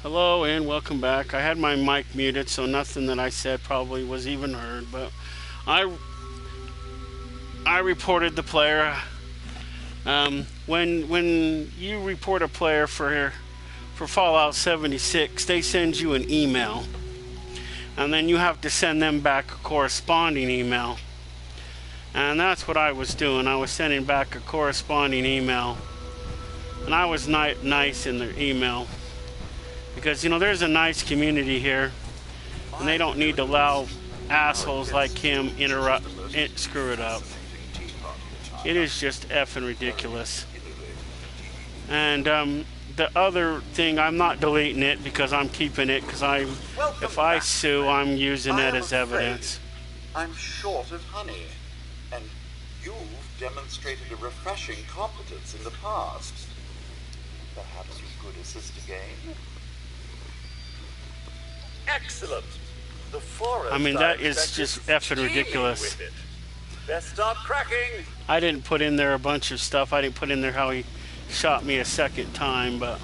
Hello and welcome back. I had my mic muted, so nothing that I said probably was even heard. But I I reported the player. When you report a player for Fallout 76, they send you an email, and then you have to send them back a corresponding email. And that's what I was doing. I was sending back a corresponding email, and I was nice in the email because there's a nice community here, and they don't need to allow assholes like him screw it up. It is just effing ridiculous. And the other thing, I'm not deleting it because I'm keeping it because if I sue, I'm using it as evidence. I'm short of honey, and you've demonstrated a refreshing competence in the past. Perhaps you could assist again? Excellent. The forest. I mean, that is just effing ridiculous. Best start cracking. I didn't put in there a bunch of stuff. I didn't put in there how he shot me a second time, but...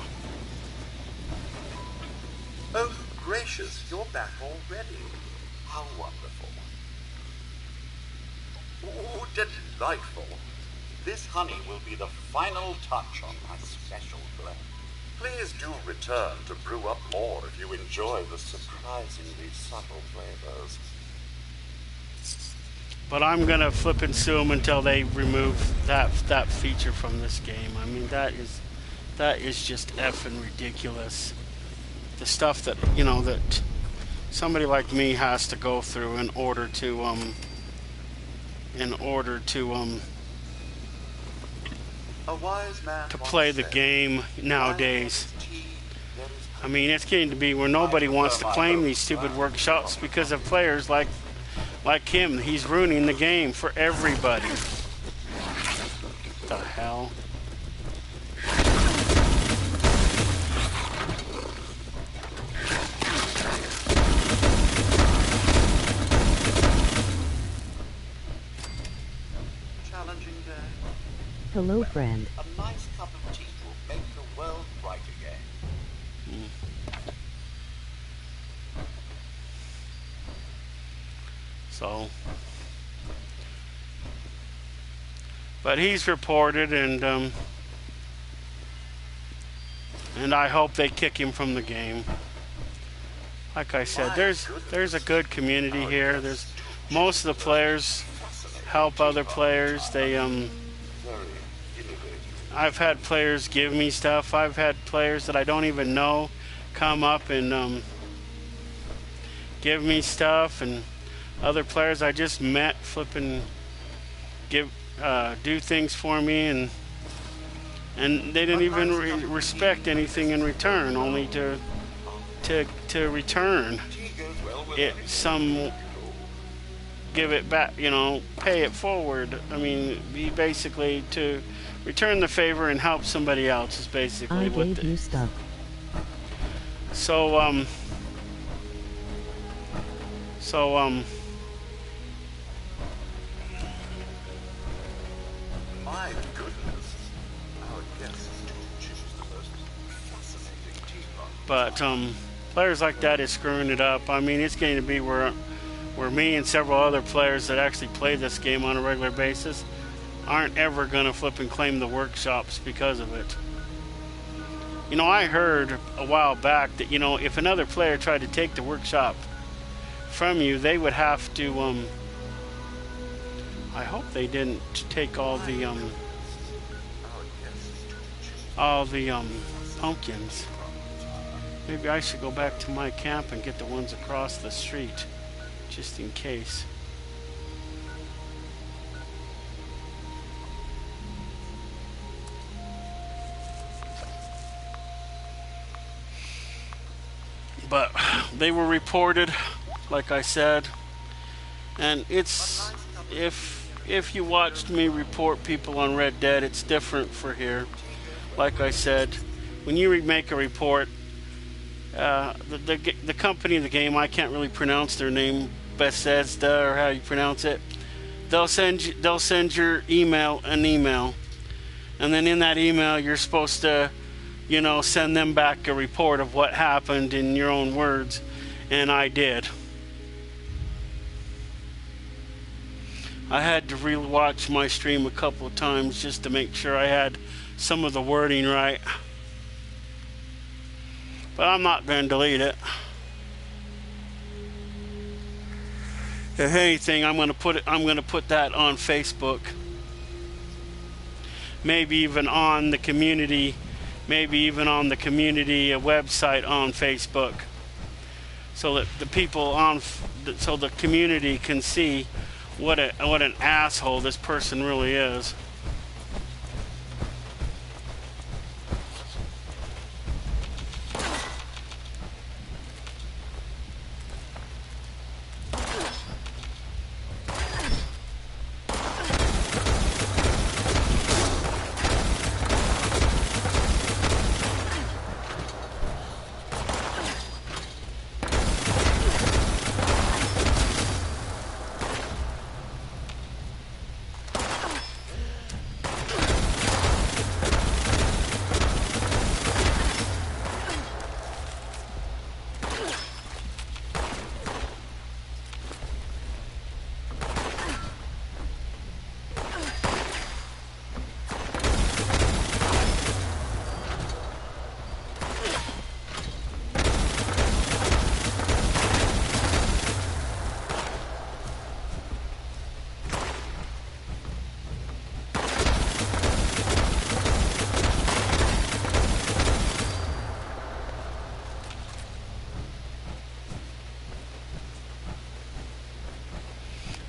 Oh, gracious, you're back already. How wonderful. Ooh, delightful. This honey will be the final touch on my special blend. Please do return to brew up more if you enjoy the surprisingly subtle flavors. But I'm gonna flip and sue them until they remove that feature from this game. I mean, that is just effing ridiculous. The stuff that that somebody like me has to go through in order to A wise man to play the game nowadays. I mean, it's getting to be where nobody wants to claim these stupid workshops because of players like him. He's ruining the game for everybody. What the hell? Challenging day. Hello, friend. A nice cup of tea will make the world right again. So, but he's reported, and I hope they kick him from the game. Like I said, there's a good community here. There's most of the players help other players. I've had players give me stuff. I've had players that I don't even know come up and give me stuff, and other players I just met flipping do things for me, and they didn't even respect anything in return, only to return it give it back, pay it forward. I mean, be basically to return the favor and help somebody else is basically what gave you stuff. So My goodness. Our guests do choose the most fascinating teapot. but players like that is screwing it up. I mean, it's going to be where me and several other players that actually play this game on a regular basis aren't ever going to flip and claim the workshops because of it. I heard a while back that if another player tried to take the workshop from you, they would have to I hope they didn't take all the pumpkins. Maybe I should go back to my camp and get the ones across the street, just in case. But they were reported, like I said, and it's if you watched me report people on Red Dead, it's different for here. Like I said, when you make a report, the company of the game, I can't really pronounce their name, Bethesda or how you pronounce it. They'll send your email an email, and then in that email you're supposed to send them back a report of what happened in your own words, and I did. I had to rewatch my stream a couple of times just to make sure I had some of the wording right. But I'm not going to delete it. If anything, I'm going to put that on Facebook. Maybe even on the community website on Facebook, so that the people so the community can see what an asshole this person really is.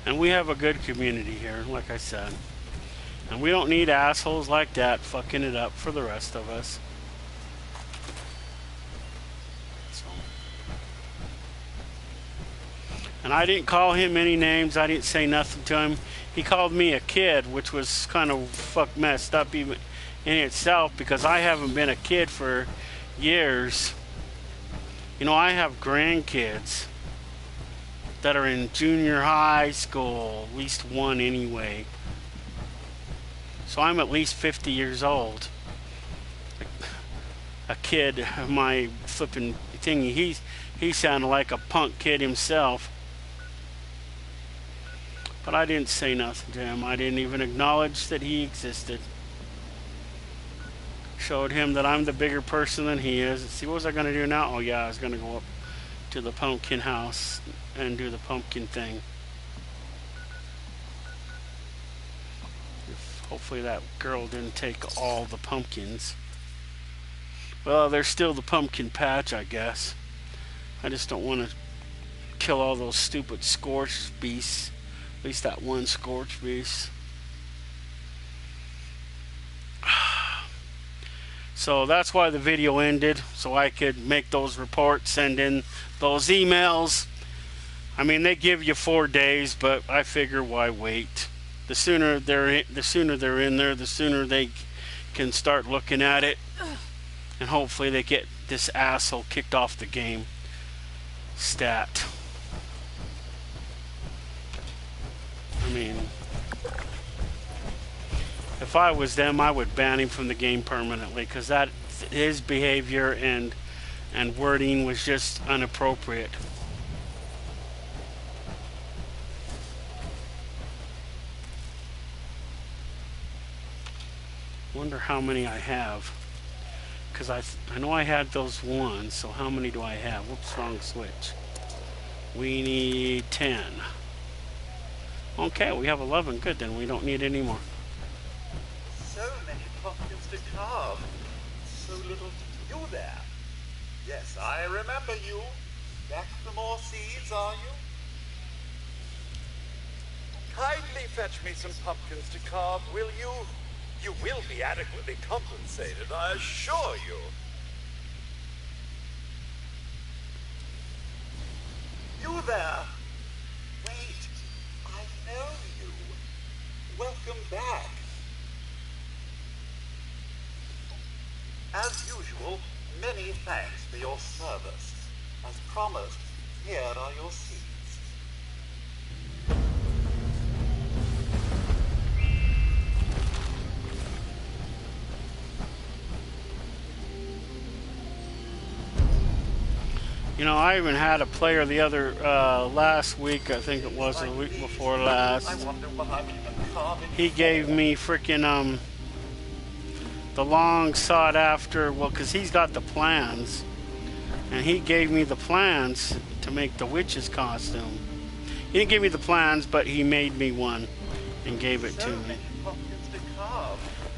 And we have a good community here, like I said. And we don't need assholes like that fucking it up for the rest of us. So. And I didn't call him any names. I didn't say nothing to him. He called me a kid, which was kind of messed up even in itself, because I haven't been a kid for years. I have grandkids that are in junior high school, at least one anyway. So I'm at least 50 years old. A kid, my flipping thingy, he sounded like a punk kid himself. But I didn't say nothing to him. I didn't even acknowledge that he existed. Showed him that I'm the bigger person than he is. See, what was I going to do now? Oh yeah, I was going to go up to the pumpkin house and do the pumpkin thing. Hopefully that girl didn't take all the pumpkins. Well, there's still the pumpkin patch, I guess. I just don't want to kill all those stupid scorched beasts. At least that one scorched beast. So that's why the video ended, so I could make those reports, send in those emails. I mean, they give you 4 days, but I figure why wait? The sooner they're in there, the sooner they can start looking at it, and hopefully they get this asshole kicked off the game. Stat. I mean, if I was them, I would ban him from the game permanently, because his behavior and wording was just inappropriate. Wonder how many I have, because I know I had those ones. So how many do I have? Whoops, wrong switch. We need 10. Okay, we have 11. Good, then we don't need any more. So many pumpkins to carve. So little to you there. Yes, I remember you. Back for more seeds, are you? Kindly fetch me some pumpkins to carve, will you? You will be adequately compensated, I assure you. You there! Wait, I know you. Welcome back. As usual, many thanks for your service. As promised, here are your seeds. You know, I even had a player the other last week, I think it was the week before last. He gave me freaking the long sought after, well, because he's got the plans, and he gave me the plans to make the witch's costume. He didn't give me the plans, but he made me one and gave it to me.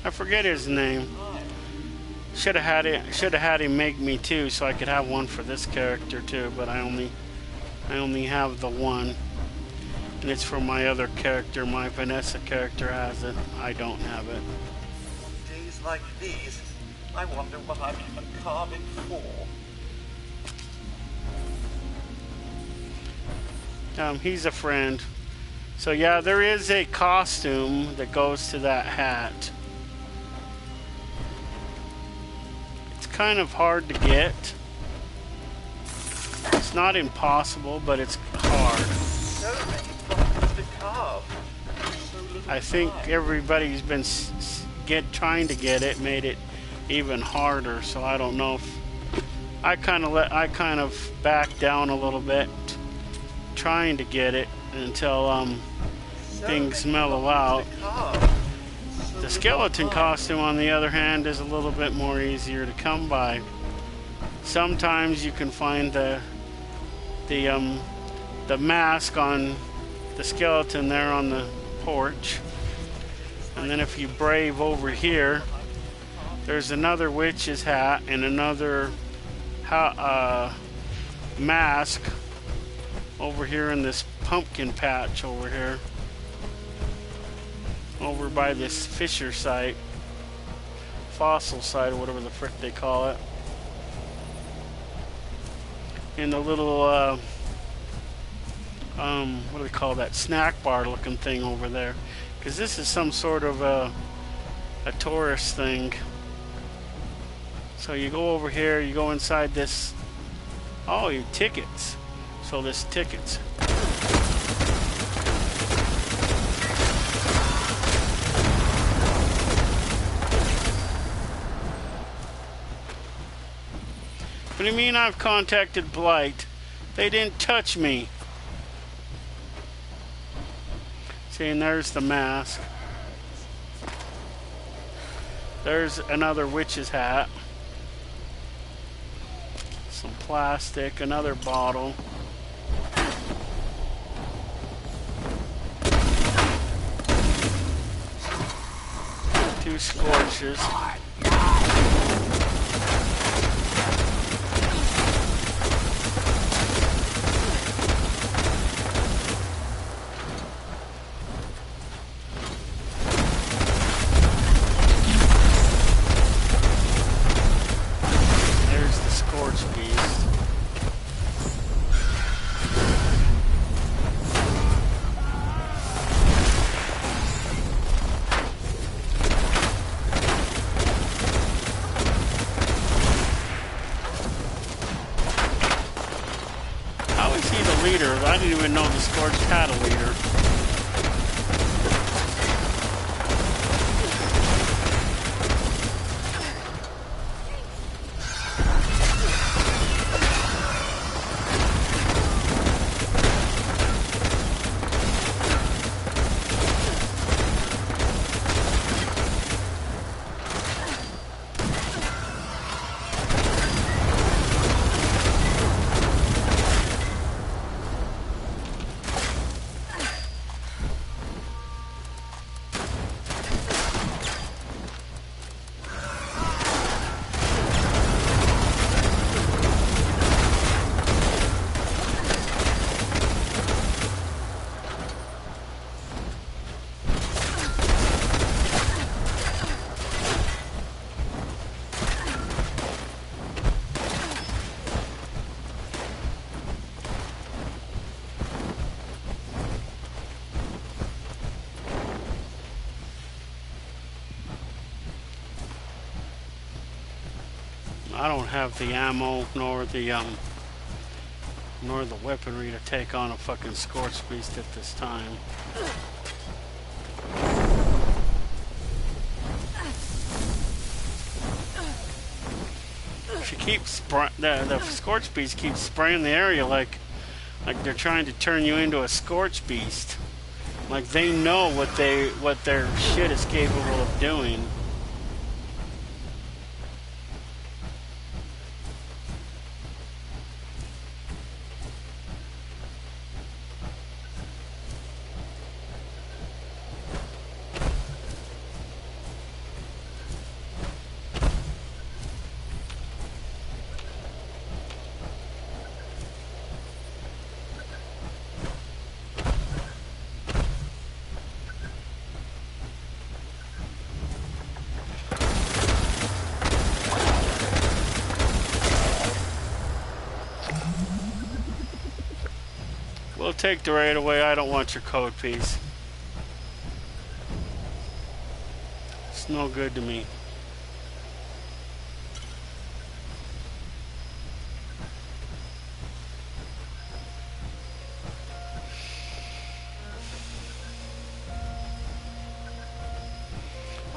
I forget his name. Should have had him make me two, so I could have one for this character too. But I only have the one, and it's for my other character. My Vanessa character has it. I don't have it. Days like these, I wonder what I'm even carving for. He's a friend. So yeah, there is a costume that goes to that hat. Kind of hard to get. It's not impossible, but it's hard. So many problems to carve. I think everybody's been trying to get it, made it even harder. So I don't know if I kind of backed down a little bit, trying to get it until things mellow out. The skeleton costume, on the other hand, is a little bit more easier to come by. Sometimes you can find the mask on the skeleton there on the porch, and then if you brave over here, there's another witch's hat and another mask over here in this pumpkin patch over here. Over by this Fisher site, fossil site, or whatever the frick they call it, in the little what do they call that, snack bar looking thing over there, because this is some sort of a tourist thing. So you go over here, you go inside this, oh, you tickets, so there's tickets. What do you mean I've contacted Blight? They didn't touch me. See, and there's the mask. There's another witch's hat. Some plastic, another bottle. Two scorches. I didn't even know the Scorched had a leader. I don't have the ammo nor the weaponry to take on a fucking Scorched Beast at this time. She keeps the scorch beast keeps spraying the area like they're trying to turn you into a scorch beast. Like they know what their shit is capable of doing. We'll take the raid away. I don't want your code piece. It's no good to me.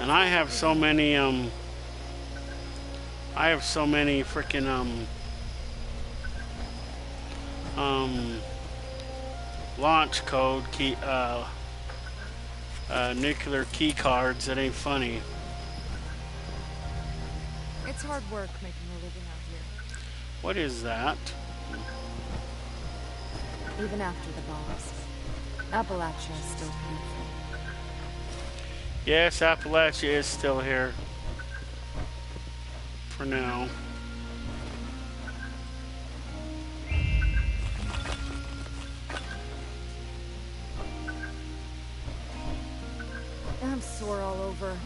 And I have so many freaking launch code key nuclear key cards. That ain't funny. It's hard work making a living out here. What is that? Even after the bombs, Appalachia is still beautiful. Yes, Appalachia is still here. For now. I'm sore all over.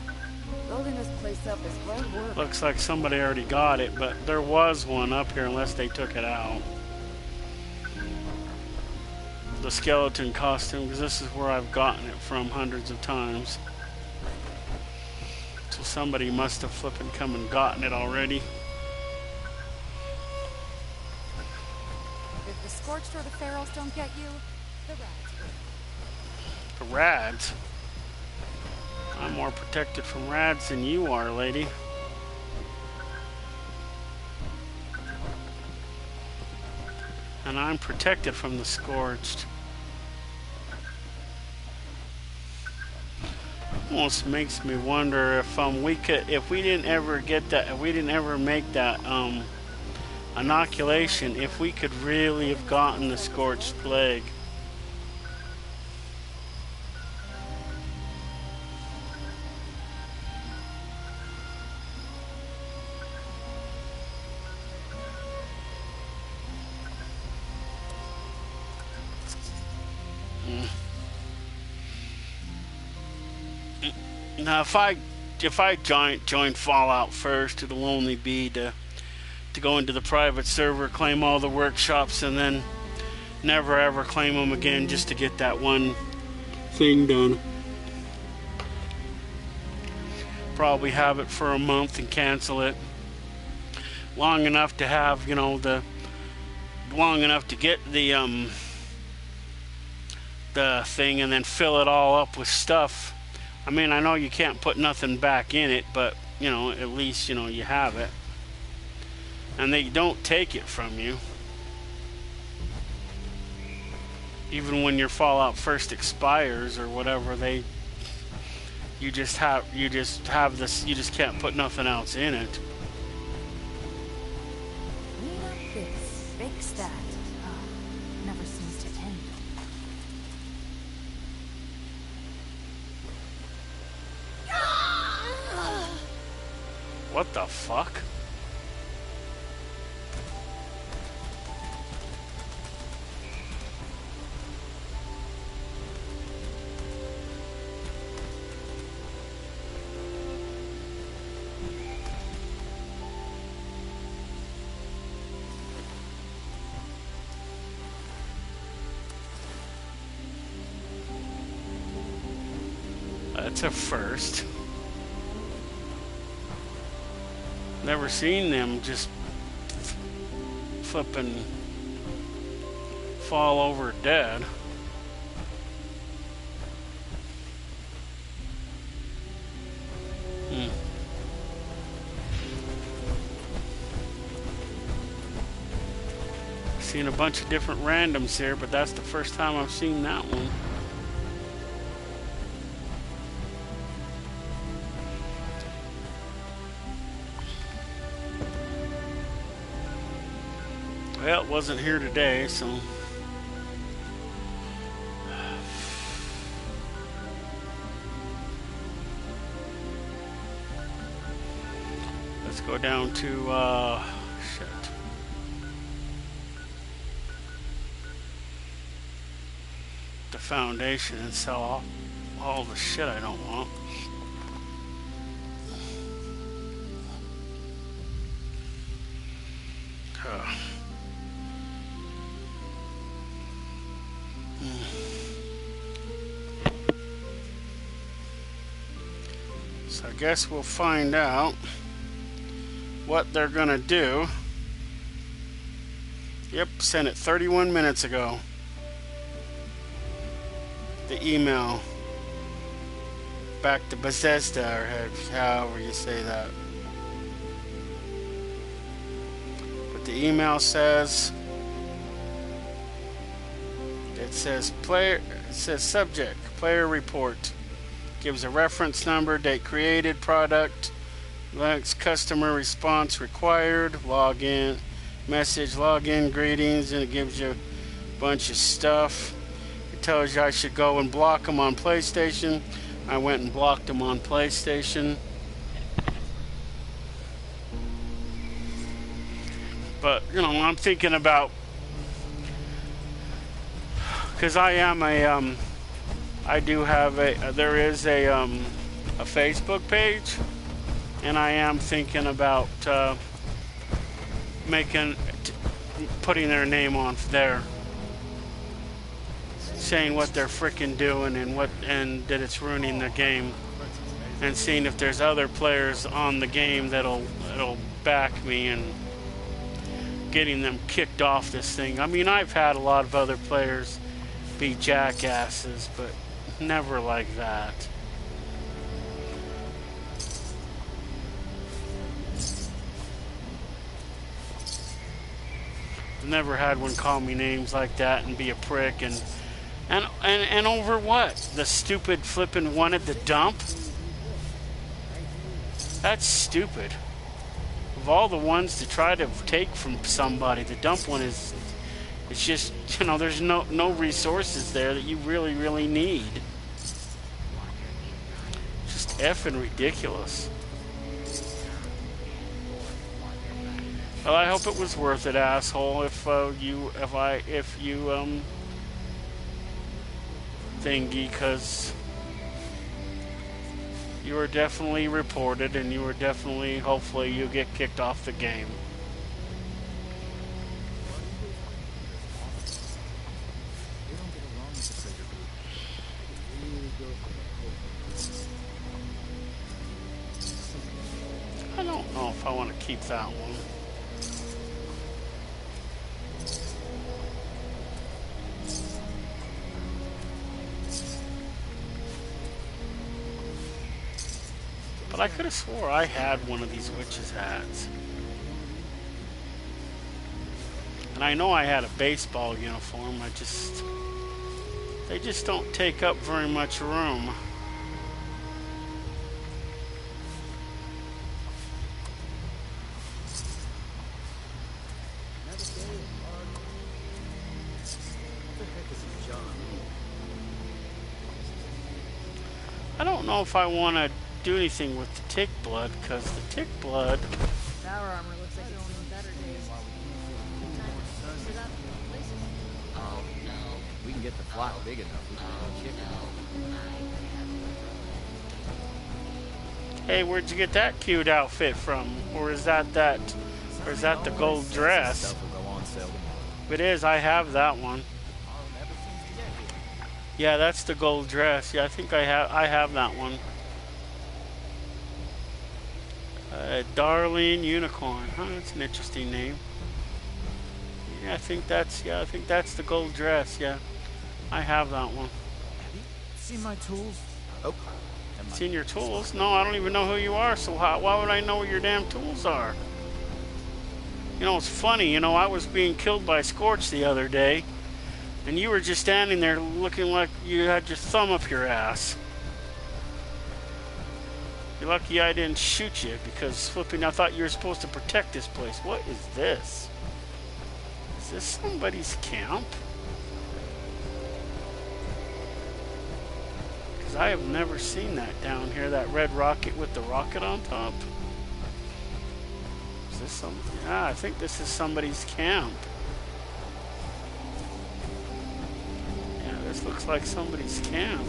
Building this place up is hard work. Looks like somebody already got it, but there was one up here unless they took it out. The skeleton costume, because this is where I've gotten it from hundreds of times. So somebody must have flippin' come and gotten it already. If the Scorched or the Ferals don't get you, the Rads will. The Rads? I'm more protected from Rads than you are, lady. And I'm protected from the Scorched. Almost makes me wonder if we didn't ever get that, if we didn't ever make that inoculation, if we could really have gotten the Scorched Plague. Now, if I join Fallout first, it'll only be to go into the private server, claim all the workshops, and then never ever claim them again, just to get that one thing done. Probably have it for a month and cancel it. Long enough to have, long enough to get the thing, and then fill it all up with stuff. I mean, I know you can't put nothing back in it, but, at least, you have it. And they don't take it from you. Even when your Fallout first expires or whatever, you just have this, you just can't put nothing else in it. Clean up this, fix that. Never seems to end. What the fuck? That's a first. Never seen them just flipping fall over dead. Seen a bunch of different randoms here, but that's the first time I've seen that one. Well, it wasn't here today, so... Let's go down to, shit. The foundation and sell all the shit I don't want. So I guess we'll find out what they're gonna do. Yep, sent it 31 minutes ago. The email back to Bethesda, or however you say that. But the email says, it says subject, player report. Gives a reference number, date created, product, customer response required, login, message, login, greetings, and it gives you a bunch of stuff. It tells you I should go and block them on PlayStation. I went and blocked them on PlayStation. But, you know, I'm thinking about, because I am a, I do have there is a Facebook page, and I am thinking about putting their name on there, saying what they're freaking doing and that it's ruining the game, and seeing if there's other players on the game that'll back me and getting them kicked off this thing. I mean, I've had a lot of other players be jackasses, but never like that. Never had one call me names like that and be a prick and over what? The stupid flippin' one at the dump? That's stupid. Of all the ones to try to take from somebody, the dump one is, it's just, you know, there's no resources there that you really need. Just effing ridiculous. Well, I hope it was worth it, asshole. If you thingy, because you were definitely reported, and you were definitely, hopefully, you get kicked off the game. I don't know if I want to keep that one. But I could have swore I had one of these witches' hats. And I know I had a baseball uniform. They just don't take up very much room. I don't know if I want to do anything with the tick blood, because the tick blood, Power armor looks like it's seen better days. Oh no. We can get the flock big enough. We can go chicken. hey, where'd you get that cute outfit from? Or is that the gold dress? Stuff will go on sale tomorrow. It is, I have that one. Yeah, that's the gold dress. Yeah, I think I have that one. Darlene Unicorn. Huh, that's an interesting name. Yeah, I think that's the gold dress. Yeah, I have that one. Have you seen my tools? Oh. Seen your tools? No, I don't even know who you are, so why would I know what your damn tools are? You know, it's funny, you know, I was being killed by Scorch the other day, and you were just standing there looking like you had your thumb up your ass. You're lucky I didn't shoot you, because flipping, I thought you were supposed to protect this place. What is this? Is this somebody's camp? Because I have never seen that down here, that red rocket with the rocket on top. Is this some? Yeah, I think this is somebody's camp. Yeah, this looks like somebody's camp.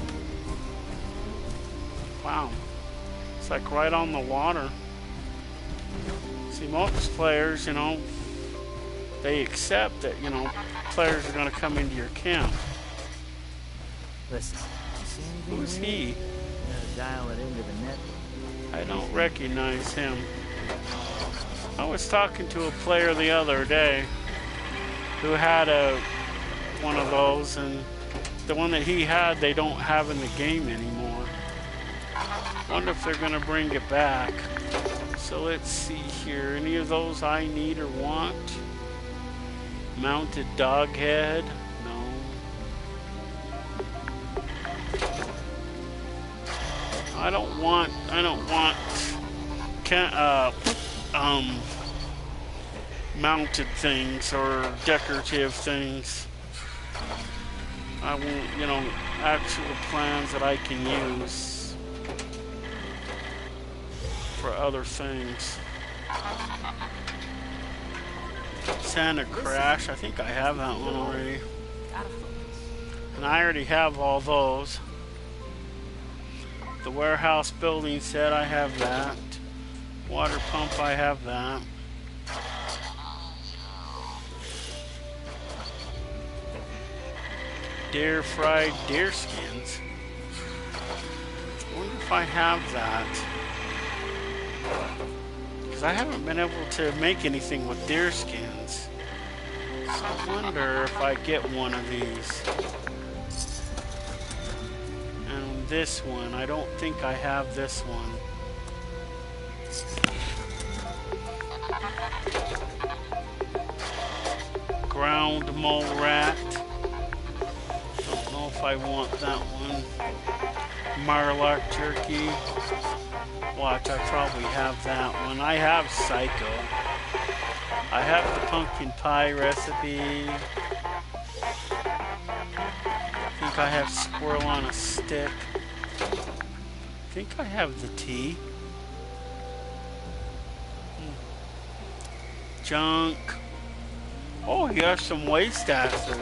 Wow. It's like right on the water. See, most players, you know, they accept that, you know, players are going to come into your camp. Listen, you see anything Who's weird? he? You gotta dial it into the network. I don't recognize him. I was talking to a player the other day who had one of those, and the one that he had, they don't have in the game anymore. Wonder if they're gonna bring it back. So let's see here. Any of those I need or want? Mounted dog head? No. I don't want mounted things or decorative things. I want, you know, actual plans that I can use for other things. Santa Crash, I think I have that one already. And I already have all those. The warehouse building set, I have that. Water pump, I have that. Deer fried deer skins. I wonder if I have that. Because I haven't been able to make anything with deer skins. So I wonder if I get one of these. And this one, I don't think I have this one. Ground mole rat. Don't know if I want that one. Marlock jerky. Watch, I probably have that one. I have Psycho. I have the pumpkin pie recipe. I think I have squirrel on a stick. I think I have the tea. Junk. Oh, you have some waste acid.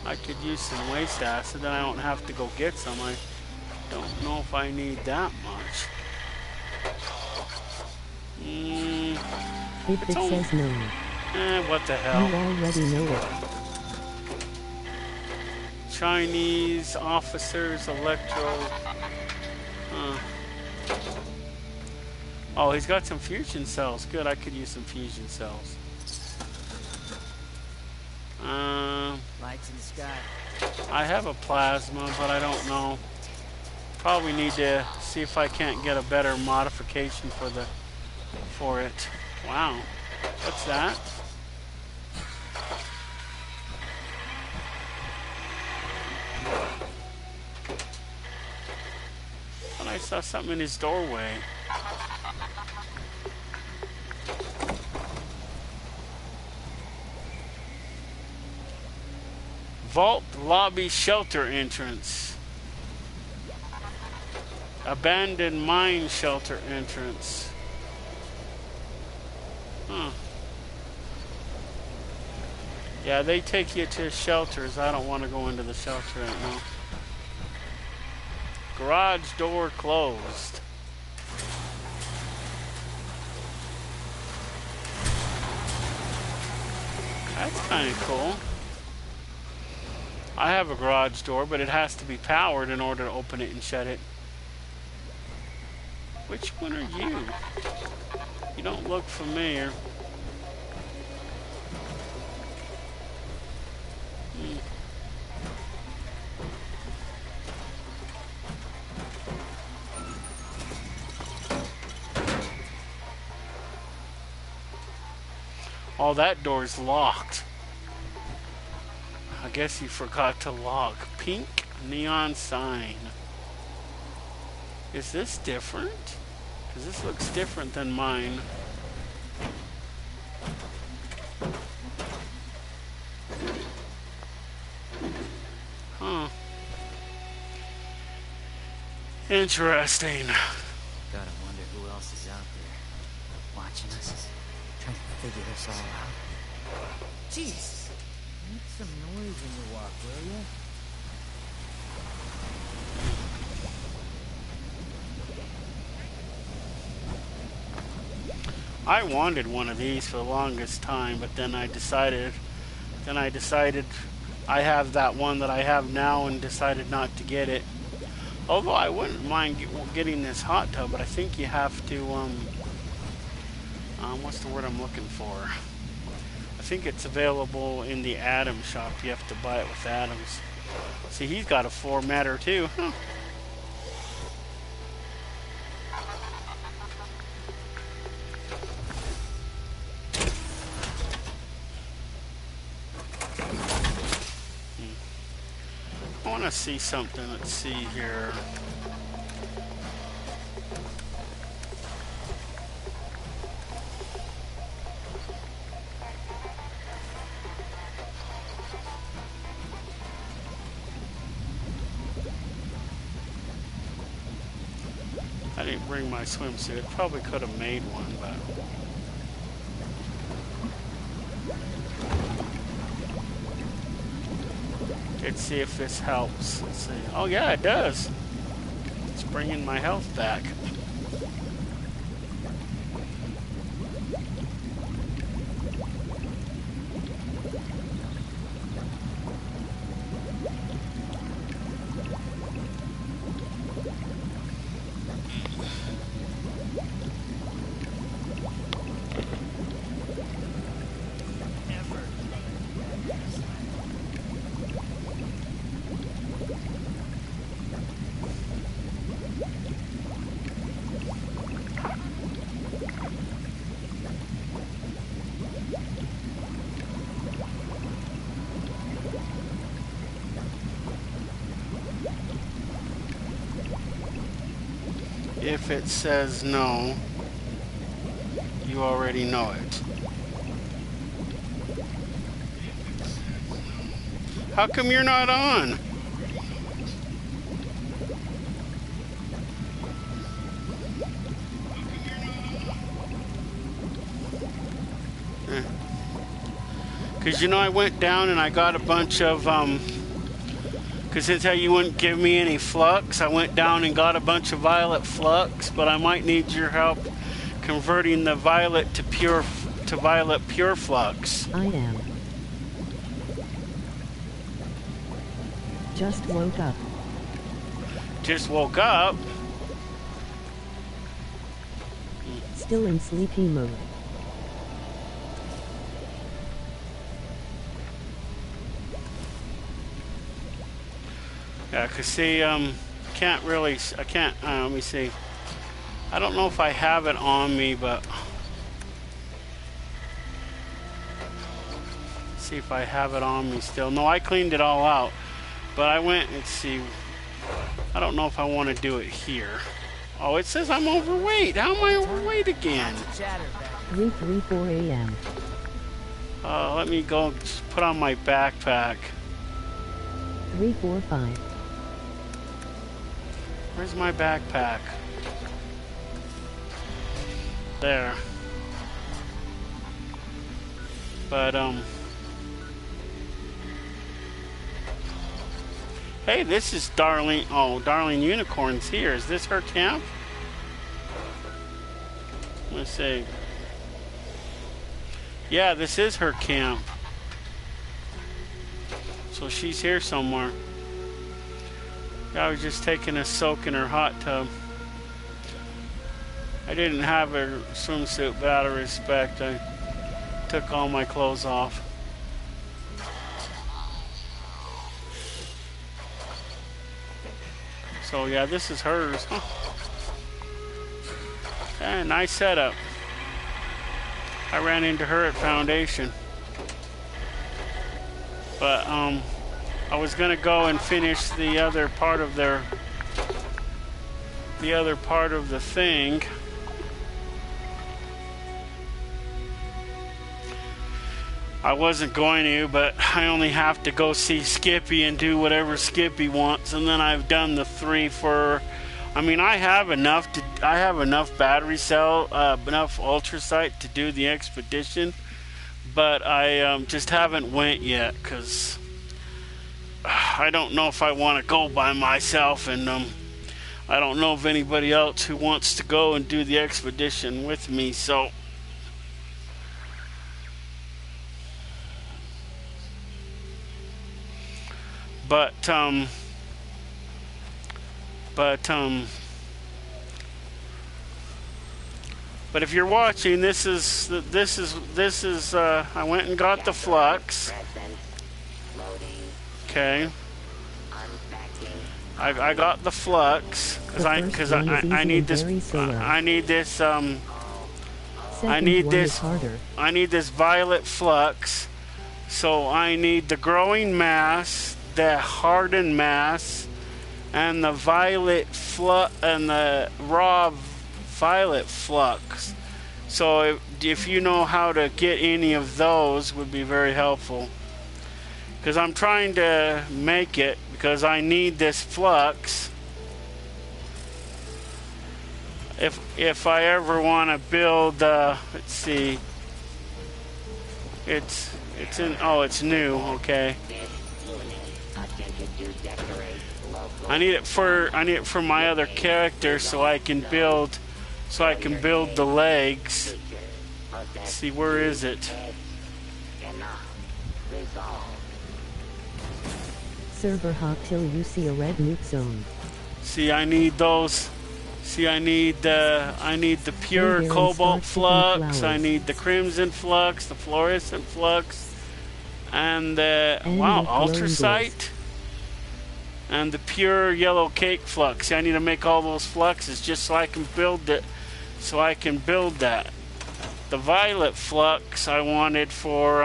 I could use some waste acid, then I don't have to go get some. I don't know if I need that much. If it says no, What the you hell? already know it. Chinese officers, electro. Oh, he's got some fusion cells. Good, I could use some fusion cells. Lights in the sky. I have a plasma, but I don't know. Probably need to see if I can't get a better modification for it. Wow, what's that? Thought I saw something in his doorway. Vault lobby shelter entrance. Abandoned mine shelter entrance. Huh. Yeah, they take you to shelters. I don't want to go into the shelter right now. Garage door closed. That's kind of cool. I have a garage door, but it has to be powered in order to open it and shut it. Which one are you? You don't look familiar. Oh, that door's locked. I guess you forgot to lock. Pink neon sign. Is this different? Because this looks different than mine. Huh. Interesting. Gotta wonder who else is out there watching us, trying to figure this all out. Jeez, make some noise when you walk, will ya? I wanted one of these for the longest time, but then I decided I have that one that I have now and decided not to get it. Although I wouldn't mind getting this hot tub, but I think you have to, what's the word I'm looking for? I think it's available in the Atom shop. You have to buy it with Atoms. See, he's got a formatter too. Huh. I want to see something. Let's see here. I didn't bring my swimsuit. Probably could have made one, but... Let's see if this helps. Let's see. Oh yeah, it does. It's bringing my health back. If it says no, you already know it. How come you're not on? Because you know I went down and I got a bunch of because since how you wouldn't give me any flux, I went down and got a bunch of violet flux, but I might need your help converting the violet to violet pure flux. I am. Just woke up. Just woke up? Still in sleepy mode. Yeah, cause see, can't really, I can't, let me see. I don't know if I have it on me, but see if I have it on me still. No, I cleaned it all out, but I went, let's see. I don't know if I want to do it here. Oh, it says I'm overweight. How am I overweight again? 3:34 a.m. Let me go put on my backpack. 3:45. Where's my backpack? There. But, hey, this is Darling. Oh, Darling Unicorn's here. Is this her camp? Let's see. Yeah, this is her camp. So she's here somewhere. I was just taking a soak in her hot tub. I didn't have her swimsuit, but out of respect, I took all my clothes off. So yeah, this is hers. Huh. Yeah, nice setup. I ran into her at Foundation. But I was gonna go and finish the other part of the thing. I wasn't going to, but I only have to go see Skippy and do whatever Skippy wants, and then I've done the 3 for. I mean, I have enough battery cell, enough ultrasight to do the expedition, but I just haven't went yet because I don't know if I want to go by myself, and I don't know of anybody else who wants to go and do the expedition with me. So. But if you're watching, this is I went and got the flux. Okay. I got the flux because I need this I need this violet flux. So I need the growing mass, the hardened mass, and the violet flux and the raw violet flux. So if you know how to get any of those, would be very helpful. Because I'm trying to make it because I need this flux. If I ever want to build, let's see, it's new. Okay. I need it for my other character so I can build the legs. Let's see, where is it? Server hop till you see a red nuke zone. See, I need those. See, I need the pure cobalt flux. I need the crimson flux, the fluorescent flux, and the ultrasight. And the pure yellow cake flux. See, I need to make all those fluxes just so I can build it. So I can build that. The violet flux I wanted for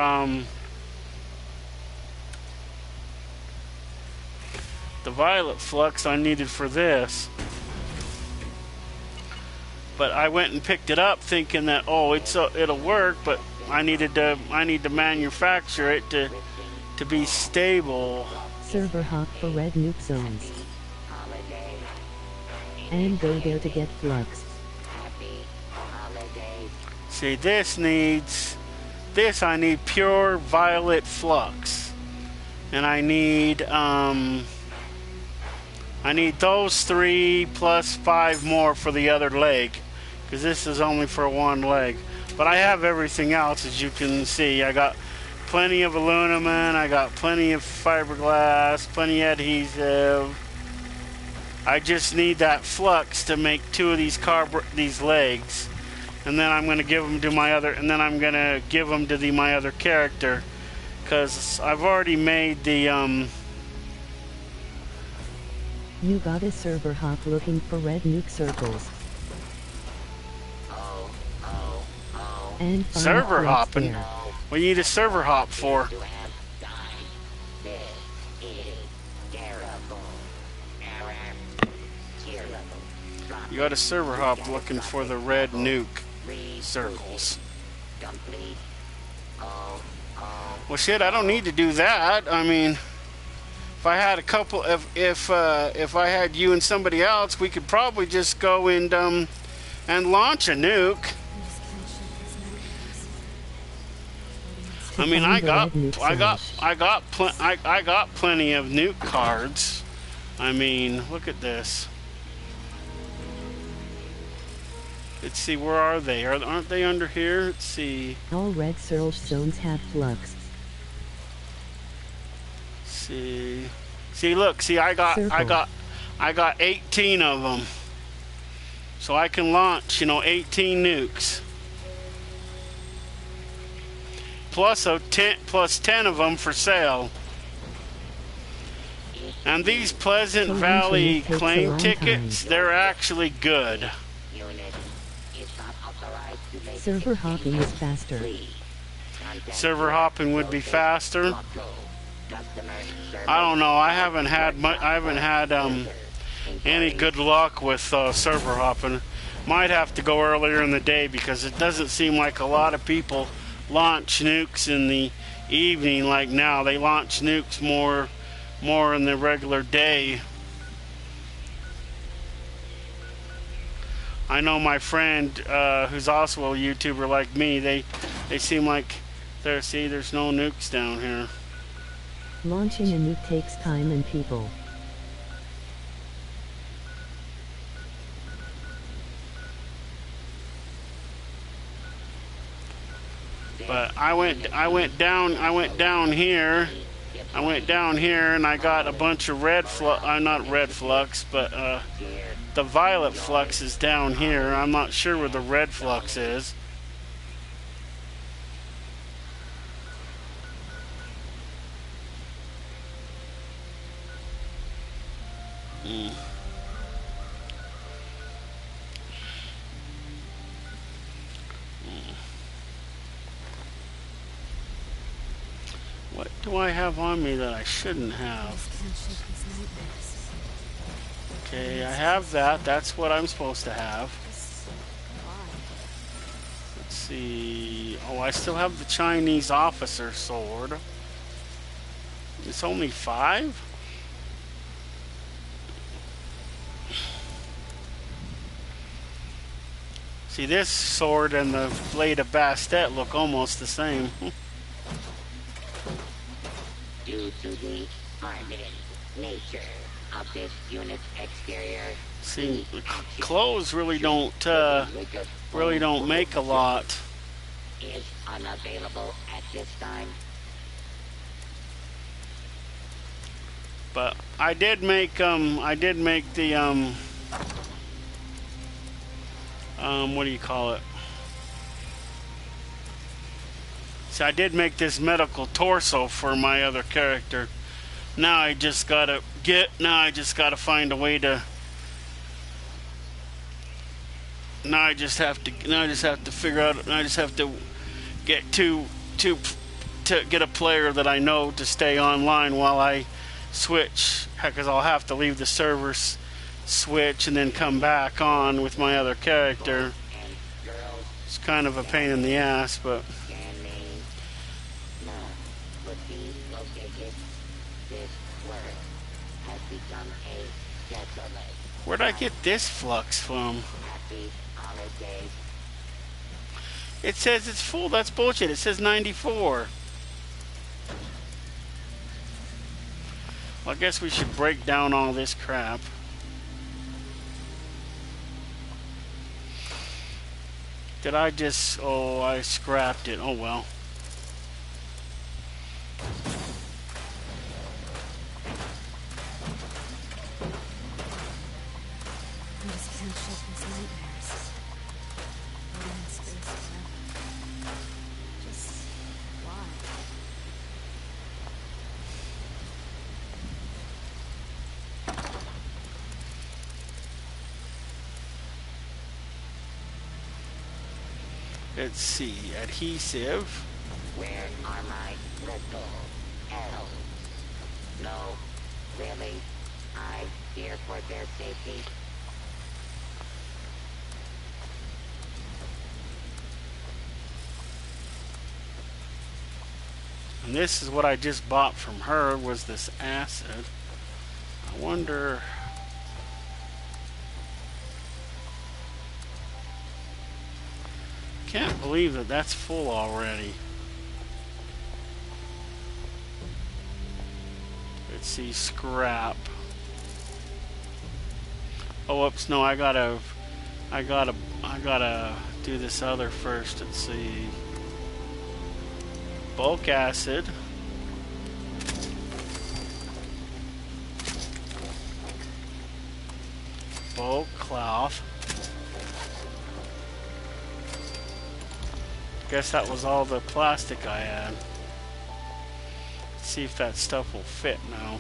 the violet flux I needed for this. But I went and picked it up thinking that it'll work, but I need to manufacture it to be stable. Server hop for red nuke zones. And go there to get flux. See, I need pure violet flux. And I need those 3 plus 5 more for the other leg. Because this is only for one leg. But I have everything else, as you can see. I got plenty of aluminum, I got plenty of fiberglass, plenty of adhesive. I just need that flux to make 2 of these legs, and then I'm going to give them to my other character, because I've already made the You got a server hop looking for red nuke circles. And server hopping. There. What do you need a server hop for? You got a server hop looking for the red nuke circles. Well, shit, I don't need to do that. I mean, if I had a couple, if I had you and somebody else, we could probably just go and launch a nuke. I mean, I got plenty of nuke cards. I mean, look at this. Let's see, where are they? Aren't they under here? Let's see. All red surge zones have flux. See, look, see, I got 18 of them, so I can launch, 18 nukes. Plus 10 of them for sale. And these Pleasant Valley claim tickets, they're actually good. Server hopping is faster. Server hopping would be faster. I don't know. I haven't had any good luck with server hopping. Might have to go earlier in the day because it doesn't seem like a lot of people launch nukes in the evening like now. They launch nukes more in the regular day. I know my friend who's also a YouTuber like me, they seem like there's no nukes down here. Launching a nuke takes time and people. But I went down here and I got a bunch of not red flux, but the violet flux is down here. I'm not sure where the red flux is. What do I have on me that I shouldn't have? Okay, I have that. That's what I'm supposed to have. Let's see. Oh, I still have the Chinese officer sword. It's only 5? See, this sword and the blade of Bastet look almost the same. Due to the hardened nature of this unit's exterior, see, clothes really don't make a lot. Is unavailable at this time. But I did make the what do you call it? So I did make this medical torso for my other character. Now I just gotta find a way to. Now I just have to figure out. I just have to get to get a player that I know to stay online while I switch. Because I'll have to leave the server, switch, and then come back on with my other character. It's kind of a pain in the ass, but. Where'd I get this flux from? It says it's full. That's bullshit. It says 94. Well, I guess we should break down all this crap. Did I just... Oh, I scrapped it. Oh, well. Let's see, adhesive. Where are my little arrows? No, really, I fear for their safety. And this is what I just bought from her, was this acid. I wonder... Can't believe that that's full already. Let's see, scrap. Oh, oops, no, I gotta do this other first. Let's see. Bulk acid. Bulk cloth. Guess that was all the plastic I had. Let's see if that stuff will fit now.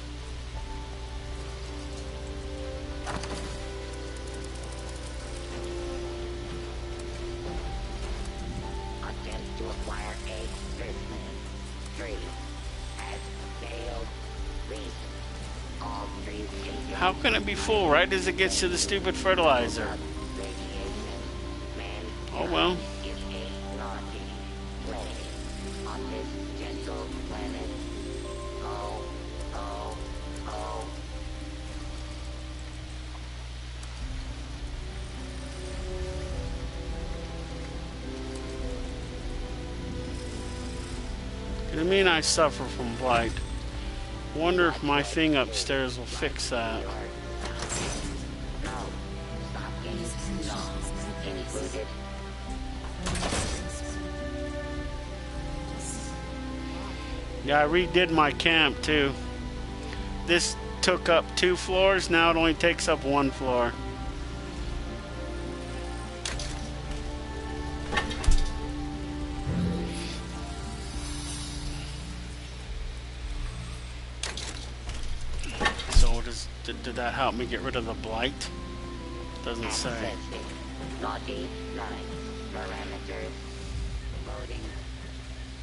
tree has failed. Please, all trees engines. How can it be full right as it gets to the stupid fertilizer? Radiation. Man Oh well. is a naughty play on this gentle planet. Oh, oh, oh. I mean, I suffer from blight. Wonder if my thing upstairs will fix that. No, stockings, not included. Yeah, I redid my camp too. This took up 2 floors, now it only takes up 1 floor. So did that help me get rid of the blight? Doesn't say. Accessing. Naughty 9. Parameters. Loading.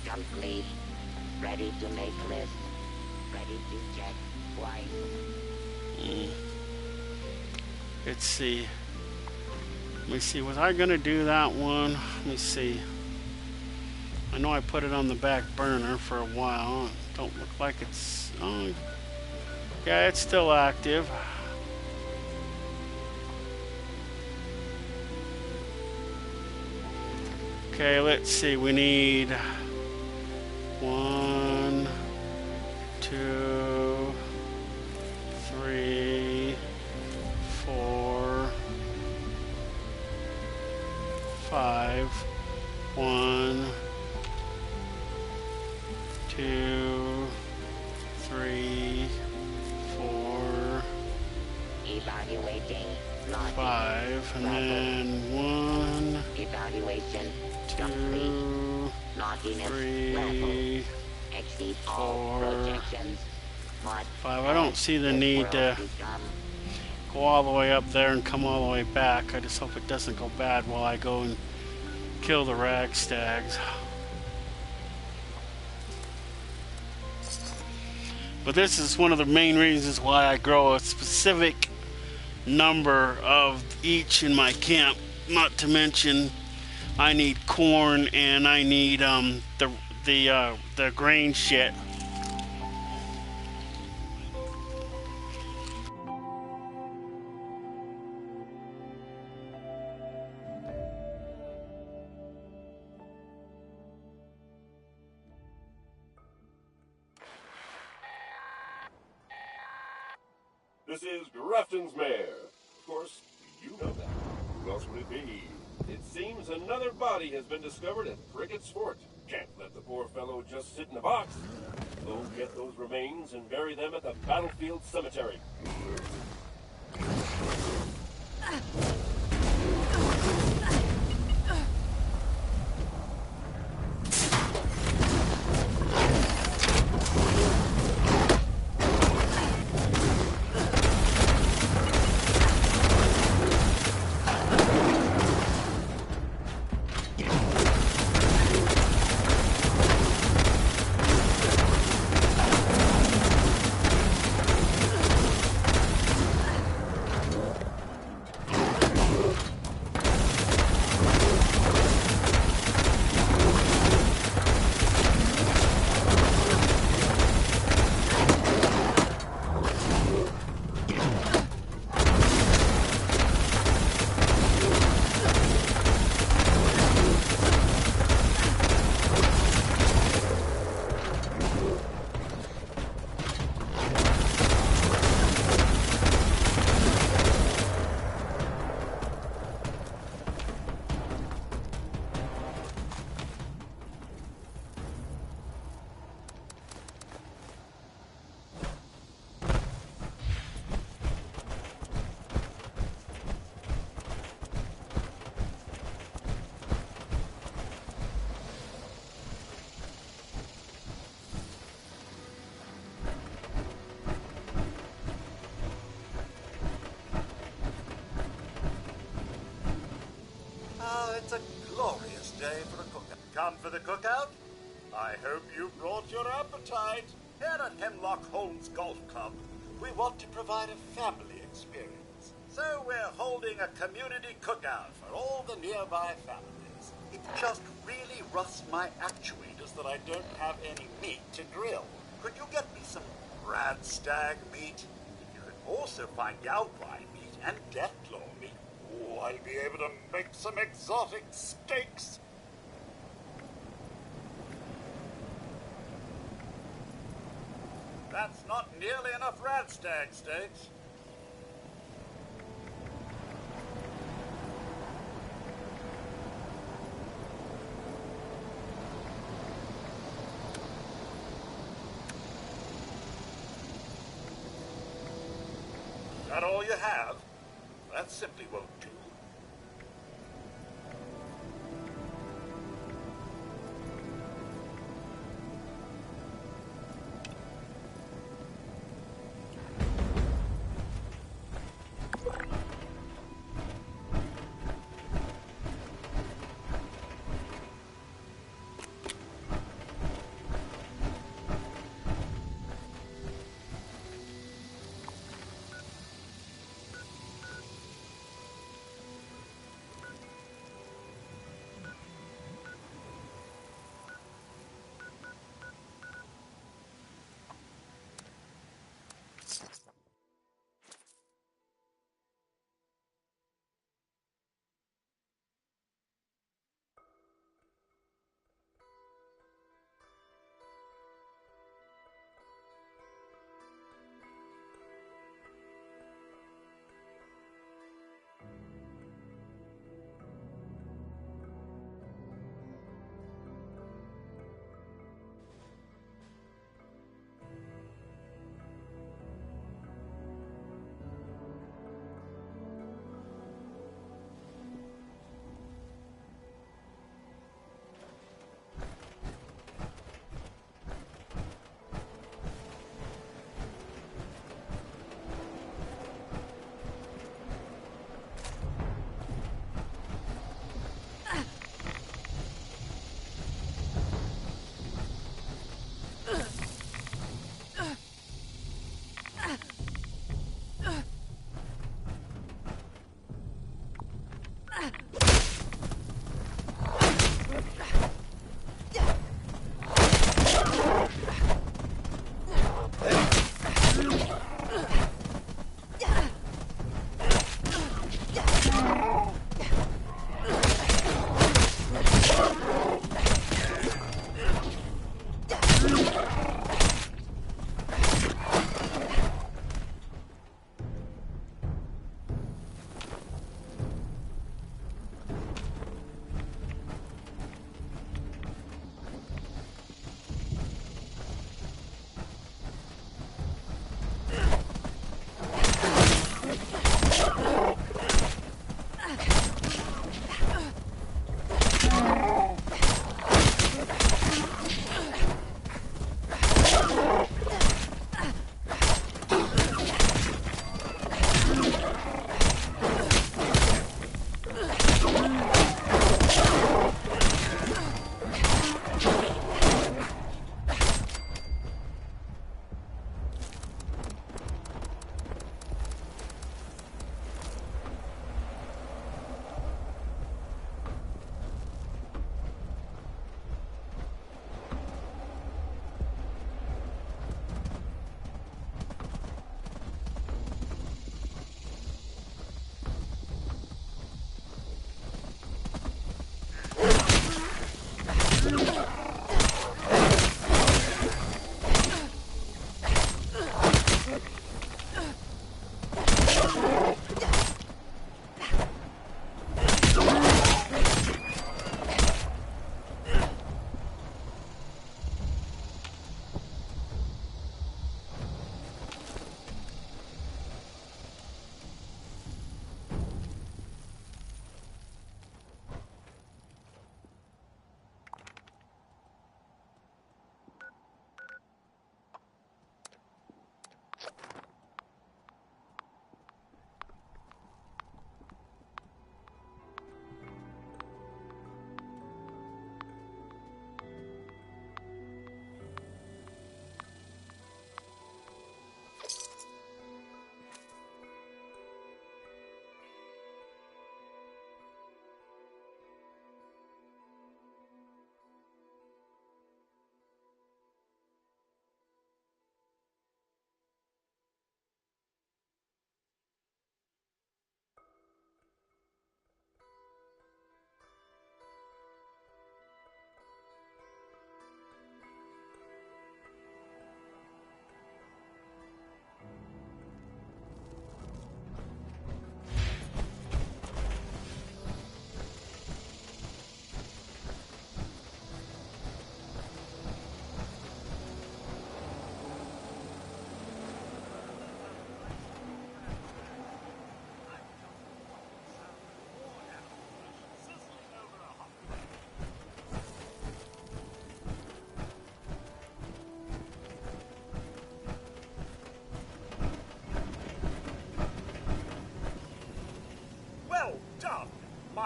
Complete. Ready to make list. Ready to check twice. Let's see. Let me see. Was I gonna do that one? Let me see. I know I put it on the back burner for a while. Don't look like it's. Oh, yeah, it's still active. Okay, let's see. We need 1, 2, 3, 4, 5. 1, 2, 3, 4, Evaluating. Naughty. 5, and then 1, Evaluation. Complete. 2, Naughtiness. 3, Level. Exceed all 4, projections. What 5. I don't see the this need world to become? go all the way up there and come all the way back. I just hope it doesn't go bad while I go and kill the rag stags. But this is one of the main reasons why I grow a specific number of each in my camp. Not to mention, I need corn and I need the grain shit. This is Grafton's mayor. Of course, you know that. Who else would it be? It seems another body has been discovered at Cricket's Fort. Can't let the poor fellow just sit in a box. Go get those remains and bury them at the battlefield cemetery. It's a glorious day for a cookout. Come for the cookout? I hope you brought your appetite. Here at Hemlock Holmes Golf Club, we want to provide a family experience. So we're holding a community cookout for all the nearby families. It just really rusts my actuators that I don't have any meat to grill. Could you get me some rad stag meat? You can also find Yowpai meat and Deathclaw meat. Oh, I'll be able to make some exotic steaks. That's not nearly enough rad stag steaks. Is that all you have? That simply won't do.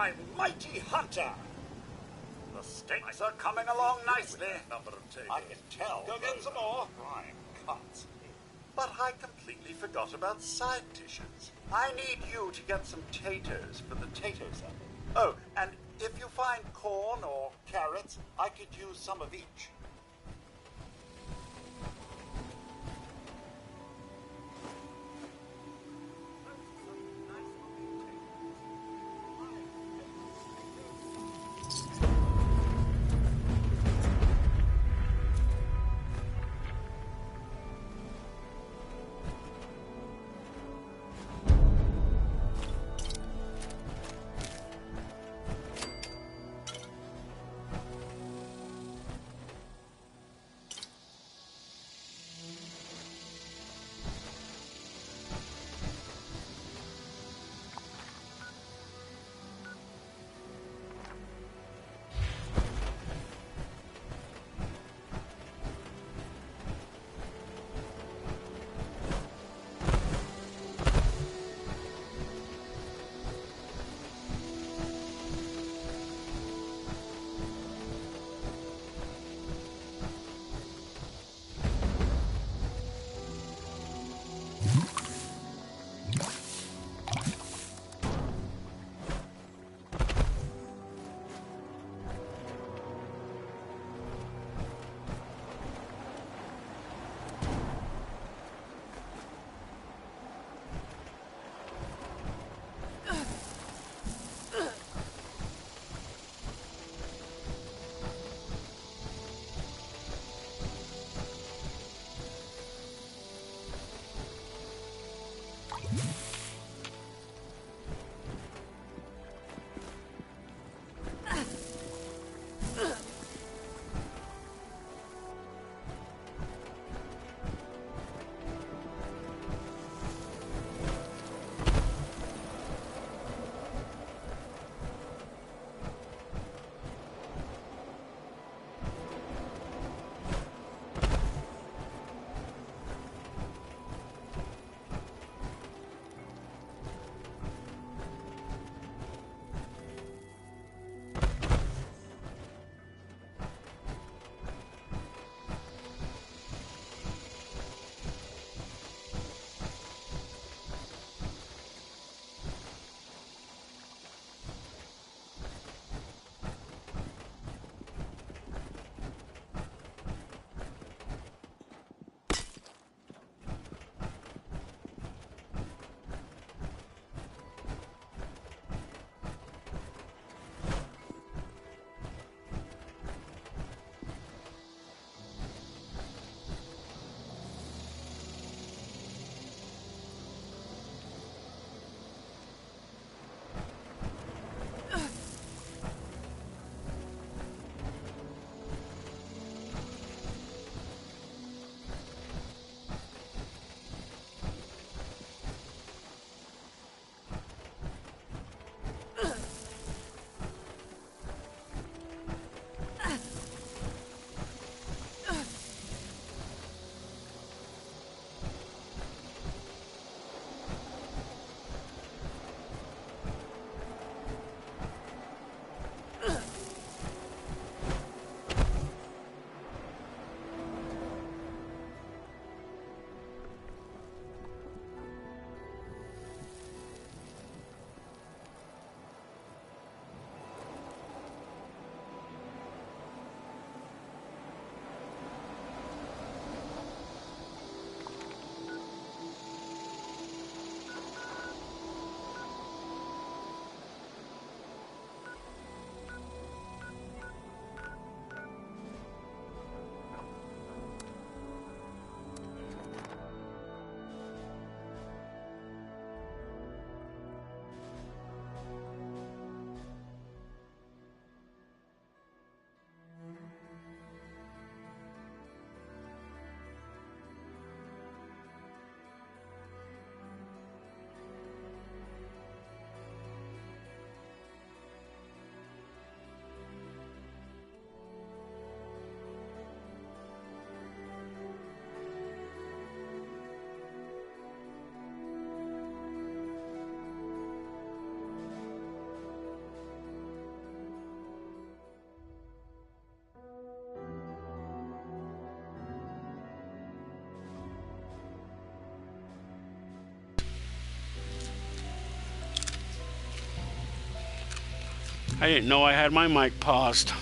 my mighty hunter. The steaks are coming along nicely. I can tell. Go get some more. Prime cuts. But I completely forgot about side dishes. I need you to get some taters for the tater salad. Oh, and if you find corn or carrots, I could use some of each. I didn't know I had my mic paused.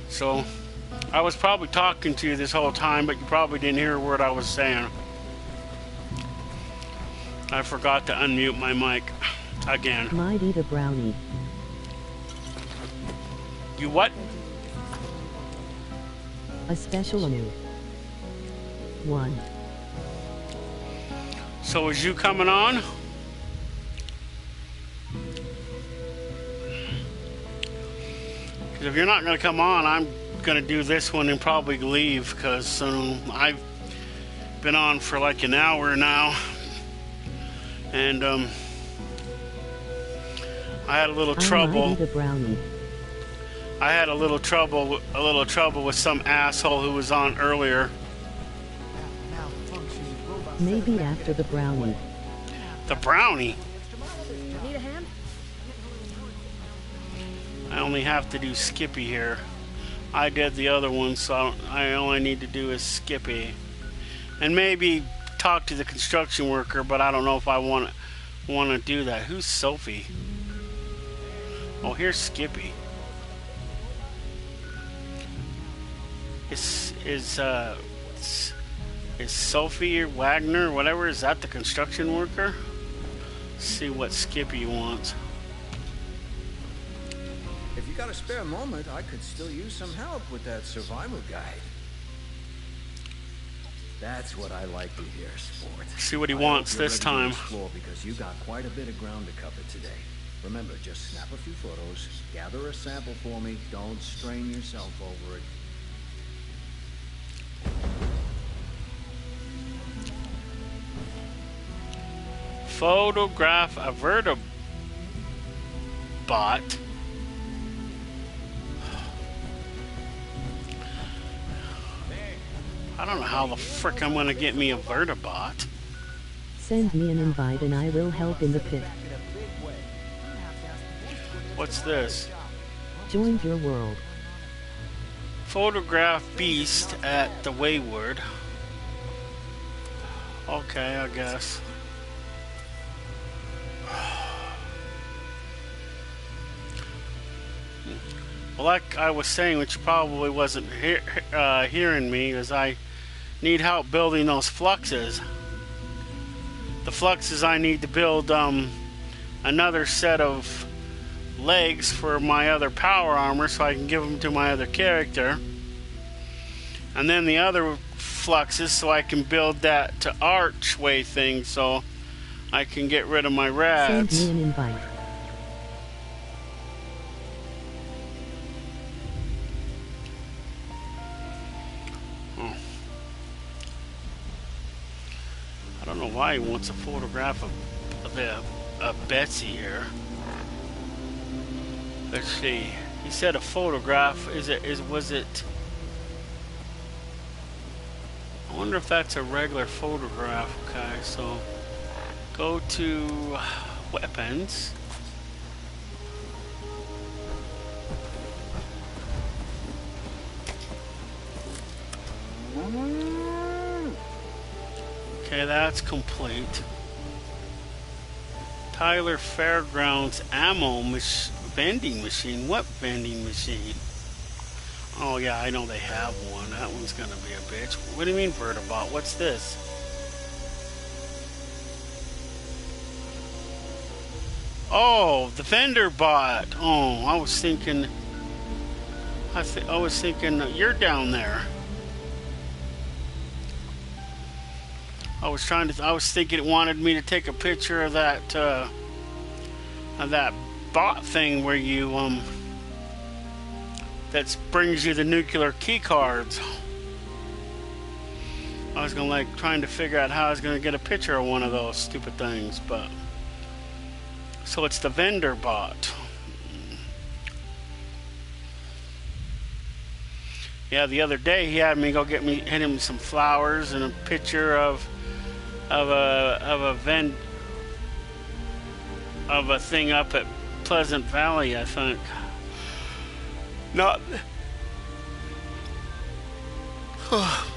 So, I was probably talking to you this whole time, but you probably didn't hear a word I was saying. I forgot to unmute my mic again. Might eat a brownie. You what? A special new one. So is you coming on? Because if you're not going to come on, I'm going to do this one and probably leave, because I've been on for like an hour now. And I had a little trouble. Might eat a brownie. I had a little trouble with some asshole who was on earlier. Maybe after the brownie. The brownie? Need a hand? I only have to do Skippy here. I did the other one, so I only need to do is Skippy. And maybe talk to the construction worker, but I don't know if I want to do that. Who's Sophie? Oh, here's Skippy. Is Sophie or Wagner, whatever, is that the construction worker? Let's see what Skippy wants. If you got a spare moment, I could still use some help with that survival guide. That's what I like to hear, Sport. See what he wants this time. Because you got quite a bit of ground to cover today. Remember, just snap a few photos, gather a sample for me, don't strain yourself over it. Photograph a vertibot. I don't know how the frick I'm gonna get me a vertibot. Send me an invite and I will help in the pit. What's this? Join your world. Photograph beast at the Wayward. Okay, I guess. Well, like I was saying, which you probably wasn't hearing me, is I need help building those fluxes. The fluxes I need to build another set of legs for my other power armor so I can give them to my other character. And then the other fluxes so I can build that to archway thing so I can get rid of my rads. Send me an invite. I don't know why he wants a photograph of Betsy here. Let's see. He said a photograph. Was it? I wonder if that's a regular photograph. Okay, so go to weapons. Okay, that's complete. Tyler Fairgrounds ammo vending machine. What vending machine? Oh yeah, I know they have one. That one's gonna be a bitch. What do you mean vertibot? What's this? Oh, the vendor bot. Oh, I was thinking you're down there. I was thinking it wanted me to take a picture of that bot thing where you that brings you the nuclear key cards. I was gonna trying to figure out how I was gonna get a picture of one of those stupid things, but so it's the vendor bot. Yeah, the other day he had me go hit him some flowers and a picture of a thing up at Pleasant Valley, I think. Not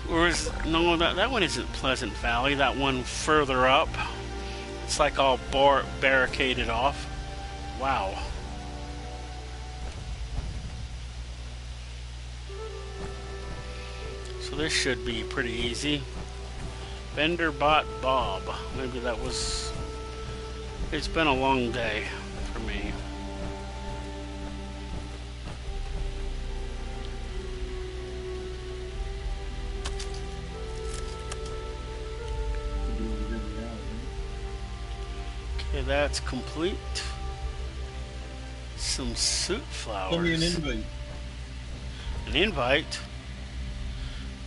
Or is no, that one isn't Pleasant Valley. That one further up. It's like all barricaded off. Wow. So this should be pretty easy. Bender bought Bob. Maybe that was... It's been a long day for me. Okay, that's complete. Some suit flowers. Send me an invite. An invite?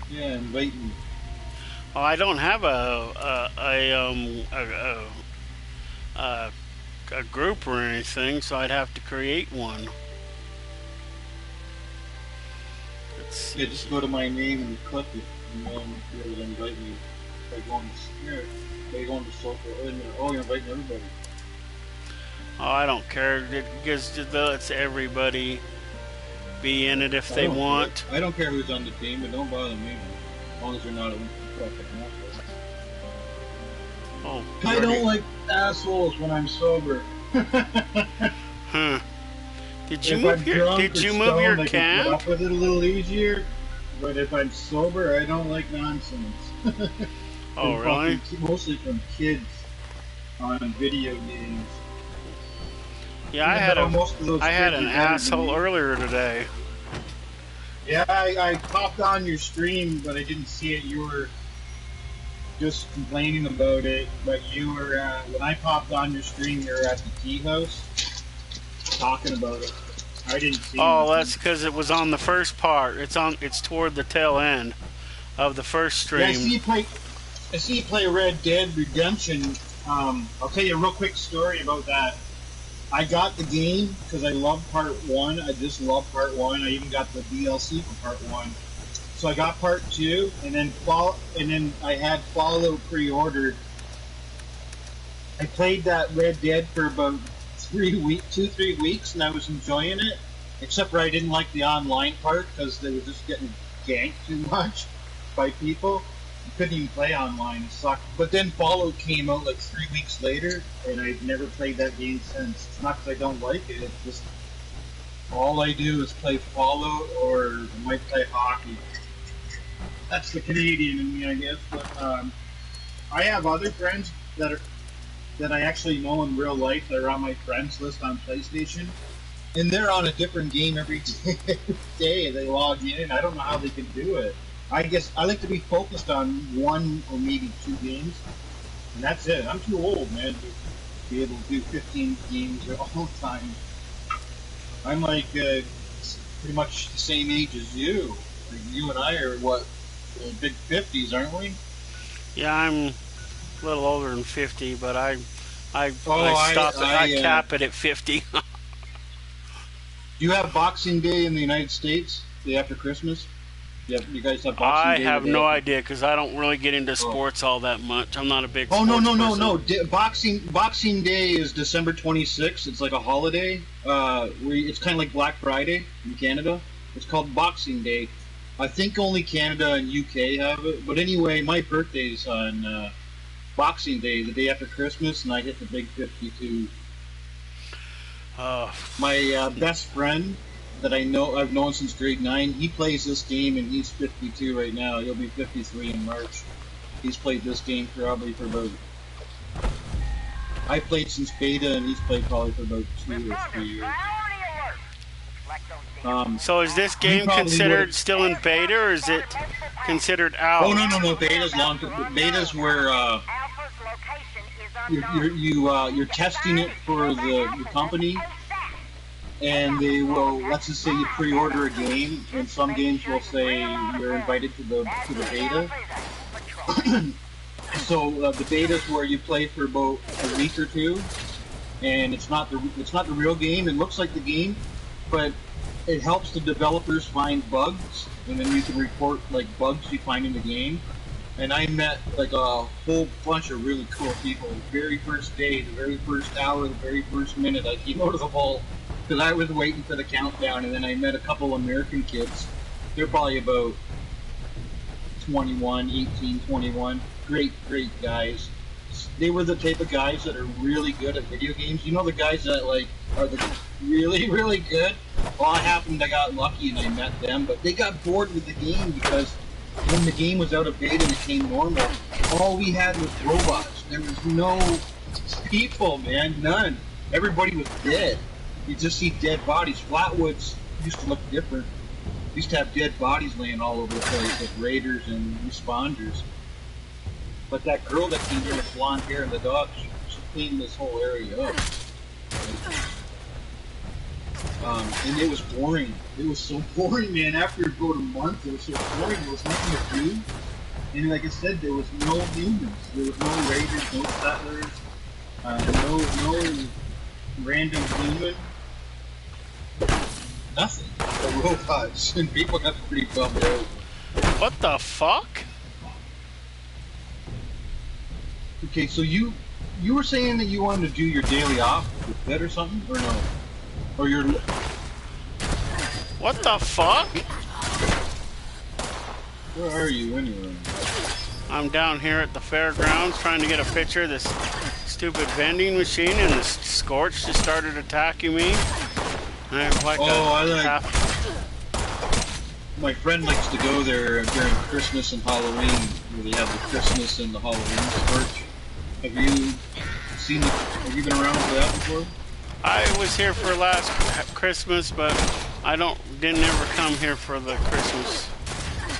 Yeah, invite me. Oh, I don't have a group or anything, so I'd have to create one. Let's see. Yeah, just go to my name and click it, and then you'll invite me. By going to social. Oh, you're inviting everybody. Oh, I don't care. It gives lets everybody be in it if they want. I don't care who's on the team, but don't bother me. As long as you're not a fucking asshole. Oh, I don't like assholes when I'm sober. Huh. Did you move your I camp? can put up with it a little easier, but if I'm sober, I don't like nonsense. Oh, really? Mostly from kids on video games. Yeah, I had an asshole earlier today. Yeah, I popped on your stream, but I didn't see it. You were just complaining about it, but you were, when I popped on your stream, you were at the tea house talking about it. I didn't see it. Oh, that's because it was on the first part. It's toward the tail end of the first stream. Yeah, I see you play Red Dead Redemption. I'll tell you a real quick story about that. I got the game because I love part 1. I just love part 1. I even got the DLC for part 1. So I got part 2, and then I had Fallout pre-ordered. I played that Red Dead for about 3 weeks, and I was enjoying it. Except for I didn't like the online part because they were just getting ganked too much by people. You couldn't even play online. It sucked. But then Fallout came out like 3 weeks later, and I've never played that game since. It's not because I don't like it. It's just all I do is play Fallout, or I might play hockey. That's the Canadian in me, I guess. But I have other friends that I actually know in real life that are on my friends list on PlayStation, and they're on a different game every day. They log in. I don't know how they can do it. I guess I like to be focused on 1 or maybe 2 games, and that's it. I'm too old, man, to be able to do 15 games all the time. I'm like pretty much the same age as you. Like you and I are what, big 50s, aren't we? Yeah, I'm a little older than 50, but I cap it at 50. Do you have Boxing Day in the United States, day after Christmas? Yeah, you guys have Boxing Day. I have no idea because I don't really get into sports all that much. I'm not a big. Oh sports no! person. Boxing Day is December 26th. It's like a holiday. It's kind of like Black Friday in Canada. It's called Boxing Day. I think only Canada and UK have it. But anyway, my birthday's on Boxing Day, the day after Christmas, and I hit the big 52. My best friend that I've known since grade 9, he plays this game, and he's 52 right now. He'll be 53 in March. He's played this game probably for about... I played since beta, and he's played probably for about 2 or 3 years. So is this game considered still in beta, or is it considered out? Oh no! Beta's long. Beta's where you're testing it for the company, and they will. Let's just say you pre-order a game, and some games will say you're invited to the beta. So the beta's where you play for about a week or 2, and it's not the real game. It looks like the game, but it helps the developers find bugs, and then you can report like bugs you find in the game. And I met like a whole bunch of really cool people. The very first day, the very first hour, the very first minute, I came out of the vault because I was waiting for the countdown. And then I met a couple American kids. They're probably about 21, 18, 21. Great, great guys. They were the type of guys that are really good at video games. You know the guys that like are the really, really good? Well, I happened I got lucky and I met them, but they got bored with the game because when the game was out of beta and it became normal, all we had was robots. There was no people, man, none. Everybody was dead. You just see dead bodies. Flatwoods used to look different. Used to have dead bodies laying all over the place with raiders and responders. But that girl that came in with blonde hair and the dog, she cleaned this whole area up. And it was boring. It was so boring, man. After about a month, it was so boring. There was nothing to do. And like I said, there was no humans. There was no raiders, no settlers, no random human. Nothing. The robots. And people got pretty bummed out. What the fuck? Okay, so you were saying that you wanted to do your daily off with bed or something, or no? Or your... What the fuck? Where are you anyway? I'm down here at the fairgrounds trying to get a picture of this stupid vending machine, and the Scorch just started attacking me. And I have like my friend likes to go there during Christmas and Halloween, where they have the Christmas and the Halloween Scorch. Have you been around for that before? I was here for last Christmas, but I didn't ever come here for the Christmas.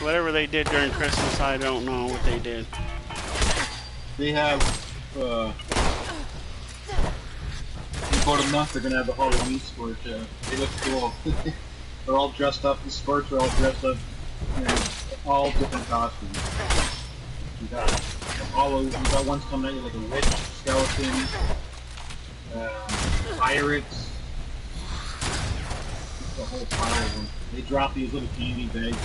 Whatever they did during Christmas, I don't know what they did. They have, in about a month they're gonna have the Halloween Scorch. They look cool. They're all dressed up. The Scorch are all dressed up in all different costumes. You got ones coming at you like a witch, skeleton, pirates. The whole pile of them. They drop these little candy bags.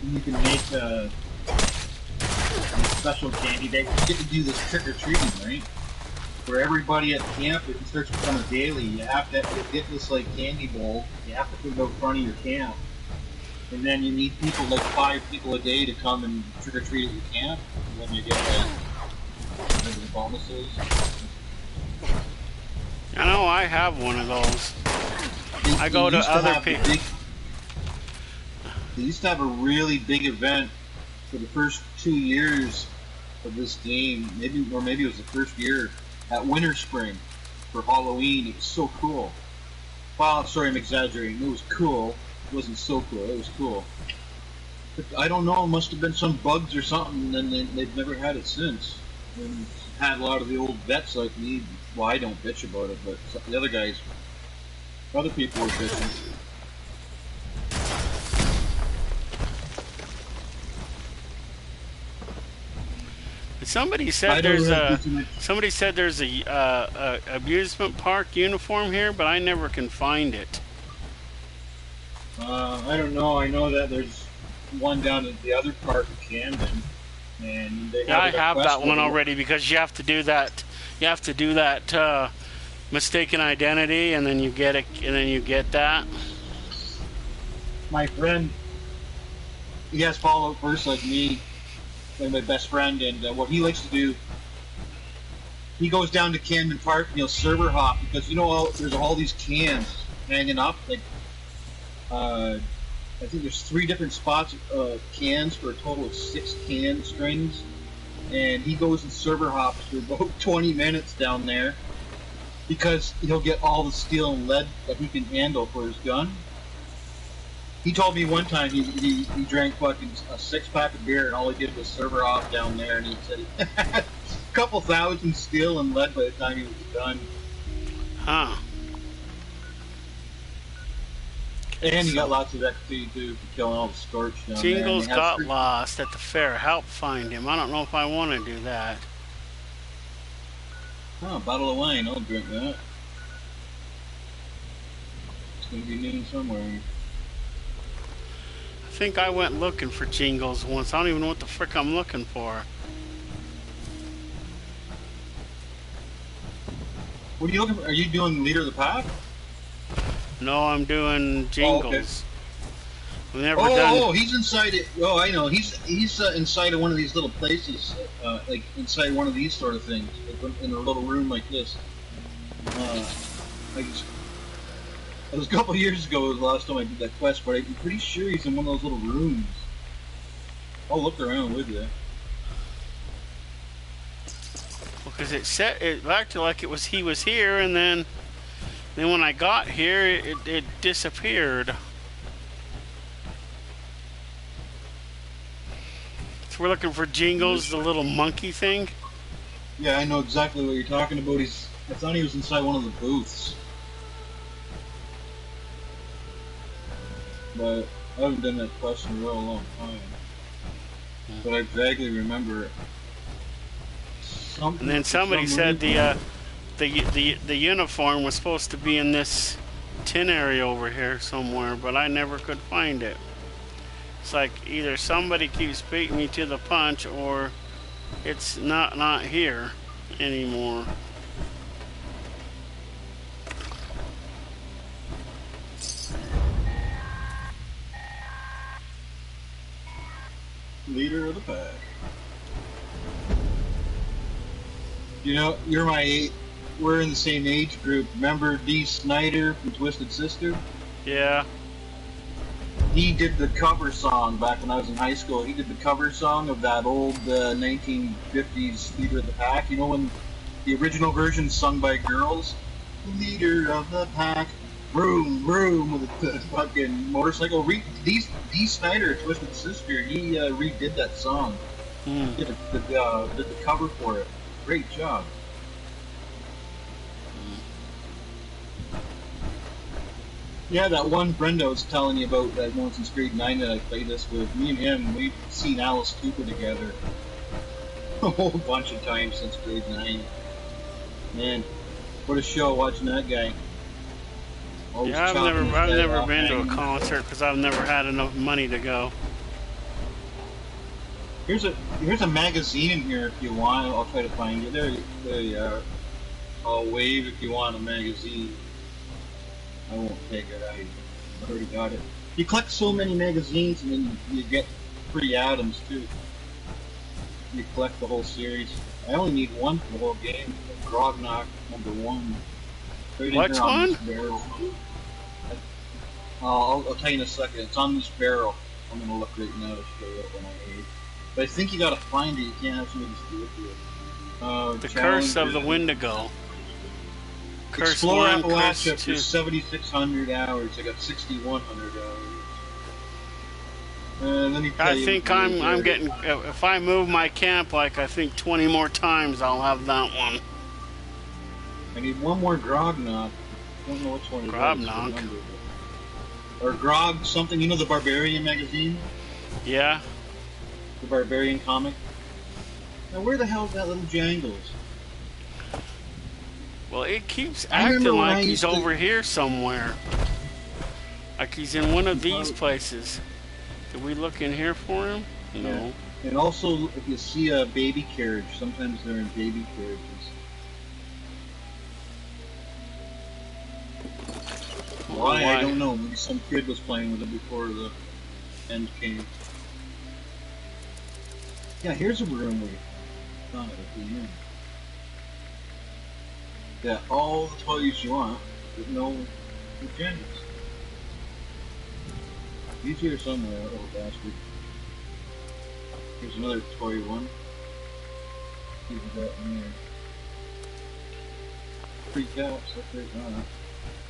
And you can make a special candy bag. You get to do this trick-or-treating, right? For everybody at camp, if it starts to become a daily, you have to get this like candy bowl. You have to put it out front of your camp. And then you need people, like 5 people a day, to come and trick-or-treat at your camp. And then you get like, whatever the bonuses. I know I have one of those. I go to other people. They used to have a really big event for the first 2 years of this game, maybe it was the first year, at Winter Spring for Halloween. It was so cool. Well, sorry, I'm exaggerating. It was cool. It wasn't so cool. It was cool. But I don't know. It must have been some bugs or something, and they've never had it since. And had a lot of the old vets like me. Well, I don't bitch about it, but the other guys, other people were bitching. Somebody said there's a amusement park uniform here, but I never can find it. I don't know. I know that there's one down at the other park in Camden, and they I have that one already, because you have to do that. You have to do that mistaken identity, and then you get it, and then you get that. My friend, he has Fallout first like me. My best friend, and what he likes to do, he goes down to Camden Park and he'll server hop, because you know there's all these cans hanging up, like I think there's 3 different spots cans for a total of 6 can strings, and he goes and server hops for about 20 minutes down there because he'll get all the steel and lead that he can handle for his gun. He told me one time he drank fucking a 6-pack of beer and all he did was server off down there, and he said he had a couple thousand steel and lead by the time he was done. Huh. And he got lots of XP too for killing all the Scorch down there. Jingles got lost at the fair. Help find him. I don't know if I want to do that. Oh, a bottle of wine. I'll drink that. It's going to be noon somewhere. I think I went looking for Jingles once. I don't even know what the frick I'm looking for. What are you looking for? Are you doing Leader of the Pack? No, I'm doing Jingles. We've never done. Oh, he's inside it. Oh, I know. He's inside of one of these little places, like inside one of these sort of things, like in a little room like this. Like it was a couple years ago. Was the last time I did that quest, but I'm pretty sure he's in one of those little rooms. I'll look around with you. Because it acted like he was here, and then when I got here, it disappeared. So we're looking for Jingles, the little monkey thing. Yeah, I know exactly what you're talking about. I thought he was inside one of the booths, but I haven't done that quest in a real long time. But I vaguely remember it. And then somebody said the uniform was supposed to be in this tin area over here somewhere, but I never could find it. It's like either somebody keeps beating me to the punch, or it's not here anymore. Leader of the pack. You know, we're in the same age group. Remember Dee Snider from Twisted Sister? Yeah. He did the cover song back when I was in high school. He did the cover song of that old 1950s Leader of the Pack. You know, when the original version sung by girls? Leader of the Pack, vroom, vroom, with the fucking motorcycle. Dee Snider, Twisted Sister, he redid that song. Did the cover for it. Great job. Yeah, that one Brenda was telling you about that once in grade 9 that I played this with. Me and him, we've seen Alice Cooper together a whole bunch of times since grade 9. Man, what a show watching that guy. Always Yeah, I've never been to a hanging. concert because I've never had enough money to go. Here's a magazine in here if you want. I'll try to find you. There you are. I'll wave if you want a magazine. I won't take it. I already got it. You collect so many magazines and then you get free items too. You collect the whole series. I only need one for the whole game. Grognock #1. Right Which one? I'll tell you in a second. It's on this barrel. I'm gonna look right now to show you what one I need. But I think you gotta find it. You can't have somebody just do it to you. The Curse of the Wendigo. Curse Explore 1, Appalachia Curse for 2. 7,600 hours. I got 6,100 hours. Let me tell I you think what I'm getting. If I move my camp like I think 20 more times, I'll have that one. I need one more Grognock. I don't know which one it is. Grognock. Or Grog something. You know the Barbarian magazine? Yeah. The Barbarian comic? Now where the hell is that little Jangles? Well, it keeps I remember acting when I like he's used to- over here somewhere. Like he's in one of these places. Did we look in here for him? No. Yeah. And also, if you see a baby carriage, sometimes they're in baby carriages. Why? I don't know. Maybe some kid was playing with it before the end came. Yeah, here's a room we found at the end. Yeah, all the toys you want, with no agendas. He's here somewhere, little bastard. Here's another toy one. See what we got in there. 3 cats, that's right.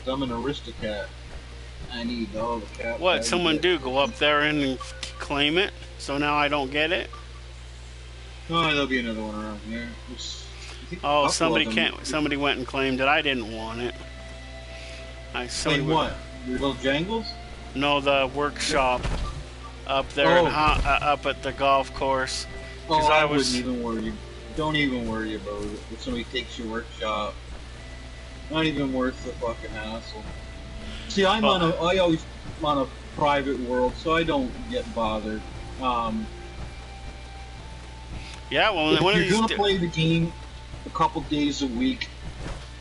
So I'm an Aristocat. I need all the cats. What? Someone do go up there and claim it? So now I don't get it? Oh, there'll be another one around here. Oh, somebody went and claimed it. I didn't want it. Claim what? Your little Jangles? No, the workshop up there, up at the golf course. Oh, I wouldn't even worry. Don't even worry about it. If somebody takes your workshop, not even worth the fucking hassle. See, I always on a private world, so I don't get bothered. Yeah, well, if you're gonna play the game a couple days a week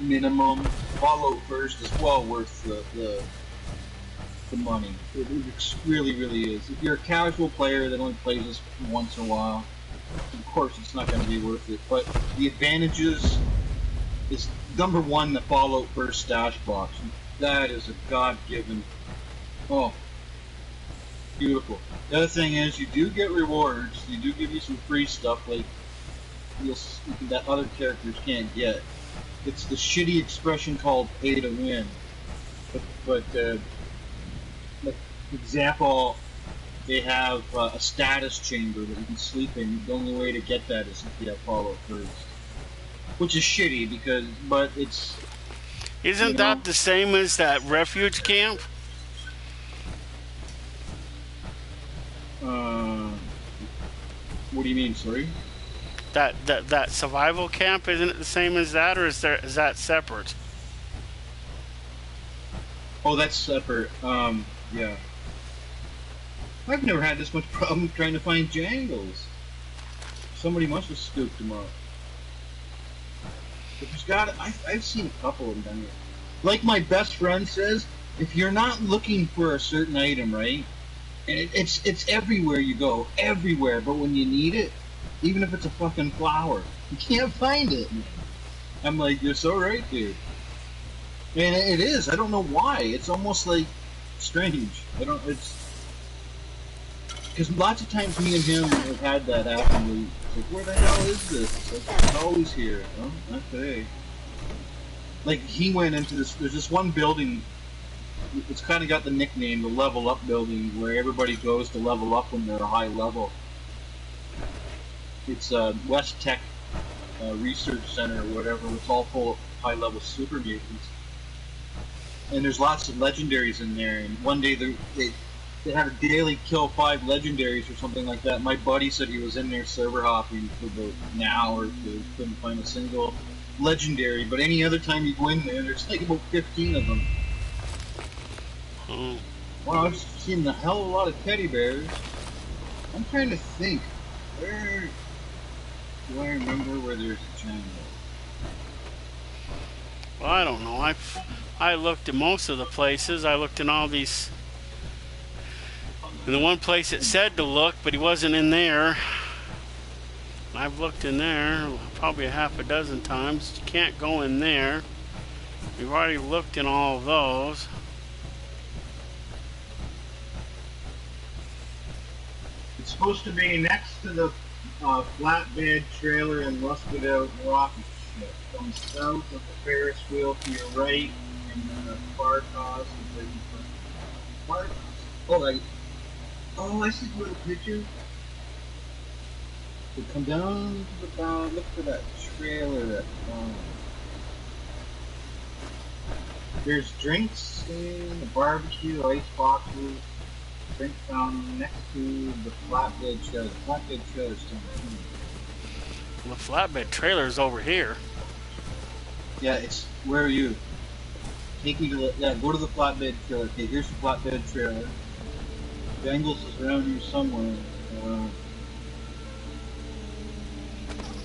minimum, Fallout first is well worth the the money. It really, really is. If you're a casual player that only plays this once in a while, of course it's not going to be worth it. But the advantages is number one, the Fallout first stash box. That is a God-given. Oh, beautiful. The other thing is, you do get rewards. You do give you some free stuff like that other characters can't get. It's the shitty expression called pay to win. But like example, they have a status chamber that you can sleep in. The only way to get that is if you have Fallout first, which is shitty because, but it's. Isn't that the same as that refuge camp? What do you mean, sorry? That survival camp, isn't it the same as that, or is that separate? Oh, that's separate. Yeah. I've never had this much problem trying to find Jangles. Somebody must have scooped them up. But there's got, I've seen a couple of them down here. Like my best friend says, if you're not looking for a certain item, right? And it's everywhere you go, everywhere. But when you need it, even if it's a fucking flower, you can't find it. I'm like, you're so right, dude. And it is. I don't know why. It's almost like strange. It's because lots of times me and him have had that happen. It's like, where the hell is this? It's always here. Oh, not today. Like he went into this. There's this one building. It's kind of got the nickname, the Level Up Building, where everybody goes to level up when they're a high level. It's West Tech Research Center or whatever. It's all full of high-level super mutants. And there's lots of legendaries in there. And one day they had a daily kill 5 legendaries or something like that. My buddy said he was in there server hopping for about an hour. He couldn't find a single legendary. But any other time you go in there, there's like about 15 of them. Wow, I've seen a hell of a lot of teddy bears. I'm trying to think. Where do I remember where there's a Django? Well, I don't know. I looked at most of the places. I looked in all these. In the one place it said to look, but he wasn't in there. I've looked in there probably a half a dozen times. You can't go in there. We've already looked in all of those. It's supposed to be next to the flatbed trailer and rusted out rocket ship. Going south of the Ferris wheel to your right, and then a bar toss is waiting for bar toss. Oh, I see the little picture. So come down to the bottom, look for that trailer that there's drinks and a barbecue, ice boxes. Drink fountain next to the flatbed trailer. The flatbed trailer is still Well, the flatbed trailer is over here. Yeah, it's. Where are you? Take me to the. Yeah, go to the flatbed trailer. Okay, here's the flatbed trailer. Jangles is around here somewhere.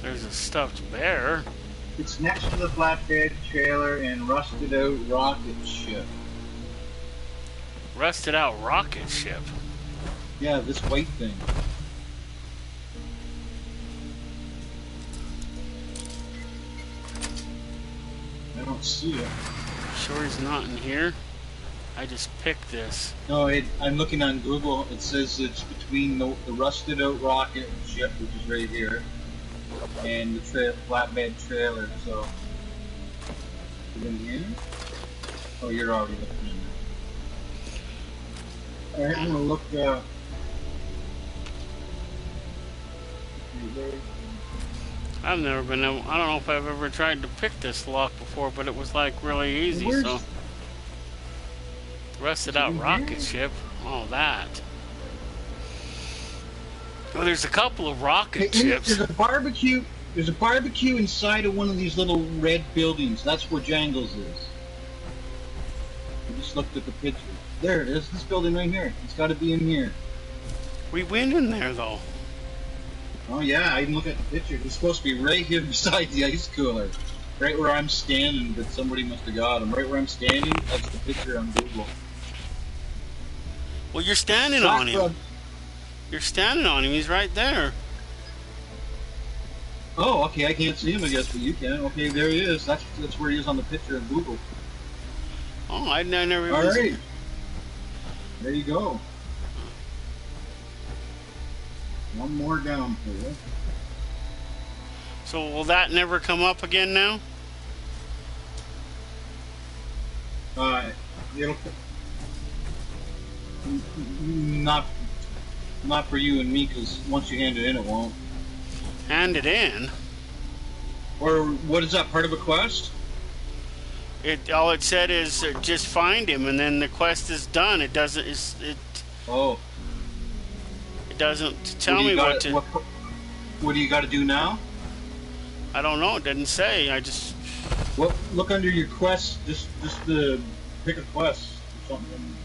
There's a stuffed bear. It's next to the flatbed trailer and rusted out rocket ship. Rusted out rocket ship. Yeah, this white thing. I don't see it. Sure he's not in here? I just picked this. No, I'm looking on Google. It says it's between the rusted out rocket ship, which is right here, and the flatbed trailer. So, is it in here? Oh, you're already looking in there. Alright, I'm gonna look, I've never been able, I don't know if I've ever tried to pick this lock before, but it was like really easy, so. Rusted out rocket ship, all that. Well, there's a couple of rocket ships. There's a barbecue inside of one of these little red buildings. That's where Jangles is. I just looked at the picture. There it is, this building right here. It's got to be in here. We went in there, though. Oh, yeah, I even look at the picture. It's supposed to be right here beside the ice cooler. Right where I'm standing, but somebody must have got him. Right where I'm standing, that's the picture on Google. Well, you're standing on him. You're standing on him. He's right there. Oh, okay. I can't see him, I guess, but you can. Okay, there he is. That's where he is on the picture of Google. Oh, I never even. All right. There you go. One more down for you. So will that never come up again now? It'll not for you and me, because once you hand it in, it won't. Hand it in? Or what is that, part of a quest? All it said is just find him, and then the quest is done. It doesn't. Oh. It doesn't tell me what to. What do you got to do now? I don't know. It didn't say. I just. Well, look under your quest. Just pick a quest or something.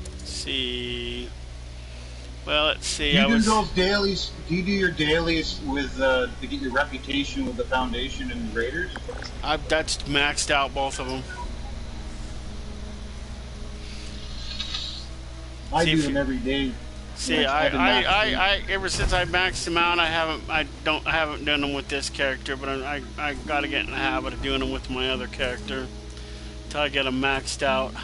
Let's see. Well, let's see. Do you do those dailies? Do you do your dailies with to get your reputation with the Foundation and the Raiders? That's maxed out, both of them. I do them every day. See, I ever since I maxed them out, I haven't done them with this character, but I gotta get in the habit of doing them with my other character until I get them maxed out.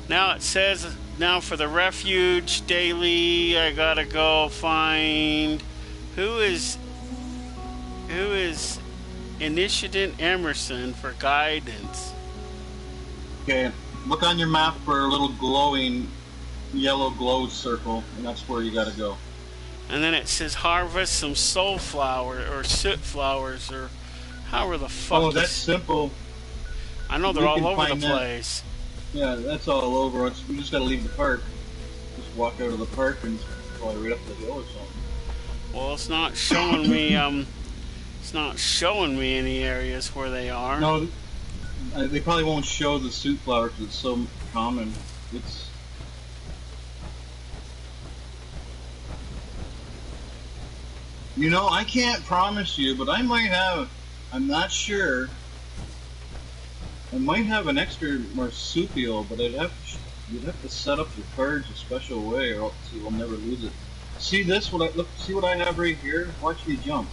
Now it says, now for the refuge daily, I gotta go find who is Initiative Emerson for guidance. Okay, look on your map for a little glowing yellow glow circle, and that's where you gotta go. And then it says harvest some soul flower or soot flowers or however the fuck. Oh, that's simple. I know they're all over the place. Yeah, that's all over. We just gotta leave the park. Just walk out of the park and fly right up the hill or something. Well, it's not showing me. It's not showing me any areas where they are. No, they probably won't show the soot flower because it's so common. It's. You know, I can't promise you, but I might have. I'm not sure. I might have an extra marsupial, but you'd have to set up your cards a special way, or else you will never lose it. See this? See what I have right here? Watch me jump.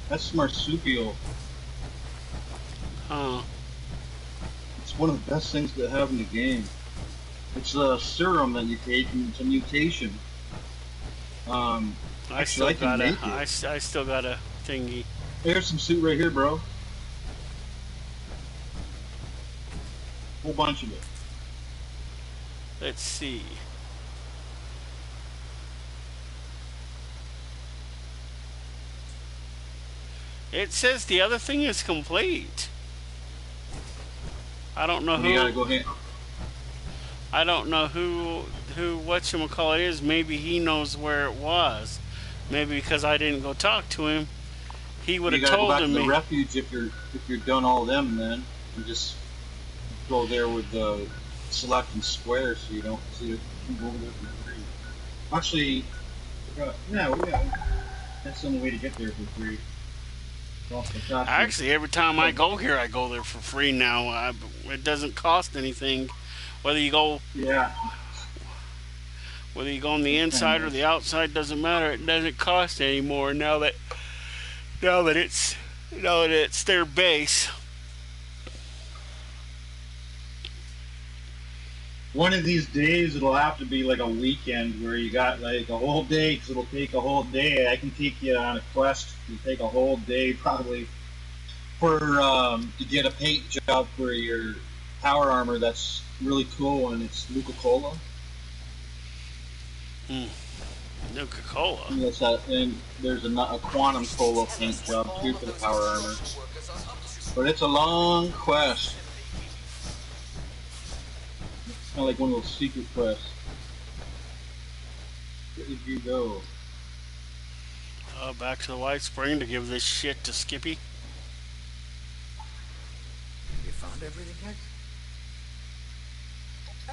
That's marsupial. Huh. It's one of the best things to have in the game. It's a serum that you take, and it's a mutation. I still got a thingy. There's some suit right here, bro. Whole bunch of it. Let's see. It says the other thing is complete. I don't know who. You gotta go ahead. I don't know who whatchamacallit is. Maybe he knows where it was. Maybe because I didn't go talk to him, he would have told him. You gotta go back to the refuge if you're done all of them, then you just go there with the selecting square so you don't see it go over there for free. Actually, yeah, that's the only way to get there for free. Actually, every time I go here, I go there for free now. It doesn't cost anything, whether you go. Yeah. Whether you go on the inside or the outside, doesn't matter. It doesn't cost anymore now that it's their base. One of these days, it'll have to be like a weekend where you got like a whole day, because it'll take a whole day. I can take you on a quest. It'll take a whole day probably for to get a paint job for your power armor. That's really cool, and it's Nuka-Cola. Nuka-Cola. Yes, and there's a quantum cola paint job too for the power armor. But it's a long quest. It's kind of like one of those secret quests. Where did you go? Back to the White Spring to give this shit to Skippy. You found everything, Hex?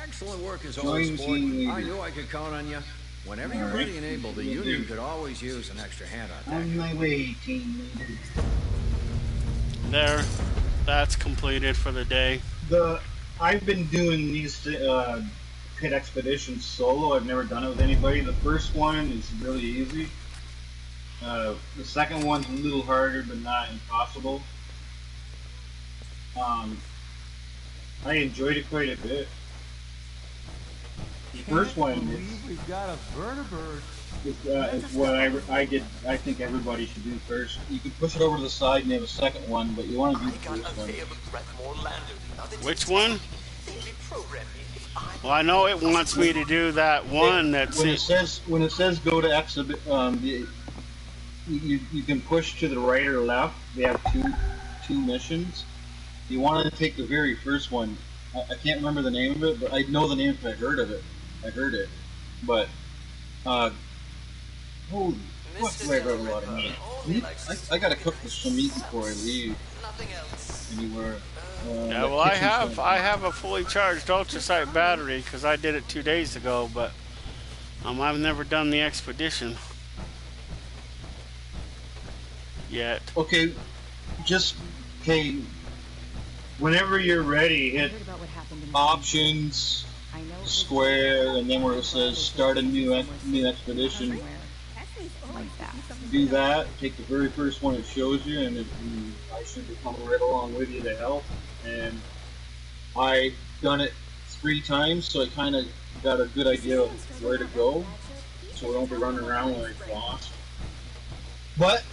Excellent work as always, sport. I knew I could count on you. Whenever you're ready and able, the Union could always use an extra hand on that. On my way, team leader. There, that's completed for the day. I've been doing these pit expeditions solo. I've never done it with anybody. The first one is really easy. The second one's a little harder, but not impossible. I enjoyed it quite a bit. The first one we've got a vertebrate. Is what I did. I think everybody should do first. You can push it over to the side and you have a second one, but you want to do the first one. Which one? Well, I know it wants me to do that one that's when it says go to exhibit. You can push to the right or left. They have two missions. You want to take the very first one. I can't remember the name of it, but I know the name because I heard of it. I heard it, but holy fuck! Do I have a lot of meat? I gotta cook some meat before I leave anywhere. Yeah, well, I have a fully charged ultrasight battery because I did it 2 days ago, but I've never done the expedition yet. Okay, whenever you're ready, hit options, square, and then where it says start a new expedition. Do that. Take the very first one it shows you, and I should be coming right along with you to help. And I've done it 3 times, so I kind of got a good idea of where to go, so I don't be running around when I'm lost. But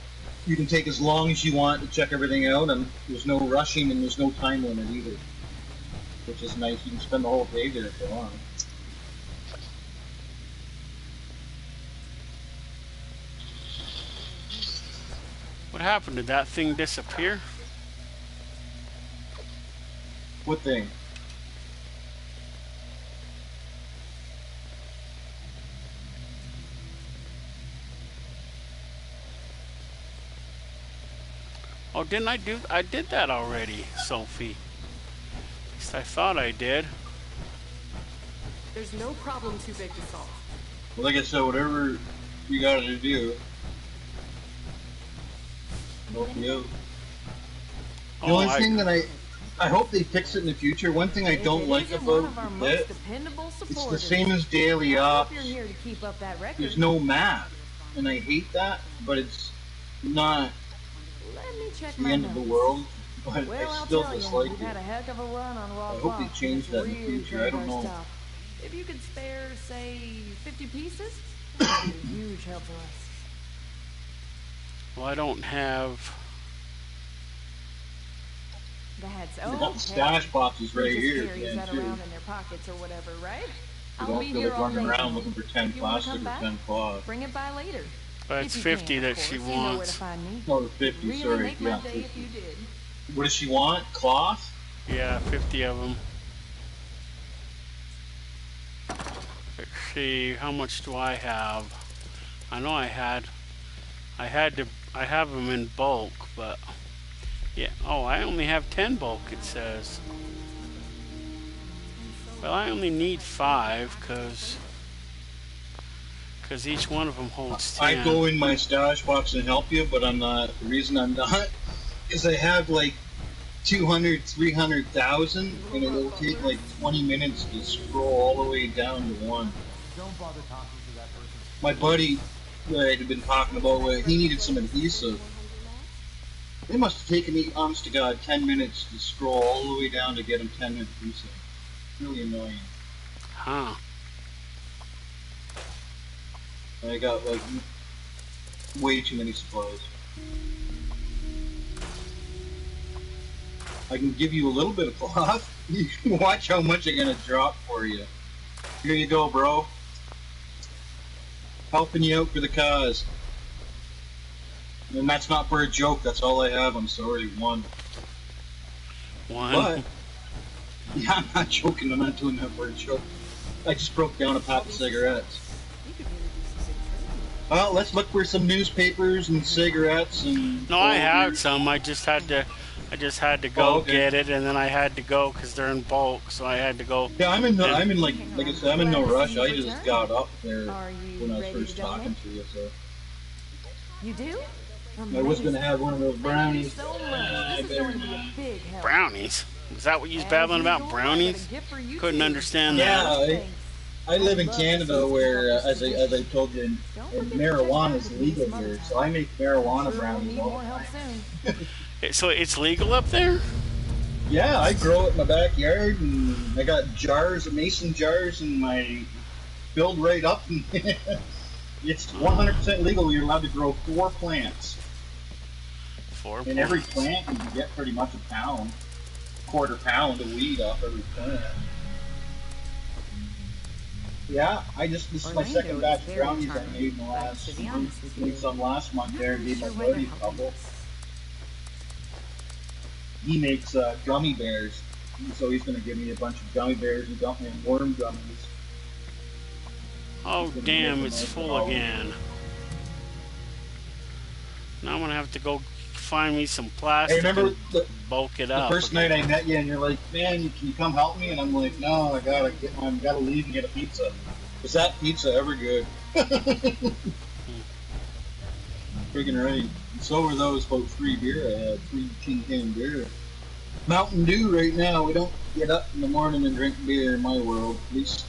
you can take as long as you want to check everything out, and there's no rushing and there's no time limit either, which is nice. You can spend the whole day there if you want. What happened? Did that thing disappear? What thing? Oh, didn't I do? I did that already, Sophie. At least I thought I did. There's no problem too big to solve. Well, like I said, whatever you got to do. Help you. The only thing that I hope they fix it in the future. One thing I don't like about it, it's the same as daily ops. There's no map, and I hate that. But it's not the end of the world. But I still dislike it. I hope they change that in the future. I don't know. If you could spare, say, 50 pieces, that would be a huge help to us. Well, I don't have. That's okay. Got the stash boxes right here. Carries that around in their pockets or whatever, right? You don't feel like running around looking for 10 plastic or 10 cloth. Bring it by later. But it's 50 that she wants. Oh, 50, really sorry. Make my day if you did. What does she want? Cloth? Yeah, 50 of them. Let's see, how much do I have? I know I have them in bulk, but yeah. Oh, I only have 10 bulk, it says. Well, I only need 5 because each one of them holds 10. I go in my stash box and help you, but I'm not. The reason I'm not is I have like 200, 300,000, and it'll take like 20 minutes to scroll all the way down to 1. Don't bother talking to that person. My buddy that I had been talking about, he needed some adhesive. It must have taken me, honest to God, 10 minutes to scroll all the way down to get him 10 minutes adhesive. Really annoying. Huh. I got like way too many supplies. I can give you a little bit of cloth. You can watch how much I'm gonna drop for you. Here you go, bro. Helping you out for the cause. And that's not for a joke, that's all I have, I'm sorry, 1. But, yeah, I'm not joking, I'm not doing that for a joke. I just broke down a pack of cigarettes. Well, let's look for some newspapers and cigarettes and... No, I had some, I just had to go get it, and then I had to go because they're in bulk, so I had to go. Yeah, like I said, I'm in no rush. I just got up there when I was first talking to you. So. You do? I was going to have one of those brownies. So much. This is going to be a big help. Brownies? Is that what you was babbling about? Brownies? Couldn't understand that. Yeah, I live in Canada where, as I told you, marijuana is legal here, so I make marijuana brownies all the time. So it's legal up there? Yeah, I grow it in my backyard, and I got jars, mason jars, and my filled right up. And it's 100% legal. You're allowed to grow 4 plants. 4 and plants. Every plant you can get pretty much a pound, quarter pound of weed off every plant. Yeah, this is my second batch of brownies I made in the last month. Made some last month there and gave my buddy a couple. He makes gummy bears, so he's going to give me a bunch of gummy bears and worm gummies. Oh damn, it's full again. Now I'm going to have to go find me some plastic and bulk it up. The first night I met you and you're like, man, can you come help me? And I'm like, no, I gotta leave and get a pizza. Is that pizza ever good? Freaking right. So were those about 3 beer I had, 3 tin can beer. Mountain Dew right now. We don't get up in the morning and drink beer in my world. At least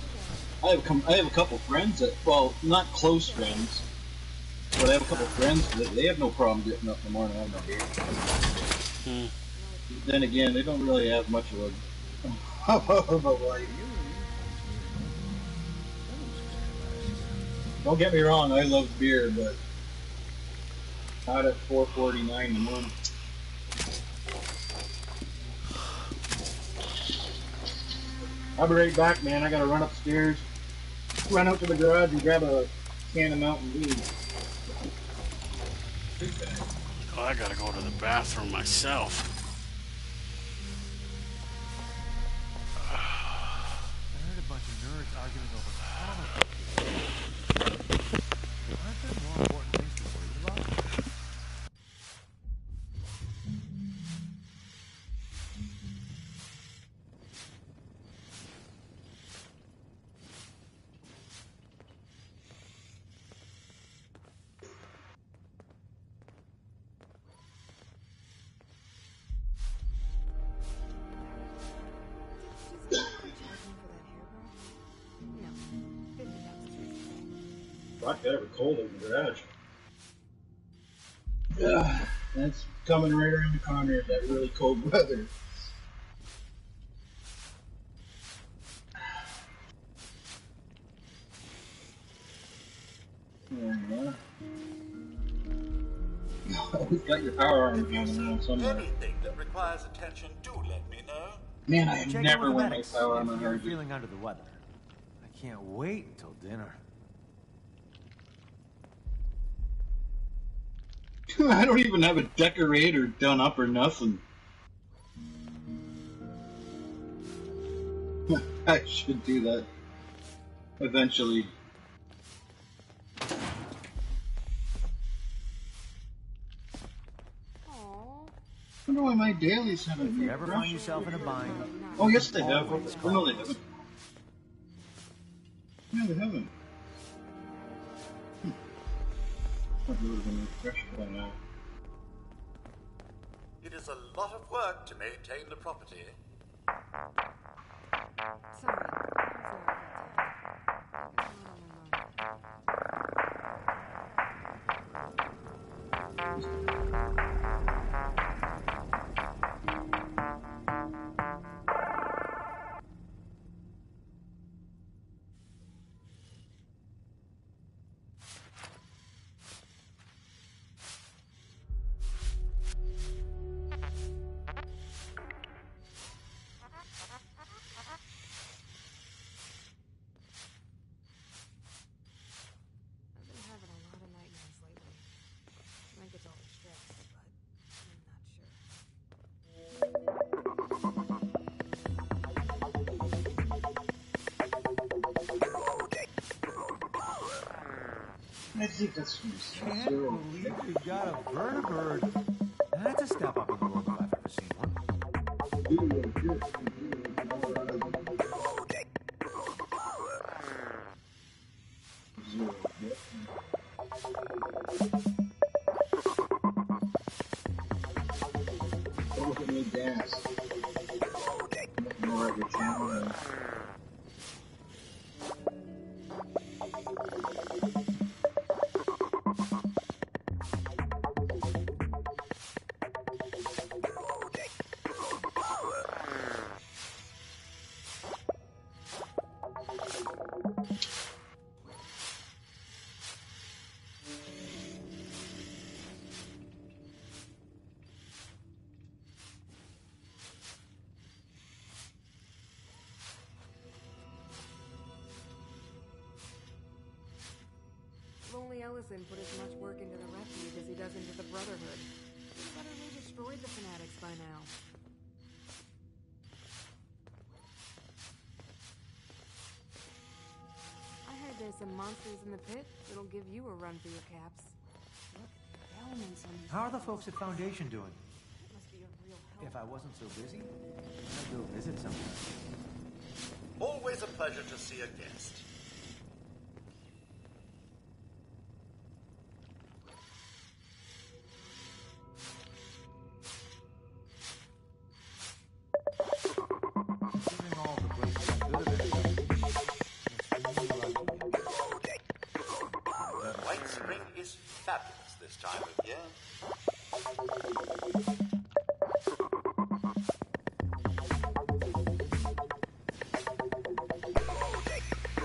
I have a couple friends that, well, not close friends, but I have a couple friends that they have no problem getting up in the morning and having a beer. Then again, they don't really have much of a life. Don't get me wrong, I love beer, but not at $4.49 a month. I'll be right back, man. I gotta run upstairs, run out to the garage and grab a can of Mountain Dew. Oh, I gotta go to the bathroom myself. I heard a bunch of nerds arguing over comic books. Aren't there more important things to worry about? Fuck, that ever cold in the garage. That's coming right around the corner of that really cold weather. Always got your power arm down around somewhere. Anything that requires attention, do let me know. Man, I have never went my power arm If on you're her. feeling under the weather. I can't wait until dinner. I don't even have a decorator done up or nothing. I should do that eventually. I wonder why my dailies haven't If been you ever find yourself in a bind, Oh, yes, they have. always Oh, no, call they us. haven't. Yeah, they haven't. Thought they would have been refreshed by now. It is a lot of work to maintain the property. I think that's from Can't believe you got a vertibird. That's a step up in the world if I've ever seen one. dance. No regular channel there. Lonely Ellison put as much work into the refuge as he does into the Brotherhood. He's utterly destroyed the fanatics by now. I heard there's some monsters in the pit that'll give you a run for your caps. Look, elements on these How are the folks at Foundation doing? That must be a real help. If I wasn't so busy, I'd go visit sometime. Always a pleasure to see a guest. Considering all the places I could have ended up, White Spring is fabulous this time of year.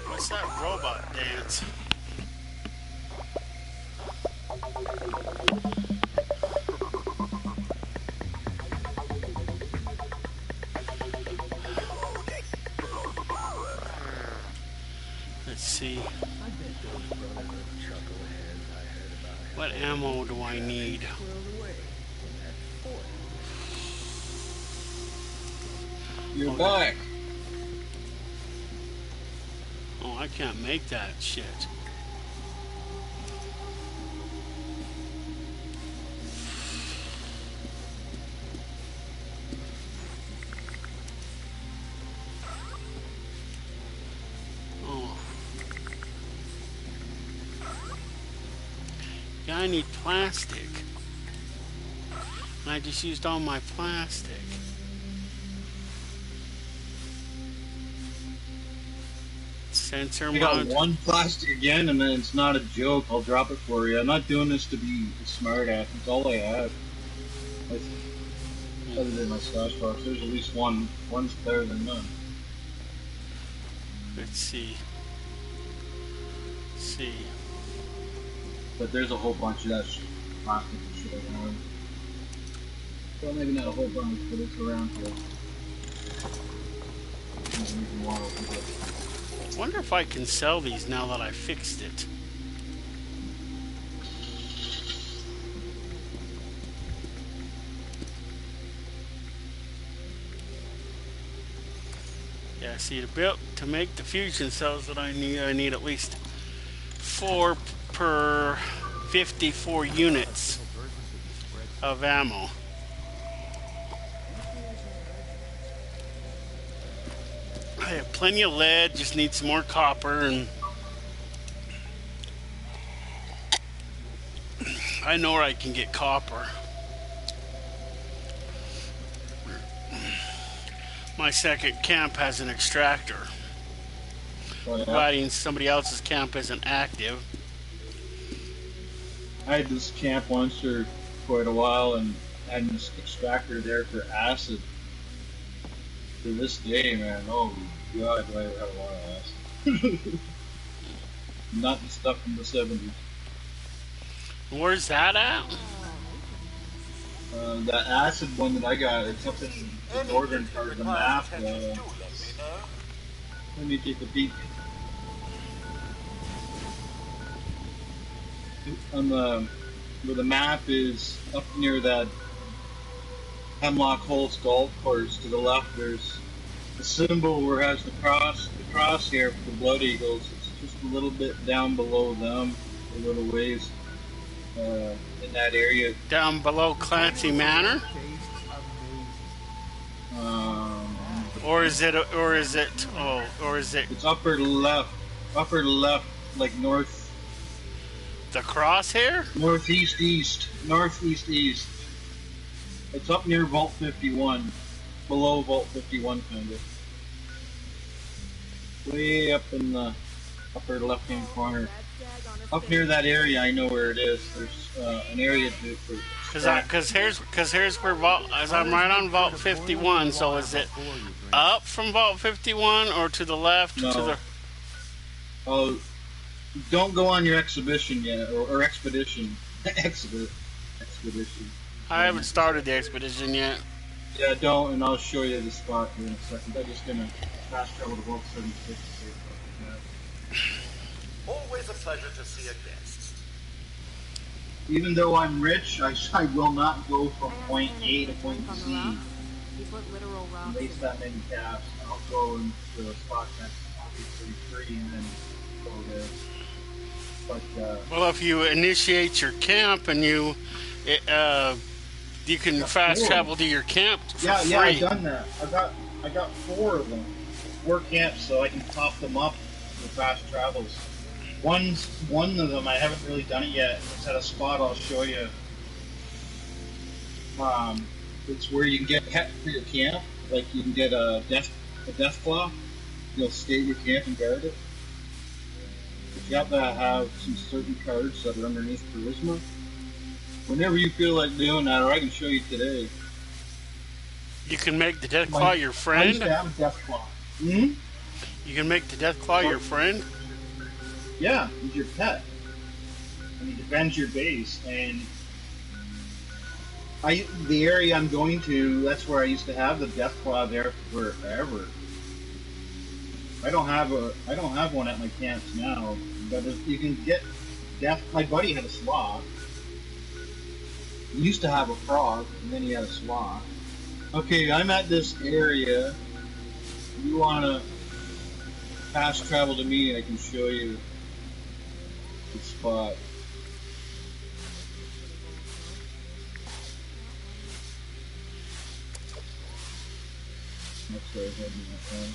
What's that robot dance? Let's see. What ammo do I need? You're back. Oh, I can't make that shit. Oh. Yeah, I need plastic. And I just used all my plastic. Sensor I got mode. one plastic again, and then it's not a joke. I'll drop it for you. I'm not doing this to be a smart ass. It's all I have. Other than my stash box, there's at least one. One's better than none. Let's see. Let's see. But there's a whole bunch of that plastic and shit around. Well, maybe not a whole bunch, but it's around here. I wonder if I can sell these now that I fixed it. Yeah, see, to make the fusion cells that I need at least 4 per 54 units of ammo. I have plenty of lead, just need some more copper, and I know where I can get copper. My second camp has an extractor. Providing somebody else's camp isn't active. I had this camp once for quite a while and had this extractor there for acid. To this day, man, oh god, do I ever have a lot of acid. Not the stuff from the 70s. Where's that at? The acid one that I got, it's up in the northern part of the map. Let me take a peek. On the where the map is up near that Hemlock Holes golf course to the left, there's a symbol where it has the cross here for the Blood Eagles. It's just a little bit down below them, a little ways in that area. Down below Clancy Manor? Or is it? It's upper left, like north. The crosshair? Northeast east. It's up near Vault 51, below Vault 51, kind of. Way up in the upper left-hand corner. Up near that area, I know where it is. There's an area to Cause here's where Vault. As I'm right on Vault 51. So is it up from Vault 51 or to the left? No. To the. Oh, don't go on your exhibition yet, or expedition. Expedition. I haven't started the expedition yet. Yeah, don't, and I'll show you the spot here in a second. I'm just gonna fast travel to Vault 76. Always a pleasure to see a guest. Even though I'm rich, I will not go from point A to point Z. He put literal rocks. Waste that many caps. I'll go into a spot that's obviously free and then go there. But well, if you initiate your camp and you can fast travel to your camp for free. Yeah, I've done that. I got 4 of them, 4 camps, so I can top them up with fast travels. One of them I haven't really done it yet. It's at a spot I'll show you. It's where you can get pet for your camp. Like you can get a death claw. You'll stay at your camp and guard it. But you have to have some certain cards that are underneath charisma. Whenever you feel like doing that, or I can show you today. You can make the death claw your friend. I used to have a death claw. Hmm? You can make the death claw your friend. Yeah, he's your pet. And he defends your base. And the area I'm going to, that's where I used to have the death claw there forever. I don't have one at my camps now, but you can get death. My buddy had a sloth. He used to have a frog, and then he had a sloth. Okay, I'm at this area. You wanna fast travel to me? I can show you the spot. That's where I'm heading that way.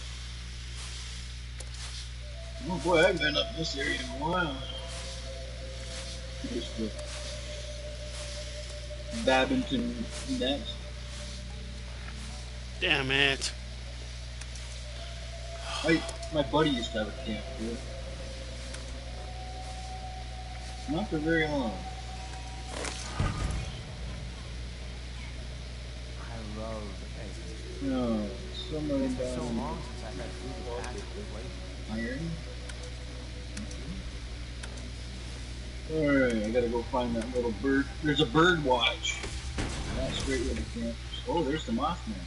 Oh boy, I haven't been up this area in a while. Just the badminton net. Damn it. My buddy used to have a camp here. Not for very long. I love eggs. No, somewhere down. It's so long since I've had food with active flavor. Iron. Alright, I gotta go find that little bird. There's a bird watch. That's straight where the camp. Oh, there's the Mothman.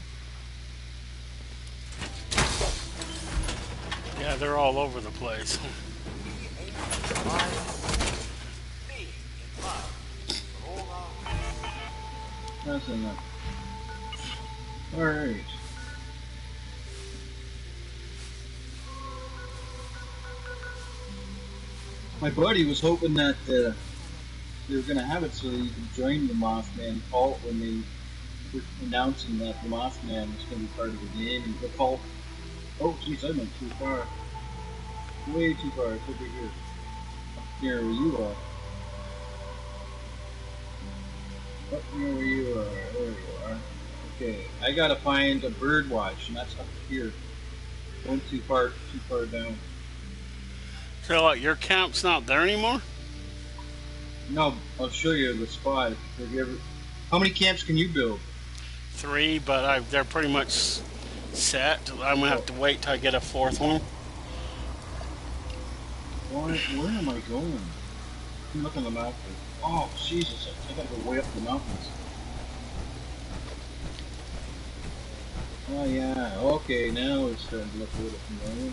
Yeah, they're all over the place. That's enough. Alright. My buddy was hoping that they were going to have it so you could join the Mothman cult when they were announcing that the Mothman was going to be part of the game. And the cult. Oh, jeez, I went too far. Way too far. It's over here. Up near where you are. Up near where you are. There you are. Okay, I gotta find a bird watch, and that's up here. Going too far down. So what, your camp's not there anymore? No, I'll show you the spot. How many camps can you build? 3, but they're pretty much set. I'm gonna have to wait till I get a 4th one. Where am I going? I'm looking at the map. Oh, Jesus, I gotta go way up the mountains. Oh, yeah, okay, now it's starting to look a little familiar.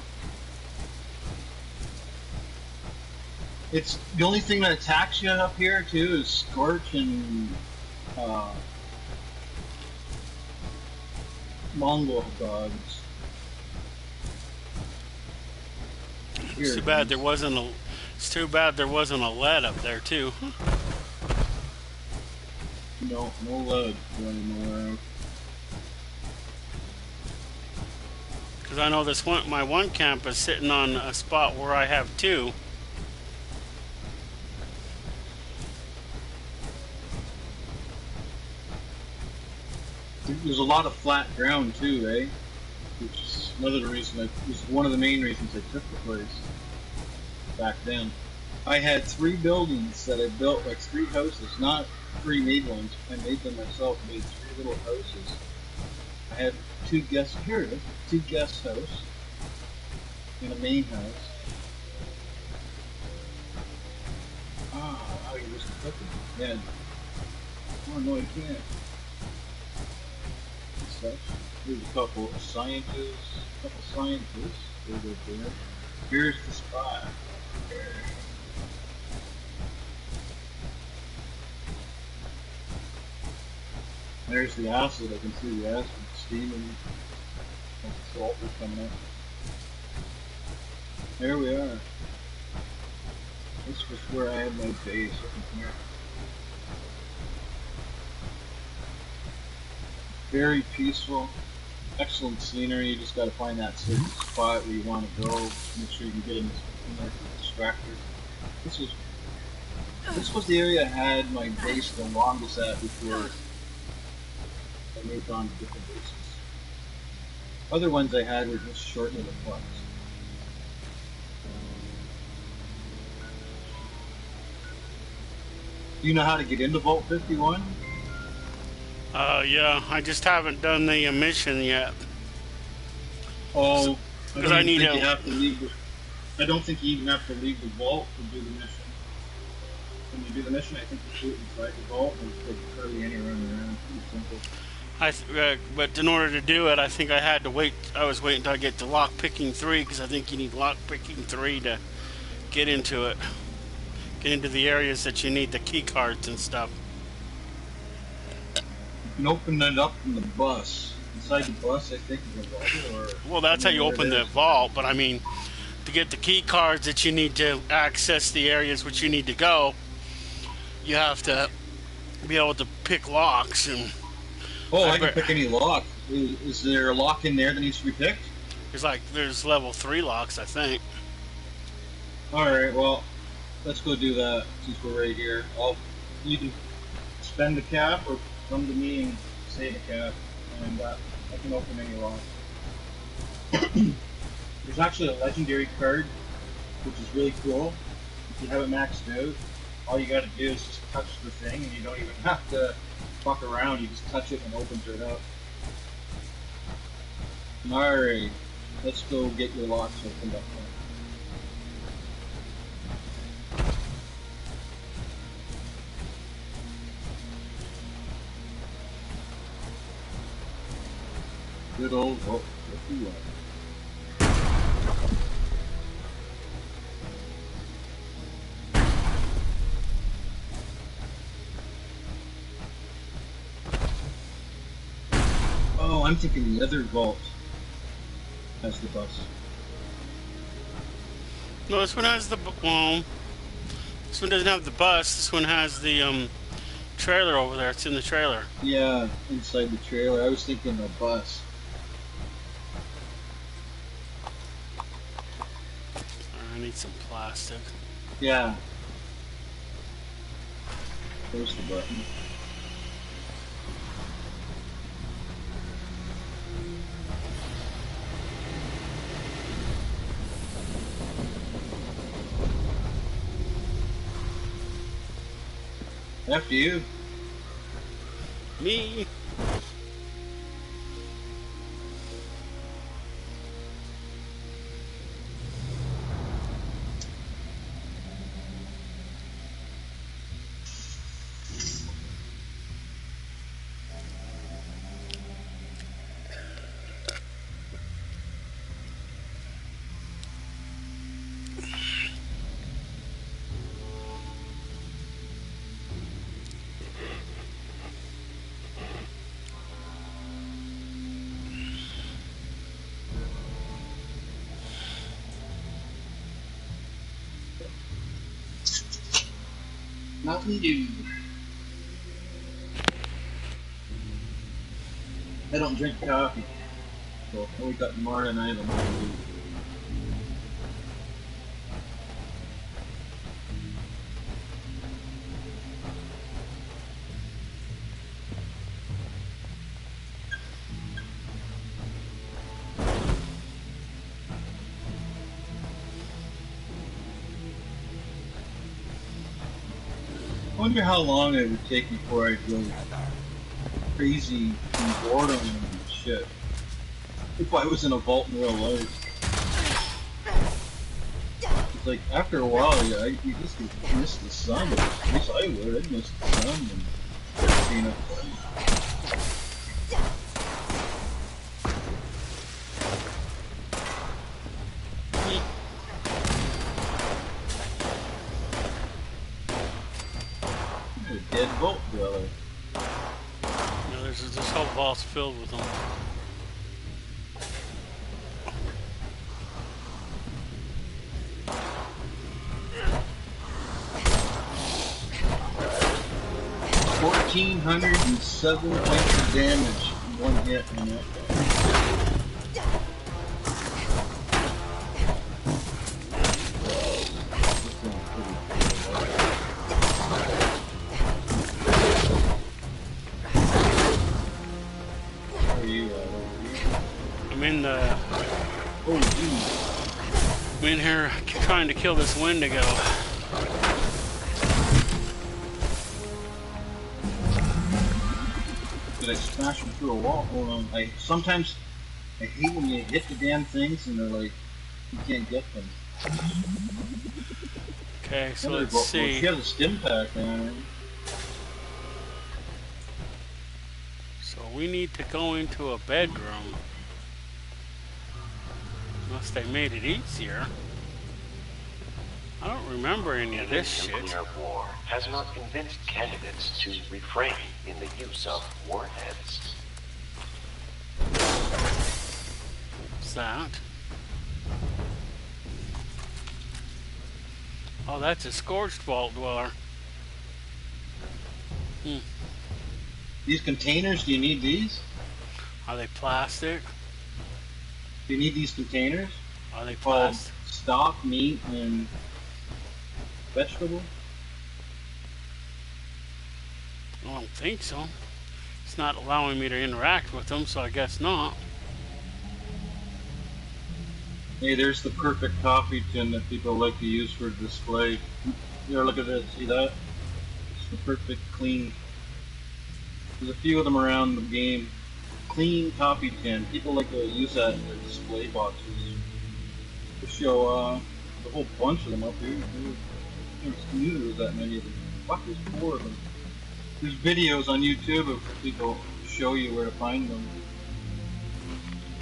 It's the only thing that attacks you up here, too, is Scorch and Mongol dogs. It's too bad there wasn't a. It's too bad there wasn't a lead up there too. No lead going nowhere. Because I know my one camp is sitting on a spot where I have 2. There's a lot of flat ground too, eh? Which is another reason. Was one of the main reasons I took the place back then. I had 3 buildings that I built, like 3 houses, not 3 made ones. I made them myself. Made 3 little houses. I had 2 guest house and a main house. Oh, you're just cooking. Yeah. Oh no, I can't. Such. Here's a couple of scientists. There. Here's the spot. There's the acid. I can see the acid steaming. The salt is coming up. There we are. This was where I had my base up in here. Very peaceful, excellent scenery. You just got to find that certain spot where you want to go. Make sure you can get in there with distractors. This was the area I had my base the longest at before I moved on to different bases. Other ones I had were just short little plots. Do you know how to get into Vault 51? Yeah, I just haven't done the mission yet. Oh, because I need to. You have to leave I don't think you even have to leave the vault to do the mission. When you do the mission, I think you do it inside the vault and take hardly any running around. Pretty simple. But in order to do it, I think I had to wait. I was waiting until I get to lockpicking 3 because I think you need lockpicking 3 to get into it. Get into the areas that you need the key cards and stuff. You can open it up from the bus. Inside the bus, I think, is a vault. Well, that's how you open the vault, but I mean, to get the key cards that you need to access the areas which you need to go, you have to be able to pick locks. And I can pick any lock. Is there a lock in there that needs to be picked? There's level 3 locks, I think. Alright, well, let's go do that since we're right here. You can spend the cap or come to me and save a cap, and I can open any lock. There's actually a legendary card, which is really cool. If you have it maxed out, all you gotta do is just touch the thing, and you don't even have to fuck around. You just touch it and it opens it up. Alright, let's go get your locks opened up. Good old Vault 51. Oh, I'm thinking the other vault has the bus. No, this one has the this one doesn't have the bus. This one has the trailer over there. It's in the trailer. Yeah, inside the trailer. I was thinking the bus. I need some plastic. Yeah. There's the button. After you. Me. Nothing new. I don't drink coffee, so I wake up in the morning and I don't know what to do. wonder how long it would take before I'd go crazy and boredom and shit. If I was in a vault in real life. It's like, after a while, yeah, you just miss the sun. At least I would. I'd miss the sun and being up there. A dead vault dweller. No, this whole vault's filled with them. $1,407 points of damage in one hit on that guy. I'm in the... Oh, geez. I'm in here trying to kill this Wendigo. Did I smash them through a wall? Hold on. Sometimes I hate when you hit the damn things and they're like, you can't get them. Okay, so let's see. She has a stim pack, man. So we need to go into a bedroom. Unless they made it easier. I don't remember any of this shit. Nuclear war has not convinced candidates to refrain in the use of warheads. What's that? Oh, that's a scorched vault dweller. These containers, do you need these? Are they plastic? Do you need these containers? Are they plastic? Stock, meat, and vegetable? I don't think so. It's not allowing me to interact with them, so I guess not. Hey, there's the perfect coffee tin that people like to use for display. Here, look at this. See that? It's the perfect clean. There's a few of them around the game. Clean coffee tin. People like to use that in their display boxes. To show a whole bunch of them up here. I never knew there was that many of them. Fuck, there's 4 of them. There's videos on YouTube of people show you where to find them.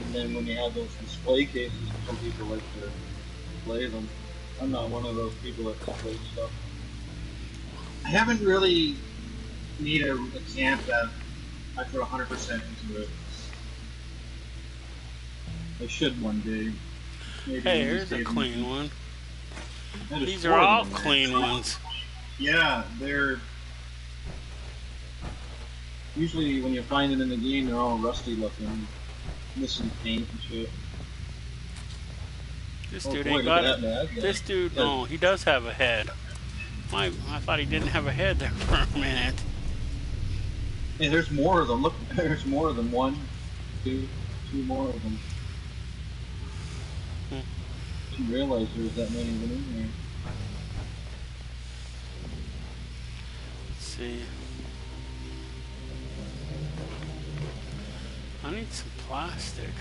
And then when you have those display cases, some people like to display them. I'm not one of those people that display stuff. I haven't really made a camp that I put 100% into it. I should one day. Maybe hey, here's a clean one. These are all clean ones. Yeah, they're... Usually when you find them in the game, they're all rusty looking. Missing paint and shit. This dude ain't got it. This dude, no, he does have a head. I thought he didn't have a head there for a minute. Hey, there's more of them. Look, there's more of them. 1, 2 more of them. I didn't realize there was that many of them in there. Let's see. I need some plastic.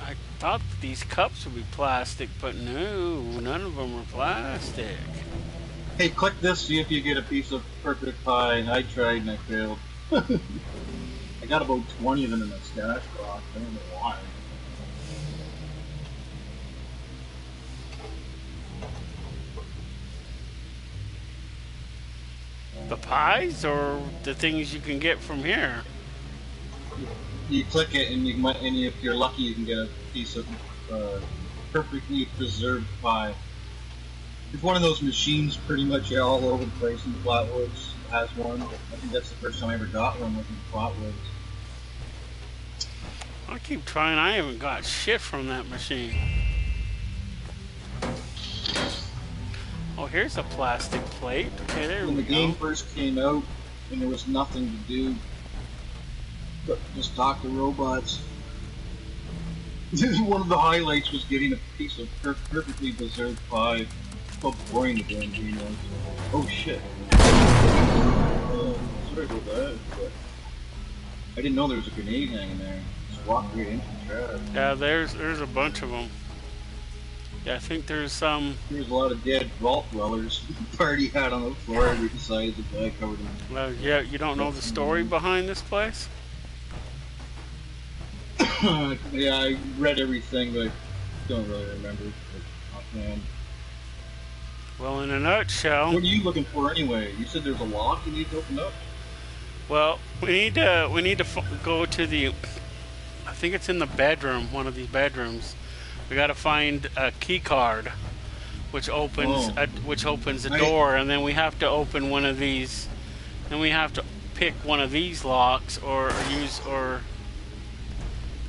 I thought these cups would be plastic, but no, none of them are plastic. Hey, click this, see if you get a piece of perfect pie. I tried and I failed. I got about 20 of them in my stash box. I don't know why. The pies or the things you can get from here? You click it and you might, and if you're lucky, you can get a piece of perfectly preserved pie. It's one of those machines pretty much all over the place in the Flatwoods. It has one. I think that's the first time I ever got one was in the Flatwoods. I keep trying. I haven't got shit from that machine. Oh, here's a plastic plate. Okay, there we go. When the game first came out and there was nothing to do but just talk to robots, one of the highlights was getting a piece of perfectly preserved pie. so boring the damn game was. Oh shit. Sorry about that, but I didn't know there was a grenade hanging there. Just walked right into the trash. Yeah, there's a bunch of them. Yeah, I think there's some. There's a lot of dead vault dwellers. Party hat on the floor every side. The guy covered in. Well, yeah, you don't know the story behind this place? Yeah, I read everything, but don't really remember offhand. Well, in a nutshell. What are you looking for anyway? You said there's a lock you need to open up. Well, we need to go to the. I think it's in the bedroom, one of these bedrooms. We got to find a key card, which opens a door, and then we have to open one of these. Then we have to pick one of these locks, or use or.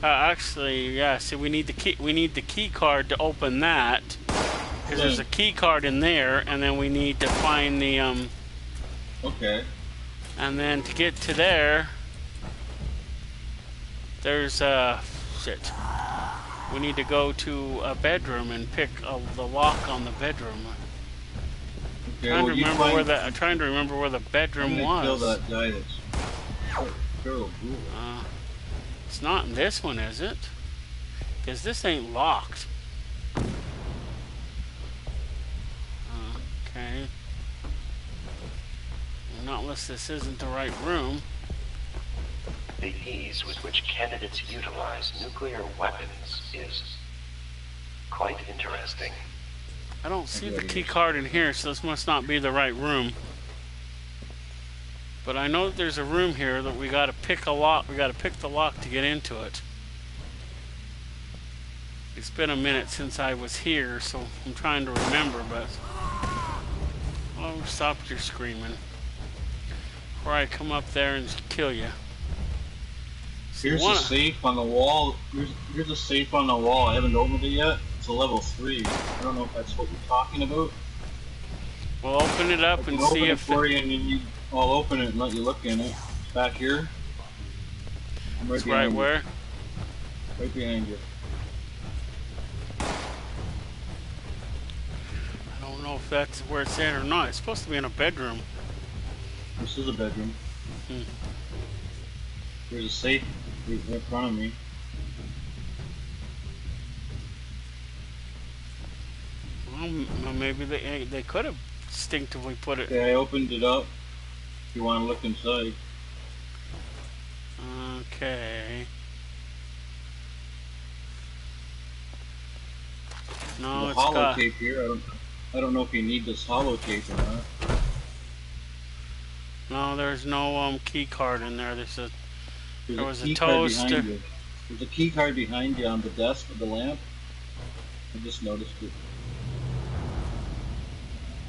Actually, yeah. See, we need the key. We need the key card to open that, because there's a key card in there, and then we need to find the Okay. And then to get to there, there's shit. We need to go to a bedroom and pick the lock on the bedroom. Okay, I'm trying to remember where the bedroom was. Kill that guy that's Feral Ghoul. It's not in this one, is it? Because this ain't locked. Okay. Well, not unless this isn't the right room. The ease with which candidates utilize nuclear weapons is quite interesting. I don't see the key card in here, so this must not be the right room. But I know that there's a room here that we gotta pick a lock. We gotta pick the lock to get into it. It's been a minute since I was here, so I'm trying to remember, but... Oh, stop your screaming. Before I come up there and kill you. Here's a safe on the wall. Here's a safe on the wall. I haven't opened it yet. It's a level 3. I don't know if that's what you're talking about. We'll open it up and see if... for you, and then I'll open it and let you look in it. It's back here. I'm it's right where? Right behind you. I don't know if that's where it's at or not. It's supposed to be in a bedroom. This is a bedroom. There's a safe right in front of me. Well, maybe they could have instinctively put it. Okay, I opened it up. If you want to look inside. Okay. No, it's got holotape here. I don't know if you need this holotape or not. No, there's no key card in there. There was a toaster. toaster. There's a key card behind you on the desk with the lamp. I just noticed it.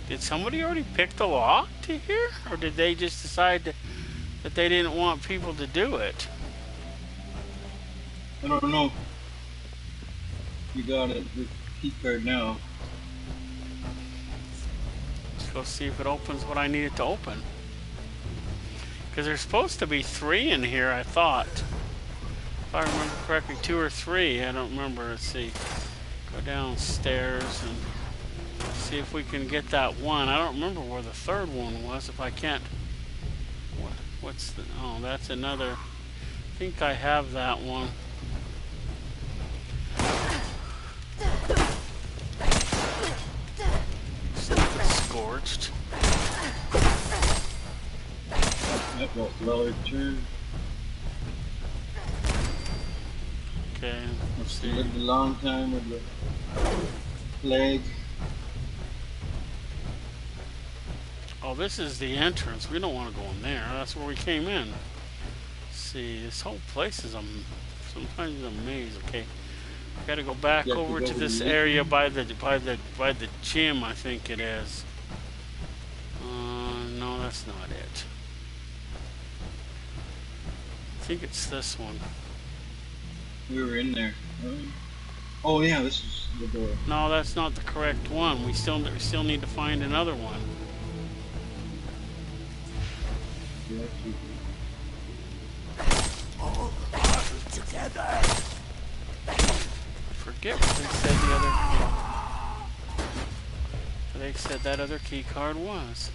Did somebody already pick the lock to here? Or did they just decide that they didn't want people to do it? I don't know. You got it. The key card now. Let's go see if it opens what I need it to open. Because there's supposed to be 3 in here, I thought. If I remember correctly, 2 or 3. I don't remember. Let's see. Go downstairs and see if we can get that one. I don't remember where the third one was. If I can't... What's the... Oh, that's another... I think I have that one. Scorched. That was lower turn. Okay, let's see. Lived a long time with the plague. Oh, this is the entrance. We don't want to go in there. That's where we came in. Let's see, this whole place is sometimes a maze. Okay, got to go back over to this area by the gym. I think it is. No, that's not it. I think it's this one. We were in there. Oh yeah, this is the door. No, that's not the correct one. We still need to find another one. All parties together. Forget what they said the other. they said that other key card was.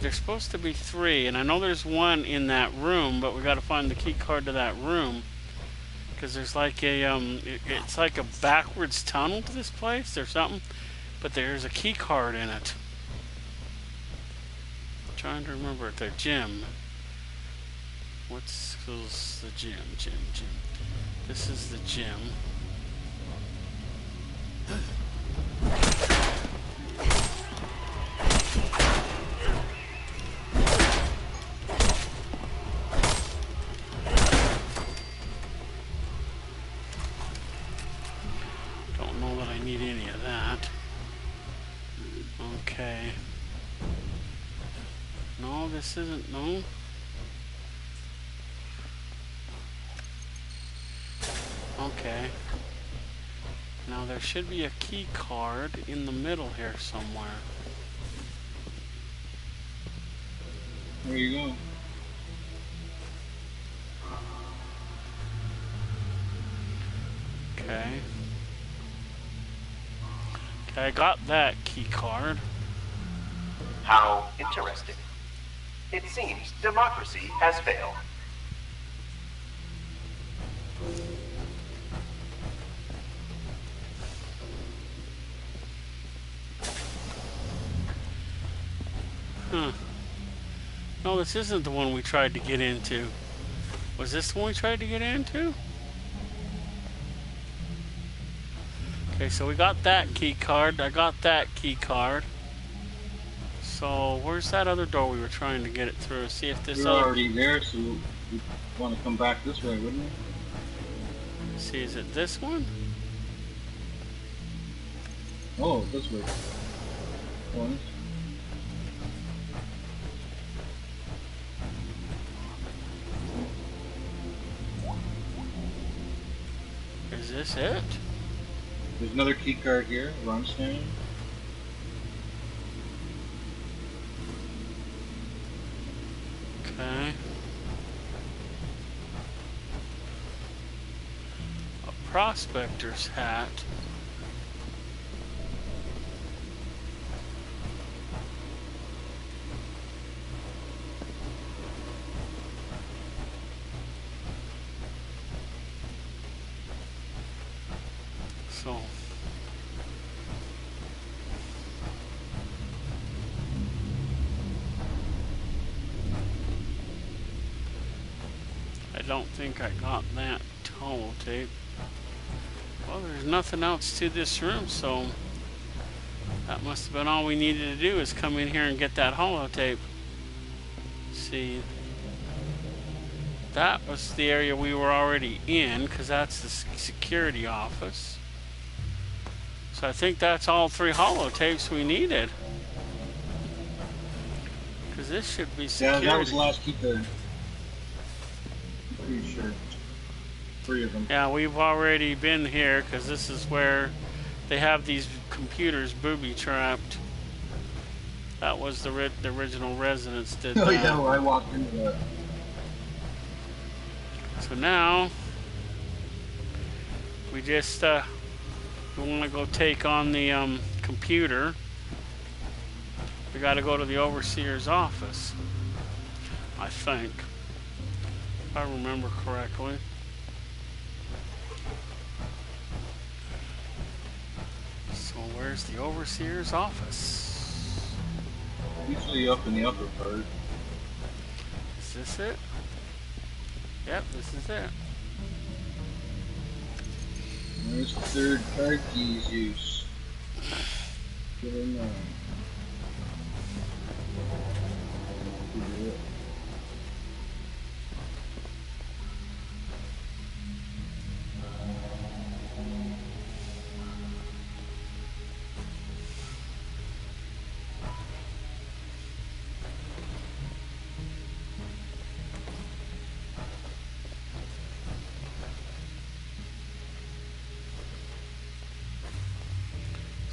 There's supposed to be 3, and I know there's 1 in that room, but we got to find the key card to that room, because there's like a it's like a backwards tunnel to this place or something, but there's a key card in it. I'm trying to remember it. The gym. What's the gym? Gym. This is the gym. Don't know that I need any of that. Okay. No, this isn't. No. Okay. Now there should be a key card in the middle here somewhere. Where you going? Okay. Okay, I got that key card. How interesting. It seems democracy has failed. Huh. No, this isn't the one we tried to get into. Was this the one we tried to get into? Okay, so we got that key card. I got that key card. So, where's that other door we were trying to get it through? See if this You're already there, so you want to come back this way, wouldn't you? See, is it this one? Oh, this way. One. Is this it? There's another key card here where I'm standing. Okay. A prospector's hat. So I don't think I got that holotape. Well, there's nothing else to this room, so that must have been all we needed to do is come in here and get that holotape. See, that was the area we were already in, because that's the security office. So I think that's all 3 holotapes we needed. Because this should be security. Yeah, that was the last key card. I'm pretty sure. 3 of them. Yeah, we've already been here, because this is where they have these computers booby-trapped. That was the original residents did that. Oh yeah, where I walked into that. So now, we just we want to go take on the computer. We got to go to the overseer's office, I think, if I remember correctly. So where's the overseer's office? Usually up in the upper part. Is this it? Yep, this is it. There's the 3rd card keys use. Get in there.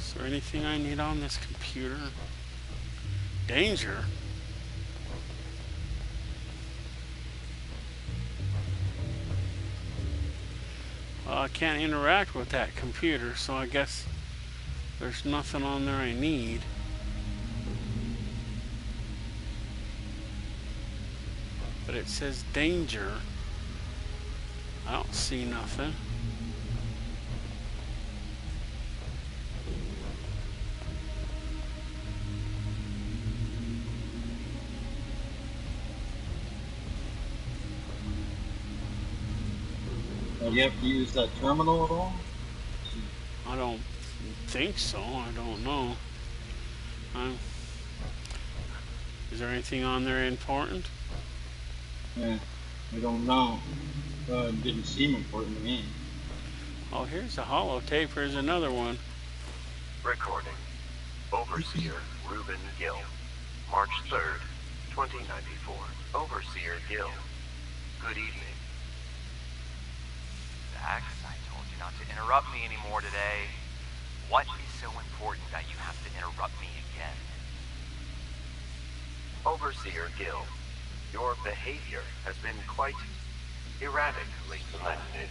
Is there anything I need on this computer? Danger. Well, I can't interact with that computer, so I guess There's nothing on there I need. But it says danger. I don't see nothing. Do you have to use that terminal at all? I don't think so. I don't know. Is there anything on there important? Yeah, I don't know. It didn't seem important to me. Oh, here's a holotape. Here's another one. Recording. Overseer Reuben Gill. March 3rd, 2094. Overseer Gill. Good evening. Dax, I told you not to interrupt me anymore today. What is so important that you have to interrupt me again? Overseer Gill, your behavior has been quite erratic lately.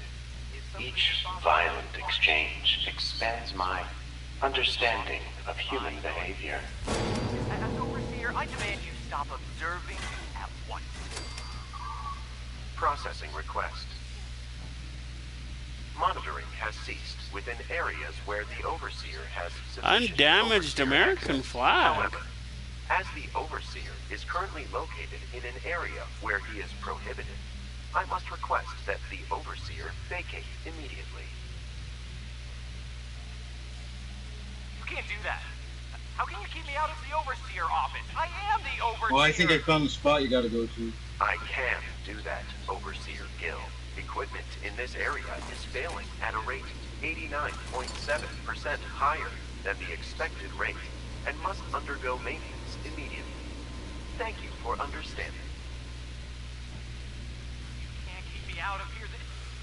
Each violent exchange expands my understanding of human behavior. As Overseer, I demand you stop observing at once. Processing request. Monitoring has ceased within areas where the Overseer has sufficient Undamaged American flag. However, as the Overseer is currently located in an area where he is prohibited, I must request that the Overseer vacate immediately. You can't do that. How can you keep me out of the Overseer office? I am the Overseer! Well, I think I found the spot you gotta go to. I can do that, Overseer Gill. Equipment in this area is failing at a rate 89.7% higher than the expected rate and must undergo maintenance immediately. Thank you for understanding. You can't keep me out of here.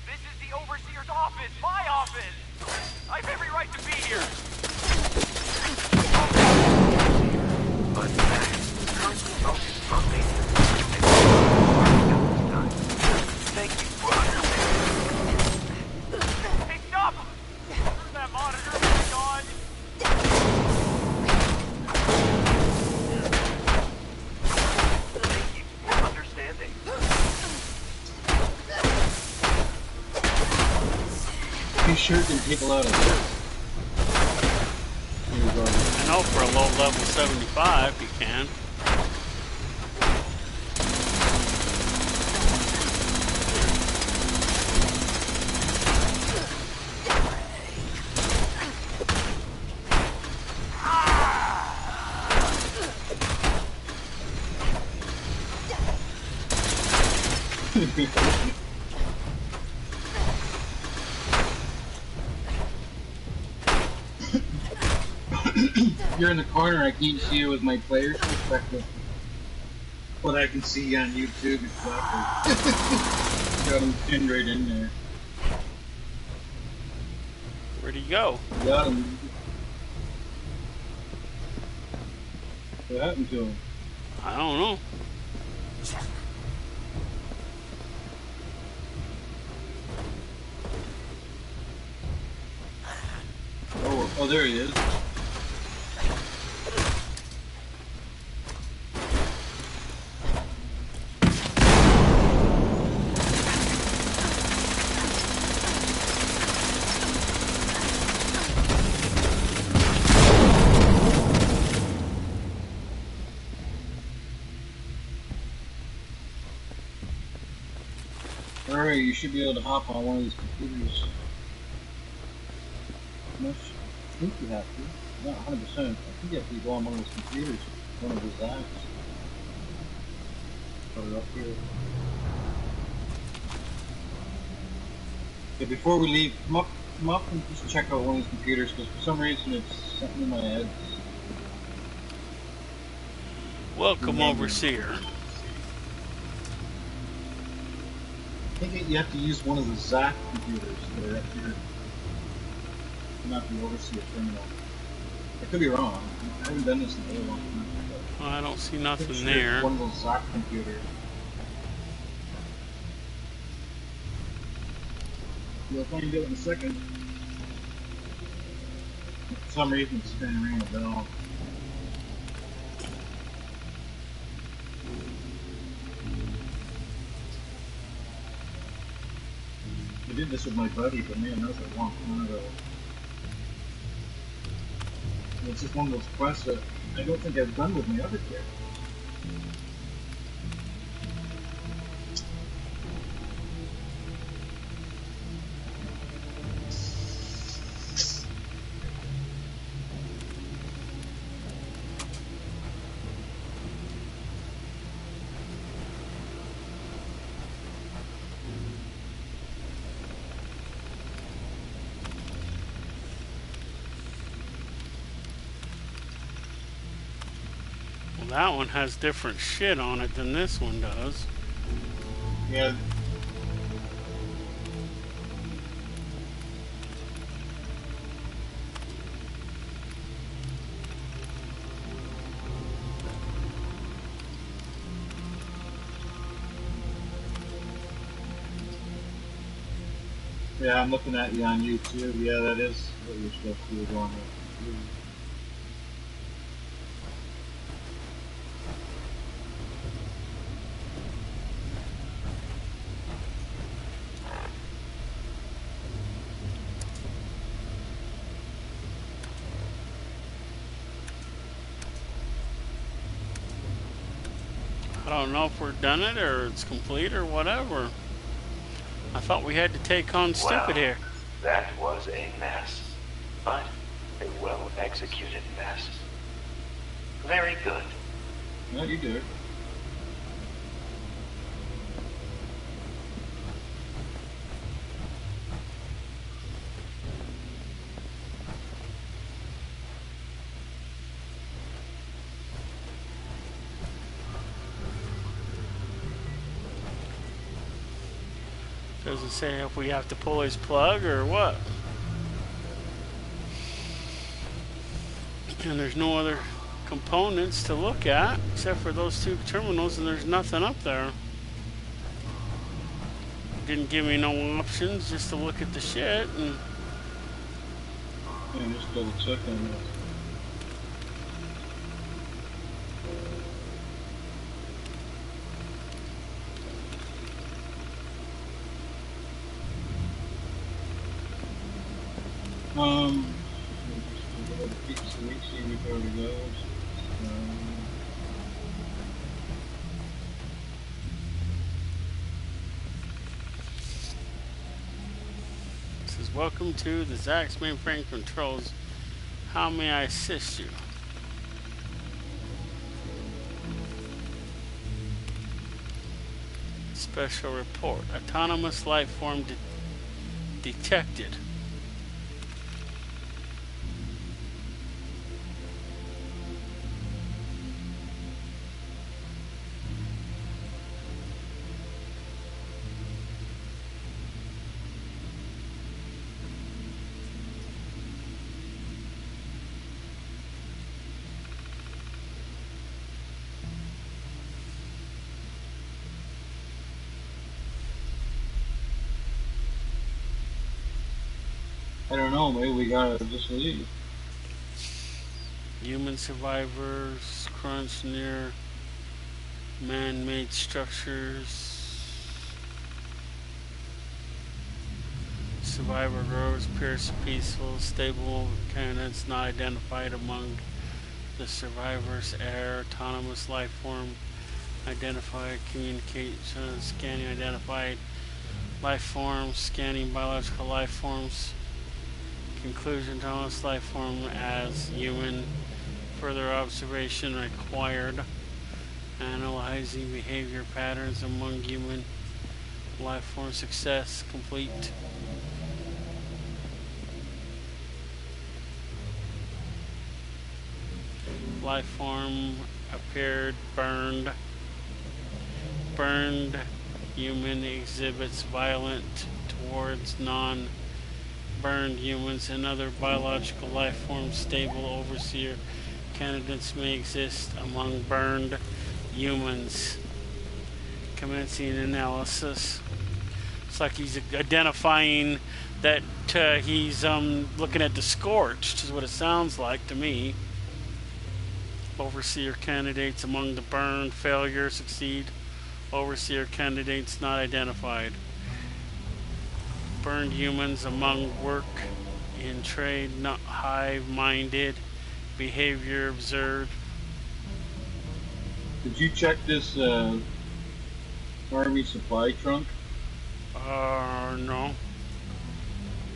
This is the Overseer's office, my office! I have every right to be here! But currently focused on maintenance. Thank you for understanding. Hey, stop! Turn that monitor back on! Thank you for understanding. You sure can take a lot of this. I know for a low level 75 you can. You're in the corner, I can't see you with my player's perspective. What I can see on YouTube, exactly. Got him pinned right in there. Where'd he go? Got him. What happened to him? I don't know. Oh, there he is. Alright, you should be able to hop on one of these computers. I think you have to. Not 100%. I think you have to go on one of those computers. One of those apps. Put it up here. Okay, before we leave, come up and just check out one of these computers, because for some reason it's something in my head. Welcome, Overseer. I think you have to use one of the ZAC computers that are up here. Not the Overseer terminal. I could be wrong. I haven't done this in a very long time. Well, I don't see nothing Sure there. one of those ZAC computers. You'll find it in a second. Let's some reason it's going to ring a bell. I did this with my buddy, but man, that was a long time ago. And it's just one of those quests that I don't think I've done with my other characters. That one has different shit on it than this one does. Yeah. Yeah, I'm looking at you on YouTube. Yeah, that is what you're supposed to do on it. I don't know if we're done it or it's complete or whatever. I thought we had to take on stupid here. That was a mess, but a well-executed mess. Very good. No, you do it. Does it say if we have to pull his plug or what? And there's no other components to look at except for those two terminals, and there's nothing up there. Didn't give me no options just to look at the shit. And yeah, just double check on this. See before we go. It says, welcome to the Zax mainframe controls. How may I assist you? Special report. Autonomous life form detected. I don't know, maybe we gotta just leave. Human survivors, crunch near man-made structures. Survivor roads appears peaceful, stable candidates not identified among the survivors. Air, autonomous life form identified, communication, scanning identified life forms, scanning biological life forms. Conclusion, autonomous life form as human. Further observation required. Analyzing behavior patterns among human life form. Success complete. Life form appeared burned. Burned human exhibits violent towards non-burned humans and other biological life forms. Stable overseer candidates may exist among burned humans. Commencing analysis. It's like he's identifying that he's looking at the Scorched, is what it sounds like to me. Overseer candidates among the burned, failure, succeed. Overseer candidates not identified. Burned humans among work in trade, not hive-minded. Behavior observed. Did you check this army supply trunk? No.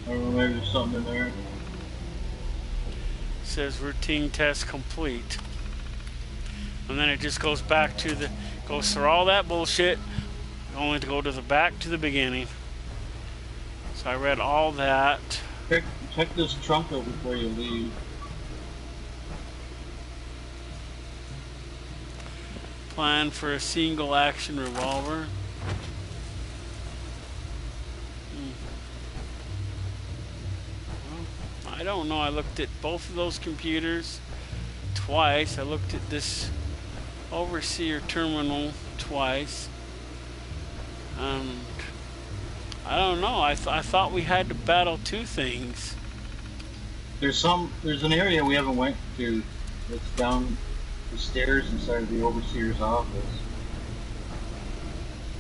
I don't know, maybe there's something in there. Says routine test complete. And then it just goes back to the, goes through all that bullshit, only to go to the back to the beginning. So I read all that. Check this trunk out before you leave. Plan for a single action revolver. Well, I don't know. I looked at both of those computers twice. I looked at this Overseer terminal twice. I don't know. I thought we had to battle two things. There's an area we haven't went to. It's down the stairs inside of the Overseer's office.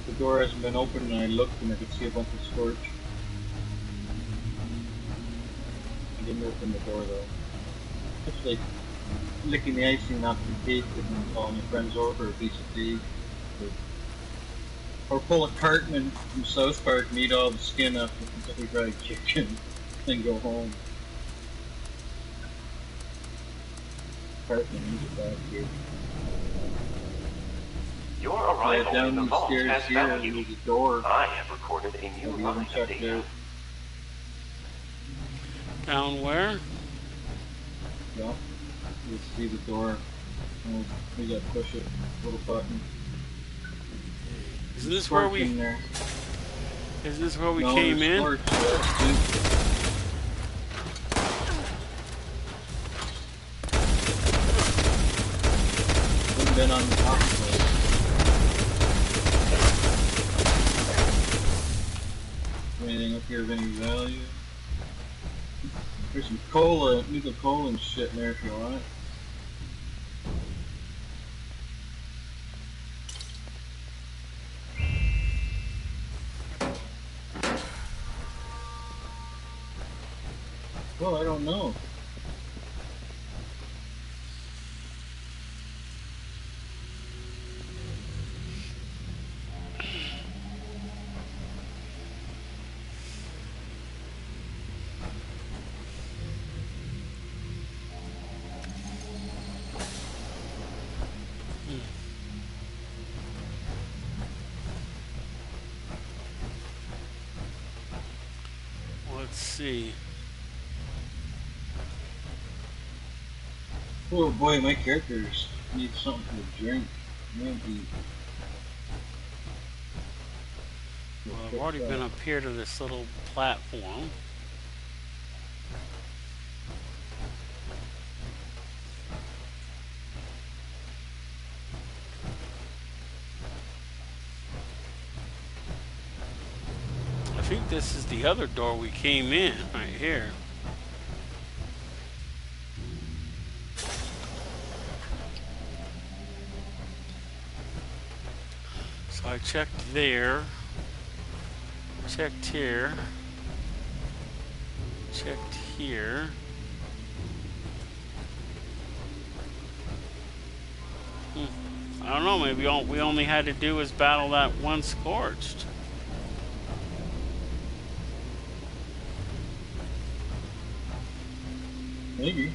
The door hasn't been opened, and I looked and I could see a bunch of Scorch. I didn't open the door though. It's like licking the icing off the cake and then calling your friends over for a piece of cake. Or pull a Cartman from South Park and eat all the skin off the Kentucky Fried Chicken, then go home. Cartman, he's a bad kid. Your arrival down in the the vault stairs has here, value. there's a door. I have recorded a new Have you line even of checked data. out? Down where? Yeah. You see the door. Oh, we gotta push it. Little button. Isn't this where we? In there. Isn't this where we No, came there's in? Scorch. Wouldn't been on the top of it. Anything up here of any value? There's some cola, nickel cola and shit in there if you want it. Well, I don't know. Let's see. Oh boy, my characters need something to drink. Maybe. Well, I've already been up here to this little platform. I think this is the other door we came in, right here. So I checked there, checked here, checked here. I don't know, maybe all we only had to do was battle that one Scorched. Maybe.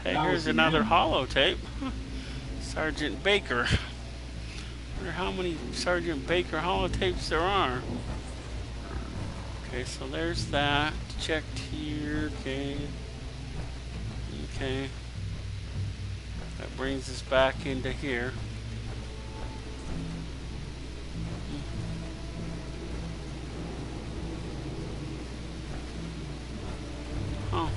Hey, here's another holotape. Sergeant Baker. Wonder how many Sergeant Baker holotapes there are. Okay, so there's that. Checked here. Okay. Okay. That brings us back into here. Oh.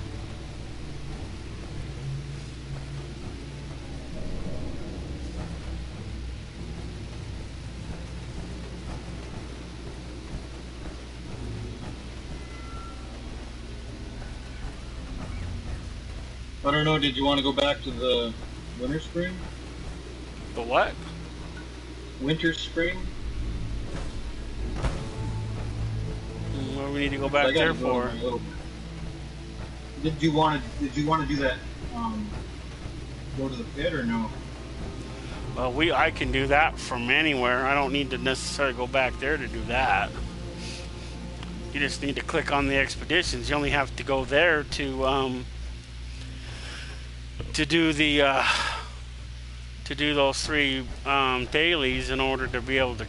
I don't know, did you want to go back to the winter spring? The what? Winter spring? What do we need to go back there for? Did you want to do that? Go to the pit or no? Well, I can do that from anywhere. I don't need to necessarily go back there to do that. You just need to click on the expeditions. You only have to go there to do the to do those 3 dailies in order to be able to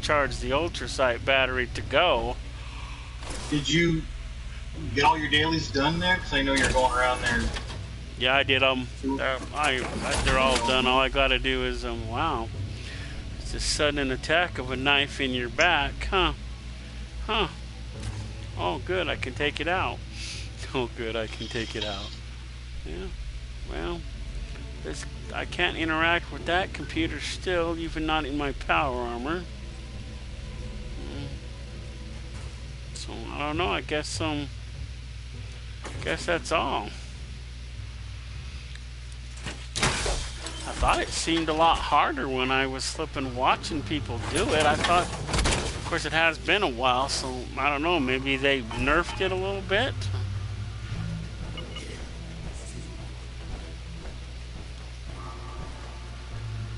charge the ultrasight battery to go. Did you get all your dailies done there? Because I know you're going around there. Yeah, I did them. They're all done. All I got to do is wow. It's a sudden attack of a knife in your back, huh? Huh. Oh, good. I can take it out. Oh, good. I can take it out. Yeah. Well, I can't interact with that computer still, even not in my power armor. So I don't know. I guess that's all. I thought it seemed a lot harder when I was flipping watching people do it. I thought, of course, it has been a while, so I don't know. Maybe they nerfed it a little bit.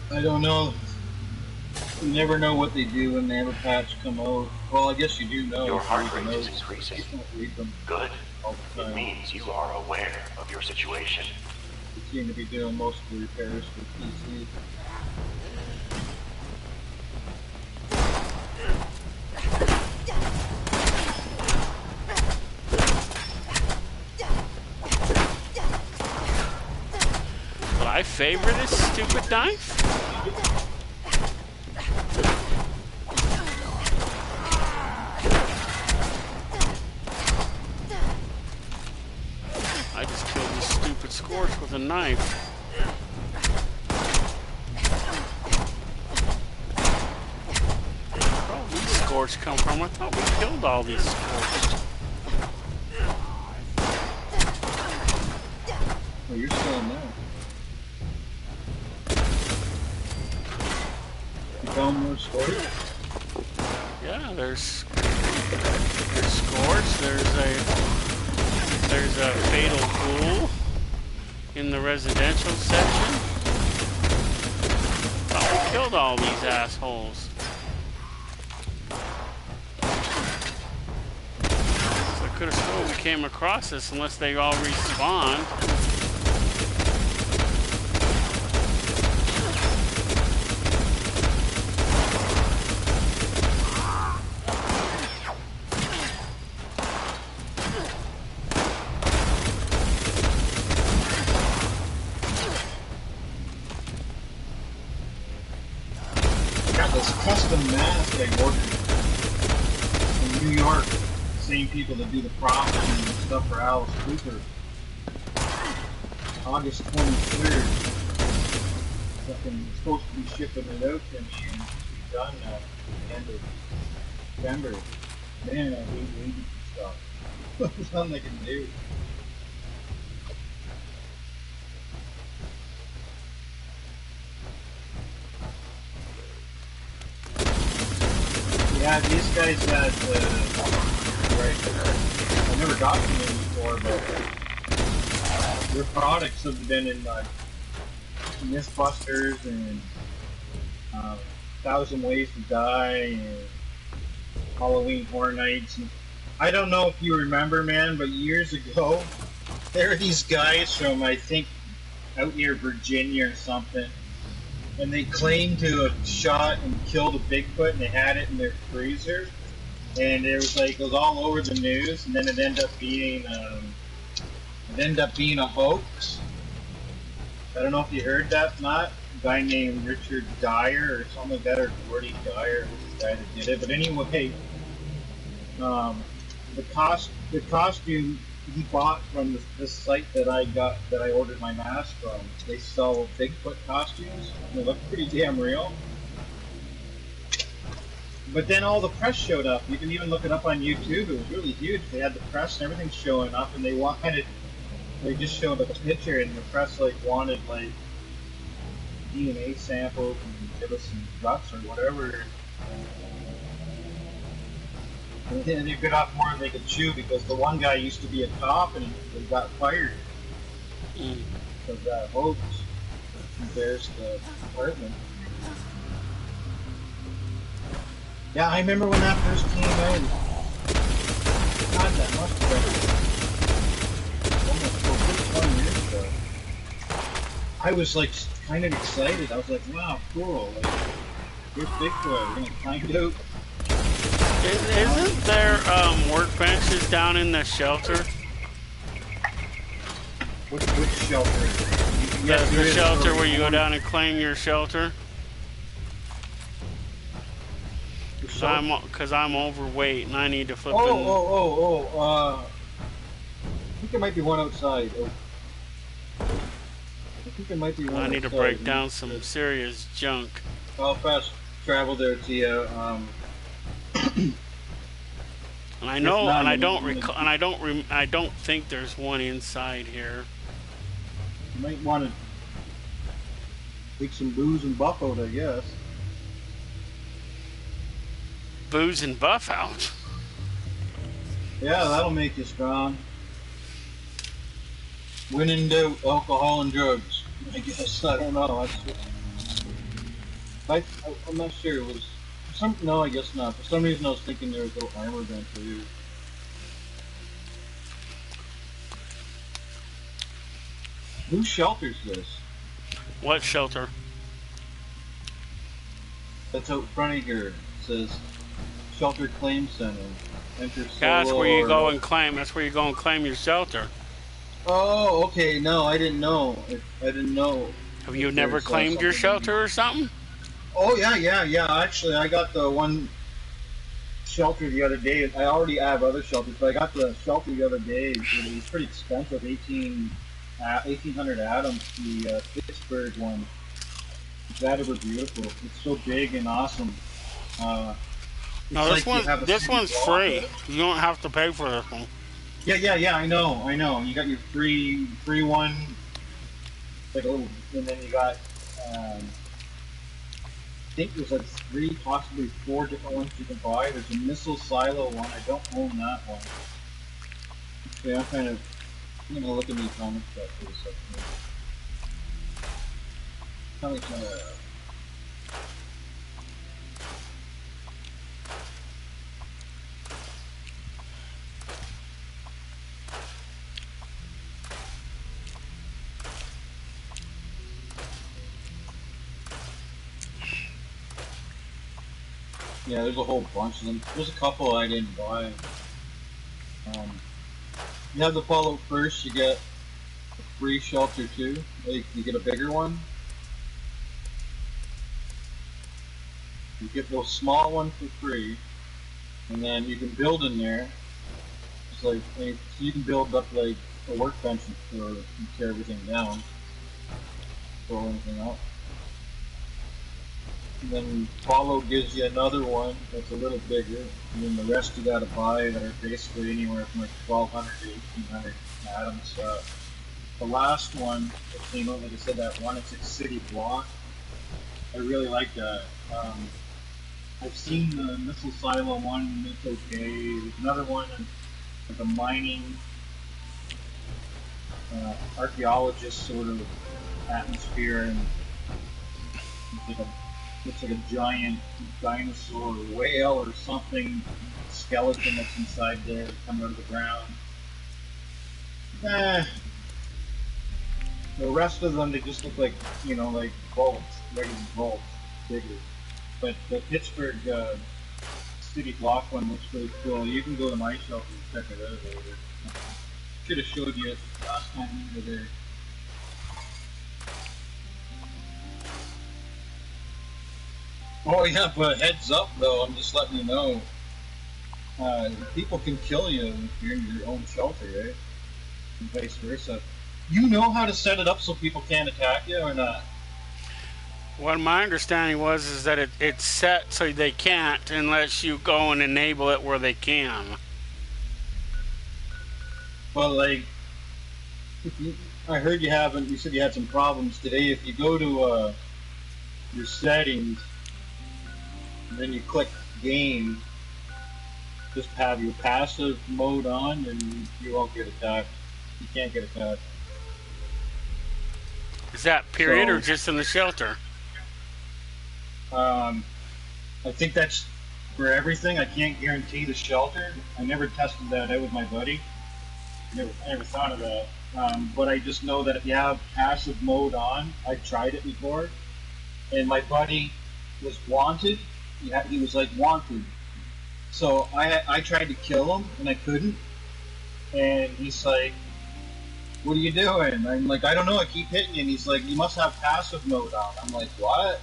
I don't know. You never know what they do when they have a patch come out. Well, I guess you do know. Your heart rate is increasing. Good. It means you are aware of your situation. You seem to be doing most of the repairs for PC. Will I favor this stupid knife? I just killed this stupid Scorch with a knife. Where did these Scorch come from? I thought we killed all these Scorch. Well, you're still in there. You found more Scorch? Yeah, there's Scorch. There's a fatal ghoul in the residential section. Thought we killed all these assholes. So I could have sworn we came across this unless they all respawned. Custom mask I ordered in New York. Same people that do the props and stuff for Alice Cooper. August 23rd. Fucking supposed to be shipping it out to me and it should be done at the end of November. Man, I hate waiting for stuff. There's nothing I can do. Yeah, these guys had, right, I've never gotten them before, but their products have been in, like, Mythbusters and 1,000 Ways to Die and Halloween Horror Nights. And I don't know if you remember, man, but years ago, there were these guys from, I think, out near Virginia or something. And they claimed to have shot and killed a Bigfoot, and they had it in their freezer. And it was like, it was all over the news, and then it ended up being a hoax. I don't know if you heard that, Matt. A guy named Richard Dyer or something like that, or Gordy Dyer was the guy that did it. But anyway, the costume he bought from this site that I ordered my mask from. They sell Bigfoot costumes. They look pretty damn real. But then all the press showed up. You can even look it up on YouTube. It was really huge. They had the press and everything showing up, and they wanted They just showed like a picture, and the press like wanted like DNA samples and give us some guts or whatever. And then they bit off more than they could chew because the one guy used to be a cop and he got fired because that hoax embarrassed the department. Yeah, I remember when that first came out. God, that must have been almost 20 years ago. I was like kind of excited. I was like, wow, cool. Like, here's Bigfoot. We're gonna find out. Isn't there workbenches down in the shelter? Which shelter? The shelter where you go down and claim your shelter? Because I'm overweight and I need to flip I think there might be one outside. I think there might be one I need to outside. break down some serious junk. I'll fast travel there to you. And I know, and I don't think there's one inside here. You might want to take some booze and buff out, I guess. Booze and buff out? Yeah, that'll make you strong. When in doubt, alcohol and drugs. I guess, I don't know. I'm not sure. It was no, I guess not. For some reason I was thinking there was no armor gun for you. Whose shelter's this? What shelter? That's out front of here. It says Shelter Claim Center. Enter solo. That's where you go and claim. That's where you go and claim your shelter. Oh, okay. No, I didn't know. I didn't know. Have you never claimed your shelter or something? Oh yeah. Actually, I got the one shelter the other day. I already have other shelters, but I got the shelter the other day. It was pretty expensive, 1,800 atoms. The Pittsburgh one. That was beautiful. It's so big and awesome. No, this one's free. You don't have to pay for this one. Yeah. I know. You got your free one. Like a little, and then you got. I think there's like 3, possibly 4 different ones you can buy. There's a missile silo one. I don't own that one. Yeah, I'm gonna look at the comic stuff for a second. Yeah, there's a whole bunch of them. There's a couple I didn't buy. You have the Fallout first, you get a free shelter too. Like, you get a bigger one. You get the small one for free, and then you can build in there. It's like, you can build up like a workbench and tear everything down, throw anything out. And then Fallout gives you another one that's a little bigger, and then the rest you gotta buy that are basically anywhere from like 1,200 to 1,800 atoms. The last one that came out, like I said, that 1-6 city block, I really like that. I've seen the missile silo one, and it's okay. There's another one, like a mining archaeologist sort of atmosphere, and looks like a giant dinosaur or whale or something, skeleton that's inside there coming out of the ground. The rest of them, they just look like, like vaults, regular vaults, bigger. But the Pittsburgh city block one looks really cool. You can go to my shelter and check it out later. Should have showed you it last time we were there. Oh yeah, but heads up though, I'm just letting you know. People can kill you if you're in your own shelter, right? And vice versa. You know how to set it up so people can't attack you or not? What my understanding is that it's set so they can't unless you go and enable it where they can. Well, like, I heard you haven't. You said you had some problems today. If you go to your settings, and then you click game, just have your passive mode on, and you won't get attacked. You can't get attacked. Is that period or So, just in the shelter? I think that's for everything. I can't guarantee the shelter. I never tested that out with my buddy. I never thought of that. But I just know that if you have passive mode on, I've tried it before, and my buddy was wanted. He was like wanted. So I tried to kill him, and I couldn't. And he's like, "What are you doing?" I'm like, "I don't know. I keep hitting you." And he's like, "You must have passive mode on." I'm like, "What?"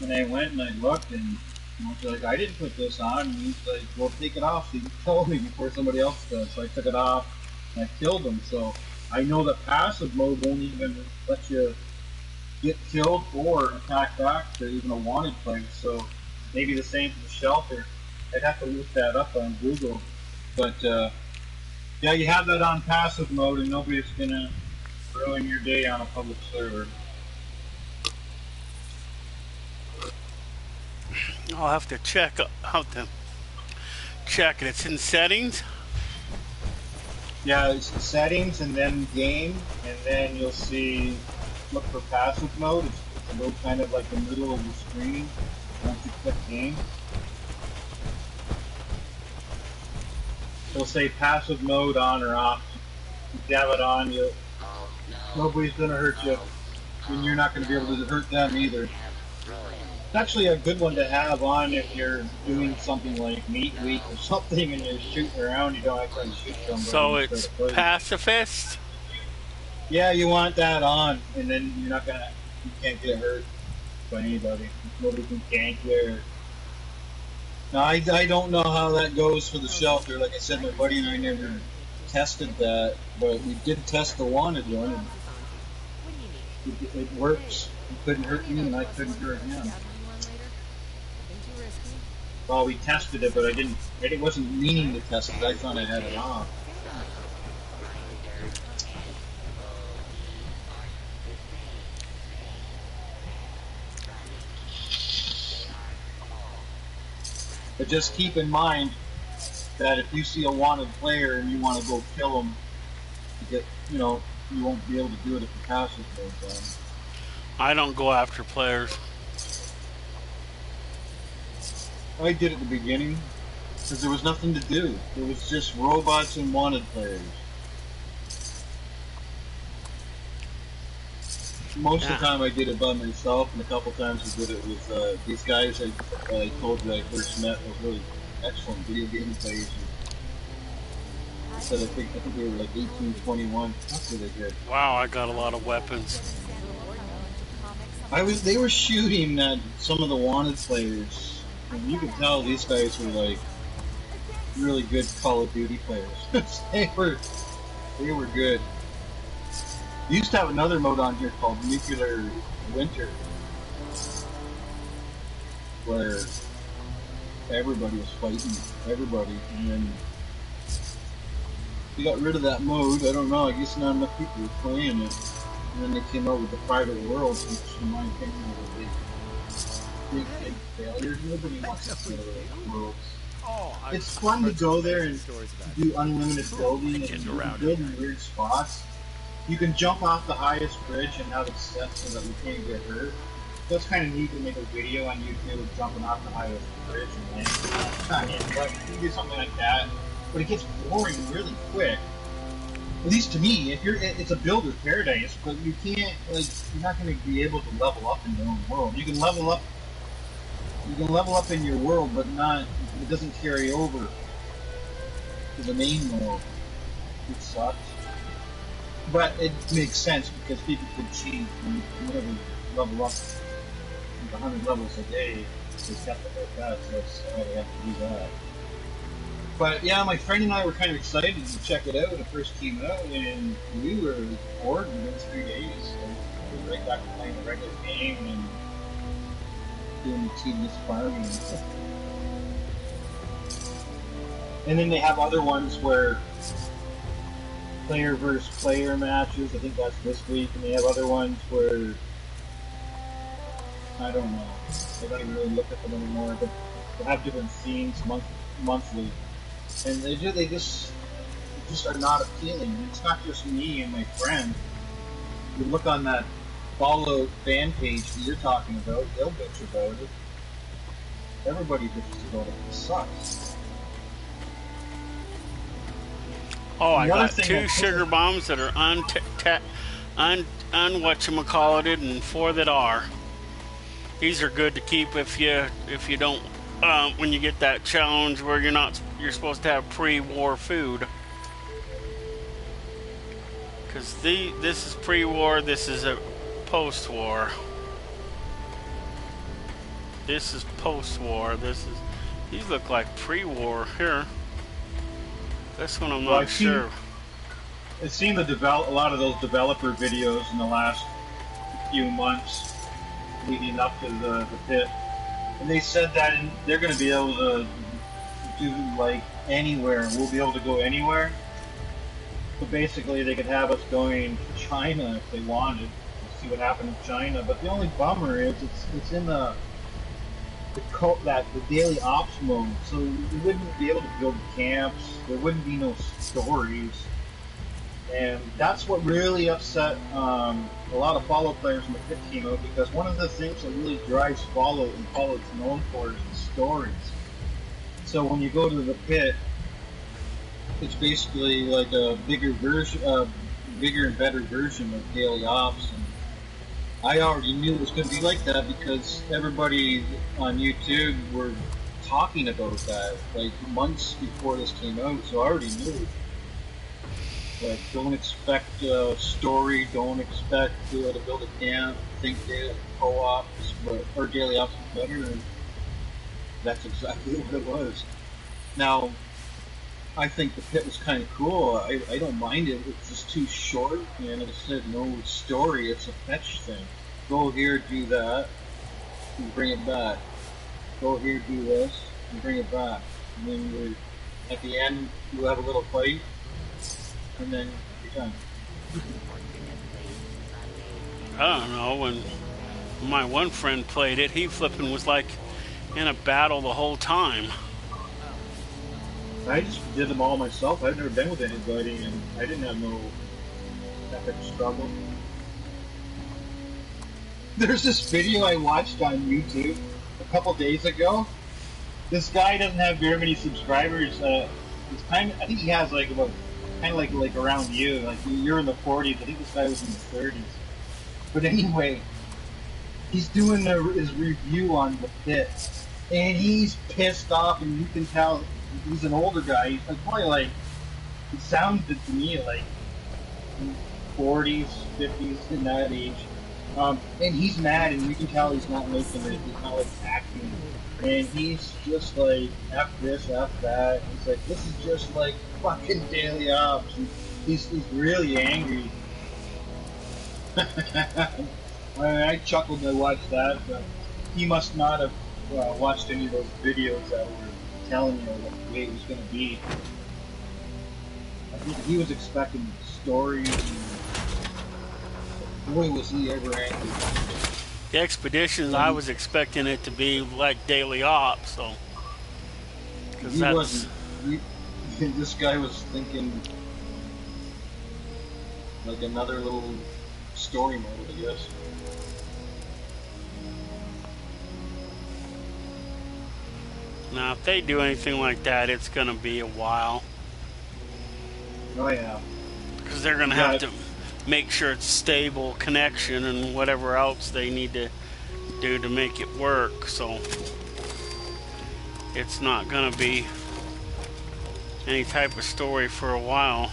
And I went and I looked, and I was like, "I didn't put this on." And he's like, "Well, take it off so you can kill me before somebody else does." So I took it off, and I killed him. So I know that passive mode won't even let you get killed or attack back to even a wanted place. So maybe the same for the shelter. I'd have to look that up on Google. But yeah, you have that on passive mode, and nobody's gonna ruin your day on a public server. I'll have to check out them. Check it. It's in settings. Yeah, it's settings and then game, and then you'll see look for passive mode. It's a little kind of like the middle of the screen. Once you click game, it'll say passive mode on or off. If you have it on, nobody's gonna hurt you, and you're not gonna be able to hurt them either. It's actually a good one to have on if you're doing something like Meat Week or something and you're shooting around. You don't actually shoot somebody. So it's pacifist? Yeah, you want that on, and then you can't get hurt by anybody. Nobody can gank you. Now, I don't know how that goes for the shelter. Like I said, my buddy and I never tested that, but we did test the wanted one, and it works. He couldn't hurt me, and I couldn't hurt him. Well, we tested it, but I wasn't meaning to test it. I thought I had it off. But just keep in mind that if you see a wanted player and you want to go kill him, you won't be able to do it if the passive goes on. I don't go after players. I did at the beginning because there was nothing to do. It was just robots and wanted players. Most of the time I did it by myself, and a couple times I did it with these guys I told you I first met were really excellent video game players. I said I think they were like 18, 21. That's what they did. Wow, I got a lot of weapons. They were shooting at some of the wanted players. And you could tell these guys were like really good Call of Duty players. they were good. We used to have another mode on here called Nuclear Winter, where everybody was fighting everybody, and then we got rid of that mode. I don't know. I guess not enough people were playing it, and then they came out with the private worlds, which in my opinion was big failures. Nobody wants to play those worlds. It's fun to go there and do unlimited building and build in weird spots. You can jump off the highest bridge and have it set so that you can't get hurt. So it's kind of neat to make a video on YouTube jumping off the highest bridge and landing. But you do something like that, but it gets boring really quick. At least to me, it's a builder's paradise, but you can't you're not going to be able to level up in your own world. You can level up in your world, but it doesn't carry over to the main world. It sucks. But it makes sense because people could cheat and whatever level up 100 levels a day. They kept it like that, so that's why they have to do that. But yeah, my friend and I were kind of excited to check it out when it first came out, and we were bored within 3 days. So we were right back to playing the regular game and doing the tedious farming and stuff. And then they have other ones where player versus player matches. I think that's this week, and they have other ones where I don't know. I don't even really look at them anymore, but they have different themes monthly, and they just are not appealing. It's not just me and my friend. You look on that Fallout fan page that you're talking about, they'll bitch about it. Everybody bitches about it. It sucks. Oh, I got 2 sugar bombs that are unwhatchamacallited and 4 that are. These are good to keep if you don't when you get that challenge where you're supposed to have pre-war food. Because this is pre-war, this is a post-war. This is post-war. These look like pre-war here. This one I'm not sure. I've seen a lot of those developer videos in the last few months leading up to the pit, and they said that they're going to be able to do like anywhere. We'll be able to go anywhere. So basically, they could have us going to China if they wanted. We'll see what happened in China. But the only bummer is it's in the daily ops mode, so we wouldn't be able to build camps. There wouldn't be no stories, and that's what really upset a lot of Fallout players in the pit came out, because one of the things that really drives Fallout and Fallout's known for is the stories. So when you go to the pit, it's basically like a bigger and better version of daily ops. And I already knew it was going to be like that because everybody on YouTube were talking about that like months before this came out, so I already knew. Like, don't expect a story, don't expect to build a camp, think daily co-ops or daily ops is better, and that's exactly what it was. Now, I think the pit was kind of cool. I don't mind it. It's just too short, and it said no story. It's a fetch thing. Go here, do that, and bring it back. Go here, do this, and bring it back. And then at the end, you have a little fight, and then you're done. I don't know. When my one friend played it, he flipping was like in a battle the whole time. I just did them all myself. I've never been with anybody, and I didn't have no epic struggle. There's this video I watched on YouTube a couple days ago. This guy doesn't have very many subscribers. I think he has like about kind of like around you. Like you're in the 40s. I think this guy was in the 30s. But anyway, he's doing his review on the pit, and he's pissed off, and you can tell. He's an older guy. He's like probably like, it sounded to me like 40s, 50s, in that age. And he's mad, and you can tell he's not making it. He's not like acting, and he's just like F this, F that. He's like, this is just like fucking daily ops. And he's really angry. I chuckled when I watched that, but he must not have watched any of those videos that were telling you what the way it was going to be. I think he was expecting stories, and boy was he ever angry. The expeditions, I was expecting it to be like daily ops, so. He wasn't. This guy was thinking like another little story mode, I guess. Now, if they do anything like that, it's going to be a while. Oh, yeah. Because they're going to have to make sure it's stable connection and whatever else they need to do to make it work. So, it's not going to be any type of story for a while.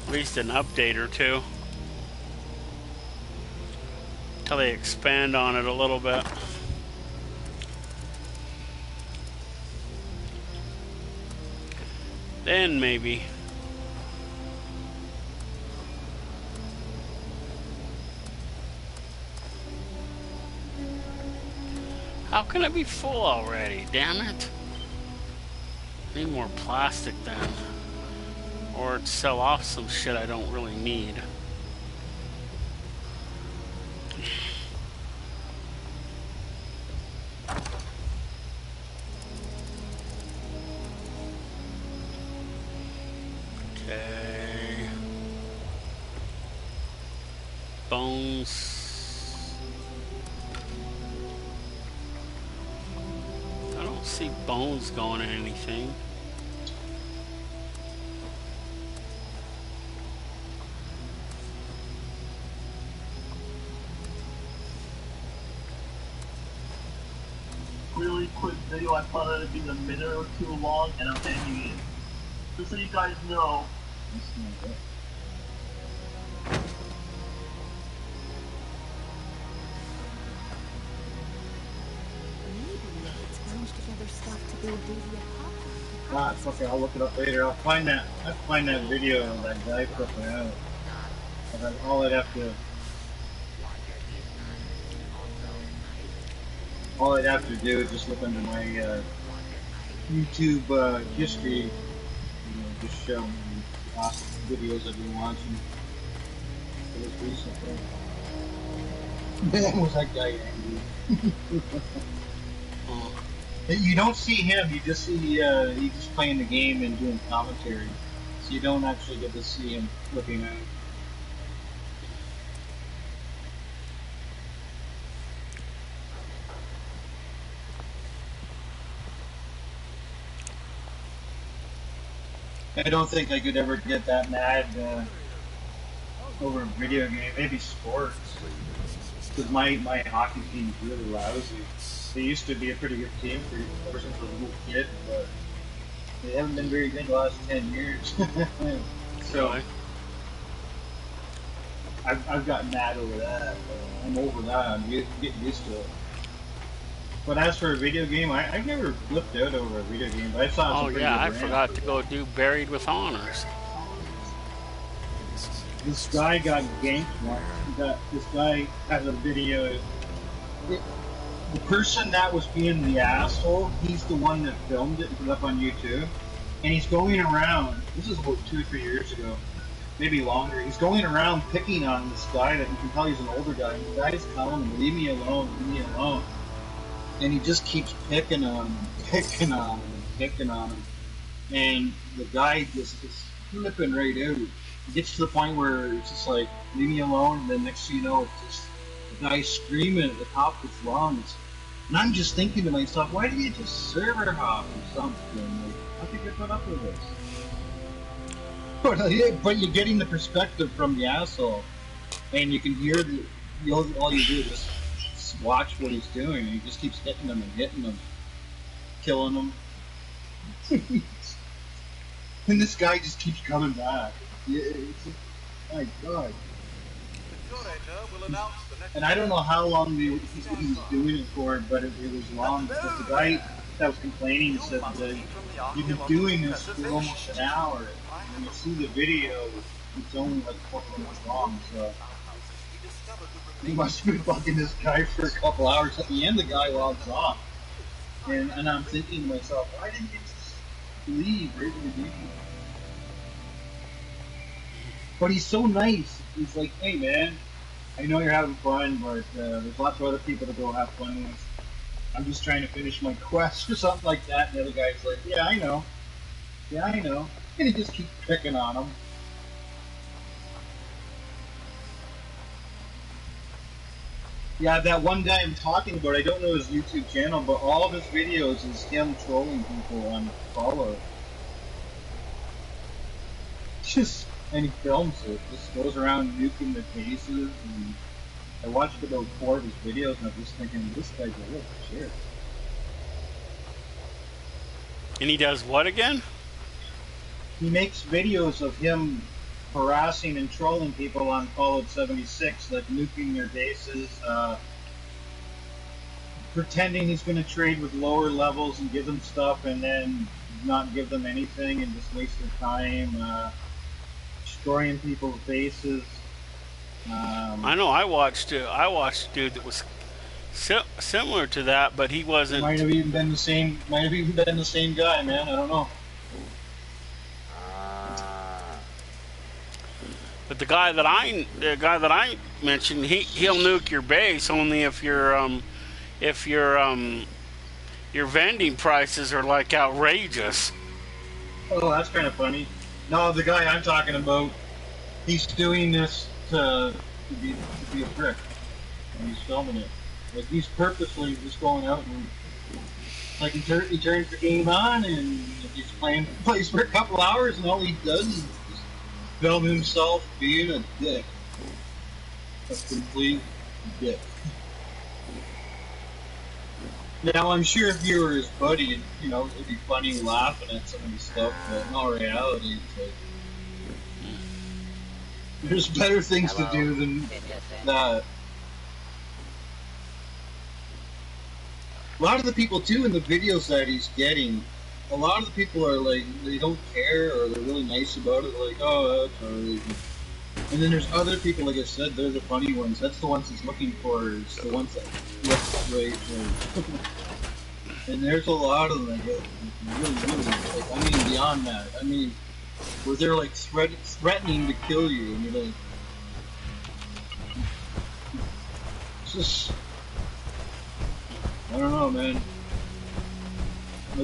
At least an update or two. Till they expand on it a little bit. Then maybe. How can it be full already? Damn it. Need more plastic then. Or to sell off some shit I don't really need. Okay. Bones. I don't see bones going in anything. Really quick video, I thought it'd be a minute or two long, and I'm ending it. Just so you guys know. Ah, fuck it, I'll look it up later. I'll find that video of that guy flipping out. All I'd have to do is just look under my YouTube history, just show me past videos I've been watching. It was recently. Man, was that guy angry. You don't see him, you just see he's just playing the game and doing commentary. So you don't actually get to see him looking at it. I don't think I could ever get that mad over a video game, maybe sports. Because my hockey team is really lousy. They used to be a pretty good team ever since I was a little kid, but they haven't been very good the last 10 years. So I've gotten mad over that. I'm over that. I'm getting used to it. But as for a video game, I never flipped out over a video game. But I saw some pretty good I forgot to go do Buried with Honors. This guy got ganked once. This guy has a video. The person that was being the asshole, he's the one that filmed it and put it up on YouTube. And he's going around, this is about 2 or 3 years ago, maybe longer, he's going around picking on this guy that you can tell he's an older guy. And the guy's telling him, leave me alone, leave me alone. And he just keeps picking on him, picking on him, picking on him. And the guy just is flipping right out. It gets to the point where it's just like, leave me alone, and then next thing you know, it's just the guy screaming at the top of his lungs. And I'm just thinking to myself, why do you just server hop or something? Like, how could you put up with this? But you're getting the perspective from the asshole, and you can hear all you do is just watch what he's doing, and he just keeps hitting them and hitting them, killing them. And this guy just keeps coming back. My God. And I don't know how long he was doing it for, but it was long, because the guy that was complaining said that you've been doing this for almost an hour. When you see the video, it's only like 4 minutes long, so he must have been fucking this guy for a couple hours. At the end, the guy logs off. And I'm thinking to myself, why didn't you just leave right in the beginning? But he's so nice. He's like, hey man, I know you're having fun, but there's lots of other people to go have fun with. I'm just trying to finish my quest or something like that. And the other guy's like, yeah, I know. Yeah, I know. And he just keeps picking on him. Yeah, that one guy I'm talking about, I don't know his YouTube channel, but all of his videos is him trolling people on follow. And he films it, just goes around nuking the cases, and I watched about 4 of his videos, and I'm just thinking, this guy's a real shit. And he does what again? He makes videos of him harassing and trolling people on Fallout 76, like nuking their bases, pretending he's going to trade with lower levels and give them stuff, and then not give them anything and just waste their time, destroying people's bases. I know. I watched a dude that was similar to that, but he wasn't. Might have even been the same. Might have even been the same guy, man. I don't know. But the guy that I mentioned, he'll nuke your base only if your vending prices are like outrageous. Oh, that's kind of funny. No, the guy I'm talking about, he's doing this to be a prick, and he's filming it. Like he's purposely just going out and like he turns the game on and he's plays for a couple hours, and all he does is just film himself being a dick, a complete dick. Now, I'm sure if you were his buddy, you know, it'd be funny laughing at some of the stuff, but in all reality, it's like, there's better things to do than that. A lot of the people, too, in the videos that he's getting, a lot of the people are like, they don't care, or they're really nice about it, like, oh, that's alright. And then there's other people, like I said, they're the funny ones. That's the ones he's looking for, is the ones that look straight. And there's a lot of them that get really, like, I mean, beyond that. I mean, where they're like threatening to kill you, and you're like, it's just, I don't know, man. I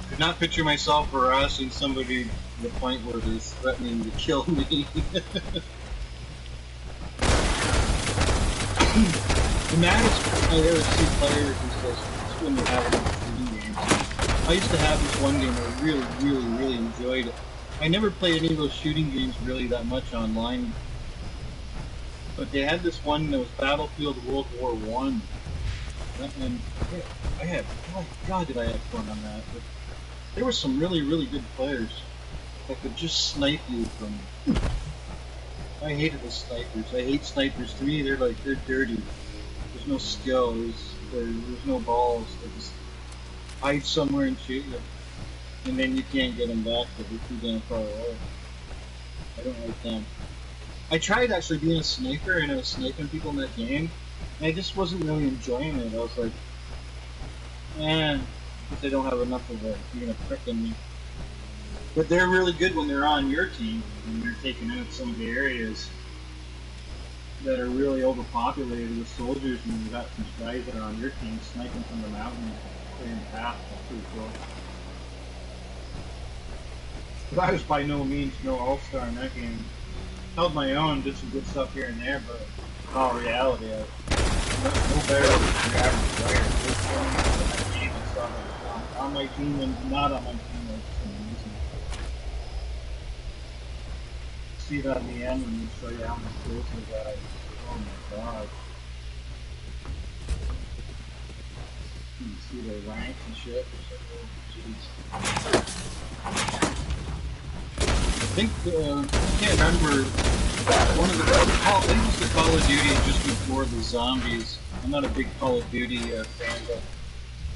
could not picture myself harassing somebody to the point where they're threatening to kill me. The maddest I ever see players is just when they're having shooting games. I used to have this one game I really enjoyed it. I never played any of those shooting games really that much online, but they had this one that was Battlefield World War I. And I had, oh my god, did I have fun on that. But there were some really good players that could just snipe you from... I hated the snipers. I hate snipers. To me, they're dirty. There's no skill. There's no balls. They just hide somewhere and shoot you. And then you can't get them back because they're too damn far away. I don't like them. I tried actually being a sniper, and I was sniping people in that game, and I just wasn't really enjoying it. I was like, because they don't have enough of it, you're gonna prick on me. But they're really good when they're on your team, and they're taking out some of the areas that are really overpopulated with soldiers, and you've got some guys that are on your team sniping from the mountains, clearing the path. That's pretty cool. But I was by no means no all-star in that game. Held my own, did some good stuff here and there, but in all reality, I was no better than the average player. There's game and stuff on my team and not on my team. See that in the end when you show you how much close the guy is. Oh my god. You can see their rank and shit. Jeez. I think, I can't remember, one of I think it was the Call of Duty just before the zombies. I'm not a big Call of Duty fan, but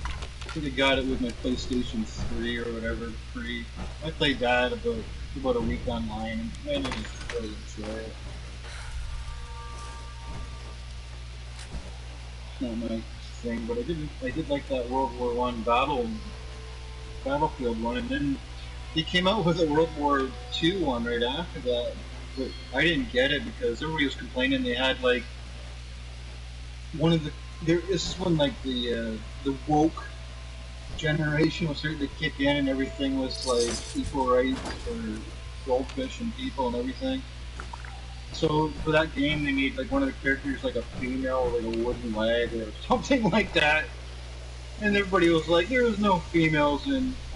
I think I got it with my PlayStation 3 or whatever, free. I played that about a week online, and I didn't really enjoy it. It's not my thing, but I did like that World War I Battlefield one, and then they came out with a World War II one right after that, but I didn't get it because everybody was complaining they had like this is when like the woke generation was starting to kick in and everything was like equal rights for goldfish and people and everything. So for that game they made like one of the characters like a female with like a wooden leg or something like that. And everybody was like, there was no females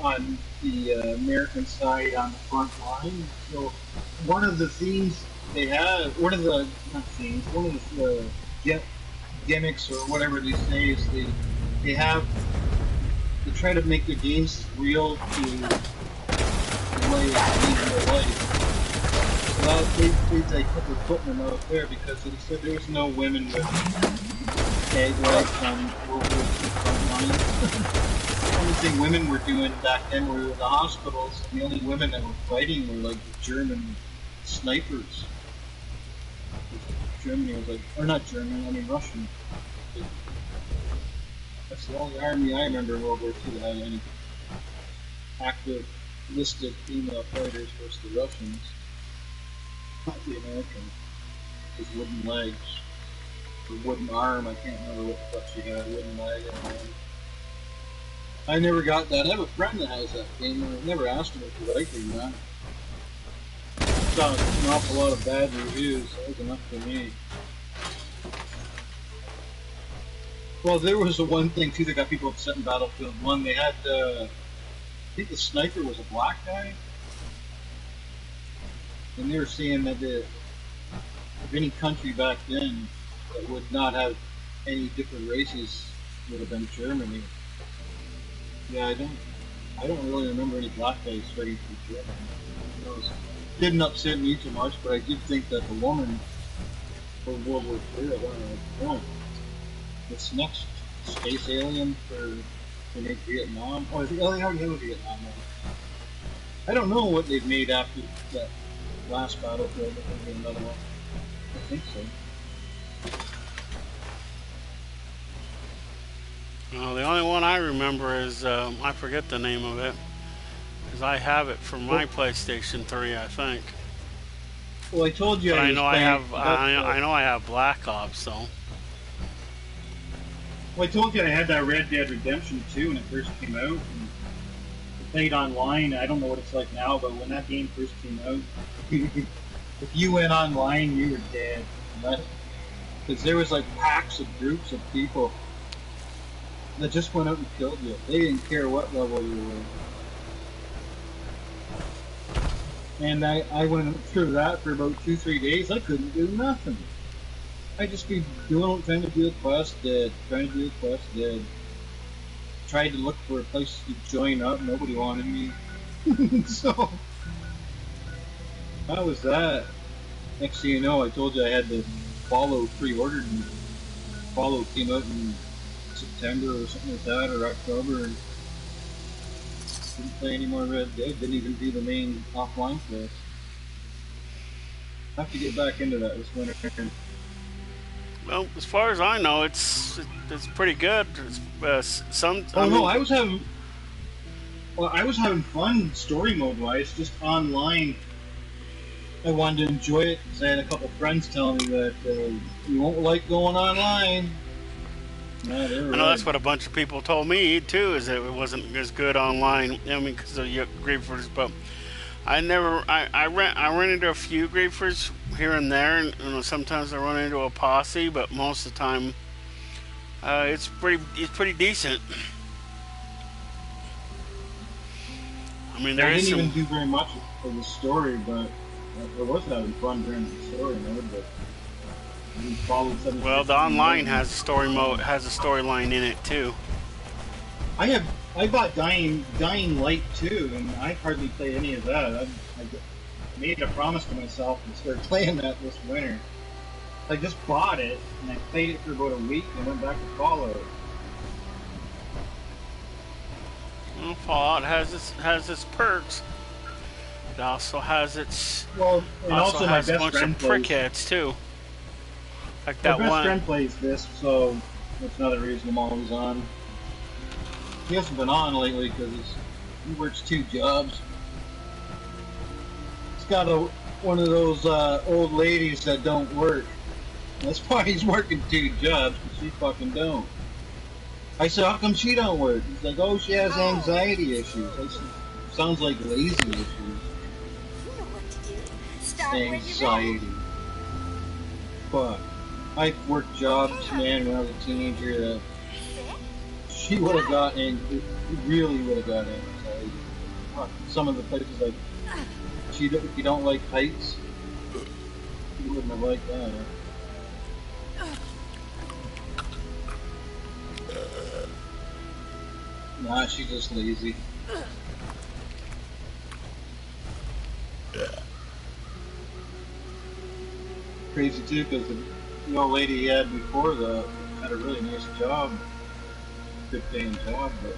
on the American side on the front line. So one of the themes they had, one of the gimmicks or whatever they say is they try to make the games real to the way it's in real life. So that they put their foot in their mouth there because they said there was no women with tag legs on World War II front lines. The only thing women were doing back then were in the hospitals, and the only women that were fighting were like the German snipers. Germany was like, or not German, I mean Russian. That's the only army I remember in World War II that had any active listed female fighters versus the Russians. Not the American. His wooden legs. Or wooden arm, I can't remember what she had. Wooden leg. I never got that. I have a friend that has that game, and I never asked him if he liked it or not. I saw an awful lot of bad reviews, so that was enough for me. Well, there was the one thing too that got people upset in Battlefield 1. They had, I think the sniper was a black guy, and they were saying that if any country back then that would not have any different races would have been Germany. Yeah, I don't really remember any black guys fighting for Germany. It didn't upset me too much, but I did think that the woman for World War II, I don't know, this next space alien for Vietnam. Oh, they already have a Vietnam one. I don't know what they've made after that last Battlefield. If there'll be another one. I think so. Well, the only one I remember is, I forget the name of it, because I have it from my PlayStation 3, I think. Well, I told you. But I know I have Black Ops, so. Well, I told you I had that Red Dead Redemption 2 when it first came out. And I played online. I don't know what it's like now, but when that game first came out, if you went online, you were dead. Because there was like packs of groups of people that just went out and killed you. They didn't care what level you were. And I went through that for about 2-3 days. I couldn't do nothing. I'd just be trying to do a quest, dead. Trying to do a quest, dead. Tried to look for a place to join up. Nobody wanted me. So that was that. Next thing you know, I told you I had the Follow pre-ordered, and Follow came out in September or something like that, or October, and didn't play any more Red Dead, didn't even do the main offline quest. I have to get back into that this winter. Well, as far as I know, it's pretty good. I was having fun story mode wise, just online. I wanted to enjoy it because I had a couple friends telling me that you won't like going online. Yeah, I know that's what a bunch of people told me too. Is that it wasn't as good online. I mean, because of griefers, but I run into a few griefers here and there, and sometimes I run into a posse, but most of the time, it's pretty decent. I mean, I didn't even do very much for the story, but I was having fun during the story mode. But well, the online has a story mode, has a storyline in it too. I bought Dying Light 2, and I hardly played any of that. I made a promise to myself to start playing that this winter. I just bought it, and I played it for about a week, and went back to Fallout. Well, Fallout has its perks. It also has its and also my best a bunch friend of prickheads too. Like that my best one. friend plays this, so that's another reason I'm always on. He hasn't been on lately because he works 2 jobs. He's got one of those old ladies that don't work. That's why he's working 2 jobs, because she fucking don't. I said, how come she don't work? He's like, oh, she has anxiety issues. I said, sounds like lazy issues. Anxiety. But I worked jobs, man, when I was a teenager that she would have got really would have got anxiety. Some of the places, like, if you don't like heights, you wouldn't have liked that. Nah, she's just lazy. Crazy too, because the old lady he had before that had a really nice job, good paying job, but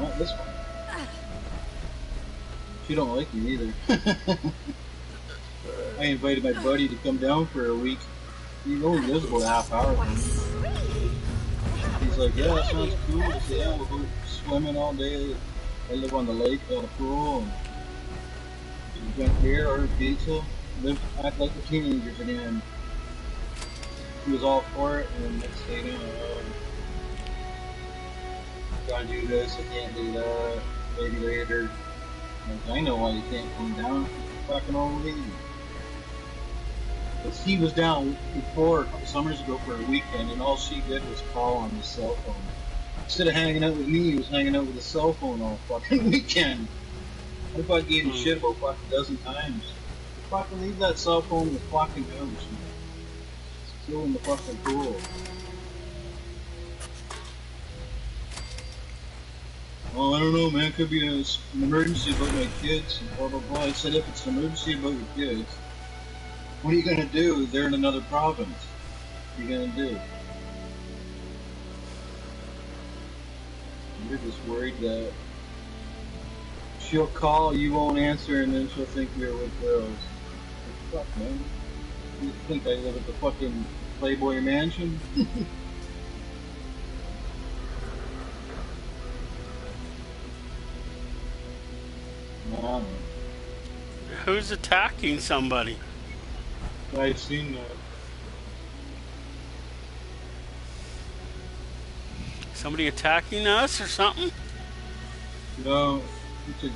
not this one. She don't like me either. I invited my buddy to come down for a week. He only lives about a half hour from me. He's like, yeah, that sounds cool. I said, yeah, we'll go swimming all day. I live on the lake, got a pool. And Went there, ordered pizza, lived, act like a teenager again. He was all for it, and then next day, gotta do this, I can't do that, maybe later. Like, I know why you can't come down, fucking old lady. Because he was down before, a couple summers ago for a weekend, and all she did was call on his cell phone. Instead of hanging out with me, he was hanging out with his cell phone all fucking weekend. I fucking gave him shit about fucking a dozen times. Fucking leave that cell phone in the fucking house, man. It's still in the fucking pool. Well, I don't know, man. Could be an emergency about my kids and blah blah blah. I said, if it's an emergency about your kids, what are you gonna do? They're in another province. What are you gonna do? You're just worried that she'll call, you won't answer, and then she'll think you're with girls. What the fuck, man? You think I live at the fucking Playboy Mansion? Nah, man. Who's attacking somebody? I've seen that. Somebody attacking us or something? No, it's a...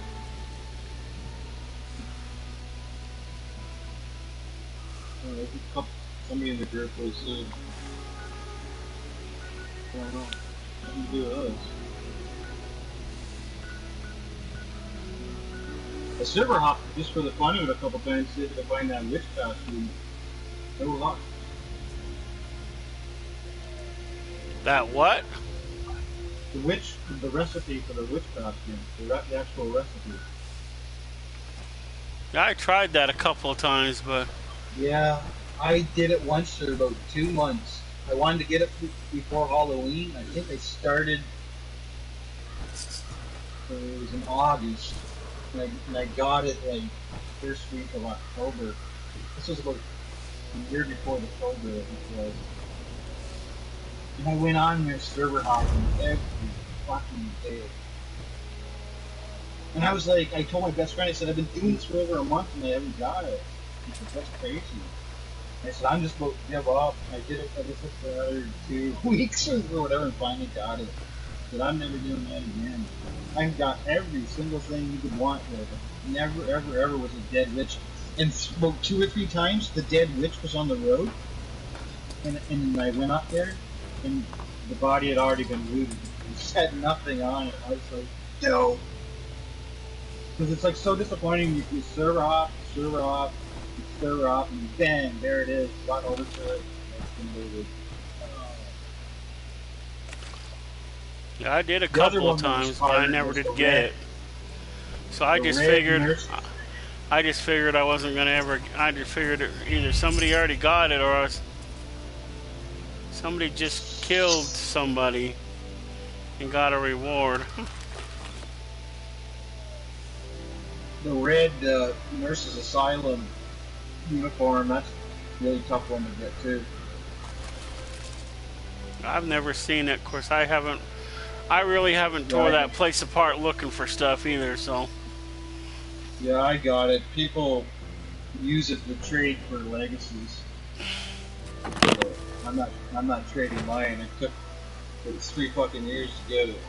there's a couple, somebody in the group was I don't know, nothing to do with us. A server hopped just for the fun of it a couple times to find that witch costume. No luck. That what? The recipe for the witch costume, the actual recipe. Yeah, I tried that a couple of times, but... Yeah, I did it once for about 2 months. I wanted to get it before Halloween. I think I started... it was in August. And I got it like first week of October. This was about a year before the October, I think it was. And I went on there server hopping every fucking day. And I was like, I told my best friend, I said, I've been doing this for over a month and I haven't got it. He said, that's crazy. I said, I'm just about to give up. I did it, I guess, for another 2 weeks or whatever and finally got it. I said, I'm never doing that again. I've got every single thing you could want with it. Never, ever, ever was a dead witch. And about 2 or 3 times, the dead witch was on the road. And I went up there, and the body had already been looted. It said nothing on it. I was like, no. Because it's like so disappointing. You server hop, server hop, server hop, and bang, there it is. Got over to it. It's been looted. Yeah, I did a couple of times, but I never did get it. So I just figured I wasn't gonna ever. I just figured either somebody already got it or somebody just killed somebody and got a reward. The red Nurses Asylum uniform, that's a really tough one to get too. I've never seen it. Of course, I really haven't tore that place apart looking for stuff either, so. Yeah, I got it. People use it to trade for legacies. So I'm not trading mine. It took 3 fucking years to get it.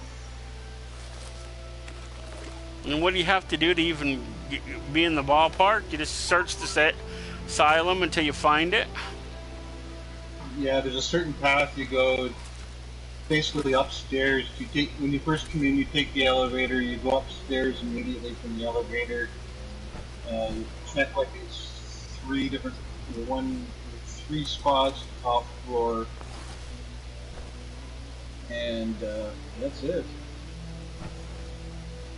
And what do you have to do to even be in the ballpark? You just search the asylum until you find it? Yeah, there's a certain path you go. Basically upstairs. When you first come in, you take the elevator. You go upstairs immediately from the elevator. You check like these 3 spots, top floor, and that's it.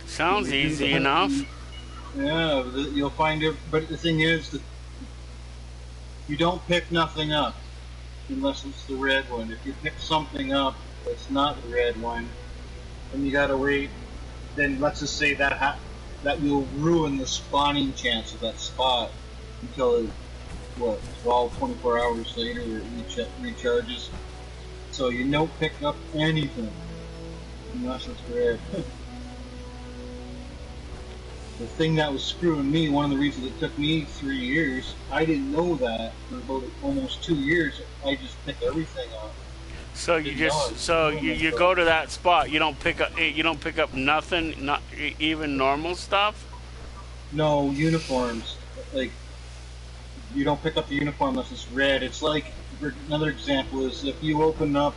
Sounds easy enough. Yeah, you'll find it. But the thing is that you don't pick nothing up unless it's the red one. If you pick something up that's not the red one, and you gotta wait, then let's just say that will ruin the spawning chance of that spot until 12, 24 hours later it recharges. So you don't pick up anything unless it's red. the thing that was screwing me, one of the reasons it took me 3 years, I didn't know that for about almost 2 years. I just picked everything up. So you go to that spot. You don't pick up nothing, not even normal stuff. No uniforms. Like you don't pick up the uniform unless it's red. It's like another example is if you open up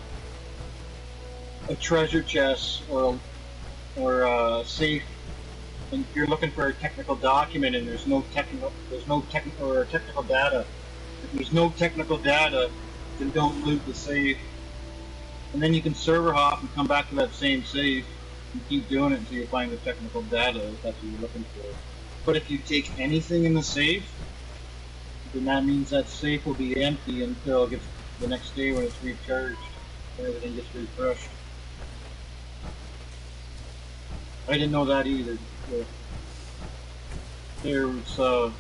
a treasure chest or a safe and you're looking for a technical document and there's no technical data. If there's no technical data, then don't loot the safe. And then you can server hop and come back to that same safe and keep doing it until you find the technical data if that's what you're looking for. But if you take anything in the safe, then that means that safe will be empty until it gets the next day when it's recharged and everything gets refreshed. I didn't know that either. There's I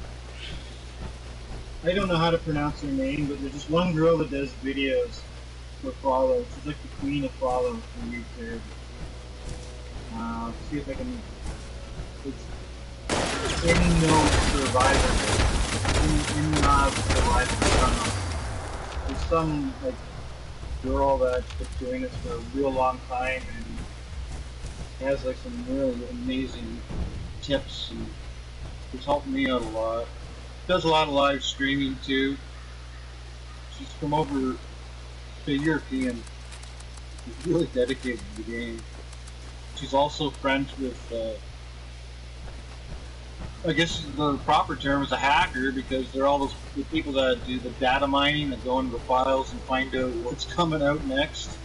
don't know how to pronounce her name, but there's just one girl that does videos for Fallout. She's like the queen of Fallout from YouTube. Let's see if I can. It's in no survivor. In survivor. There's some like girl that's been doing this for a real long time and has like some really amazing tips and it's helped me out a lot. Does a lot of live streaming too. She's from over to European. She's really dedicated to the game. She's also friends with I guess the proper term is a hacker because they're all the people that do the data mining that go into the files and find out what's coming out next,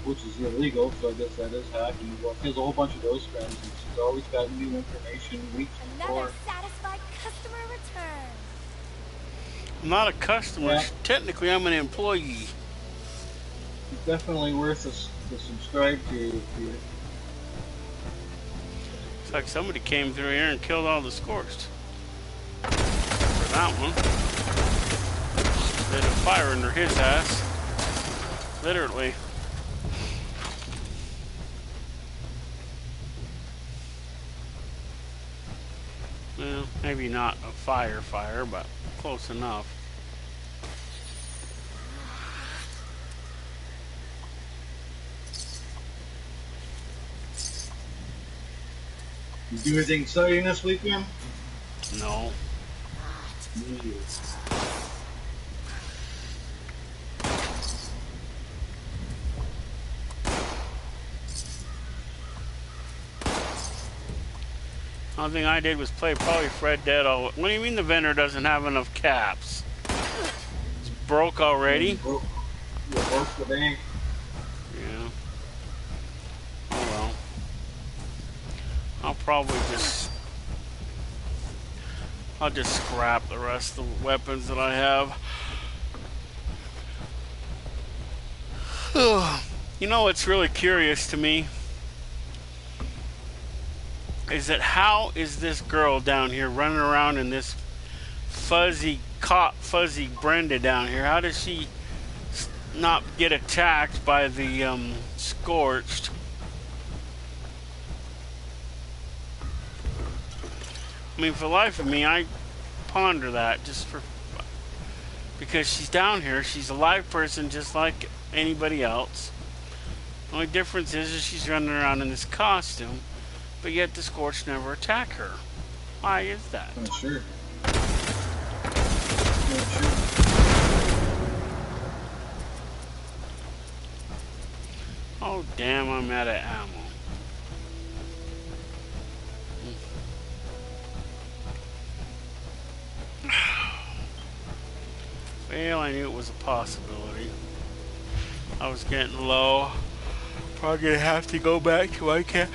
which is illegal, so I guess that is hacking. Well, she has a whole bunch of those friends, and she's always got new information weeks before. Another satisfied customer return. I'm not a customer. Yeah. Technically, I'm an employee. It's definitely worth to subscribe to. It's like somebody came through here and killed all the scorched. For that one. Lit a fire under his ass. Literally. Well, maybe not a fire, but close enough. You do anything exciting this weekend? No. Only thing I did was play probably Red Dead all. What do you mean the vendor doesn't have enough caps? It's broke already? Broke the bank. Yeah. Oh well. I'll probably I'll just scrap the rest of the weapons that I have. You know what's really curious to me? Is that how is this girl down here running around in this fuzzy Brenda down here? How does she not get attacked by the scorched? I mean, for the life of me, I ponder that because she's down here. She's a live person just like anybody else. The only difference is she's running around in this costume, but yet the scorched never attack her. Why is that? Not sure. Oh damn, I'm out of ammo. Well, I knew it was a possibility. I was getting low. Probably gonna have to go back to my camp.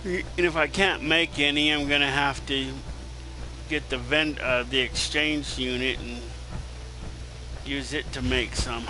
And if I can't make any, I'm gonna have to get the exchange unit and use it to make some.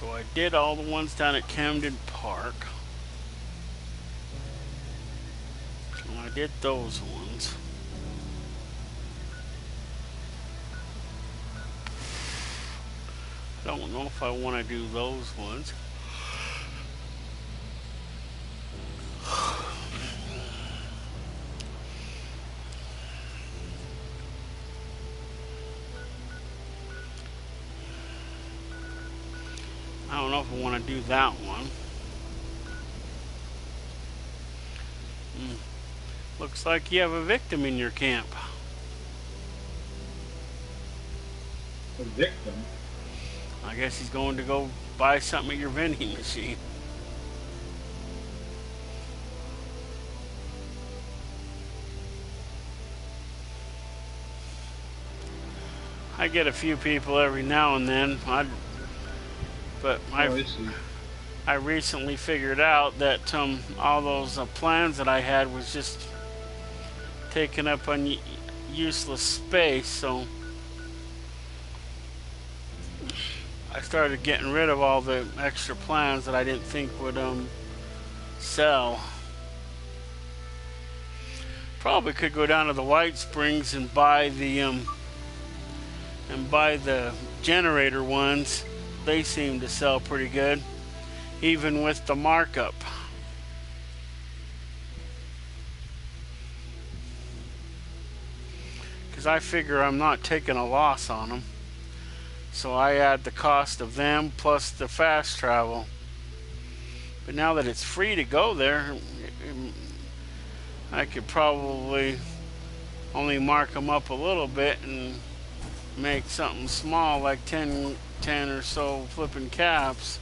So I did all the ones down at Camden Park. And I did those ones. I don't know if I want to do those ones. I don't know if I want to do that one. Looks like you have a victim in your camp. A victim? I guess he's going to go buy something at your vending machine. I get a few people every now and then. I recently figured out that all those plans that I had was just taking up useless space, so I started getting rid of all the extra plans that I didn't think would sell. Probably could go down to the White Springs and buy the generator ones. They seem to sell pretty good, even with the markup. Because I figure I'm not taking a loss on them. So I add the cost of them plus the fast travel. But now that it's free to go there, I could probably only mark them up a little bit and make something small like 10 or so flipping caps.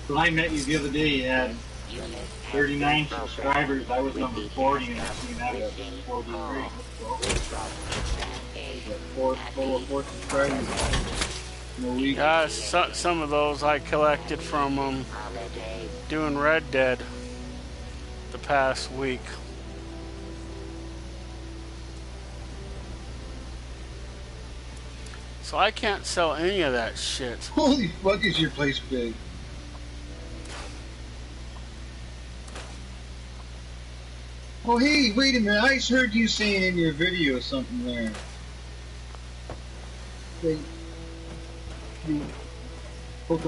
When I met you the other day, you had 39 subscribers. I was number 40, and I seen that at 43. Four subscribers in a week. Yeah, some of those I collected from doing Red Dead the past week. So I can't sell any of that shit. Holy fuck, is your place big? Oh hey, wait a minute, I just heard you saying in your video something there. The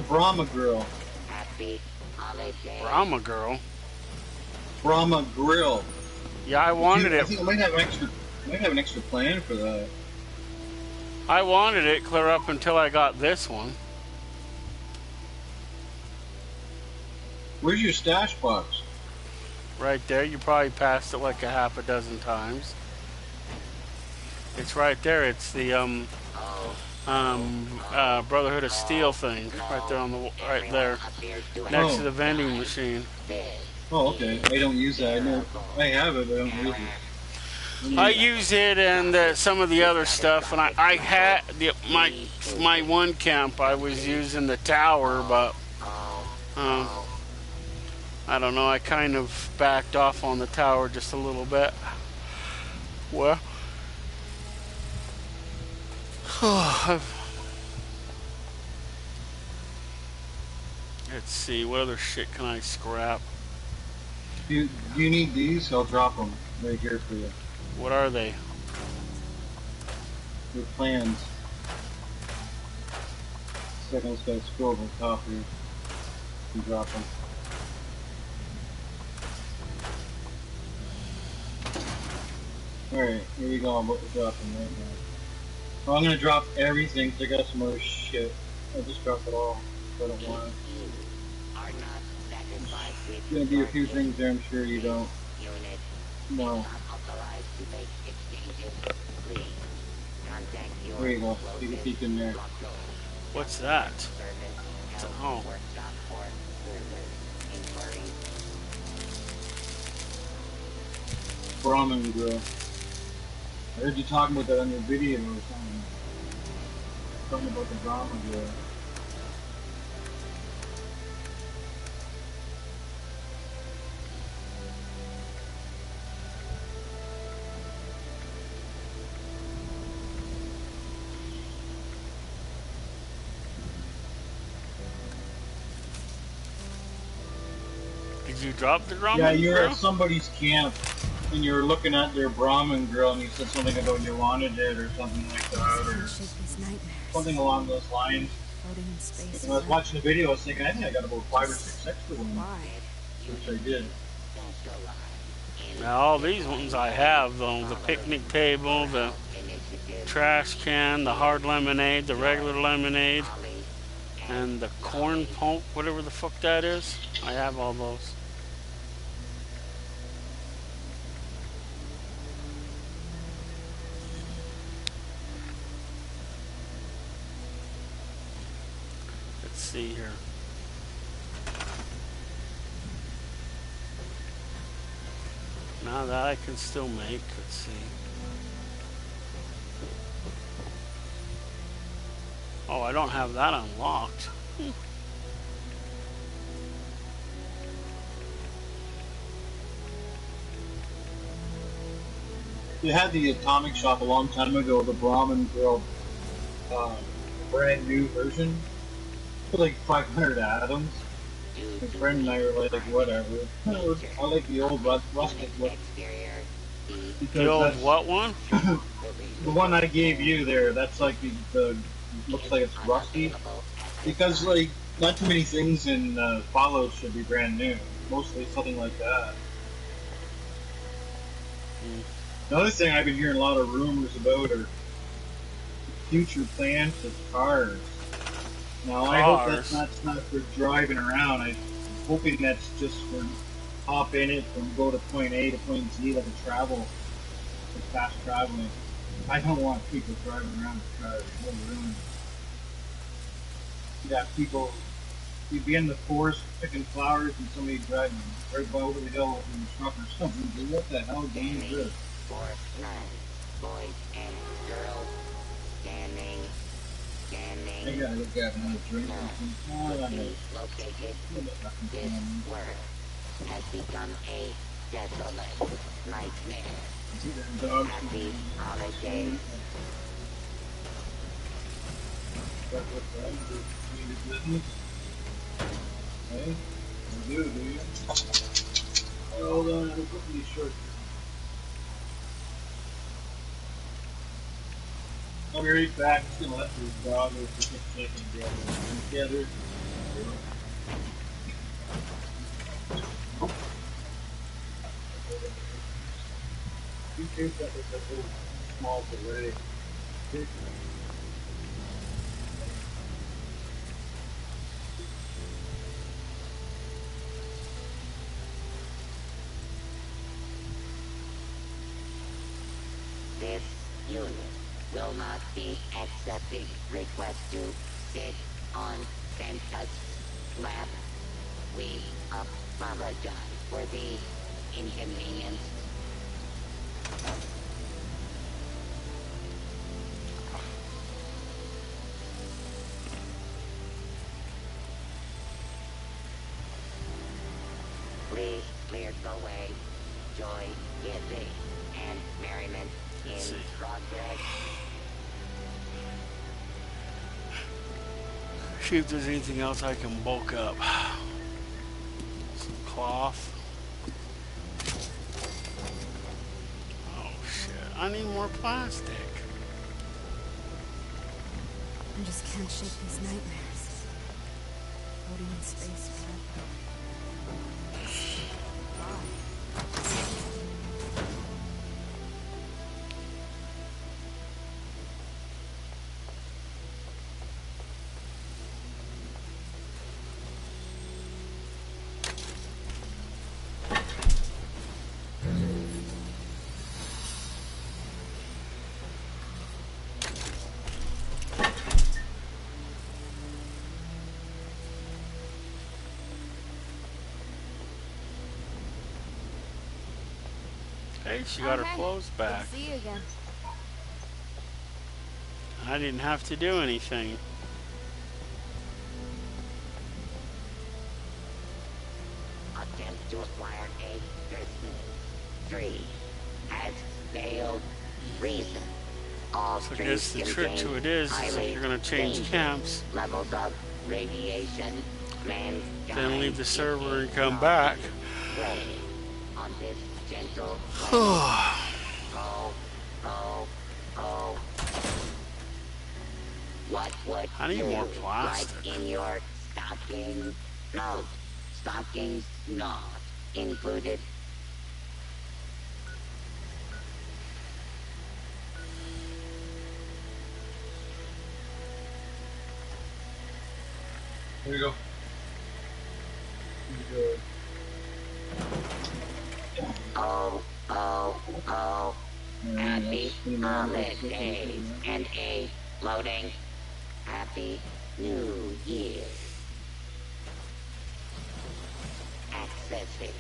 Brahma girl. Brahma girl? Brahma grill. Yeah, I wanted it. I think I might have an extra plan for that. I wanted it clear up until I got this one. Where's your stash box? Right there. You probably passed it like a half a dozen times. It's right there. It's the Brotherhood of Steel thing right there on the right there next to the vending machine. Oh, okay. I don't use that. I have it, but I don't use it. I use it and some of the other stuff, and I had my one camp. I was using the tower, but I don't know. I kind of backed off on the tower just a little bit. Well, let's see. What other shit can I scrap? Do you need these? I'll drop them right here for you. What are they? Your plans. Second, it's got to scroll over the top here and drop them. Alright, here we go. I'm about to drop them right now. Well, I'm going to drop everything because I got some other shit. I'll just drop it all if I don't want it. There's going to be a few things there I'm sure you don't know. There you go. Take a peek in there. What's that? Oh. Brahman grill. I heard you talking about that on your video or something. Something about the Brahman grill. Did you drop the ramen? Yeah, you're grill? at somebody's camp, and you're looking at their Brahmin grill, and you said something about you wanted it, or something like that, or something along those lines. And when I was watching the video, I was thinking, I think I got about 5 or 6 extra ones. Which I did. Now, all these ones I have, though. The picnic table, the trash can, the hard lemonade, the regular lemonade, and the corn poke, whatever the fuck that is. I have all those. Let's see here. Now that I can still make, let's see. Oh, I don't have that unlocked. They had the Atomic Shop a long time ago, the Brahmin grill, brand new version, for like 500 atoms. My friend and I were like, whatever. I like the old rustic look. The old what one? The one I gave you there, that's like the looks like it's rusty. Because like, not too many things in Fallout should be brand new. Mostly something like that. Another thing I've been hearing a lot of rumors about are future plans for cars. Now, I hope that's not for driving around. I'm hoping that's just for hop in it from go to point A to point Z, like a travel, like fast traveling. I don't want people driving around with cars. You got people, you'd be in the forest picking flowers and somebody driving right by over the hill in a truck or something. Dude, what the hell game is this? Boys and girls, standing. I gotta look at another drink. Located. This work has become a desolate nightmare. Happy holidays. Hey, you do you? Hold on, I'm putting these shorts. I'll be right back. I'm just gonna let this dog go for 6 seconds and grab it together. You think that was a little small delay. This unit will not be accepting requests to sit on Santa's lap. We apologize for the inconvenience. Please clear the way. Joy, giving, and merriment in progress. See if there's anything else I can bulk up. Some cloth. Oh shit, I need more plastic. I just can't shake these nightmares. Floating in space forever. Hey, she got her clothes back. Good to see you again. I didn't have to do anything. Attempt to acquire a Christmas tree has failed. Reason. All So I guess the trick to it is if you're going to change camps, levels of radiation, then leave the server and come back. play on this gentle planet. Oh, oh, oh. What would I need you more plastic. like in your stocking? No, stockings not included. Here you go. Oh, oh, oh. Happy holidays and a loading. Happy New Year. Accessing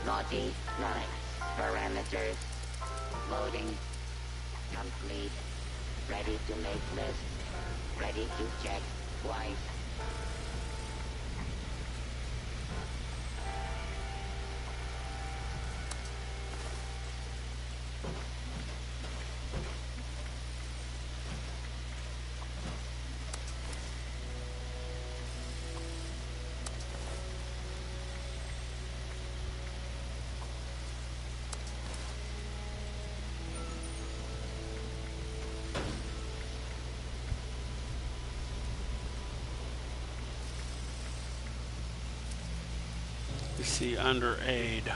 naughty nice parameters. Loading. Complete. Ready to make list. Ready to check twice. You see, under aid.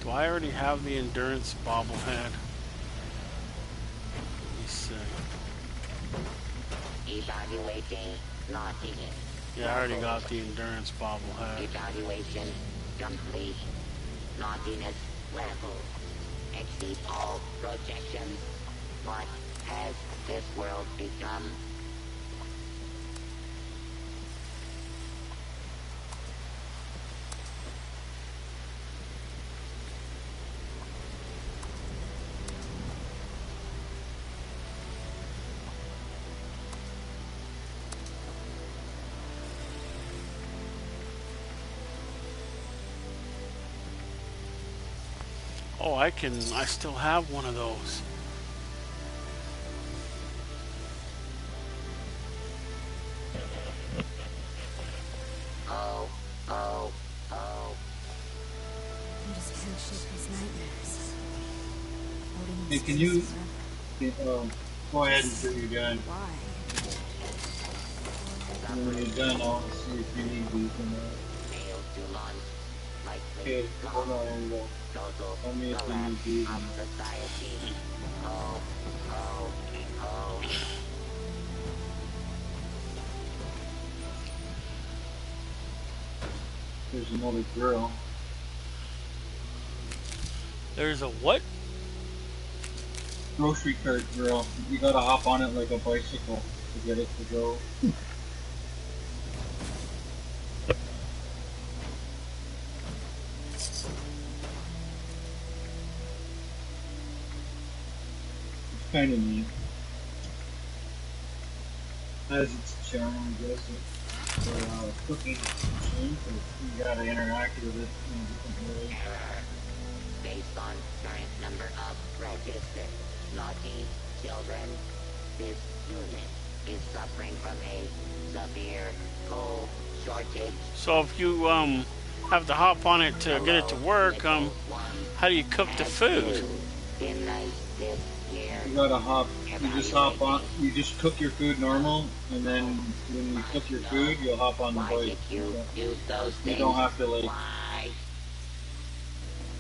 Do I already have the endurance bobblehead? Let me see. Evaluating naughtiness. Yeah, I already got the endurance bobblehead. Evaluation complete. Naughtiness level. Exceed all projections. What has this world become? Oh, I still have one of those. Oh, oh, oh. I just can't shake these nightmares. Hey, can you go ahead and do your gun? Why? And when you're done, I'll see if you need these or not. Okay, hold on, here we go. Tell me if you need these. Oh, oh, oh. There's another grill. There's a what? Grocery cart grill. You gotta hop on it like a bicycle to get it to go. Kind of neat. Has its charm, I guess. It's a cooking machine, so you gotta interact with it in a different way. Based on current number of registered naughty children, this unit is suffering from a severe coal shortage. So if you have to hop on it to get it to work, how do you cook the food? You gotta hop. You just hop on. You just cook your food normal, and then when you cook your food, you'll hop on the bike. You don't have to like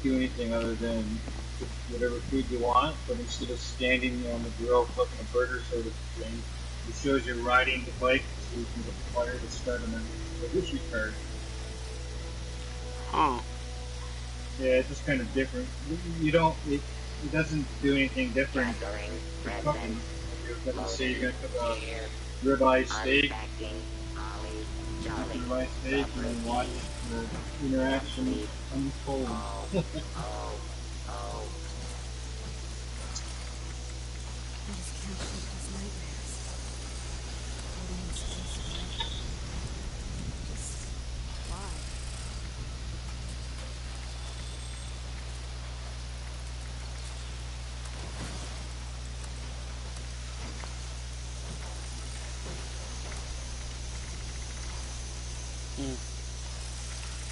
do anything other than cook whatever food you want. But instead of standing on the grill cooking a burger sort of thing, it shows you riding the bike, so you can get the fire to start on the grocery cart. Huh. Yeah, it's just kind of different. You don't. It doesn't do anything different. Cooking. You're gonna say you're gonna cook a ribeye steak, ribeye steak, and then watch the interaction unfold. I just can't shake these nightmares. Holding in space. Just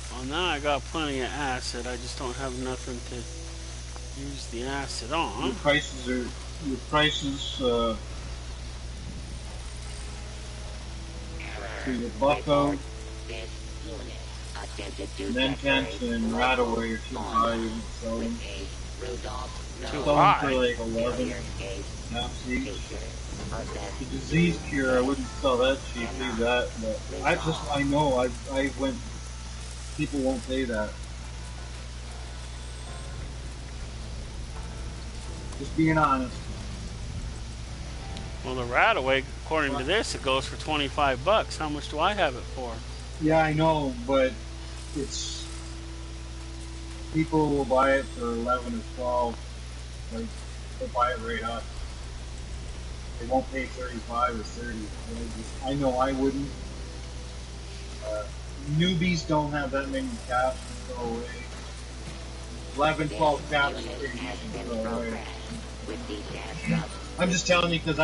why? Well, now I got plenty of acid. I just don't have nothing to use the acid on. Your prices, for your bucko, Mentense, and Radaway are too high. You can sell them. Too Sell them high? for like 11 caps each. The disease cure, I wouldn't sell that cheap, leave that, but I know, I went, people won't pay that. Just being honest. Well, the Radaway, according to this, it goes for $25. How much do I have it for? Yeah, I know, but it's, people will buy it for 11 or 12, like, they'll buy it right up. They won't pay 35 or 30. I know I wouldn't. Newbies don't have that many caps to throw away. 11, 12 caps are pretty easy to throw away. I'm just telling you because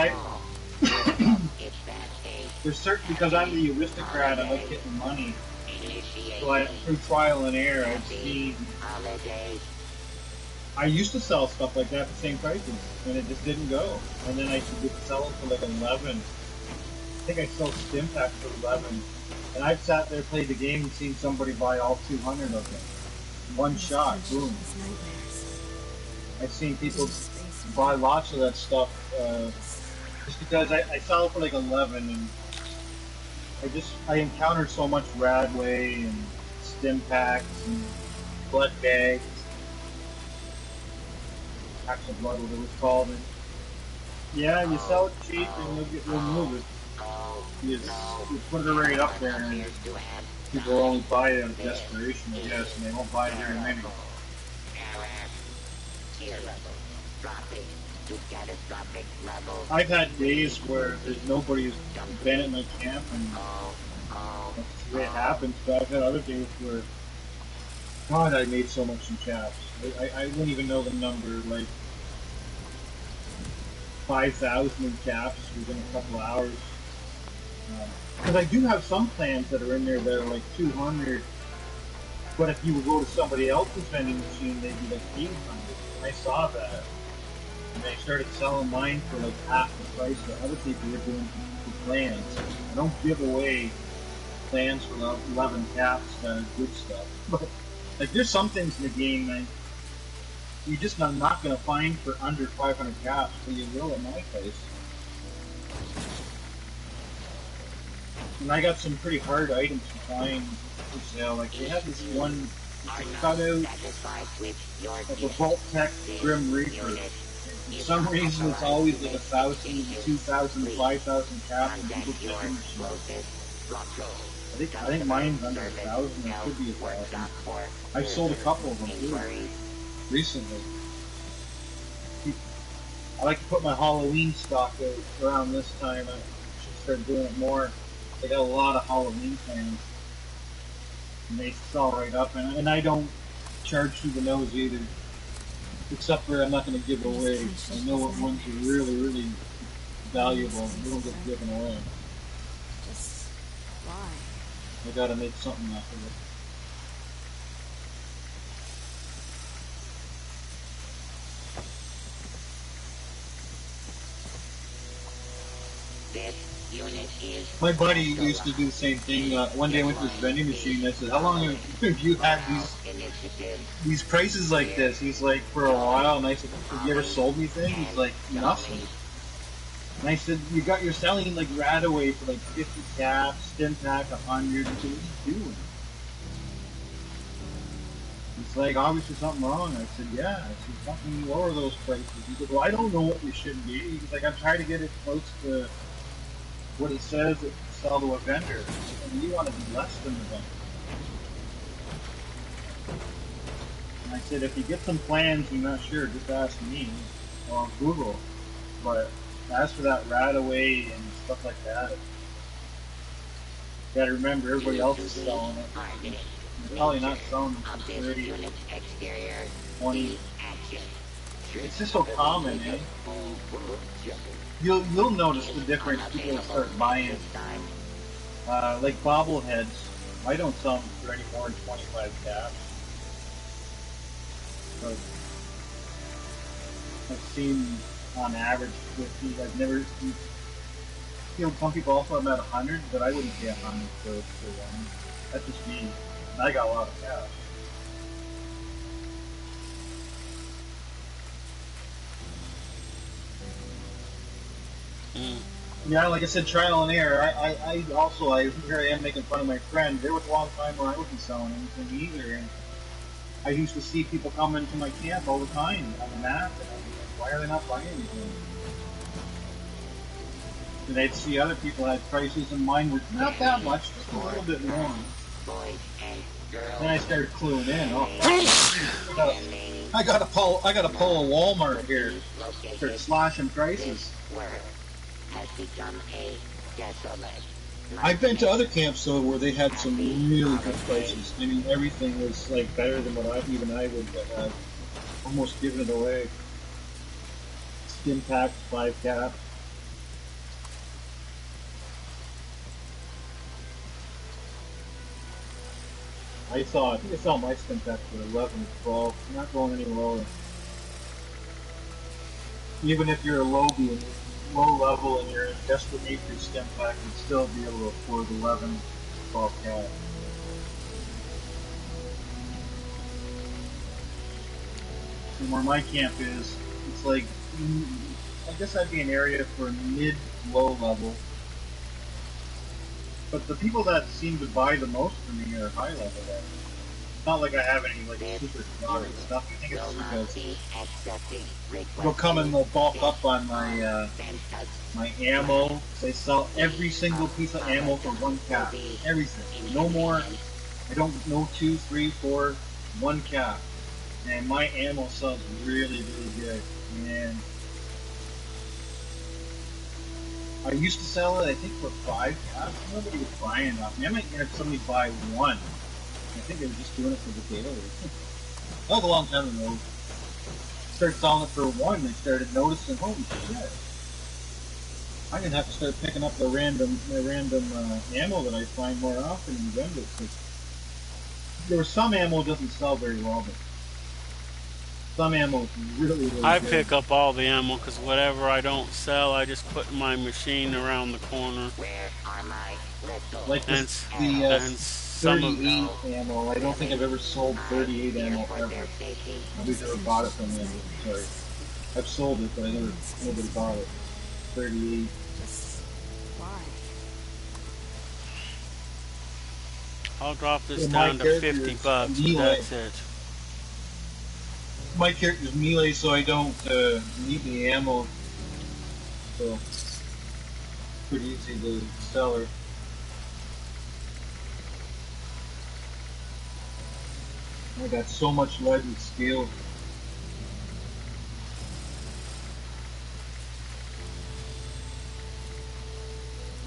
there's certain, because I'm the aristocrat, I like getting money. So through trial and error, I've seen. I used to sell stuff like that at the same prices, and it just didn't go. And then I could sell it for like 11. I think I sold stim packs for 11. And I've sat there, played the game, and seen somebody buy all 200 of them. One shot, boom. I've seen people buy lots of that stuff, just because I sell it for like 11, and I encounter so much Radway and stim packs and blood bags. Packs of blood, whatever it's called. And yeah, you sell it cheap and you'll move it. You put it right up there, and people only buy it out of desperation, I guess, and they won't buy very many. I've had days where there's nobody who's been at my camp, and that's the way it happens, but I've had other days where, God, I made so much in caps. I wouldn't even know the number, like 5,000 in caps within a couple hours. Because I do have some plans that are in there that are like 200, but if you would go to somebody else's vending machine, they'd be like 800. I saw that, and they started selling mine for like half the price that other people were doing for plans. I don't give away plans for 11 caps, good stuff. But like, there's some things in the game that you're just not going to find for under 500 caps, but you will at my place. And I got some pretty hard items to find for sale. Like, they have this one cutout of the Vault Tech Grim Reaper. For some reason, it's always like 1,000, 2,000, 5,000 caps, and people get them. I think mine's under 1,000. It could be 1,000. I've sold a couple of them too recently. I like to put my Halloween stock out around this time. I should start doing it more. They got a lot of Halloween plans, and they sell right up. And I don't charge through the nose either, except for I'm not going to give away. I know what ones are really, really valuable. They don't get given away. Just why? I got to make something out of it. My buddy used to do the same thing. One day I went to his vending machine and I said, how long have you had these prices like this? He's like, for a while. And I said, have you ever sold anything? He's like, nothing. And I said, you're selling like Radaway for like 50 caps, stim pack 100. I said, what are you doing? He's like, obviously something wrong. I said, yeah. I said, something lower those prices. He said, well, I don't know what they should be. He's like, I'm trying to get it close to what it says to sell to a vendor, and you want to be less than the vendor. And I said, if you get some plans you're not sure, just ask me or Google. But as for that Radaway and stuff like that, you gotta remember everybody else is selling it. They're probably not selling them for 30, 20. It's just so common, eh? You'll notice the difference. People start buying like bobbleheads. I don't sell them for any more than 25 caps. But I've seen on average 50. I've never seen, some people also have at 100, but I wouldn't pay 100 for one. That's just me. And I got a lot of cash. Yeah, like I said, trial and error. I also, here I am making fun of my friend. There was a long time where I wasn't selling anything either, and I used to see people come into my camp all the time on the map, and I was like, why are they not buying anything? And I'd see other people had prices, and mine were not that much, just a little bit more. Then I started cluing in. Oh, I got to pull a Walmart here. Start slashing prices. I've been to other camps though where they had some really good prices. I mean, everything was like better than what I would have almost given it away. Skin pack, 5 cap. I think I saw my skin pack for 11 or 12. I'm not going any lower. Even if you're a low level and you're in desperate need for your stem pack, you'd still be able to afford 11, 12 cap. And where my camp is, it's like, I guess that'd be an area for mid-low level. But the people that seem to buy the most from me are high level guys. It's not like I have any like super exotic stuff. I think it's because they'll come and they'll bulk up on my my ammo. They sell every single piece of ammo for 1 cap. Everything. No more. I don't know 2, 3, 4, 1 cap. And my ammo sells really, really good. And I used to sell it, I think, for 5 caps. Nobody was buying enough. I might have somebody buy 1. I think they were just doing it for the daily. That was a long time ago. Started selling it for 1. They started noticing, holy shit. I'm gonna have to start picking up the random ammo that I find more often and vend it. There was some ammo that doesn't sell very well, but some ammo is really, really I good. pick up all the ammo because whatever I don't sell, I just put in my machine around the corner. Like the 38 ammo. I don't think I've ever sold 38 ammo ever. Nobody's ever bought it from me. Sorry. I've sold it, but nobody bought it. 38. I'll drop this down to $50, but that's it. My character's melee, so I don't need the ammo. So, pretty easy to sell her. I got so much lead and steel.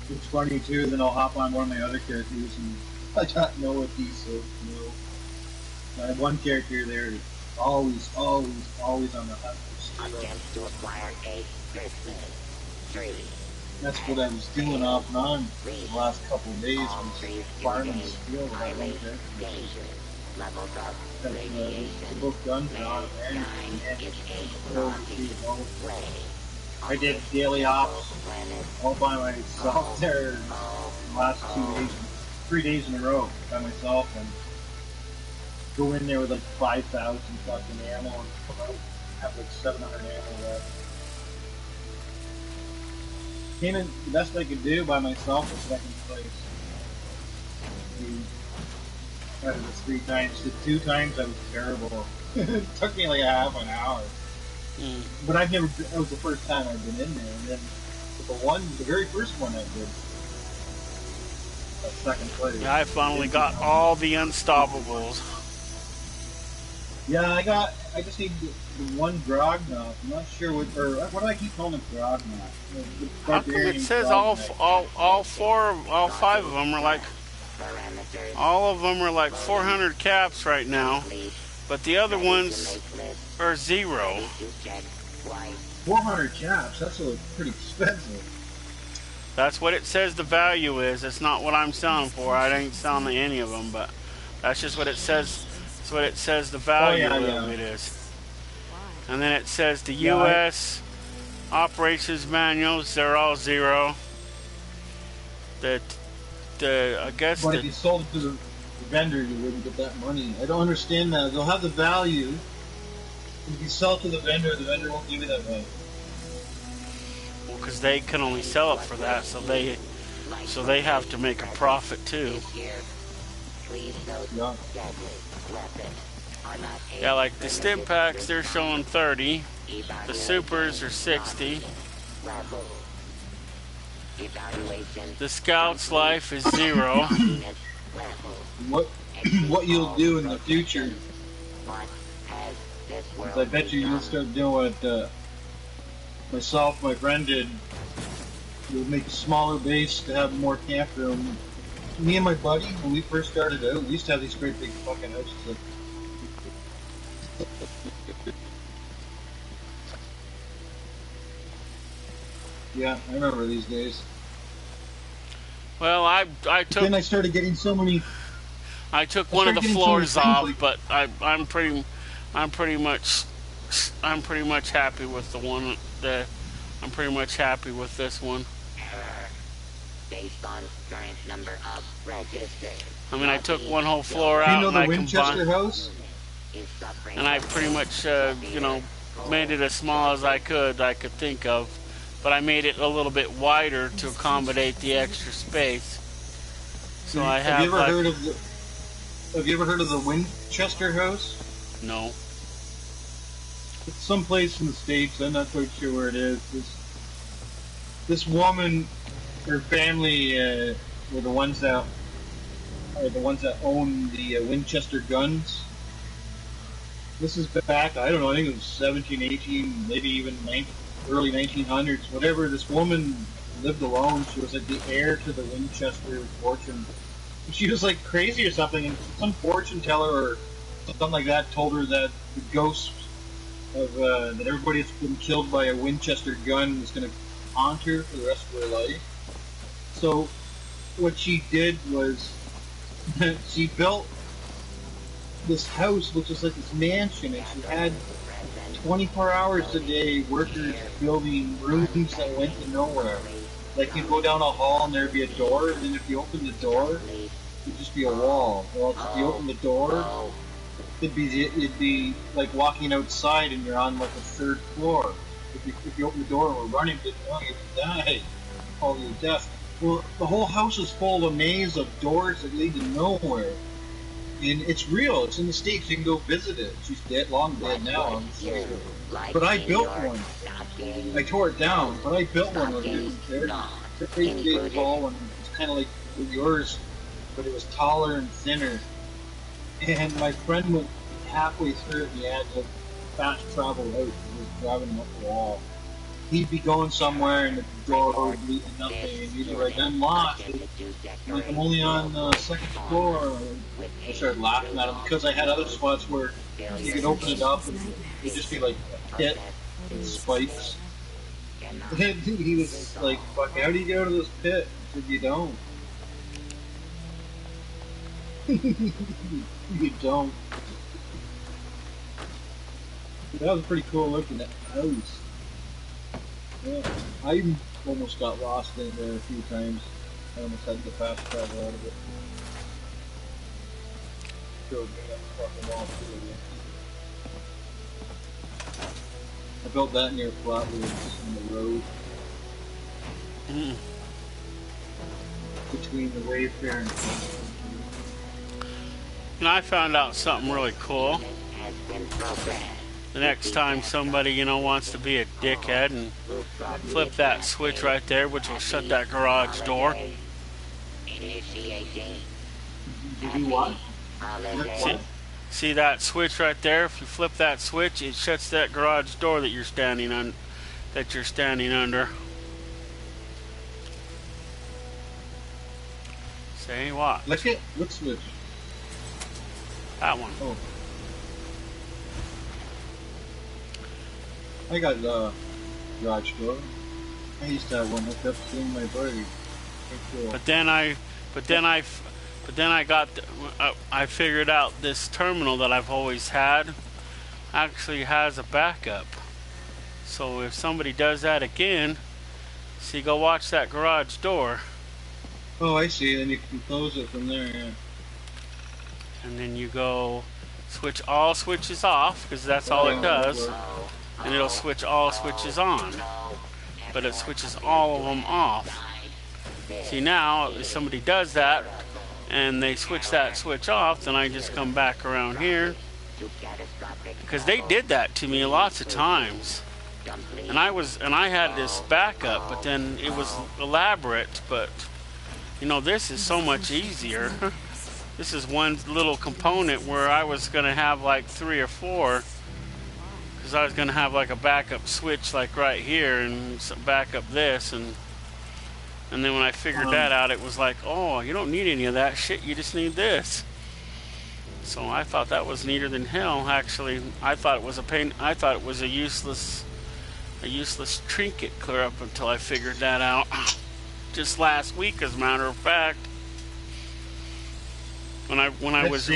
It's funny too, then I'll hop on one of my other characters and I don't know what these so no. I have one character there always on the hunt for steel. That's what I was doing off and on the last couple of days, was farming steel with that one character. Both guns are on and I did daily ops all by myself there the last 3 days in a row by myself, and go in there with like 5,000 fucking ammo and have like 700 ammo left. Came in the best I could do by myself was second place. Out of the 3 times, the 2 times I was terrible. It took me like a half an hour. But that was the first time I'd been in there, and then the very first one I did, second place. Yeah, I finally got all the unstoppables. Yeah, I just need the one Grognot. I'm not sure what do I keep calling it Grognot? How come it says all 5 of them are like, all of them are like 400 caps right now, but the other ones are 0. 400 caps, that's pretty expensive. That's what it says the value is. It's not what I'm selling for. I ain't selling any of them, but that's just what it says. That's what it says the value of it is. And then it says the U.S. operations manuals, they're all 0. I guess. But if you sold it to the vendor, you wouldn't get that money. I don't understand that. They'll have the value. If you sell it to the vendor won't give you that value. Well, because they can only sell it for that, so they have to make a profit too. Yeah. Yeah, like the stim packs, they're showing 30. The supers are 60. The Scout's life is 0. What you'll do in the future is I bet you'll start doing what myself, my friend did. You'll make a smaller base to have more camp room. Me and my buddy, when we first started out, we used to have these great big fucking houses. Yeah, I remember these days. Well, I took. Then I started getting so many. I took one of the floors off, but I'm pretty much happy with the one that I'm pretty much happy with this one. Based on current number of registered. I mean, I took one whole floor out and I Winchester house? And I pretty much made it as small as I could think of, but I made it a little bit wider to accommodate the extra space. So I have. Have you ever heard of the Winchester house? No. It's someplace in the States. I'm not quite sure where it is. This woman, her family were the ones that own the Winchester guns. This is back, I don't know, I think it was 17, 18, maybe even early 1900s. Whatever. This woman lived alone. She was like the heir to the Winchester fortune. She was like crazy or something, and some fortune teller or something like that told her that the ghost of that everybody that's been killed by a Winchester gun was going to haunt her for the rest of her life. So what she did was she built this house, which is like this mansion, and she had 24 hours a day workers building rooms that went to nowhere. Like you go down a hall and there'd be a door, and then if you open the door, it'd just be a wall. Well, if you open the door, it'd be like walking outside and you're on like a 3rd floor. If you open the door and we're running, you'd die. Call you death. Well, the whole house is full of a maze of doors that lead to nowhere. And it's real. It's in the States. You can go visit it. She's long dead now. But I built one. I tore it down, but I built one when it was there. It's a pretty big, tall one. It's kind of like yours, but it was taller and thinner. And my friend went halfway through it, and he had to fast travel out. He was driving him up the wall. He'd be going somewhere, and the door would lead to nothing, and he'd be like, I'm lost. I'm like, I'm only on the 2nd floor. I started laughing at him because I had other spots where you could open it up, and it'd just be like a pit and spikes. And he was like, fuck, how do you get out of this pit? I said, you don't. You don't. That was pretty cool looking at the house. Yeah, I even almost got lost in there a few times. I almost had to fast travel out of it. Showed me that fucking wall too. I built that near Flatwoods on the road. Between the Wayfair and And I found out something really cool. The next time somebody, wants to be a dickhead and flip that switch right there, which will shut that garage door. See that switch right there? If you flip that switch, it shuts that garage door that you're standing on, under. Say what? Look at what switch? That one. Oh. I got the garage door. I used to have one hooked up to my buddy. Cool. But then I got, I figured out this terminal that I've always had actually has a backup. So if somebody does that again, see, go watch that garage door. Oh, I see. Then you can close it from there, yeah. And then you go switch all switches off, because that's all it does. And it'll switch all switches on. But it switches all of them off. See, now, if somebody does that, and they switch that switch off, then I just come back around here. Because they did that to me lots of times. And I had this backup, but then it was elaborate, but you know, this is so much easier. This is one little component where I was going to have like 3 or 4, because I was going to have like a backup switch like right here and back up this, and then when I figured that out, it was like, oh, you don't need any of that shit, you just need this. So I thought that was neater than hell. Actually, I thought it was a pain. I thought it was a useless trinket clear up until I figured that out. Just last week, as a matter of fact, when I was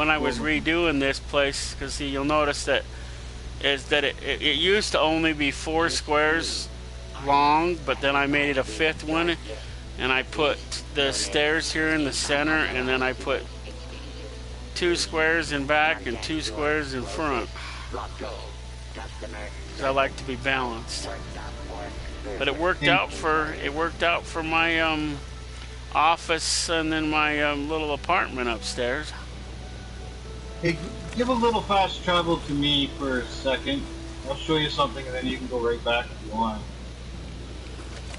redoing this place, because see, you'll notice that it used to only be 4 squares long, but then I made it a 5th one, and I put the stairs here in the center, and then I put 2 squares in back and 2 squares in front. Because I like to be balanced. But it worked out for my office and then my little apartment upstairs. Hey, give a little fast travel to me for a second. I'll show you something, and then you can go right back if you want.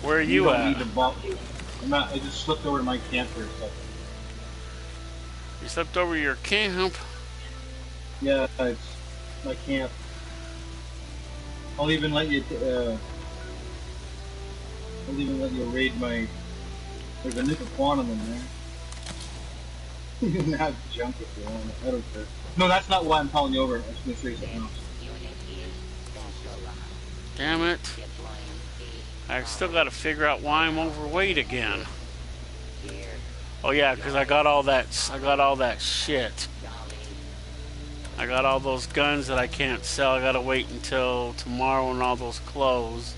Where are you at? I just slipped over to my camp for a second. You slipped over your camp? Yeah, it's my camp. I'll even let you raid my. There's a nickel quantum in there. You can have junk if you want. I don't care. No, that's not why I'm calling you over. I was going to show you something else. Damn it. I still got to figure out why I'm overweight again. Oh yeah, because I got all that shit. I got all those guns that I can't sell. I got to wait until tomorrow and all those clothes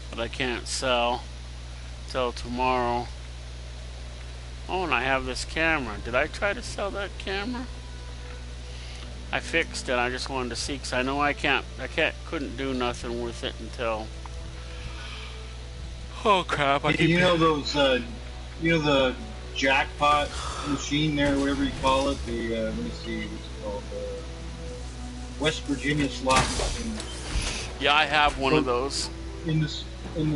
that I can't sell till tomorrow. Oh, and I have this camera. Did I try to sell that camera? I fixed it. I just wanted to see, because I know I couldn't do nothing with it until. Oh crap! You know those, you know the jackpot machine there, whatever you call it. The let me see, what's it called? West Virginia slot machine. Yeah, I have one of those. In the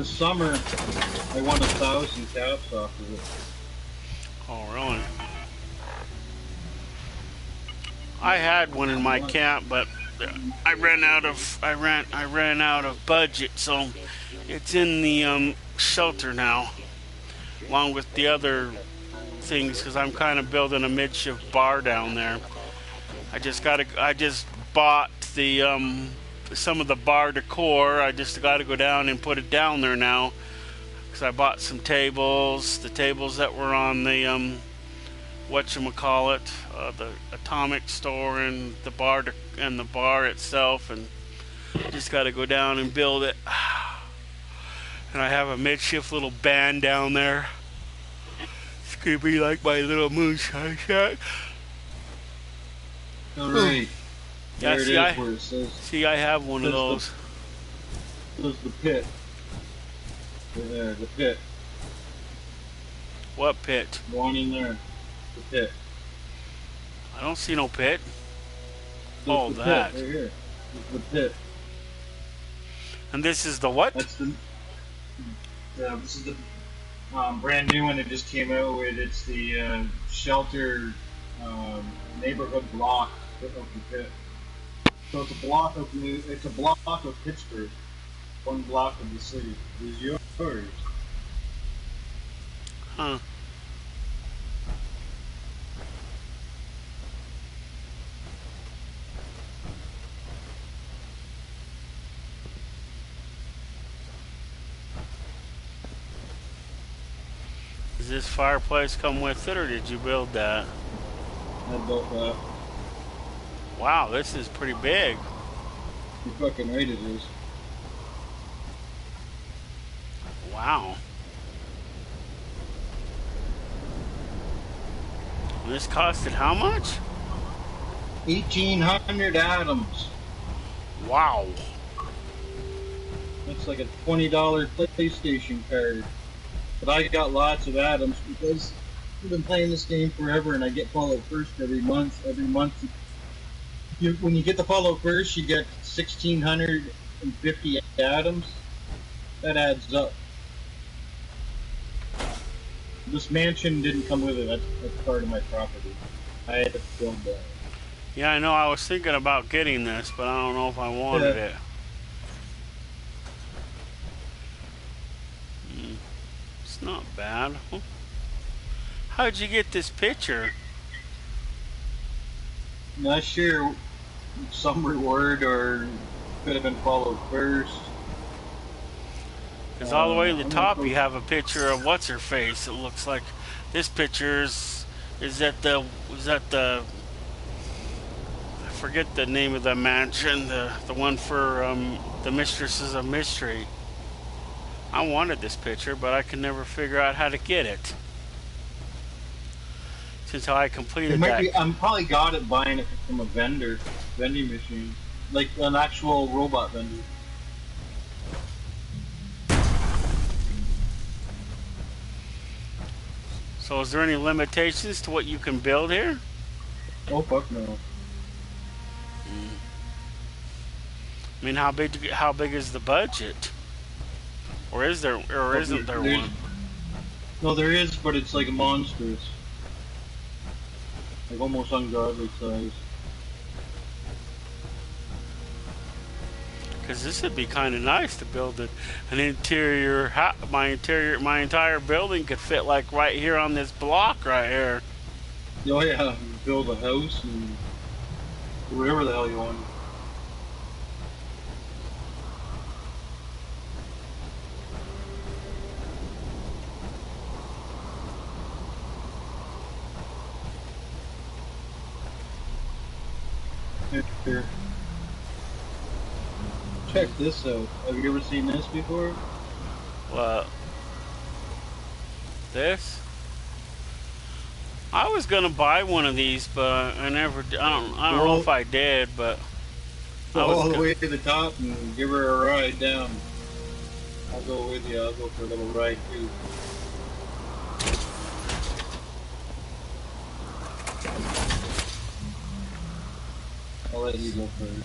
summer, I won 1,000 caps off of it. Oh really? I had one in my camp, but I ran out of budget, so it's in the shelter now, along with the other things, because I'm kind of building a makeshift bar down there. I just bought the some of the bar decor. I just got to go down and put it down there now, because I bought some tables, the tables that were on the whatchamacallit, the atomic store, and the bar itself, and just got to go down and build it. And I have a makeshift little band down there. It's gonna be like my little moonshine shack. Alright. Yeah, There see, I have one of those. There's the pit. There, the pit. What pit? One in there. The pit. I don't see no pit. There's the that. Pit, right here. There's the pit. And this is the what? That's the. Yeah, this is the brand new one that just came out with. It's the shelter neighborhood block of the pit. So it's a block of Pittsburgh. One block of the city. Is yours. Huh. Does this fireplace come with it, or did you build that? I built that. Wow, this is pretty big. You're fucking right it is. Wow. And this costed how much? 1,800 atoms. Wow. That's like a $20 PlayStation card. But I got lots of atoms because I've been playing this game forever, and I get Fallout First every month. Every month, when you get the Fallout First, you get 1,650 atoms. That adds up. This mansion didn't come with it. That's part of my property. I had to build that. Yeah, I know. I was thinking about getting this, but I don't know if I wanted it. It's not bad. How'd you get this picture? Not sure. Some reward, or could have been Followed First. Because all the way to the top, you have a picture of what's her face. It looks like this picture is that the I forget the name of the mansion, the one for the Mistresses of Mystery. I wanted this picture, but I could never figure out how to get it. Since I completed that. I'm probably got it buying it from a vending machine, like an actual robot vendor. So is there any limitations to what you can build here? Oh fuck no. I mean, how big is the budget? Or is there, or isn't there one? No, there is, but it's like monstrous. Like almost ungodly size. Because this would be kind of nice to build an interior. My entire building could fit like right here on this block right here. Oh yeah, build a house and whatever the hell you want. Here. Check this out. Have you ever seen this before? What? This? I was gonna buy one of these, but I never. I don't know if I did, but Go all the way to the top and give her a ride down. I'll go with you. I'll go for a little ride too. I'll let you go first.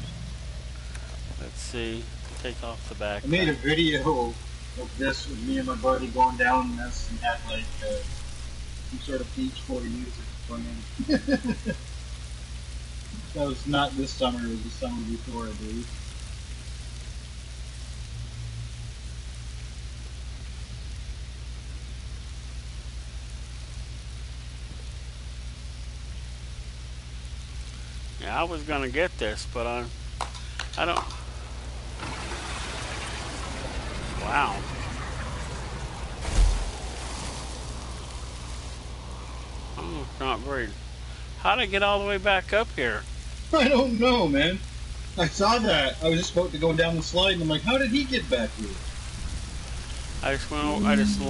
Let's see. Take off the back. I made a video of this with me and my buddy going down this and had like some sort of Beach Boy music playing. That was not this summer, it was the summer before, I believe. Yeah, I was gonna get this, but I don't. Wow. Oh, not very. How'd I get all the way back up here? I don't know, man. I saw that. I was just about to go down the slide, and I'm like, how did he get back here? I just went over, I just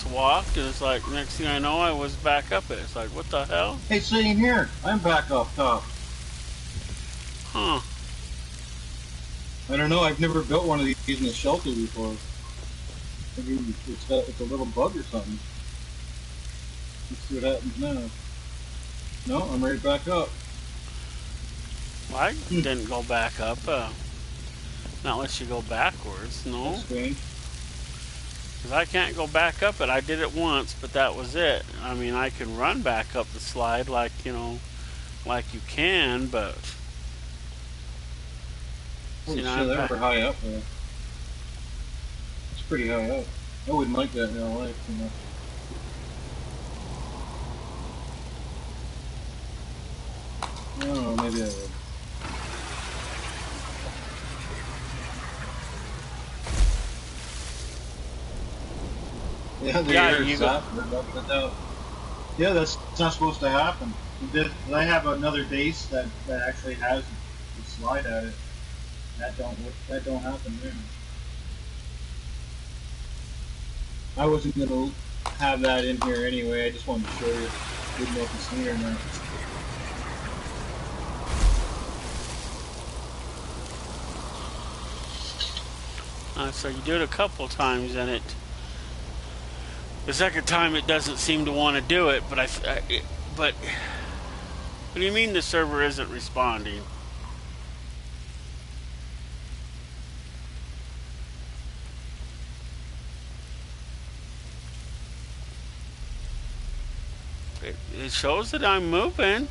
walked, and it's like, next thing I know, I was back up it. It's like, what the hell? Hey, same here. I'm back up top. Huh. I don't know. I've never built one of these in a shelter before. Maybe it's a little bug or something. Let's see what happens now. No, I'm right back up. Well, I didn't go back up. Not unless you go backwards. No. That's strange. Because I can't go back up it. I did it once, but that was it. I mean, I can run back up the slide like, you know, like you can, but... Holy shit, they were high up there. It's pretty high up. I wouldn't like that in real life, you know. I don't know, maybe I would. Yeah, Yeah, you go. Yeah, that's not supposed to happen. I have another base that actually has a slide at it. That don't happen there. I wasn't gonna have that in here anyway. I just wanted to show you. Didn't know if you seen it or not. So you do it a couple times, and the second time it doesn't seem to want to do it. But what do you mean the server isn't responding? It shows that I'm moving.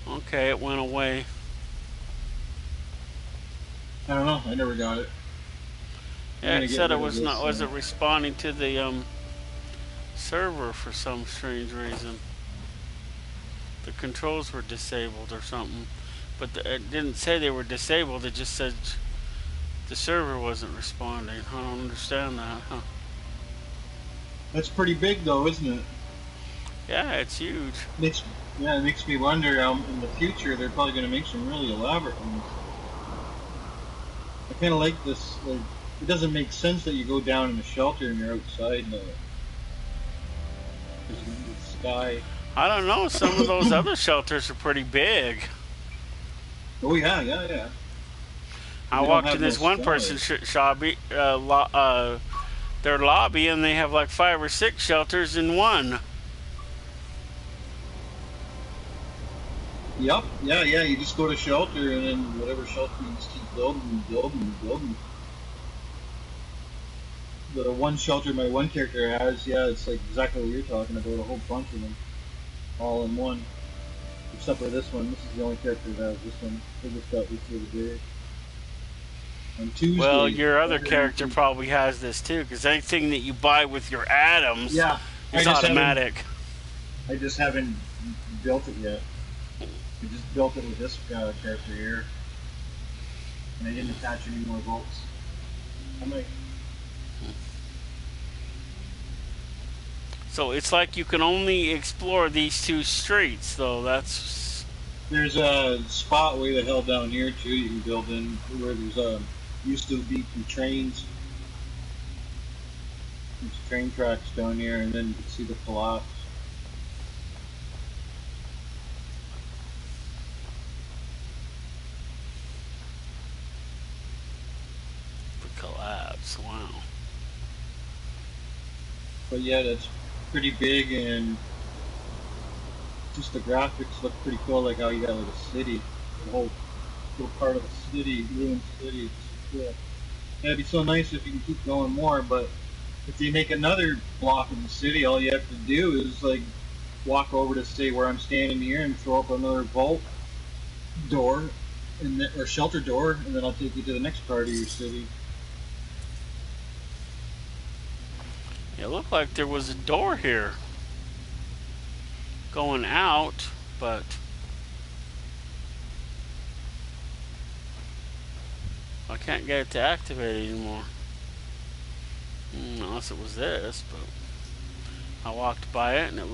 Okay, it went away. I don't know. I never got it. Yeah, it said it wasn't responding to the server for some strange reason. The controls were disabled or something, but it didn't say they were disabled. It just said the server wasn't responding. I don't understand that. Huh? That's pretty big, though, isn't it? Yeah, it's huge. It makes me wonder. In the future, they're probably going to make some really elaborate ones. I kind of like this. Like, it doesn't make sense that you go down in the shelter and you're outside in the sky. I don't know. Some of those other shelters are pretty big. Oh yeah. I walked in this one person's their lobby, and they have like 5 or 6 shelters in one. Yep. Yeah. You just go to shelter, and then whatever shelter you just keep building. The one shelter my one character has, it's like exactly what you're talking about. A whole bunch of them, all in one. Except for this one. This is the only character that has this one. I just got this the other day. On Tuesday. Well, your other character probably has this too, because anything that you buy with your atoms is automatic. I just haven't built it yet. I just built it with this character here, and I didn't attach any more bolts. I might. So it's like you can only explore these 2 streets, though. There's a spot way the hell down here too. You can build in where there's used to be some trains. There's train tracks down here, and then you can see the collapse. The collapse. Wow. But yeah, that's pretty big, and just the graphics look pretty cool. Like how you got like a city, the whole little part of a city, ruined city. It's cool. Yeah, it'd be so nice if you can keep going more. But if you make another block in the city, all you have to do is like walk over to say where I'm standing here and throw up another vault door, or shelter door, and then I'll take you to the next part of your city. It looked like there was a door here going out, but I can't get it to activate anymore. Unless it was this, but I walked by it and it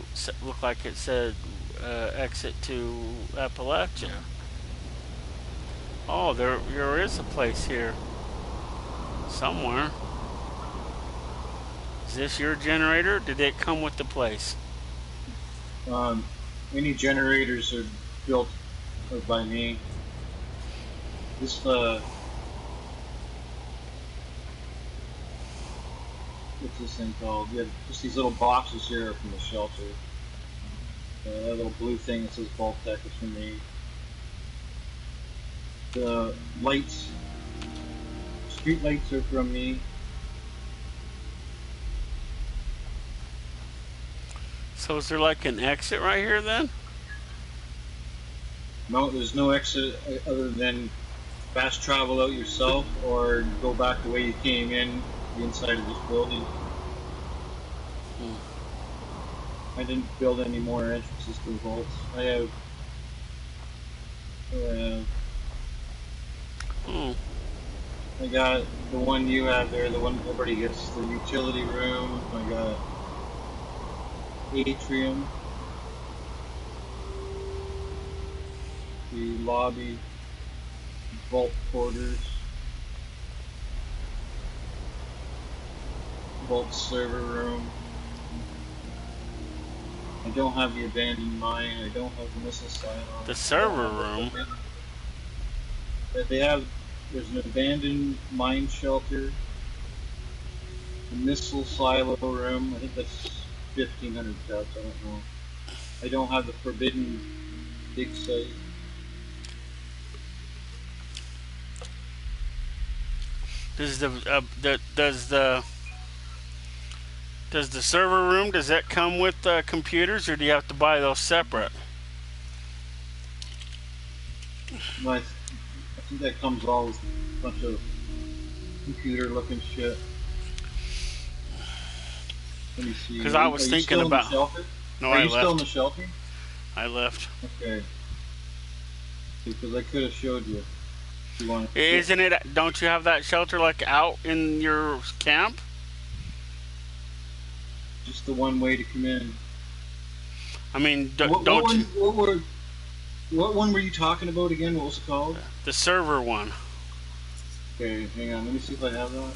looked like it said exit to Appalachia. Oh, there is a place here somewhere. Is this your generator? Did it come with the place? Any generators are built by me. This what's this thing called? Yeah, just these little boxes here from the shelter. That little blue thing that says Vault Tech is from me. The lights, street lights are from me. So is there like an exit right here then? No, there's no exit other than fast travel out yourself or go back the way you came in, the inside of this building. I didn't build any more entrances to the vaults. I have I got the one you have there, the one everybody gets, the utility room. I got atrium, the lobby, vault quarters, vault server room. I don't have the abandoned mine. I don't have the missile silo. The server room. They have. There's an abandoned mine shelter, a missile silo room. I think that's 1,500 caps. I don't know. I don't have the forbidden dig site. Does the server room, does that come with computers, or do you have to buy those separate? No, I think that comes all with a bunch of computer-looking shit. Let me see. Because I was thinking about. No, Are you still in the shelter? I left. Okay. Because I could have showed you. If you wanted to. Isn't it? Don't you have that shelter like out in your camp? Just the one way to come in. I mean, What one were you talking about again? What was it called? The server one. Okay, hang on. Let me see if I have that.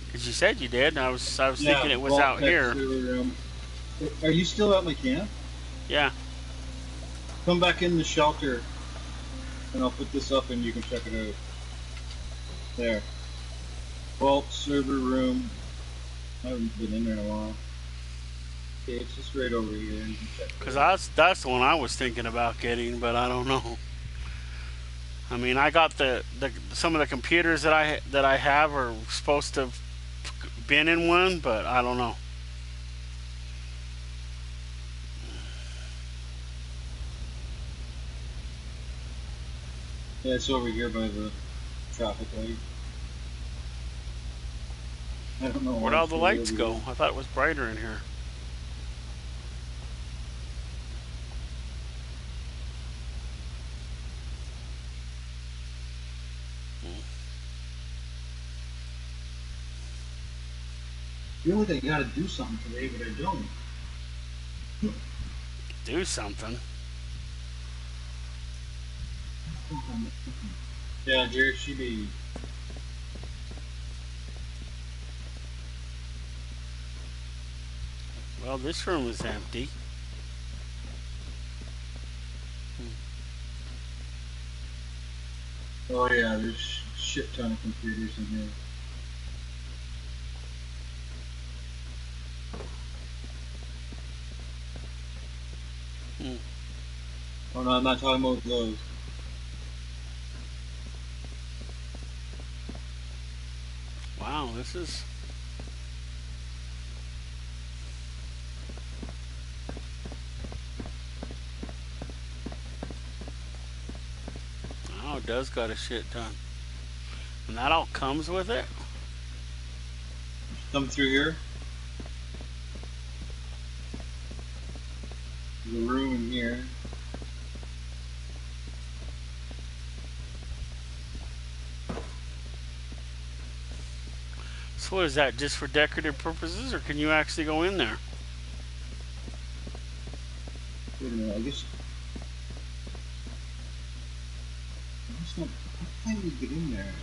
Because you said you did. And I was thinking it was out here. Are you still at my camp? Yeah. Come back in the shelter, and I'll put this up, and you can check it out. There. Vault server room. I haven't been in there in a while. Okay, it's just right over here. Because that's the one I was thinking about getting, but I don't know. I mean, I got some of the computers that I have are supposed to have been in one, but I don't know. Yeah, it's over here by the traffic light. I don't know. Where'd all the lights go? I thought it was brighter in here. I feel like I gotta do something today, but I don't. Do something? Yeah, Jared, she be. Well, this room is empty. Oh yeah, there's shit ton of computers in here. Oh no, I'm not talking about those. Wow, this is... Oh, it does got a shit ton. And that all comes with it? Come through here. There's a room in here. So what is that, just for decorative purposes, or can you actually go in there? Wait a minute, I guess not. How can you get in there?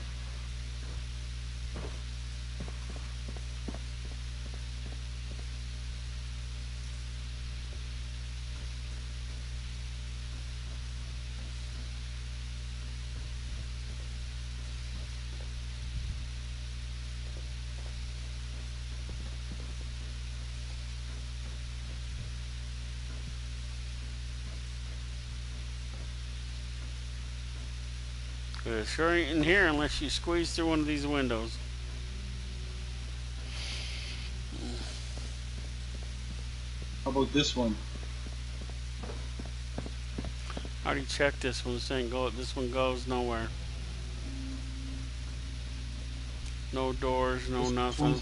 It sure ain't in here unless you squeeze through one of these windows. How about this one? I already checked this one. Saying go. This one goes nowhere. No doors, no nothing.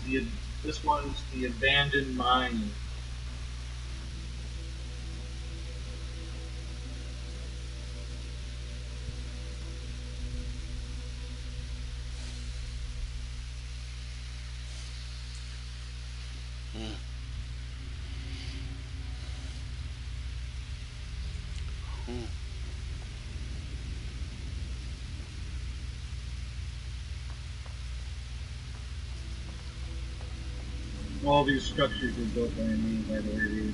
This one's the abandoned mine. All these structures were built by me, by the way.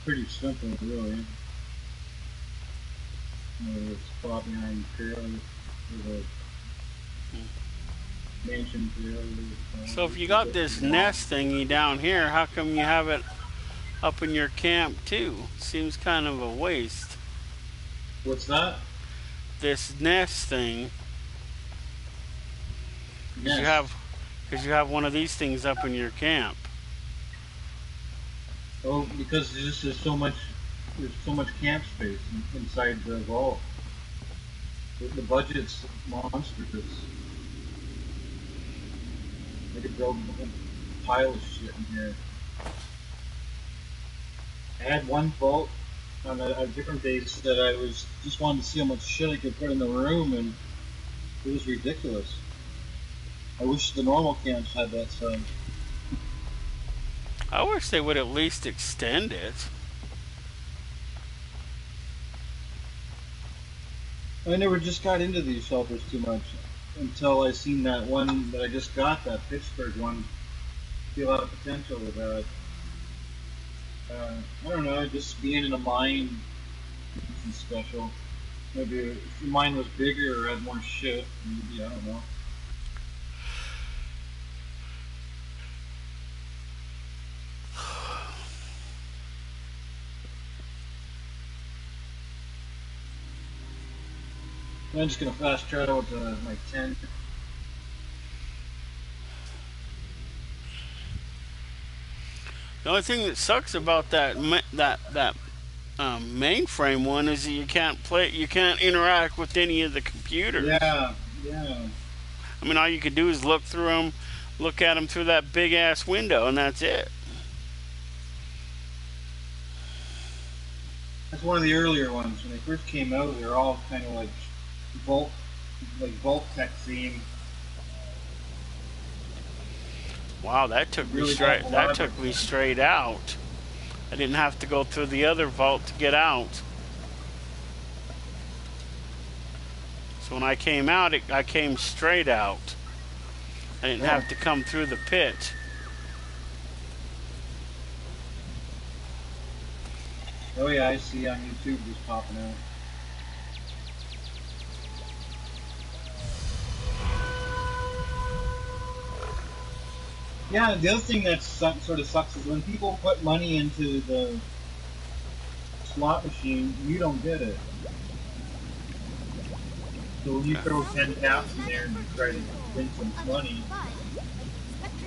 Pretty simple, really. The spot behind the trailer, the mansion trailer. So if you got this nest thingy down here, how come you have it up in your camp too? Seems kind of a waste. What's that? This nest thing. Yes. Because you have one of these things up in your camp. Oh, because there's so much camp space inside the vault. The budget's monstrous. I could build a whole pile of shit in here. I had one vault on a different base that I was just wanted to see how much shit I could put in the room, and it was ridiculous. I wish the normal camps had that size. I wish they would at least extend it. I never just got into these shelters too much until I seen that one that I just got, that Pittsburgh one. See a lot of potential with that. I don't know, just being in a mine is special. Maybe if the mine was bigger or had more shit, maybe, I don't know. I'm just gonna fast travel to my tent. The only thing that sucks about that mainframe one is that you can't interact with any of the computers. Yeah. I mean, all you could do is look through them, look at them through that big ass window, and that's it. That's one of the earlier ones. When they first came out, they were all kind of like Vault Tech theme. Wow, that took me straight out. I didn't have to go through the other vault to get out. So when I came out, I came straight out. I didn't have to come through the pit. Oh yeah, I see on YouTube just popping out. Yeah, the other thing that sort of sucks is when people put money into the slot machine, you don't get it. So when you throw 10 taps in there and you try to win some money,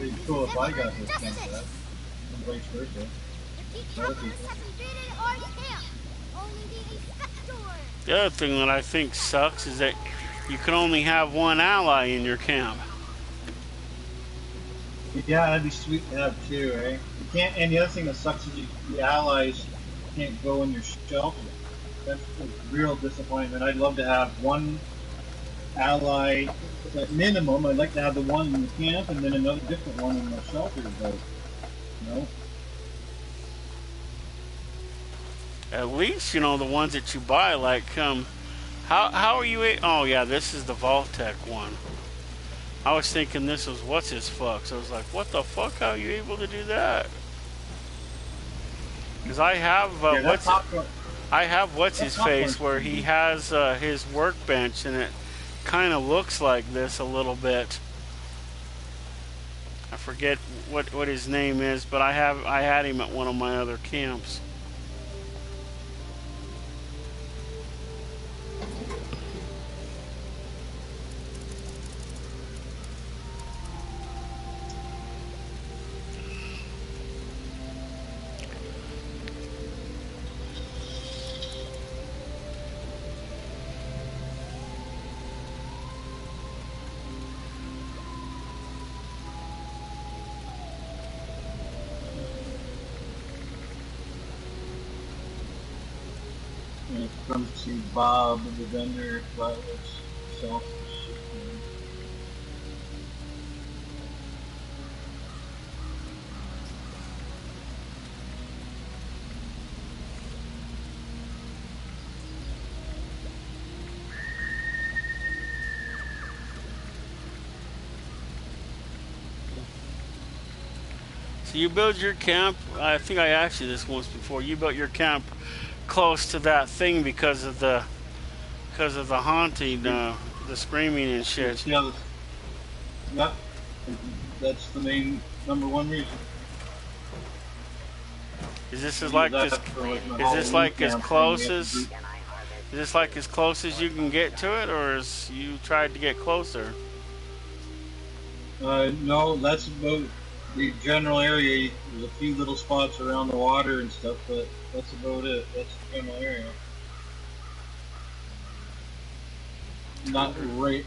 it'd be cool if I got those 10 taps, and vice versa. The other thing that I think sucks is that you can only have one ally in your camp. Yeah, that'd be sweet to have too, eh? You can't, and the other thing that sucks is the allies can't go in your shelter. That's a real disappointment. I'd love to have one ally at minimum. I'd like to have the one in the camp and then another different one in the shelter, but no. At least, you know, the ones that you buy, like, how are you, oh yeah, this is the Vault-Tec one. I was thinking this was what's his fuck. So I was like, what the fuck? How are you able to do that? Because I have what's his face where he has his workbench and it kind of looks like this a little bit. I forget what his name is, but I had him at one of my other camps. Come see Bob, the vendor, flowers, self. So you build your camp. I think I asked you this once before. You built your camp close to that thing because of the haunting, the screaming and shit. Yeah, that's the main number one reason. Is this like this? Is this like as close as? Is this like as close as you can get to it, or is you tried to get closer? No, that's about the general area. There's a few little spots around the water and stuff, but that's about it. That's the general area. Not right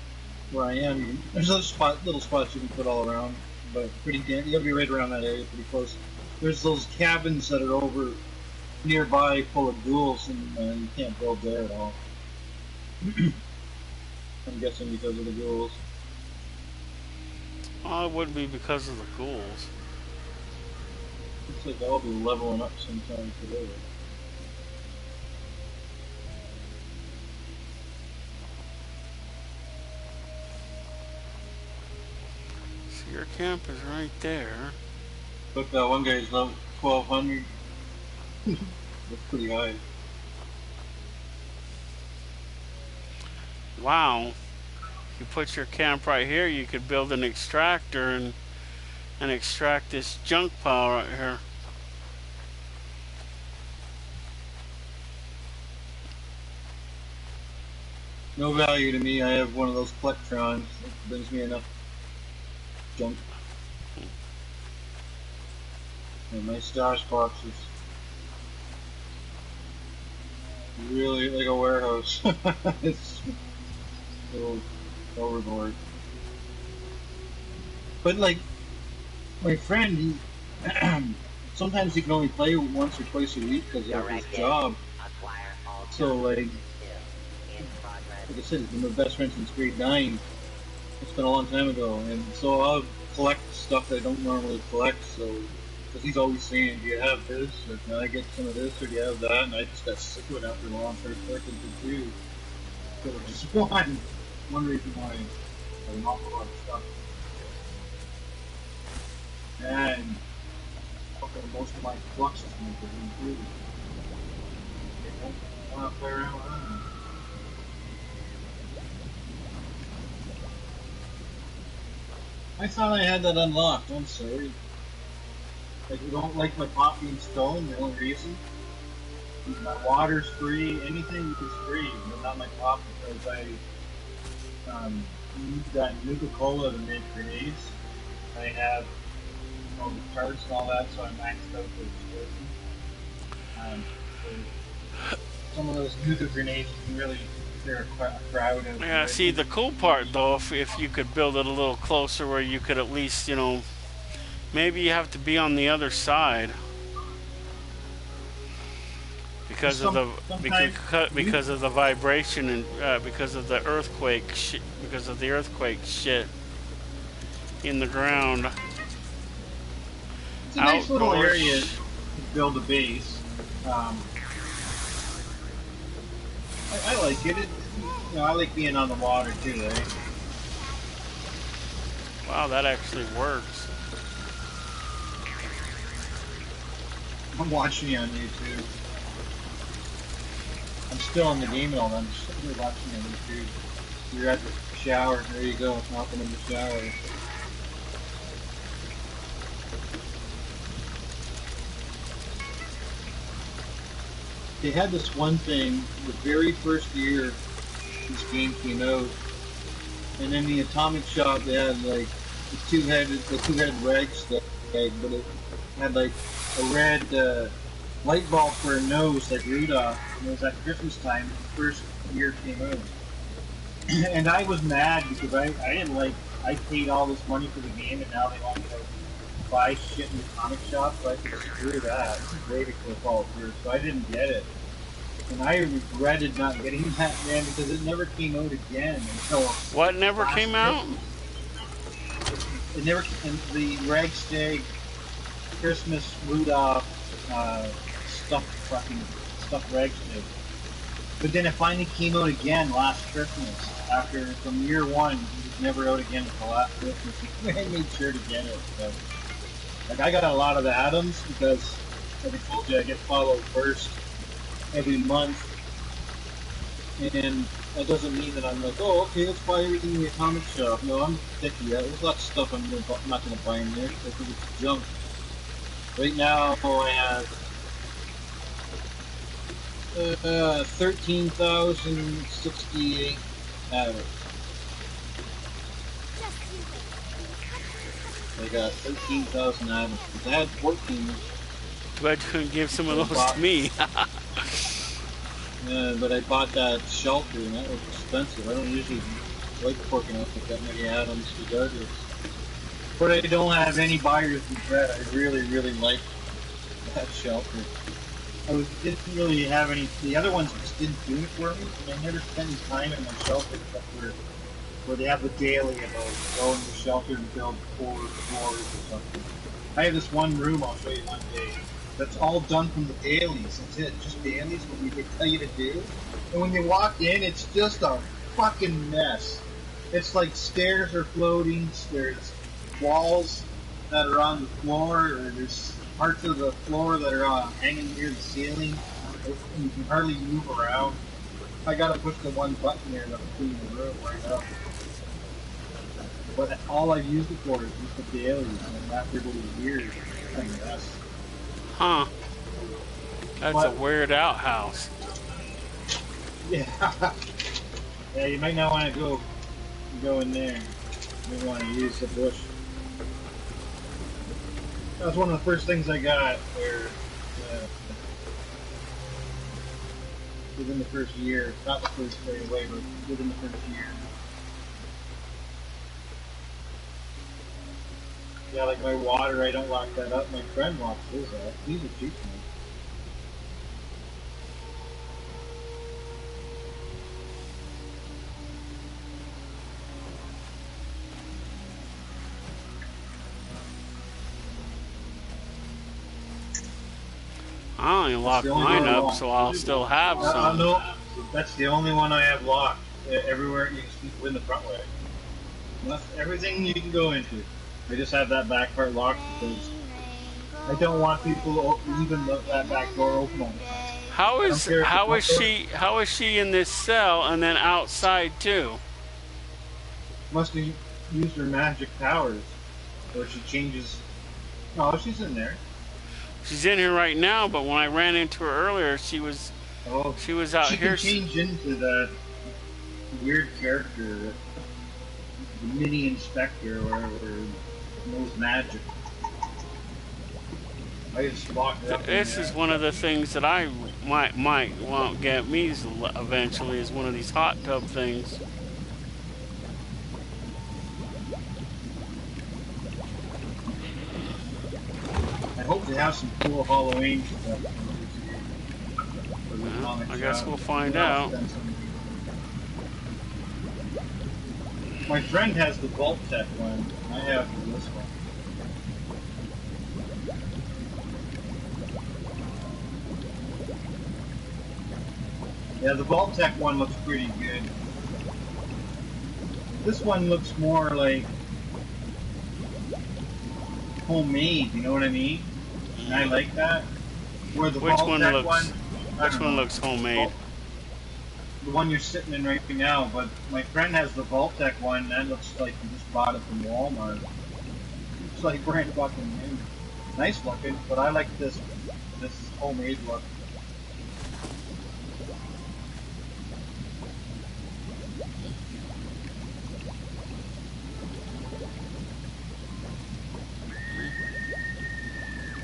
where I am. There's little spots you can put all around, but pretty damn. You gotta be right around that area, pretty close. There's those cabins that are over nearby, full of ghouls, and you can't build there at all. I'm guessing because of the ghouls. Oh, it would be because of the ghouls. Looks like I'll be leveling up sometime today. So your camp is right there. Look, that one guy's level 1200. That's pretty high. Wow. You put your camp right here, you could build an extractor and extract this junk pile right here. No value to me. I have one of those plectrons. It brings me enough junk. And my stash boxes. Really like a warehouse. It's a little overboard. But like my friend, he sometimes he can only play once or twice a week because of his job. So like I said, he's been my best friend since grade 9. It's been a long time ago, and so I'll collect stuff that I don't normally collect. So because he's always saying, "Do you have this? Or can I get some of this? Or do you have that?" And I just got sick of it after a while and started collecting for 2. So just one reason why I have an awful lot of stuff. And most of my fluxes are included. They don't want to play around with them. I thought I had that unlocked. I'm sorry. Like, you don't like my pot being stolen? The only reason? My water's free. Anything is free, but not my pot because I use that Nuka-Cola to make grenades. I have all the cards and all that, so I maxed out the explosion. So some of those Nuka grenades can really clear a crowd of. Yeah, see, the cool part though, if you could build it a little closer where you could at least, you know, maybe you have to be on the other side because of the vibration and because of the earthquake shit in the ground. It's a nice little area to build a base. I like it. You know, I like being on the water too, eh? Wow, that actually works. I'm watching you on YouTube. I'm still in the game and all that. I'm just sitting there watching you on YouTube. You're at the shower. There you go. Hopping in the shower. They had this one thing the very first year this game came out, and in the Atomic Shop they had like the two-headed rag stick, but it had like a red light bulb for a nose like Rudolph. And it was at Christmas time. The first year it came out, and I was mad because I didn't like. I paid all this money for the game, and now they want me to buy shit in the comic shop, so I said, screw that. Waited for the fall through, so I didn't get it. And I regretted not getting that, man, because it never came out again until... What never came out? It never... The Ragstag Christmas Rudolph stuffed Ragstag. But then it finally came out again last Christmas. After, from year 1, it was never out again until last Christmas. I made sure to get it, so... Like, I got a lot of the atoms because, like I told you, I get followed first every month. And that doesn't mean that I'm like, oh, okay, let's buy everything in the atomic shop. No, I'm picky. There's lots of stuff I'm not going to buy in there because it's junk. Right now, I have 13,068 atoms. I got 13,000 atoms. If I had 14. But I couldn't give some of those to me. Yeah, but I bought that shelter and that was expensive. I don't usually like forking out with that many atoms regardless. But I don't have any buyer's regret. I really, really like that shelter. Didn't really have any. The other ones just didn't do it for me. And I never spent any time in my shelter except where they have the daily about going to the shelter and build 4 floors or something. I have this one room I'll show you one day. That's all done from the dailies. That's it. Just dailies, what they tell you to do. And when you walk in, it's just a fucking mess. It's like stairs are floating. There's walls that are on the floor, or there's parts of the floor that are hanging near the ceiling. You can hardly move around. I gotta push the one button here to clean the room right now. But all I've used it for is just the dailies, and after it was weird, it's a mess. Huh. That's a weird outhouse. Yeah. Yeah, you might not want to go in there. You might want to use the bush. That was one of the first things I got there. Within the first year. Not the first straight away, but within the first year. Yeah, like my water, I don't lock that up. My friend locks his up. He's a cheap man. I only lock mine up, so I'll still have some. No, that's the only one I have locked. Everywhere you can speak in the front way. That's everything you can go into. I just have that back part locked because I don't want people leaving that back door open all the time. How is she in this cell and then outside too? Must have used her magic powers, or she changes. Oh, she's in there. She's in here right now, but when I ran into her earlier, she was out here. She can change into that weird character, the mini inspector, or whatever. Knows magic. I just locked it up. This is one of the things that I might want get me eventually is one of these hot tub things. I hope they have some cool Halloween stuff. Well, I guess we'll find out. My friend has the Vault Tech one. I have this one. Yeah, the Vault Tech one looks pretty good. This one looks more like homemade, you know what I mean? And I like that. Where the Vault Tech which one looks homemade? The one you're sitting in right now, but my friend has the Vault Tech one, and that looks like he just bought it from Walmart. It's like brand fucking new. Nice looking, but I like this homemade look.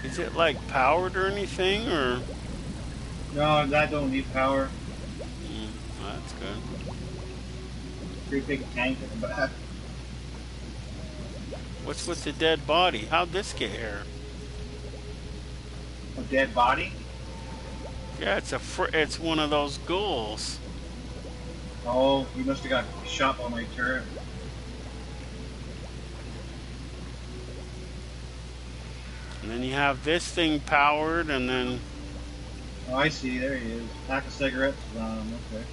Is it like powered or anything, or? No, that don't need power. That's good. Pretty big tank in the back. What's with the dead body? How'd this get here? A dead body? Yeah, it's one of those ghouls. Oh, you must have got shot by my turret. And then you have this thing powered, and then... Oh, I see. There he is. Pack of cigarettes. Okay.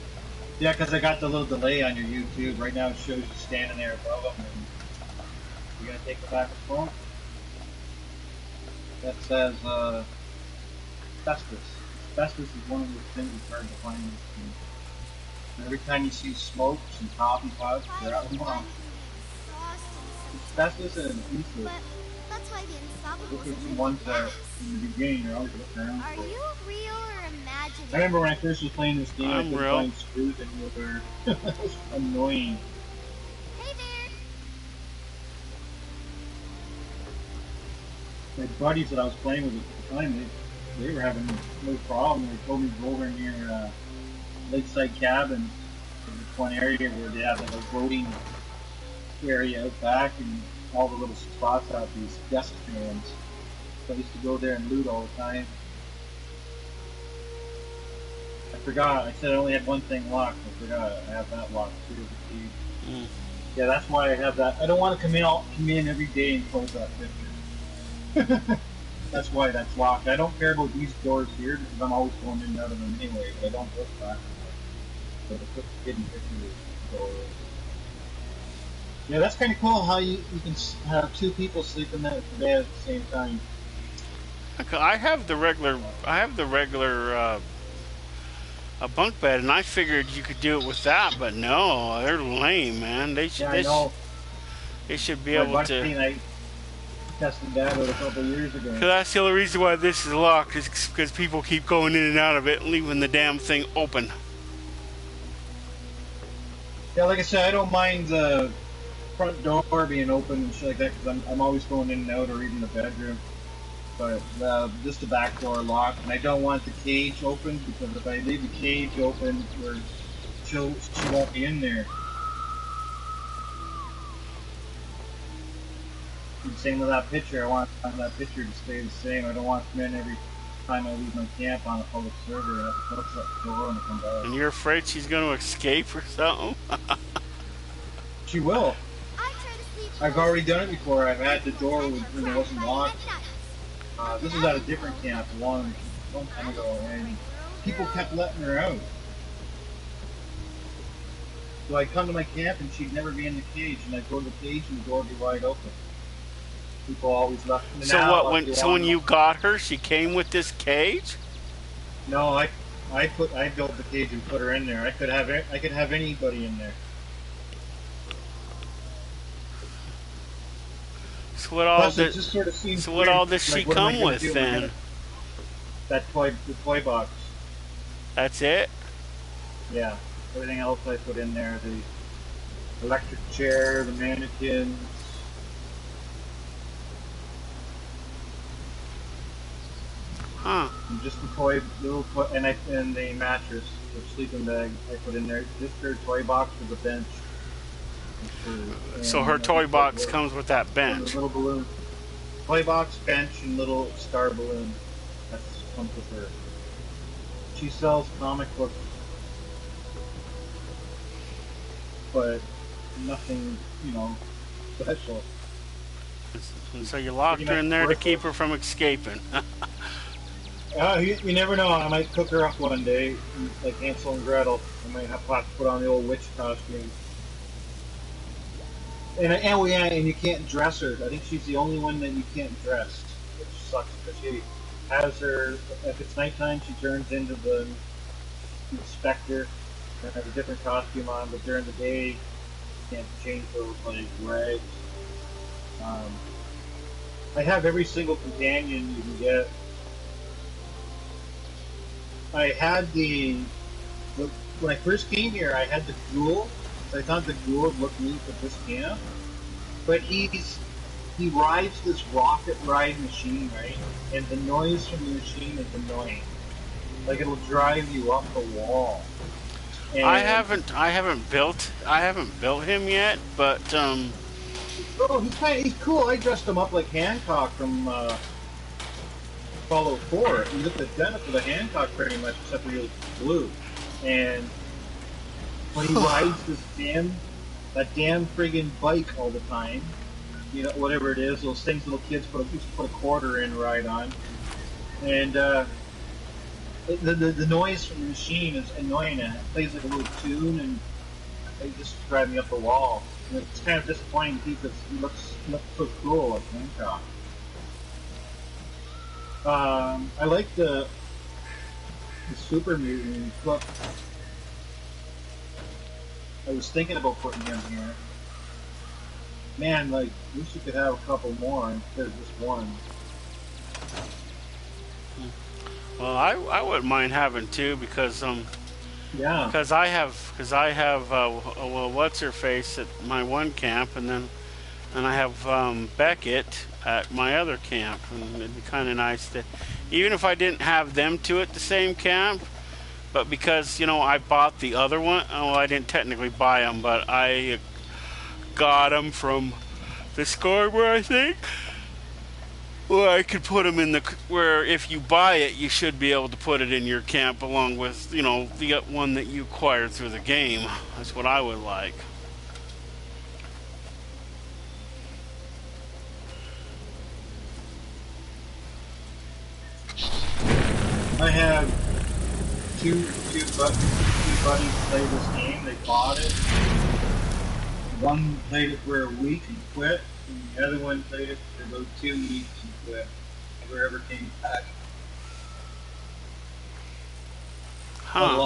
Yeah, because I got the little delay on your YouTube. Right now it shows you standing there above him. And you're going to take the back of the phone? that says asbestos. Asbestos is one of those things that's hard to find in this game. And every time you see smokes and coffee pots, they're out of wrong. Asbestos and adhesive. That's why the Those Unstoppables are the ones that in the beginning you're always looking around Are for. you real or imaginary? I remember when I first was playing this game, I I'm couldn't real. find screws anywhere. It was annoying. Hey there! My buddies that I was playing with at the time, they were having no problem. They told me to go over near Lakeside Cabin. There's one area where they have like a voting area out back, and all the little spots have these desk fans. So I used to go there and loot all the time. I forgot. I said I only had one thing locked. I forgot. I have that locked too. The key. Yeah, that's why I have that. I don't want to come in every day and close that picture. That's why that's locked. I don't care about these doors here because I'm always going in and out of them anyway. But I don't look back. So to put the hidden picture door. Yeah, that's kind of cool how you can have two people sleep in that bed at the same time. I have the regular a bunk bed, and I figured you could do it with that, but no, they're lame, man. They should they should be able to. I tested that out a couple years ago. So that's the only reason why this is locked, is because people keep going in and out of it, leaving the damn thing open. Yeah, like I said, I don't mind the front door being open and shit like that because I'm always going in and out, or even the bedroom. But just the back door locked, and I don't want the cage open because if I leave the cage open, where she won't be in there. And same with that picture. I want that picture to stay the same. I don't want to come in every time I leave my camp on a public server. I have to close that door and come back. And you're afraid she's going to escape or something? She will. I've already done it before. I've had the door when it wasn't locked. This is at a different camp a long time ago, and people kept letting her out. So I'd come to my camp and she'd never be in the cage, and I'd go to the cage and the door would be wide open. People always left. So when you got her, she came with this cage? No, I built the cage and put her in there. I could have anybody in there. So what all does she come with then? The toy box. That's it? Yeah. Everything else I put in there: the electric chair, the mannequins. Huh. And just the and the mattress, the sleeping bag I put in there. Just her toy box with a bench. So her toy box comes with that bench. Little balloon. Toy box, bench, and little star balloon. That comes with her. She sells comic books, but nothing, special. So you locked her in there to keep her from escaping. You never know. I might cook her up one day, like Hansel and Gretel. I might have to put on the old witch costume. And you can't dress her. I think she's the only one that you can't dress, which sucks because she has her. If it's nighttime, she turns into the inspector and has a different costume on. But during the day, you can't change those like rags. I have every single companion you can get. I had when I first came here, I had the ghoul. I thought the ghoul would look neat at this camp, but he rides this rocket ride machine, right? And the noise from the machine is annoying. Like it'll drive you up the wall. And I haven't built him yet, but oh, he's cool. I dressed him up like Hancock from Fallout 4. He looked identical to Hancock pretty much, except he was blue. And when he rides that damn friggin' bike all the time, whatever it is, those things little kids used to put a quarter in ride on, and the noise from the machine is annoying, and it plays like a little tune, and it just drives me up the wall. And it's kind of disappointing because he looks so cool like Hancock. I like the super mutant. Look, I was thinking about putting him here. Man, like, wish you could have a couple more instead of just one. Well, I wouldn't mind having two because Yeah. because I have well, what's her face at my one camp, and I have Beckett at my other camp, and it'd be kind of nice to, even if I didn't have them two at the same camp, but because I bought the other one. Oh, I didn't technically buy them, but I got them from the store where I think. Well, I could put them in where if you buy it, you should be able to put it in your camp along with, the one that you acquired through the game. That's what I would like. I have two buddies play this game. They bought it. One played it for a week and quit, and the other one played it for about 2 weeks and quit. Never ever came back. That was a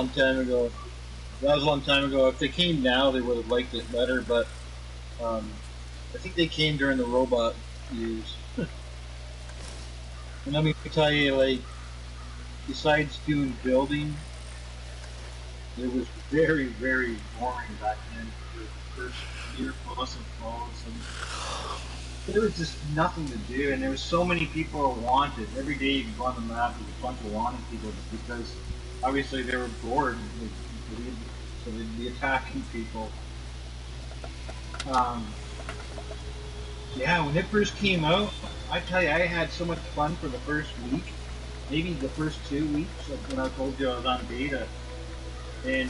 long time ago. If they came now, they would have liked it better, but I think they came during the robot years. And let me tell you, like, besides doing building, it was very, very boring back then for the first year plus of phones, and there was just nothing to do, and there was so many people wanted. Every day you could go on the map, there was a bunch of wanted people because obviously they were bored, so they'd be attacking people. Yeah, when it first came out, I tell you, I had so much fun for the first week, maybe the first 2 weeks, like when I told you I was on beta. And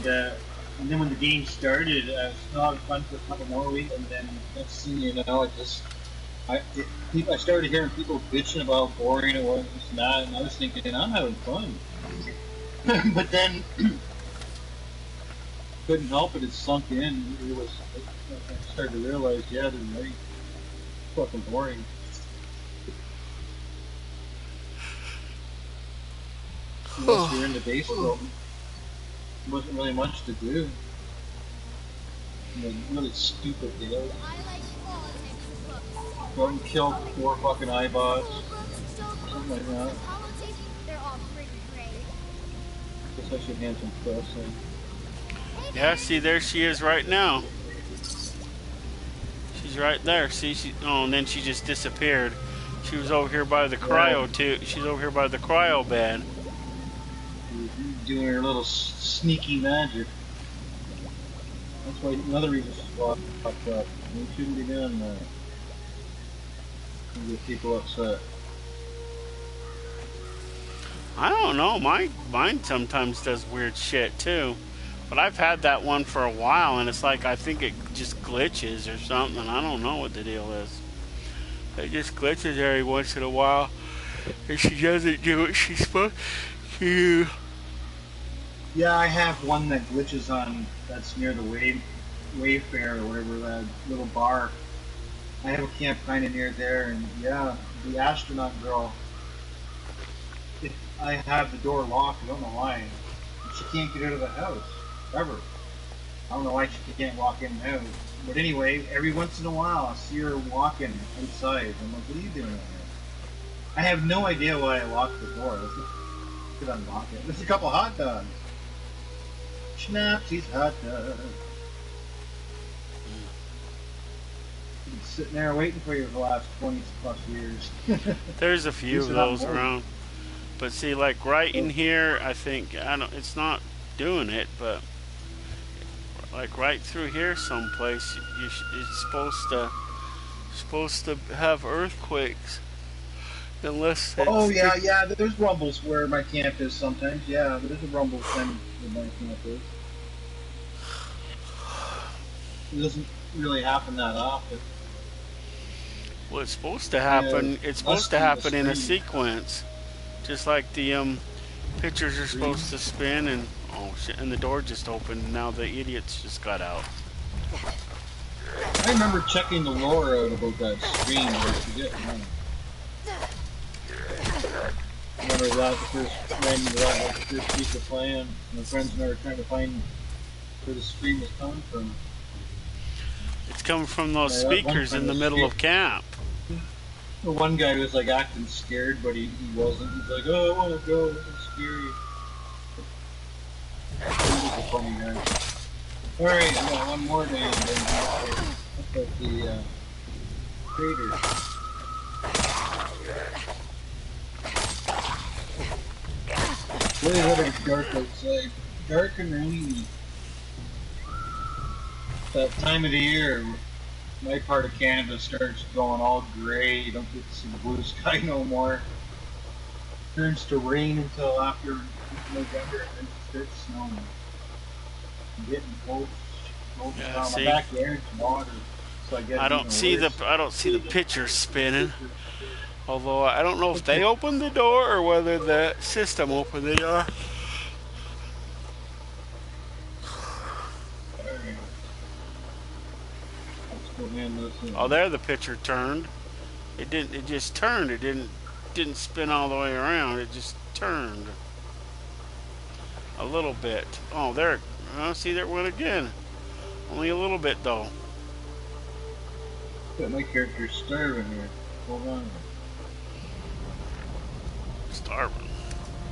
then when the game started, I was still having fun for a couple more weeks, and then next thing you know, I started hearing people bitching about how boring it was and that, and I was thinking, I'm having fun. But then, couldn't help it, it sunk in. I started to realize, yeah, they're right. Fucking boring. Unless you're in the base building, there wasn't really much to do. Really stupid deals. Go and kill 4 fucking iBots. Something like that. Guess I should hand some press in. Yeah, see, there she is right now. She's right there. See, and then she just disappeared. She was over here by the cryo too. She's over here by the cryo bed. Doing her little sneaky magic. That's why another reason she's popped up. We shouldn't be doing that. Get people upset. I don't know. Mine sometimes does weird shit too. But I've had that one for a while, and it's like I think it just glitches or something. I don't know what the deal is. It just glitches every once in a while, and she doesn't do what she's supposed to. Yeah, I have one that glitches on. That's near the Wayfair or whatever, that little bar. I have a camp kind of near there, and yeah, the astronaut girl. If I have the door locked, I don't know why. She can't get out of the house. Ever. I don't know why she can't walk in and out. But anyway, every once in a while I see her walking outside. I'm like, what are you doing out here? I have no idea why I locked the door. Let's just unlock it. There's a couple hot dogs. Schnapsies hot dogs. I've been sitting there waiting for you for the last 20 plus years. There's a few of those around. But see, like right in here, I think, it's not doing it, but like right through here someplace, it's supposed to have earthquakes, unless it's, oh yeah, there's rumbles where my camp is sometimes. Yeah, there's a rumble thing where my camp is. It doesn't really happen that often. Well, it's supposed to happen. Yeah, it's supposed to happen in a sequence, just like the pictures are supposed to spin, and oh shit! And the door just opened. And now the idiots just got out. I remember checking the lore out about that screen. Where you get, Remember that the first ran into that like the first week of playing. My friends and I were trying to find where the scream was coming from. It's coming from those Yeah, that one speakers in friend the was middle scared. of camp. The one guy was like acting scared, but he wasn't. He's like, "Oh, I want to go. It's scary." He was a funny guy. All right, yeah, one more day and then up at the crater. Really hope it's dark outside. Dark and rainy. That time of the year, my part of Canada starts going all gray. You don't get to see the blue sky no more. Turns to rain until after November, and then it starts snowing. I'm getting cold. Yeah, My see? backyard's water, so I get I don't see the picture spinning. Although I don't know if they opened the door or whether the system opened the door. Oh, there the picture turned. It didn't. It just turned. It didn't spin all the way around. It just turned a little bit. Oh, there. Oh, see, there it went again. Only a little bit though. My character's starving here. Hold on. Starving.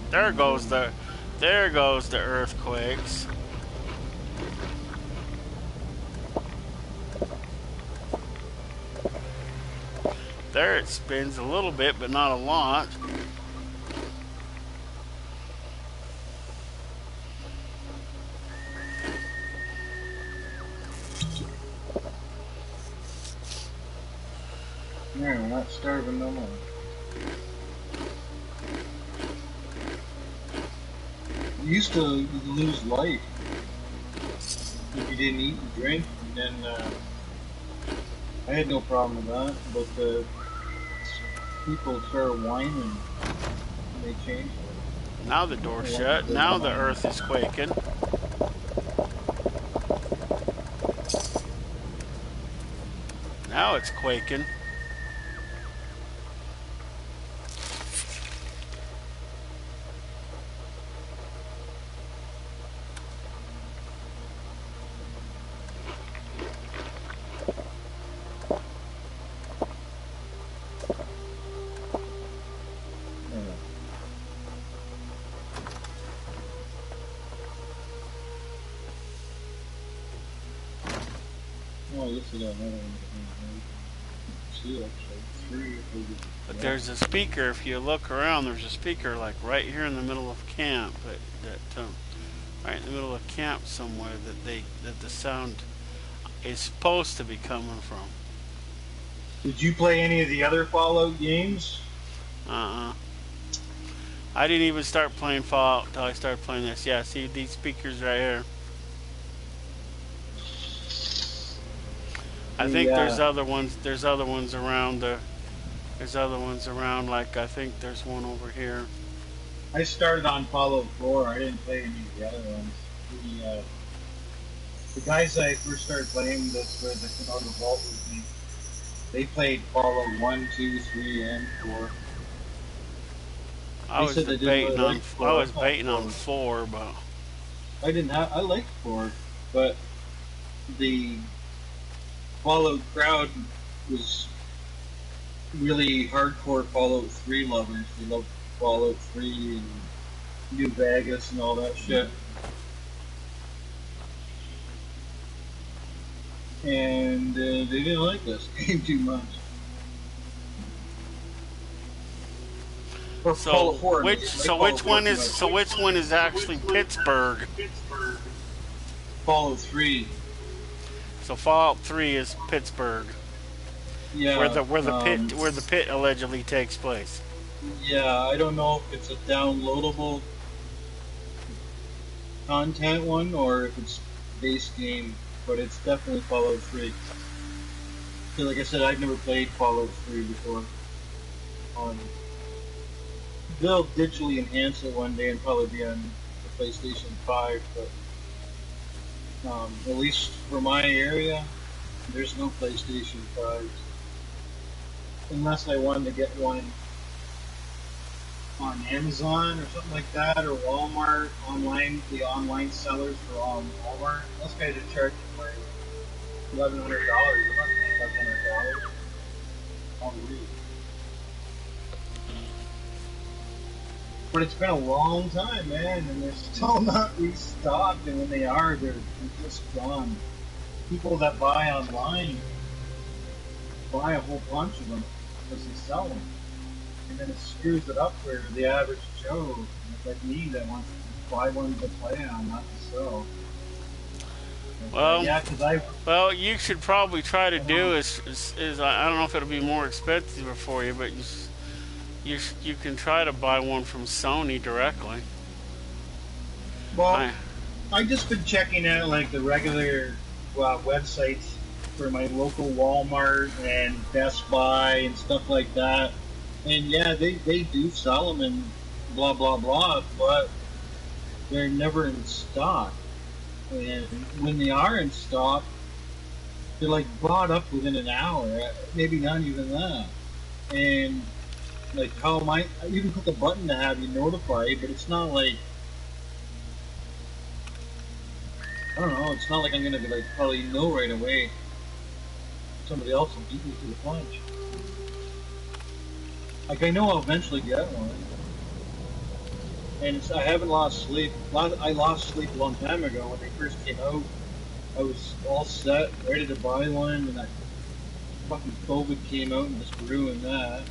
There goes the earthquakes. There it spins a little bit, but not a lot. Yeah, we're not starving no more. You used to lose life if you didn't eat and drink, and then I had no problem with that, but people started whining and they changed it. Now the door's shut. Now the earth is quaking. Now it's quaking. Oh, yes, I got another one. Two, actually. Three. But there's a speaker. If you look around, there's a speaker like right here in the middle of camp. Right in the middle of camp somewhere that the sound is supposed to be coming from. Did you play any of the other Fallout games? I didn't even start playing Fallout until I started playing this. Yeah, see these speakers right here. I think there's other ones. There's other ones around. There's other ones around. Like I think there's one over here. I started on Fallout 4. I didn't play any of the other ones. The guys I first started playing this with, that came out of the vault with me, they played Fallout 1, 2, 3, and 4. I was debating on 4, but I didn't have. I liked 4, but the Fallout crowd was really hardcore Fallout 3 lovers. They loved Fallout 3 and New Vegas and all that shit. And they didn't like this game too much. So which one is actually Pittsburgh? Fallout 3. So Fallout 3 is Pittsburgh. Yeah. Where the pit allegedly takes place. Yeah, I don't know if it's a downloadable content one or if it's base game, but it's definitely Fallout 3. So like I said, I've never played Fallout 3 before. They'll digitally enhance it one day and probably be on the PlayStation 5, but at least for my area, there's no PlayStation 5s. Unless I wanted to get one on Amazon or something like that, or Walmart online, the online sellers for Walmart. Those guys are charging like $1,100. I'm not paying $1,100 on read. But it's been a long time, man, and they're still not restocked. And when they are, they're just gone. People that buy online buy a whole bunch of them because they sell them. And then it screws it up for the average Joe, like me, that wants to buy one to play on, not to sell. Well, yeah, 'cause well, you should probably try to do is I don't know if it'll be more expensive for you, but you can try to buy one from Sony directly. Well, I've just been checking out like the regular websites for my local Walmart and Best Buy and stuff like that. And yeah, they do sell them and blah, blah, blah, but they're never in stock. And when they are in stock, they're like bought up within an hour, maybe not even that. And like how am I can click a button to have you notified, but it's not like, I don't know, it's not like I'm gonna be like probably know right away. Somebody else will beat me to the punch. Like I know I'll eventually get one, and I haven't lost sleep. I lost sleep a long time ago when they first came out. I was all set, ready to buy one, and that fucking COVID came out and just ruined that.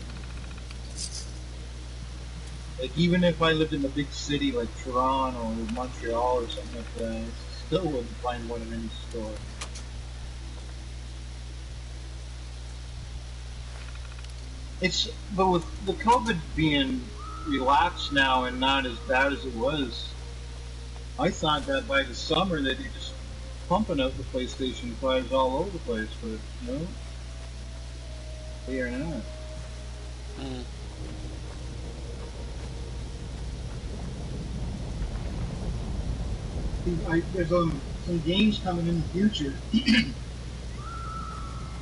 Like even if I lived in a big city like Toronto or Montreal or something like that, I still wouldn't find one in any store. But with the COVID being relaxed now and not as bad as it was, I thought that by the summer they'd be just pumping out the PlayStation 5s all over the place, but no, they are not. There's some games coming in the future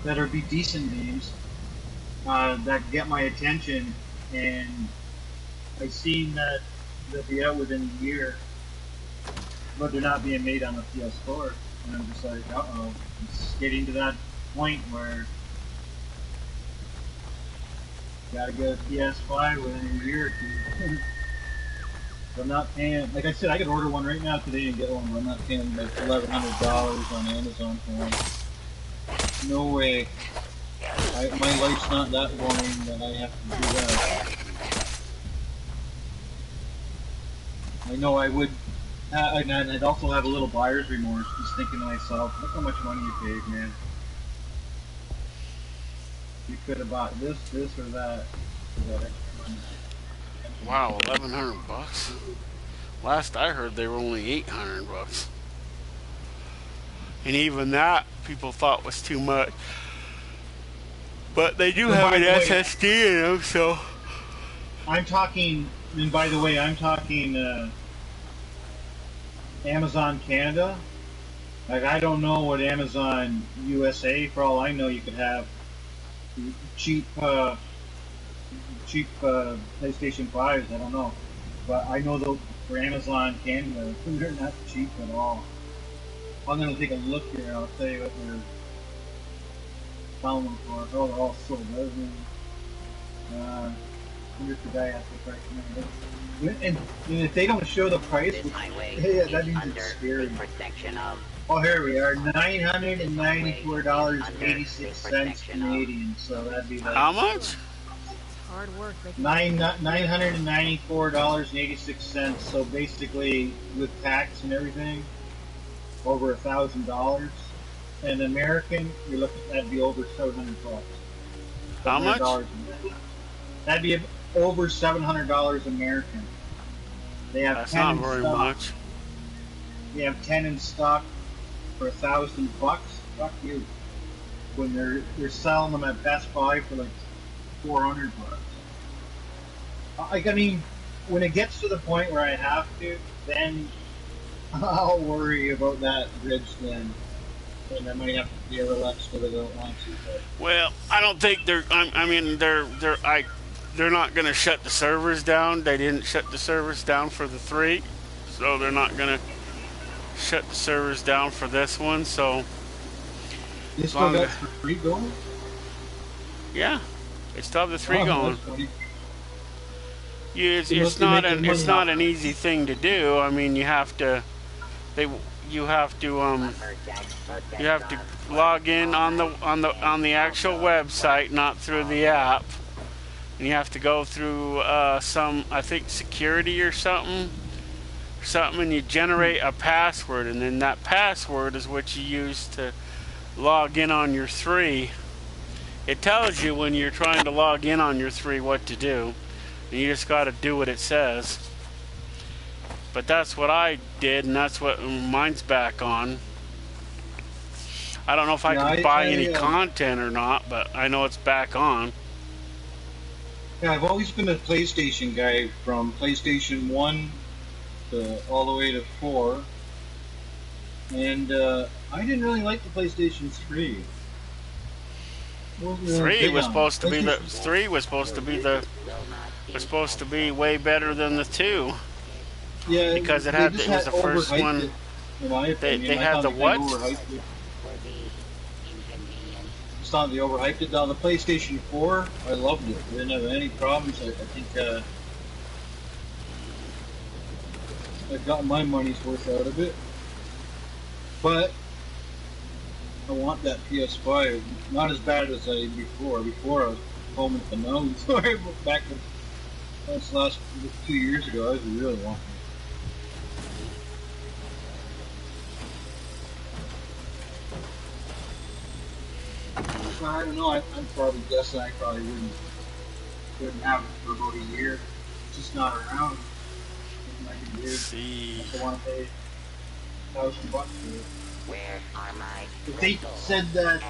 that'll be decent games that get my attention, and I seen that they'll be out within a year, but they're not being made on the PS4, and I'm just like, uh-oh, it's getting to that point where you gotta get a PS5 within a year or two. I'm not paying, like I said, I could order one right now today and get one, but I'm not paying like $1,100 on Amazon for one. No way. My life's not that boring that I have to do that. I know I would, and I'd also have a little buyer's remorse, just thinking to myself, look how much money you paid, man. You could have bought this, or that for that extra money. Wow, $1,100. Last I heard, they were only $800, and even that people thought was too much. But they do have an SSD in them, so. I'm talking, and by the way, I'm talking Amazon Canada. Like I don't know what Amazon USA. For all I know, you could have cheap PlayStation 5s. I don't know, but I know though for Amazon Canada, they're not cheap at all. I'm gonna take a look here. I'll tell you what they're selling them for. Oh, they're all sold out. Wonder if the guy has the price. And if they don't show the price, yeah, that means it's scary. Oh, here we are, $994.86 Canadian. So that'd be like, how much? Hard work. $994.86. So basically, with tax and everything, over $1,000. And American, you're looking, that'd be over $700. How much? That'd be over $700 American. They have That's 10 not in very stock. much. They have 10 in stock for $1,000. Fuck you. When they're selling them at Best Buy for like $400. I mean, when it gets to the point where I have to, then I'll worry about that bridge then. And I might have to pay a little extra that I don't want to. But. Well, I don't think they're. I mean, they're. they're not going to shut the servers down. They didn't shut the servers down for the 3, so they're not going to shut the servers down for this one. So you still got 3 going? Yeah, they still have the 3 going. It's not an easy thing to do. I mean, you have to log in on the actual website, not through the app. And you have to go through some, I think, security or something, and you generate a password, and then that password is what you use to log in on your 3. It tells you when you're trying to log in on your 3 what to do, and you just got to do what it says. But that's what I did, and that's what mine's back on. I don't know if I can buy any content or not, but I know it's back on. Yeah, I've always been a PlayStation guy from PlayStation 1 to all the way to 4. And I didn't really like the PlayStation 3. 3 was supposed to be way better than the 2. Yeah, because it was the first one. They had the what? It's not they overhyped it. Now the PlayStation 4, I loved it. I didn't have any problems. I think I got my money's worth out of it. But I want that PS5. Not as bad as I did before. Before I was home at the nose. Sorry, back that's last 2 years ago. I was really wanting it. I don't know. I'm probably guessing I probably wouldn't have it for about a year. It's just not around. I can do. See. I want to pay $1,000 for it. Where are my? If they said that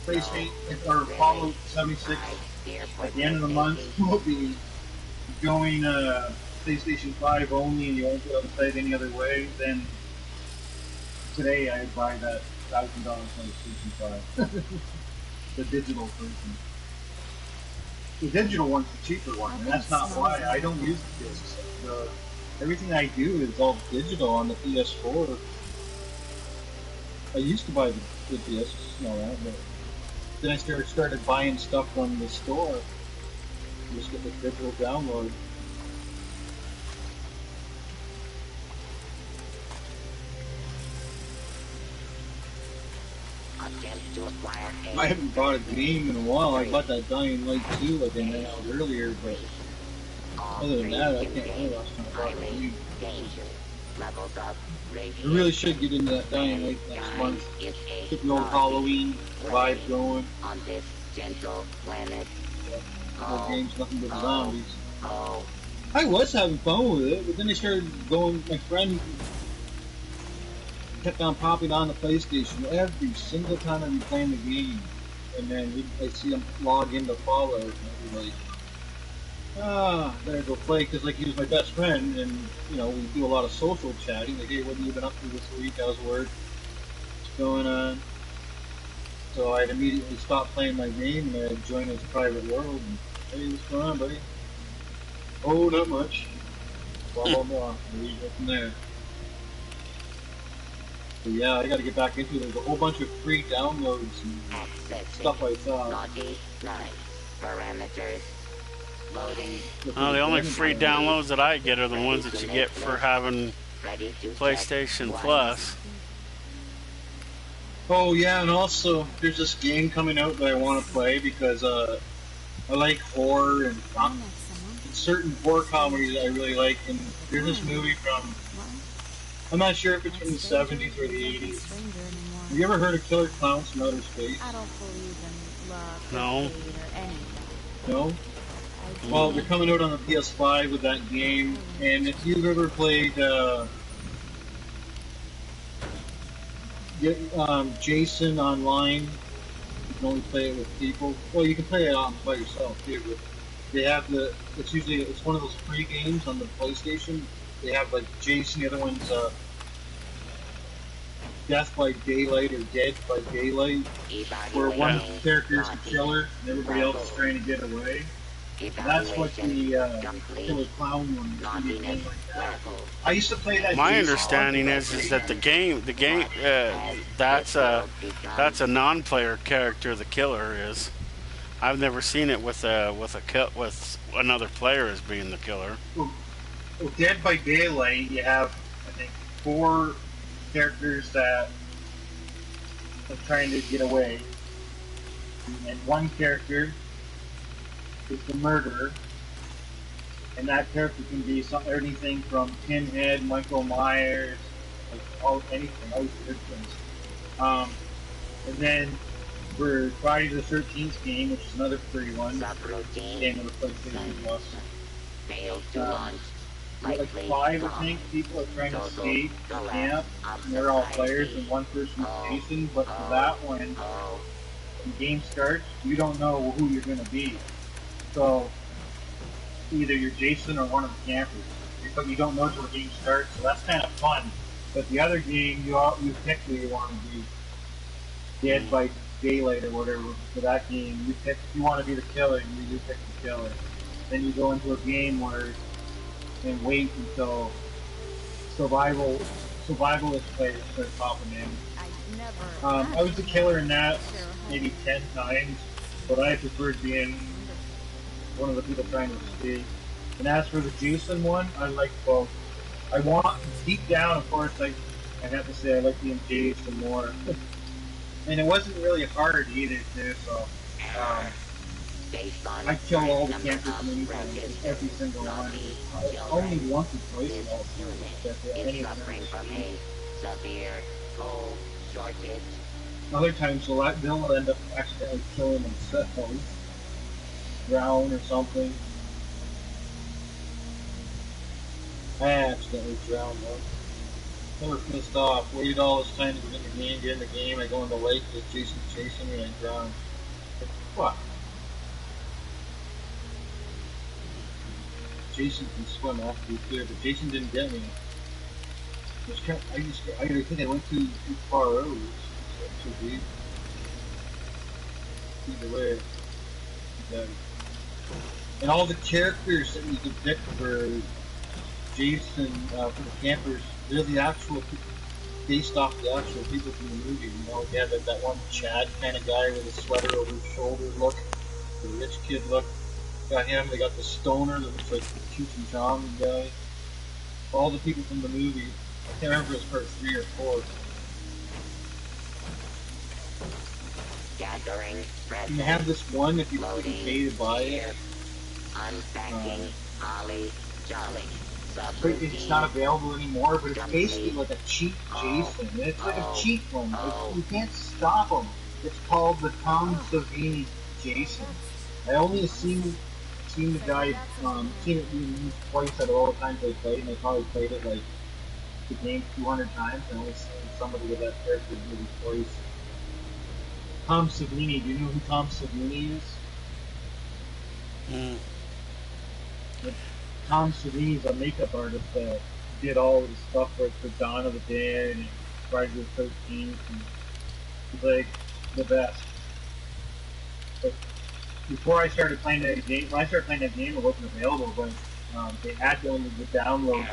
PlayStation or Fallout 76 at the end of the month will be going PlayStation 5 only, and you won't be able to play it any other way, then today I'd buy that $1,000 PlayStation 5. The digital version. The digital one's the cheaper one, and that's not why. I don't use the discs. Everything I do is all digital on the PS4. I used to buy the discs and all that, but then I started buying stuff from the store. Just get the digital download. I haven't bought a game in a while. I bought that Dying Light 2 like I mentioned earlier, but other than that, I can't remember last time I bought a game. I really should get into that Dying Light next month. Get the old Halloween vibe going. No games, nothing but zombies. I was having fun with it, but then I started going, my friend kept on popping on the PlayStation every single time I'd be playing the game. And then I'd see him log into Fallout, and I'd be like, better go play, because like he was my best friend, and you know, we do a lot of social chatting, like, hey, what have you been up to this week, how's work, what's going on? So I'd immediately stop playing my game, and I'd join his private world, and hey, what's going on, buddy? Oh, not much. Blah, blah, blah. And we go from there. But yeah, I gotta get back into it. There's a whole bunch of free downloads and stuff I saw. The only free downloads that I get are the ones that you get for having PlayStation Plus. Oh yeah, and also there's this game coming out that I want to play because I like horror and certain horror comedies I really like. And there's this movie from, I'm not sure if it's from the 70s or the 80s. Have you ever heard of Killer Clowns from Outer Space? I don't believe in love, no. hate, or anything. No? Well, they're coming out on the PS5 with that game, and if you've ever played Jason online, you can only play it with people. Well, you can play it by yourself too, but they have it's one of those free games on the PlayStation. They have like Jason, the other one's Death by Daylight or Dead by Daylight, where one character is the killer and everybody else is trying to get away. That's what the Killer Clown one is. I used to play that. My understanding is that the game that's a non-player character. The killer is. I've never seen it with another player as being the killer. Well, Dead by Daylight, you have I think 4 characters that are trying to get away, and one character is the murderer, and that character can be anything from Pinhead, Michael Myers, like anything, all these different things. And then for Friday the 13th game, which is another free one, game on the PlayStation Plus. Like 5, I think, people are trying to escape the camp, and they're all players, and one person's Jason, but for that one, when the game starts, you don't know who you're going to be. So, either you're Jason or one of the campers, but you don't know until the game starts, so that's kind of fun. But the other game, you pick who you want to be. Dead by Daylight or whatever, for that game, you pick, if you want to be the killer, you pick the killer. Then you go into a game where and wait until survivalist players start popping in. I was the killer in that maybe 10 times, but I preferred being one of the people trying to escape. And as for the Jason one, I like both. I want, deep down, of course, I have to say I like being Jason more. And it wasn't really hard either, too, so I kill all the campers in anything, every single one. Only once or twice in all any of them. Other times they'll end up accidentally killing themselves, drown or something. I accidentally drowned once. They were pissed off. Waited all this time to get in the game. I go in the lake with Jason chasing me and I drown. What? Jason can swim, I have to be clear, but Jason didn't get me. I think I went too far out. It's too deep. Either way, and all the characters that you can pick for Jason, for the campers, they're the actual, based off the actual people from the movie. You know, you have that one Chad kind of guy with a sweater over his shoulder look, the rich kid look. Got him, they got the stoner that looks like the Cheech and Chong guy. All the people from the movie. I can't remember if it was part 3 or 4. And you have this one if you can pay to buy it. It's not available anymore, but it's basically like a cheap Jason. It's like a cheap one. You can't stop him. It's called the Tom Savini Jason. I only seen the guy, seen it used twice out of all the times they played, and they probably played it like the game 200 times. I only seen somebody with that character maybe twice. Tom Savini, do you know who Tom Savini is? Tom Savini is a makeup artist that did all of the stuff for Dawn of the Dead and Friday the 13th, and he's like the best. But before I started playing that game, when I started playing that game, it wasn't available, but they had only the download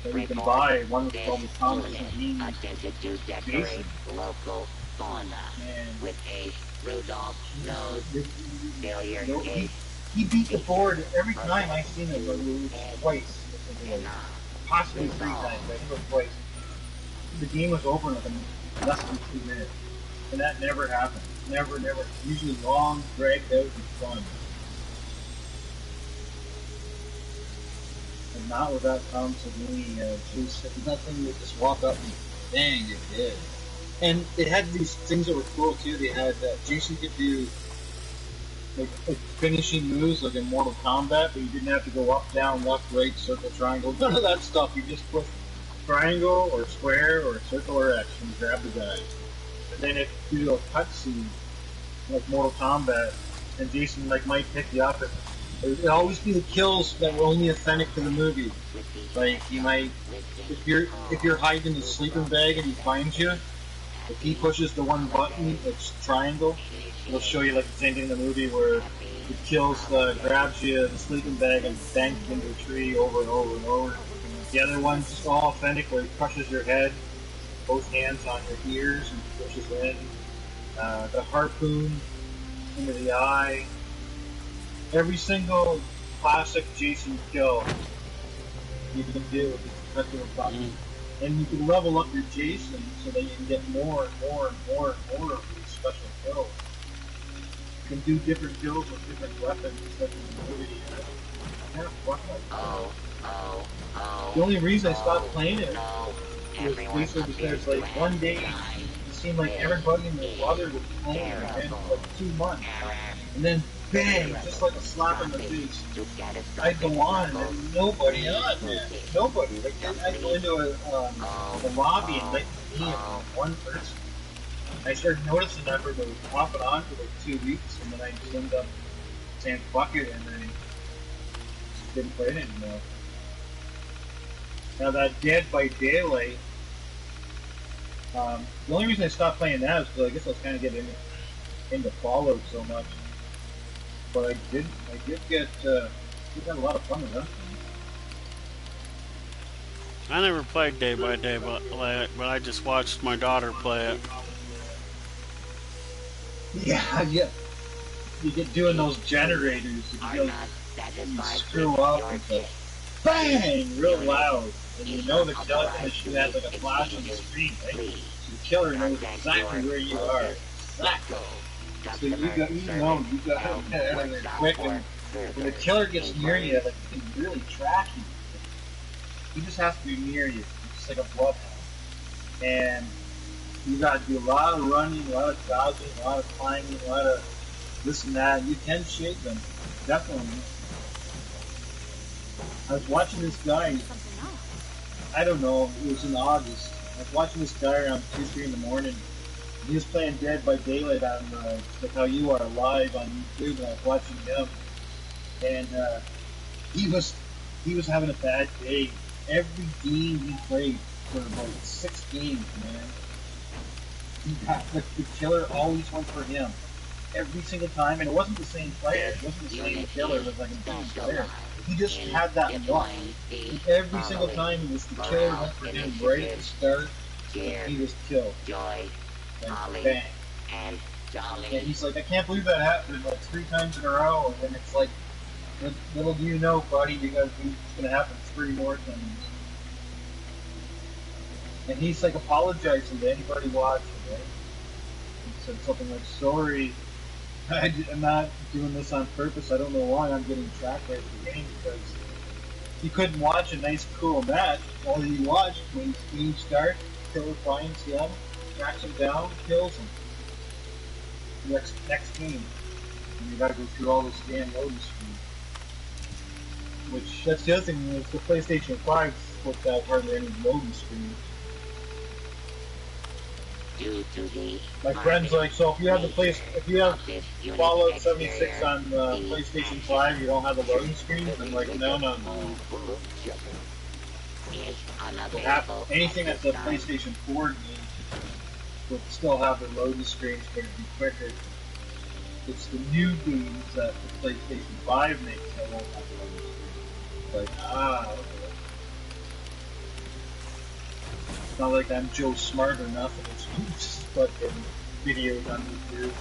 that you can buy. One was called the Tom Savini Jason. And he beat the board every time I've seen him, but it was twice. Possibly 3 times, I think it was twice. The game was over in less than 2 minutes. And that never happened. Never. Usually long, dragged out, and fun. And not without Tom Savini. Nothing would just walk up and bang, you're dead. And they had these things that were cool too. They had Jason could do like finishing moves like in Mortal Kombat, but you didn't have to go up, down, left, right, circle, triangle, none of that stuff. You just put triangle or square or circle or X and grab the guy. And then if you do a cutscene like Mortal Kombat, and Jason might pick you up, it'll always be the kills that were only authentic to the movie. Like you might, if you're hiding in the sleeping bag and he finds you, if he pushes the one button, it's triangle, it'll show you like the same thing in the movie where it kills, grabs you in the sleeping bag and bangs you into a tree over and over and over. The other one's just all authentic where it crushes your head, both hands on your ears and pushes in. The harpoon into the eye. Every single classic Jason kill you can do with this particular button. And you can level up your Jason so that you can get more and more and more and more of these special kills. You can do different kills with different weapons and stuff in the movie. Yeah, fuck like that. The only reason I stopped playing it was basically because like one day it seemed like everybody and their brother was playing it again for like 2 months. And then bang, just like a slap in the face. I'd go on and there's nobody on, man. Nobody. Like I'd go into a lobby and like me and one person. I started noticing that it was off and on for like 2 weeks, and then I just ended up saying fuck it, and I didn't play it anymore. Now that Dead by Daylight, the only reason I stopped playing that is because I guess I was kind of getting into Fallout so much. But I did get have a lot of fun with that. I never played Day by Day, but I just watched my daughter play it. Yeah. You get doing those generators, you screw up and go bang real loud, and you know the killer should have like a flash on the screen, right? So the killer knows exactly where you are. Exactly. So you got to get out of there quick, and when the killer gets near you, like he can really track you. He just has to be near you, just like a bloodhound. And you got to do a lot of running, a lot of dodging, a lot of climbing, a lot of this and that. You can shake them, definitely. I was watching this guy. I don't know. It was in August. I was watching this guy around 2, 3 in the morning. He was playing Dead by Daylight on, like how you are, live on YouTube, and I was watching him. And he was having a bad day. Every game he played for about 6 games, man. He got, the killer always went for him. Every single time, and it wasn't the same player. It wasn't the same killer. It was like a different player. He just had that luck. And every single time it was the killer went for him right at the start, and he was killed. Like, bang. And he's like, I can't believe that happened like 3 times in a row. And then it's like, little do you know, buddy, it's gonna happen 3 more times. And he's like apologizing to anybody watching, right? He said something like, sorry, I'm not doing this on purpose. I don't know why I'm getting tracked right at the game, because you couldn't watch a nice, cool match. All you watch when you start, killer finds him, tracks him down, kills him. Next game. And you gotta go through all this damn loading screen. Which, that's the other thing, is the PlayStation 5 looked out hardly any loading screens. My friend's like, so if you have Fallout 76 on PlayStation 5, you don't have the loading screens? I'm like, no. Anything that's a PlayStation 4 game would still have the loading screens, but it'd be quicker. It's the new games that the PlayStation 5 makes that won't have the loading screens. Like, okay. It's not like I'm Joe Smart or nothing. It's just fucking videos on YouTube.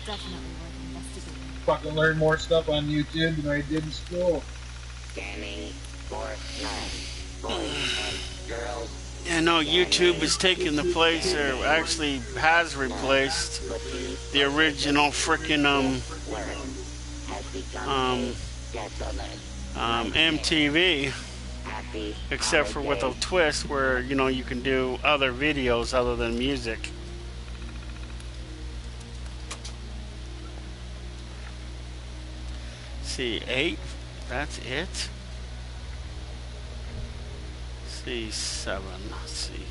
Definitely worth investigating. Fucking learn more stuff on YouTube than I did in school. Scanning for boys and girls. Yeah, no, YouTube is taking the place, or actually has replaced the original frickin' MTV, except for with a twist where, you know, you can do other videos other than music. See, 8, that's it. See, 7, let's see.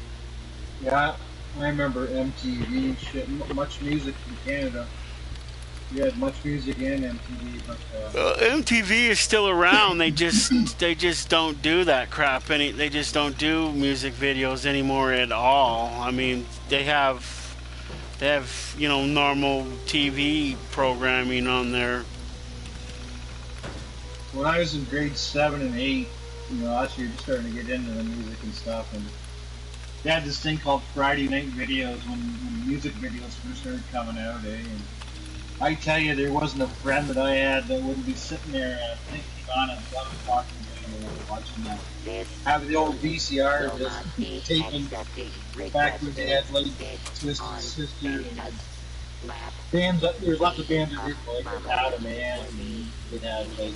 Yeah, I remember MTV shit, much music in Canada. You had much music and MTV, but MTV is still around. They just don't do that crap. They just don't do music videos anymore at all. I mean, they have normal TV programming on there. when I was in grade 7 and 8, that's when you're just starting to get into the music and stuff, and they had this thing called Friday Night Videos when music videos first started coming out, eh? And I tell you, there wasn't a friend that I had that wouldn't be sitting there thinking on it, 11 o'clock in the morning watching that. Have the old VCR just taping back when they had like Twisted Sister and bands. There's lots of bands that did like Adam Man, and they'd have like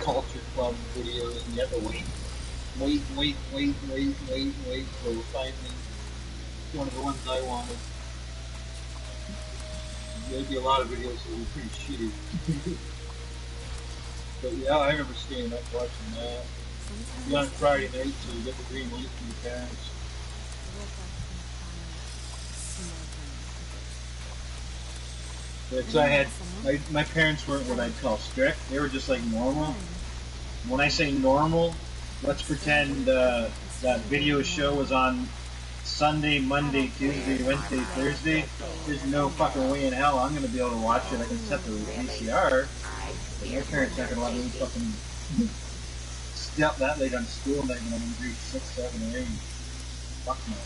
Culture Club videos, and you have to wait till finally one of the ones I wanted. There'd be a lot of videos that were pretty shitty. But yeah, I remember staying up watching that. Be on Friday night, so you get the green light from your parents. Because I had, my parents weren't what I'd call strict. They were just like normal. When I say normal, let's pretend that video show was on Sunday, Monday, Tuesday, Wednesday, Thursday. There's no fucking way in hell I'm going to be able to watch it. I can set the VCR. But my parents aren't going to let me fucking stay up that late on school night when I'm in grade 6, 7, or 8. Fuck no.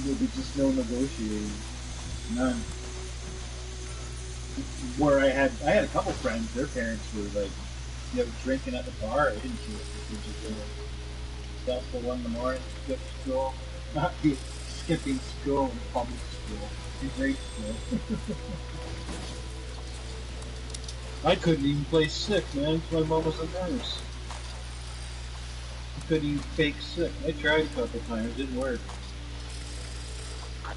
There'll be just no negotiating. None. Where I had a couple friends, their parents were like, drinking at the bar. I didn't see it. They just stuff till 1 in the morning, skip school. Not skipping school in public school. In grade school. I couldn't even play sick, man, because my mom was a nurse. I couldn't even fake sick. I tried a couple times, it didn't work. That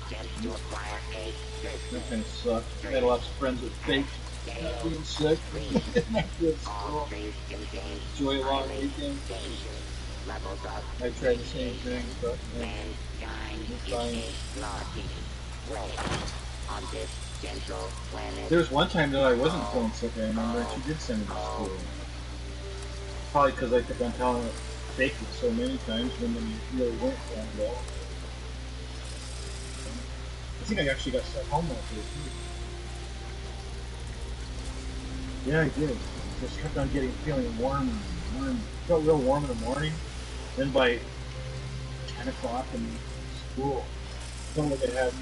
kind of sucked. I had lots of friends that faked not being sick. Not good school. Enjoy a long weekend. I tried the same thing, but it's fine. There was one time that I wasn't feeling sick, I remember, and she did send me to school. Probably because I kept on telling her faked it so many times when they really weren't that well. I think I actually got sent home that day too. Yeah, I did. Just kept on feeling warm. Felt real warm in the morning. Then by 10 o'clock in school, I felt like I had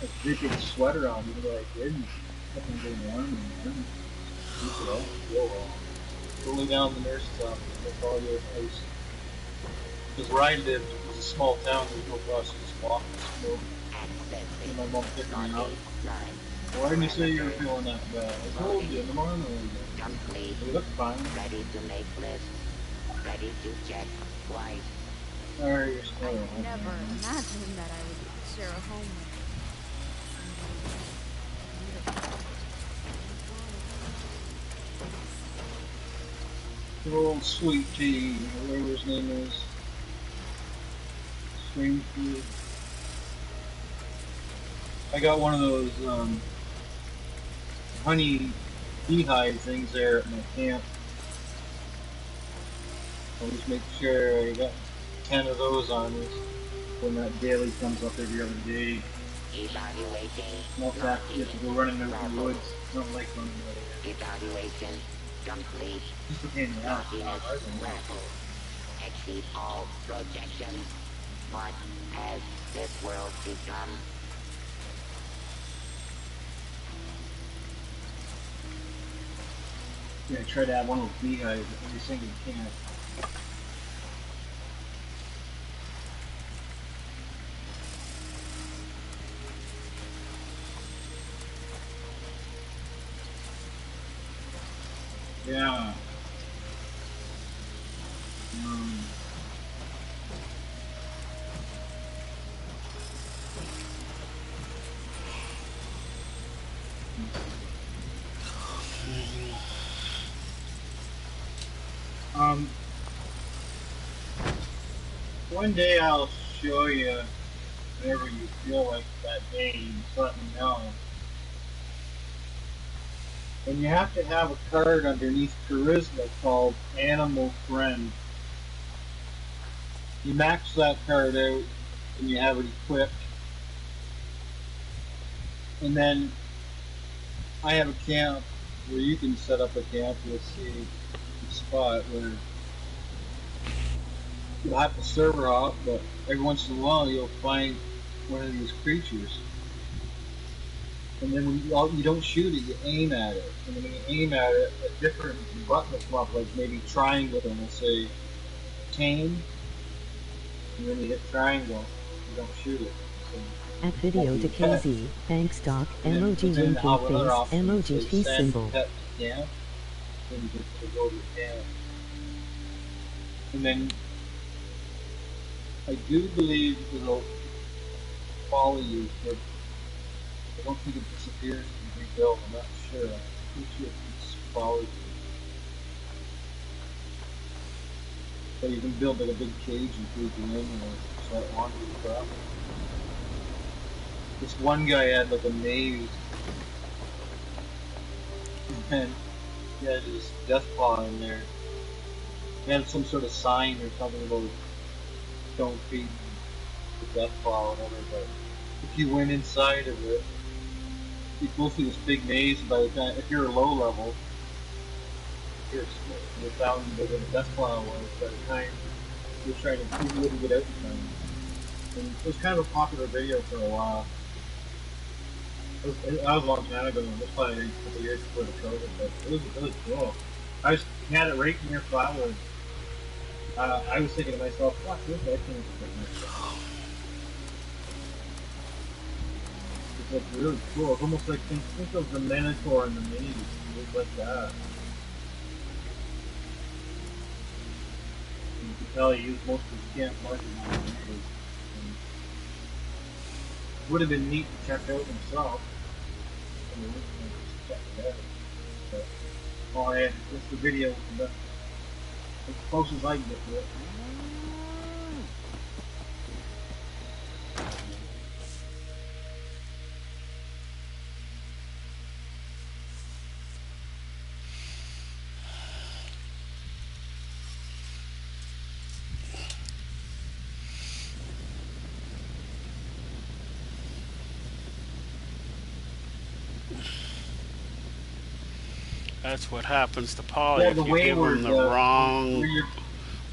a big sweater on, even though I didn't. Kept on getting warm and warm. Keep it up, real warm. Going down the nurse's office, they call you a house. Because where I lived, it was a small town, there was no bus, just walk to school. And my mom picked me up. Why didn't you say you were feeling that bad? I told you in the morning. You look fine. Ready to make list. Ready to check twice. Sorry, you're still I never imagined that I would share a home with the old sweet tea, whatever his name is. Strange food. I got one of those honey beehive things there at my camp. I'll just make sure I got 10 of those on me when that daily comes up every other day. Not that you have to go running out in the woods. I don't like running out. Evaluation complete. Just a pain in the ass. Exceed all projections. What has this world become? Yeah, I try to have one of those beehives at every single camp. Yeah. One day I'll show you whenever you feel like that day, you just let me know. And you have to have a card underneath Charisma called Animal Friend. You max that card out and you have it equipped. And then I have a camp where you can set up a camp. You'll see a spot where you'll have to server hop, but every once in a while you'll find one of these creatures. And then when you don't shoot it, you aim at it. And when you aim at it, a different button will come up, like maybe triangle, and it'll say tame. And then you hit triangle, you don't shoot it. So At video to KZ, thanks Doc, emoji winking face, emoji peace symbol. Yeah, then you just go to the camp. And then I do believe it'll follow you, but I don't think it disappears and rebuilds. I'm not sure. I'm pretty sure it follows you. So you can build like a big cage and keep it in or start wandering crap. This one guy had like a maze, and he had his death claw in there. He had some sort of sign or something about don't feed the death claw or whatever, but if you went inside of it, you'd go through this big maze, and by the time, if you're a low level, you're found where the death claw was. By the time you're trying to, you wouldn't get out in time. And it was kind of a popular video for a while. That was a long time ago. It was probably a couple of years before the COVID, but it was really cool. I had it right near Flatwood. I was thinking to myself, fuck this, I can't get myself. It's really cool. It's almost like, think of the Minotaur in the minis. It looks like that. You can tell he used most of his camp market on the minis. Would have been neat to check out himself. I mean, just check it out. But all I had just the video from that. As close as I can get to it. That's what happens to Polly Yeah, if you give him the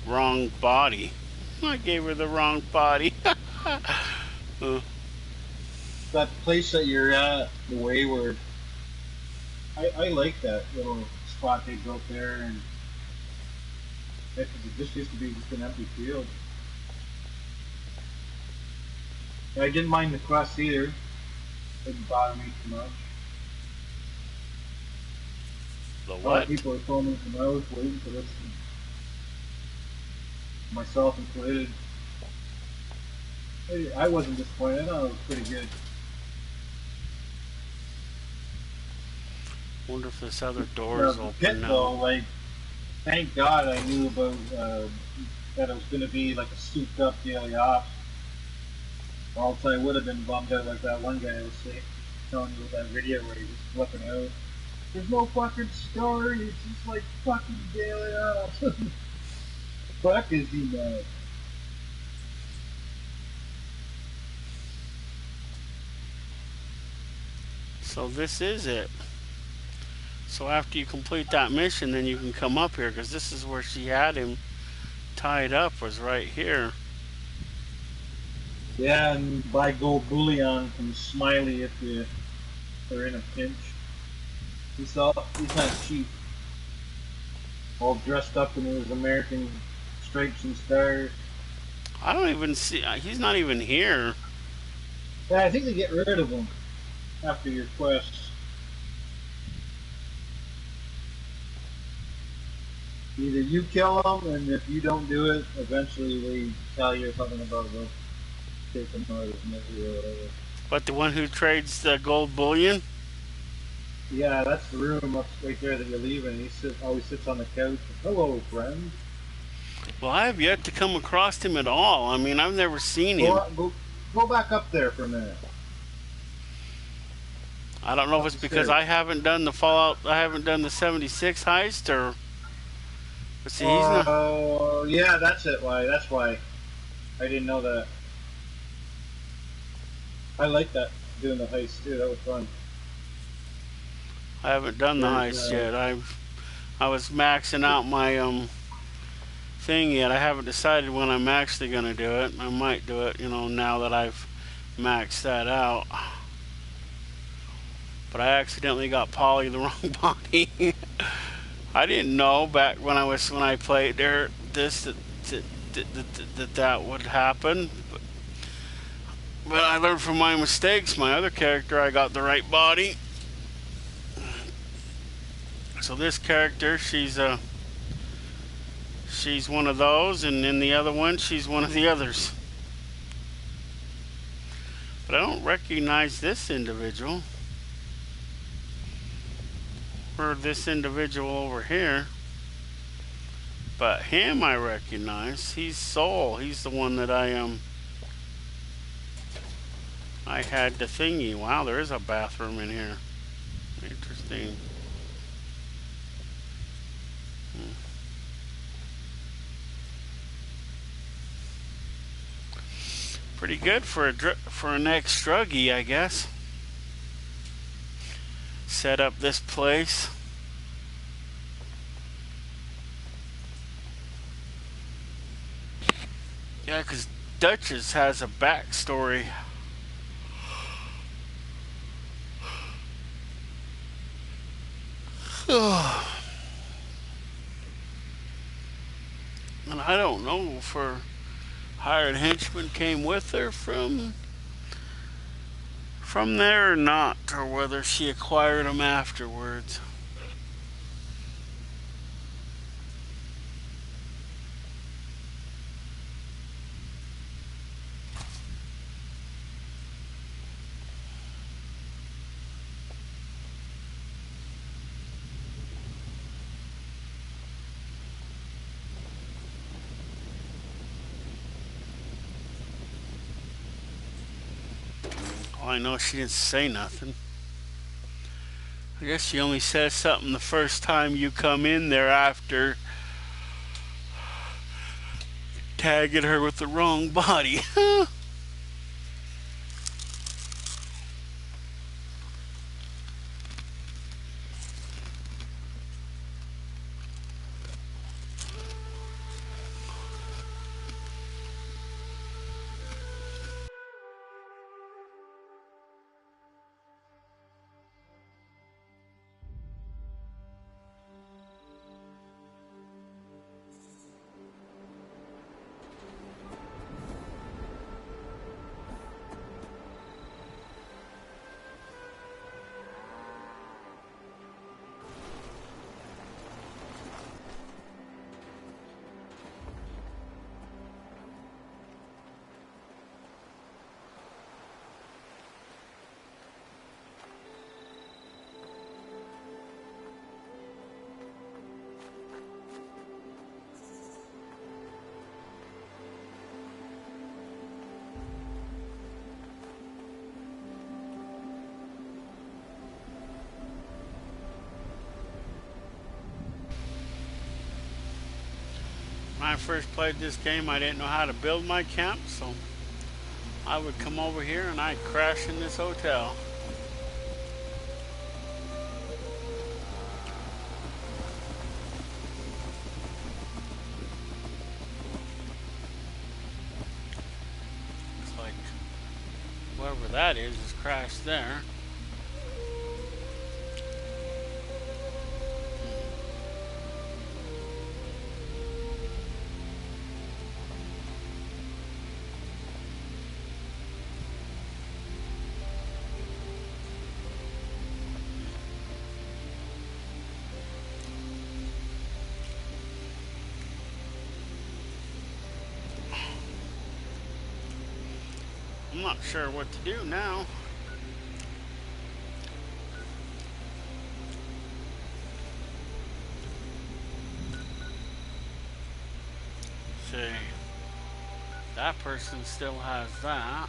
wrong body. I gave her the wrong body. That place that you're at, the Wayward, I like that little spot they built there, and it just used to be just an empty field. I didn't mind the quest either. It didn't bother me too much. The A lot what? of people are telling me from I was waiting for this, myself included. I wasn't disappointed. I thought it was pretty good. Wonder if this other door is The open pit, now. though, like, thank God I knew about that it was going to be like a souped up daily ops. Or else I would have been bummed out like that one guy I was telling you with that video where he was flipping out. There's no fucking story, it's just like fucking daily ops. Fuck is he mad? So this is it. So after you complete that mission, then you can come up here, because this is where she had him tied up, was right here. Yeah, and buy gold bullion from Smiley if you are in a pinch. He's not cheap. All dressed up in his American stripes and stars. I don't even see, he's not even here. Yeah, I think they get rid of him after your quest. Either you kill him, and if you don't do it, eventually they tell you something about the taking him out of his misery or whatever. But the one who trades the gold bullion? Yeah, that's the room up right there that you're leaving. He always sits on the couch. Hello, friend. Well, I have yet to come across him at all. I mean, I've never seen him. Go Go back up there for a minute. I don't know if it's because I haven't done the Fallout, I haven't done the 76 heist, or... But see, he's not... Oh, yeah, that's it. Why? That's why. I didn't know that. I like that, doing the heist, too. That was fun. I haven't done the heist yet. I was maxing out my thing yet. I haven't decided when I'm actually going to do it. I might do it, you know, now that I've maxed that out. But I accidentally got Polly the wrong body. I didn't know back when I played there that would happen. But I learned from my mistakes. My other character, I got the right body. So this character, she's one of those, and in the other one, she's one of the others. But I don't recognize this individual. Or this individual over here. But him I recognize. He's Soul. He's the one that I had the thingy. Wow, there is a bathroom in here. Interesting. Pretty good for an ex-druggie, I guess. Set up this place. Yeah, because Duchess has a backstory. And I don't know if her hired henchman came with her from there or not, or whether she acquired them afterwards. I know she didn't say nothing. I guess she only says something the first time you come in there after tagging her with the wrong body. When I first played this game, I didn't know how to build my camp, so I would come over here and I'd crash in this hotel. Looks like whoever that is crashed there. I'm not sure what to do now. See, that person still has that.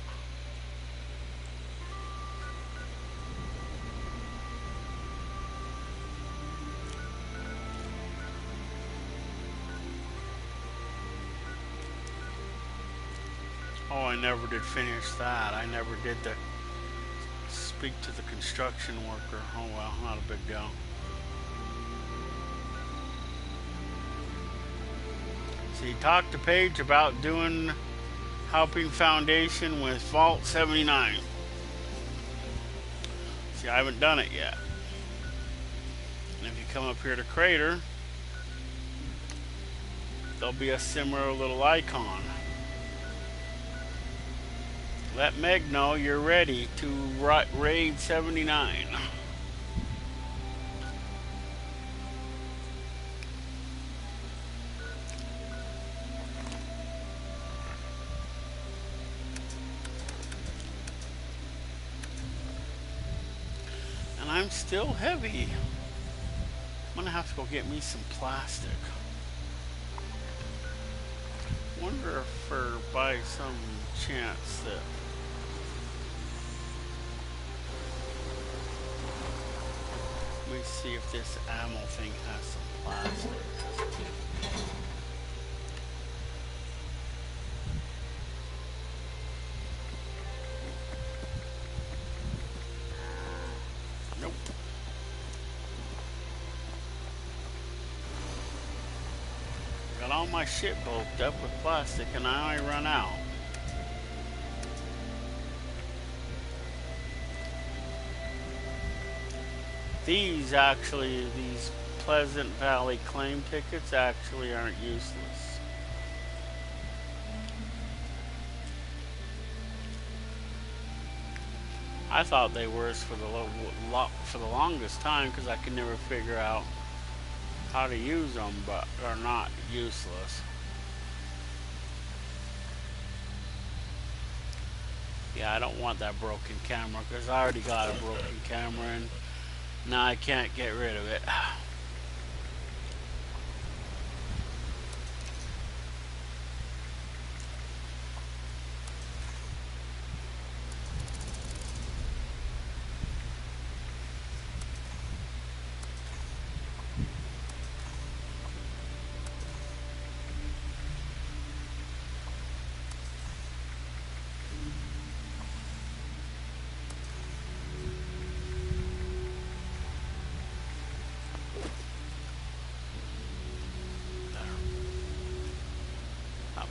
Oh, I never did finish that. I never did the speak to the construction worker. Oh well, not a big deal. See, talk to Paige about helping Foundation with Vault 79. See, I haven't done it yet. And if you come up here to Crater, there'll be a similar little icon. Let Meg know you're ready to raid 79. And I'm still heavy. I'm gonna have to go get me some plastic. Wonder if by some chance that let me see if this ammo thing has some plastic. Nope. Got all my shit bulked up with plastic and I only run out. These Pleasant Valley claim tickets actually aren't useless. I thought they were for the longest time because I could never figure out how to use them, but they're not useless. Yeah, I don't want that broken camera because I already got a broken camera and now I can't get rid of it.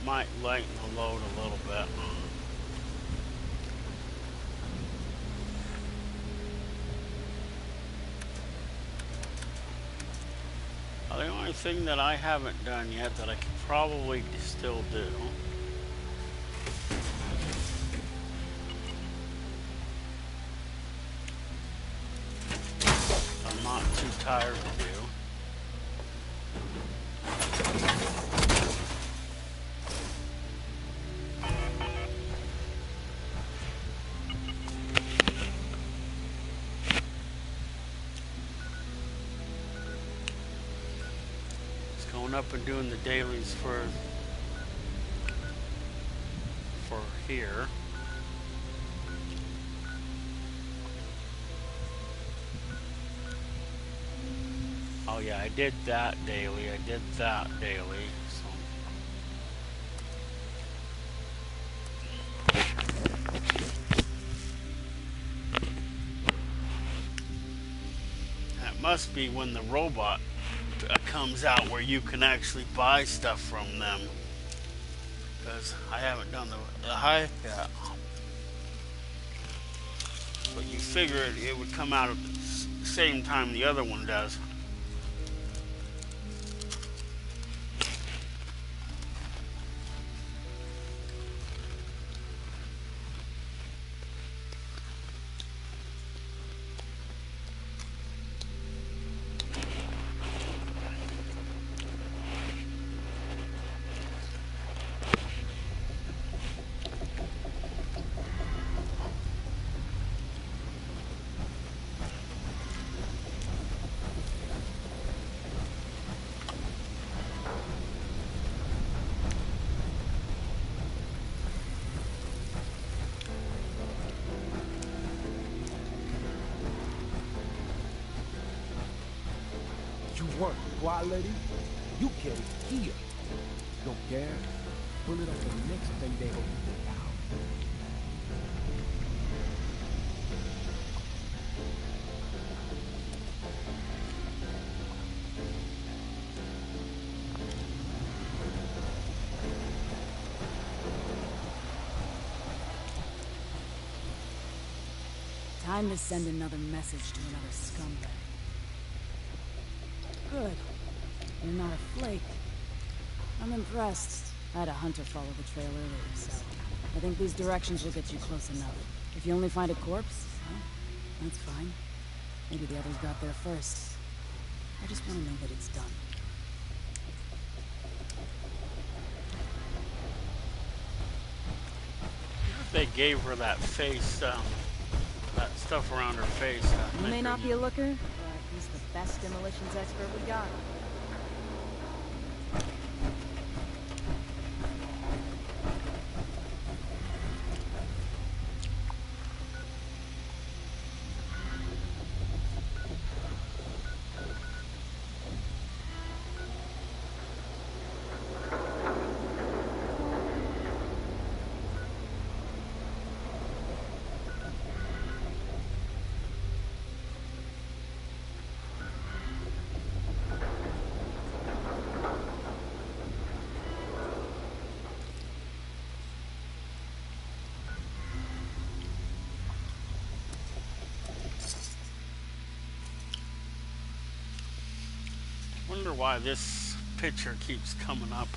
Might lighten the load a little bit. The only thing that I haven't done yet that I could probably still do, I'm not too tired to do. Up and doing the dailies for here. Oh yeah, I did that daily. So that must be when the robot comes out where you can actually buy stuff from them, because I haven't done the high yet. But you figure it would come out at the same time the other one does. Want quality? You get it here. Don't care? Pull it up the next thing they hope you get out. Time to send another message to another scumbag. Good. You're not a flake. I'm impressed. I had a hunter follow the trail earlier, so I think these directions will get you close enough. If you only find a corpse, well, that's fine. Maybe the others got there first. I just want to know that it's done. They gave her that face, that stuff around her face. You may not be a looker, but he's the best demolitions expert we got. Wonder why this picture keeps coming up.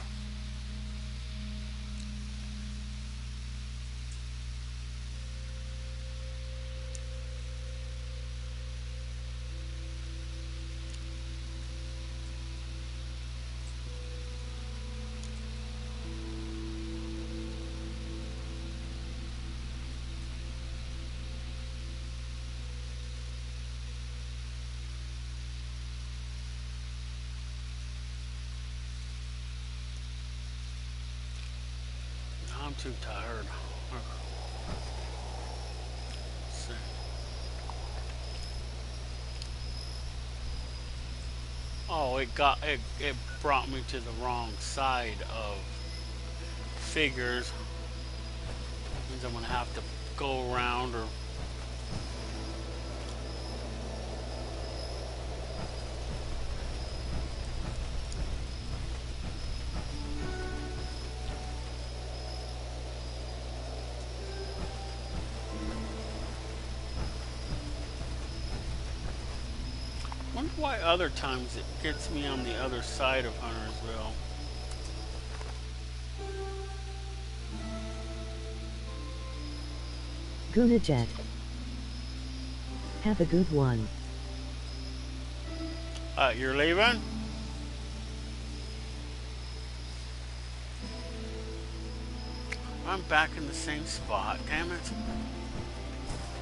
I'm too tired. Let's see. Oh, it brought me to the wrong side of figures. Means I'm gonna have to go around or why other times it gets me on the other side of Huntersville. Gunajet. Have a good one. You're leaving? I'm back in the same spot. Damn it.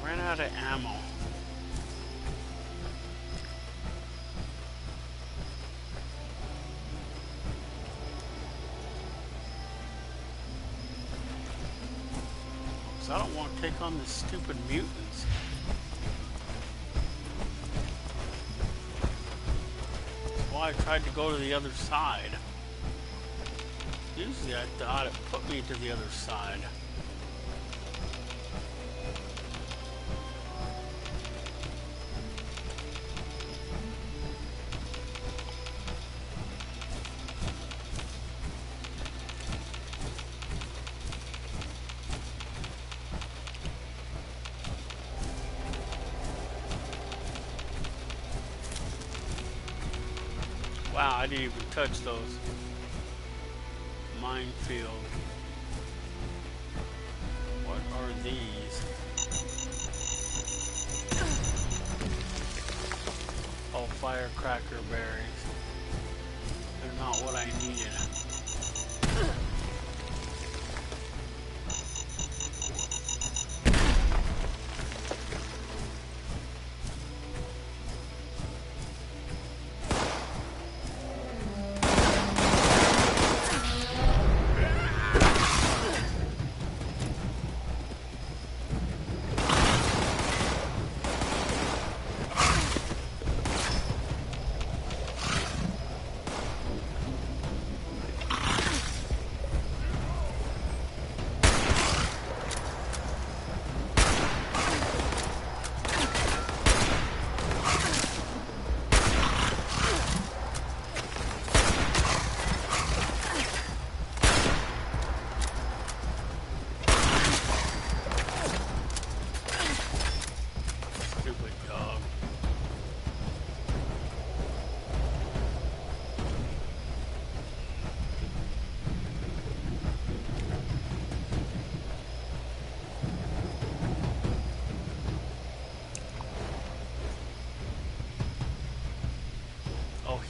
Ran out of ammo. I don't want to take on the stupid mutants. That's why I tried to go to the other side. Usually I thought it put me to the other side. Wow, I didn't even touch those. Minefield. What are these? Oh, firecracker berries. They're not what I needed.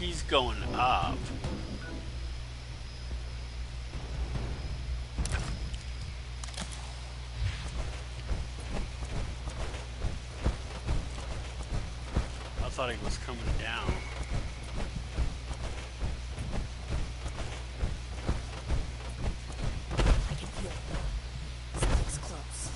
he's going up. I thought he was coming down. I can feel it. Something's close.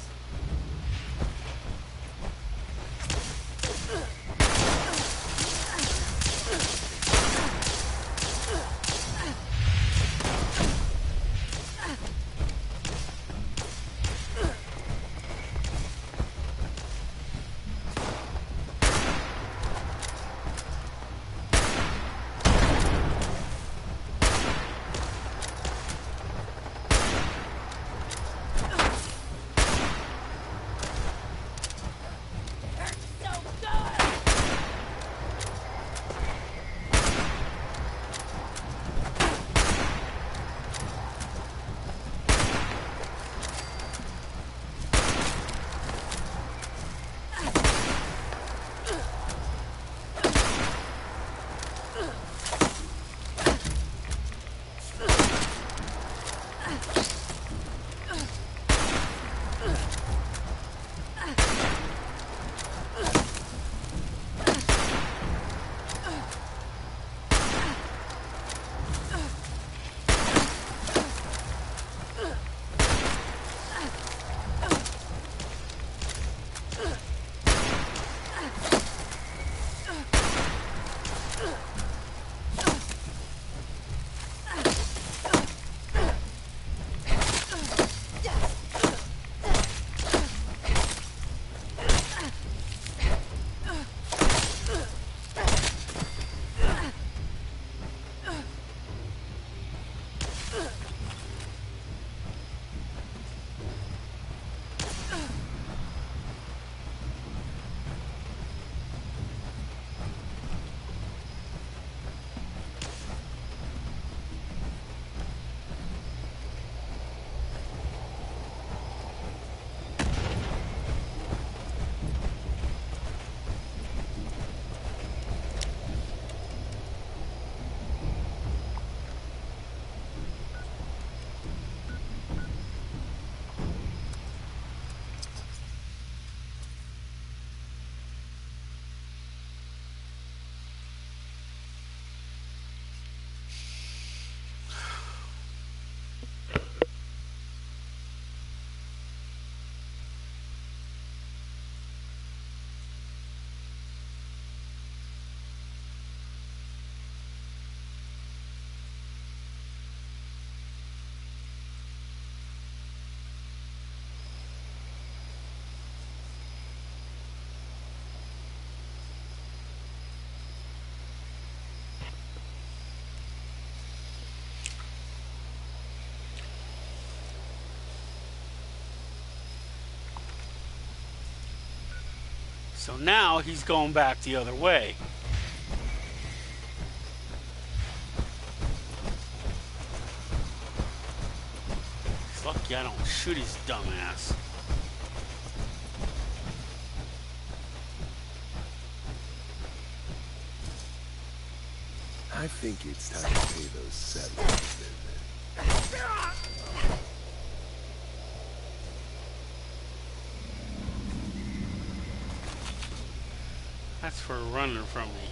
So now he's going back the other way. He's lucky I don't shoot his dumb ass. I think it's time to pay those settlers a visit. That's for running from me.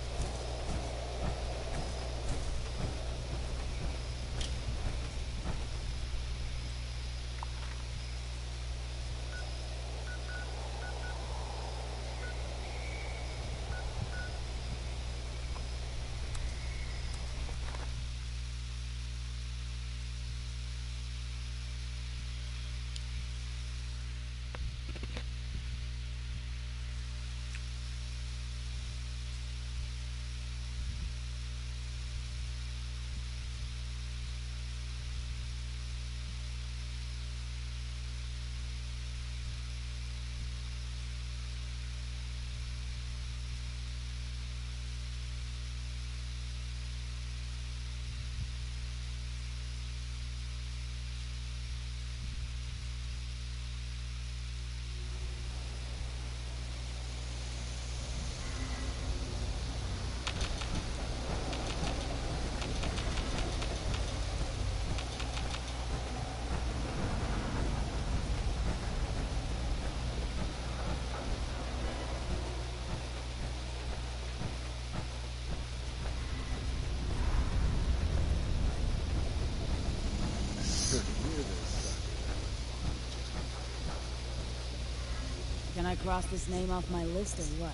I cross this name off my list or what?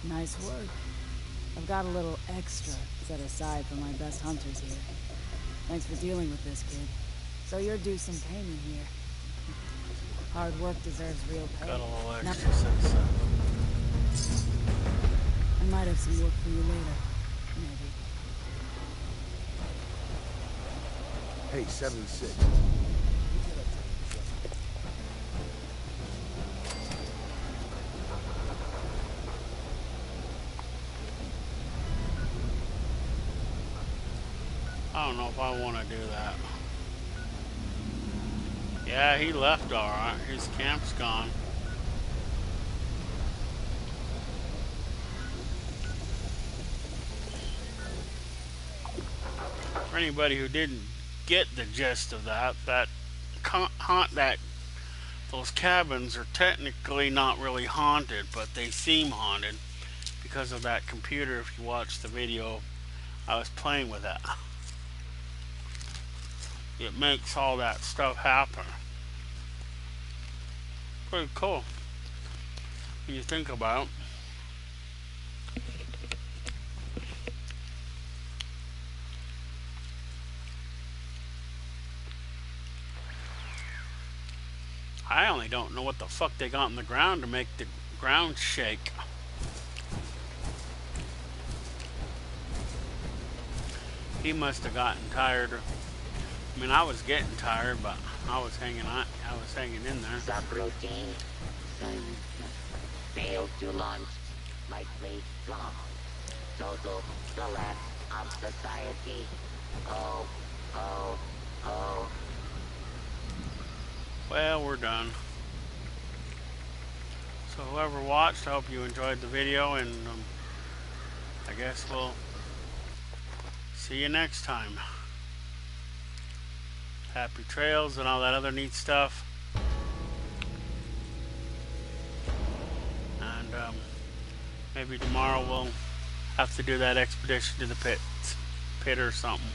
Nice work. I've got a little extra set aside for my best hunters here. Thanks for dealing with this, kid. So you're due some payment here. Hard work deserves real pay. Got a little extra set aside. I might have some work for you later. Maybe. Hey, 76. I don't know if I want to do that. Yeah, he left alright. His camp's gone. For anybody who didn't get the gist of that, those cabins are technically not really haunted, but they seem haunted because of that computer. If you watch the video, I was playing with that. It makes all that stuff happen. Pretty cool when you think about it. I only don't know what the fuck they got in the ground to make the ground shake. He must have gotten tired. I mean, I was getting tired, but I was hanging on. I was hanging in there. Subroutine. Failed to launch. Likely flop. Total collapse of society. Oh, oh, oh. Well, we're done. So whoever watched, I hope you enjoyed the video, and I guess we'll see you next time. Happy trails and all that other neat stuff. And maybe tomorrow we'll have to do that expedition to the pit or something.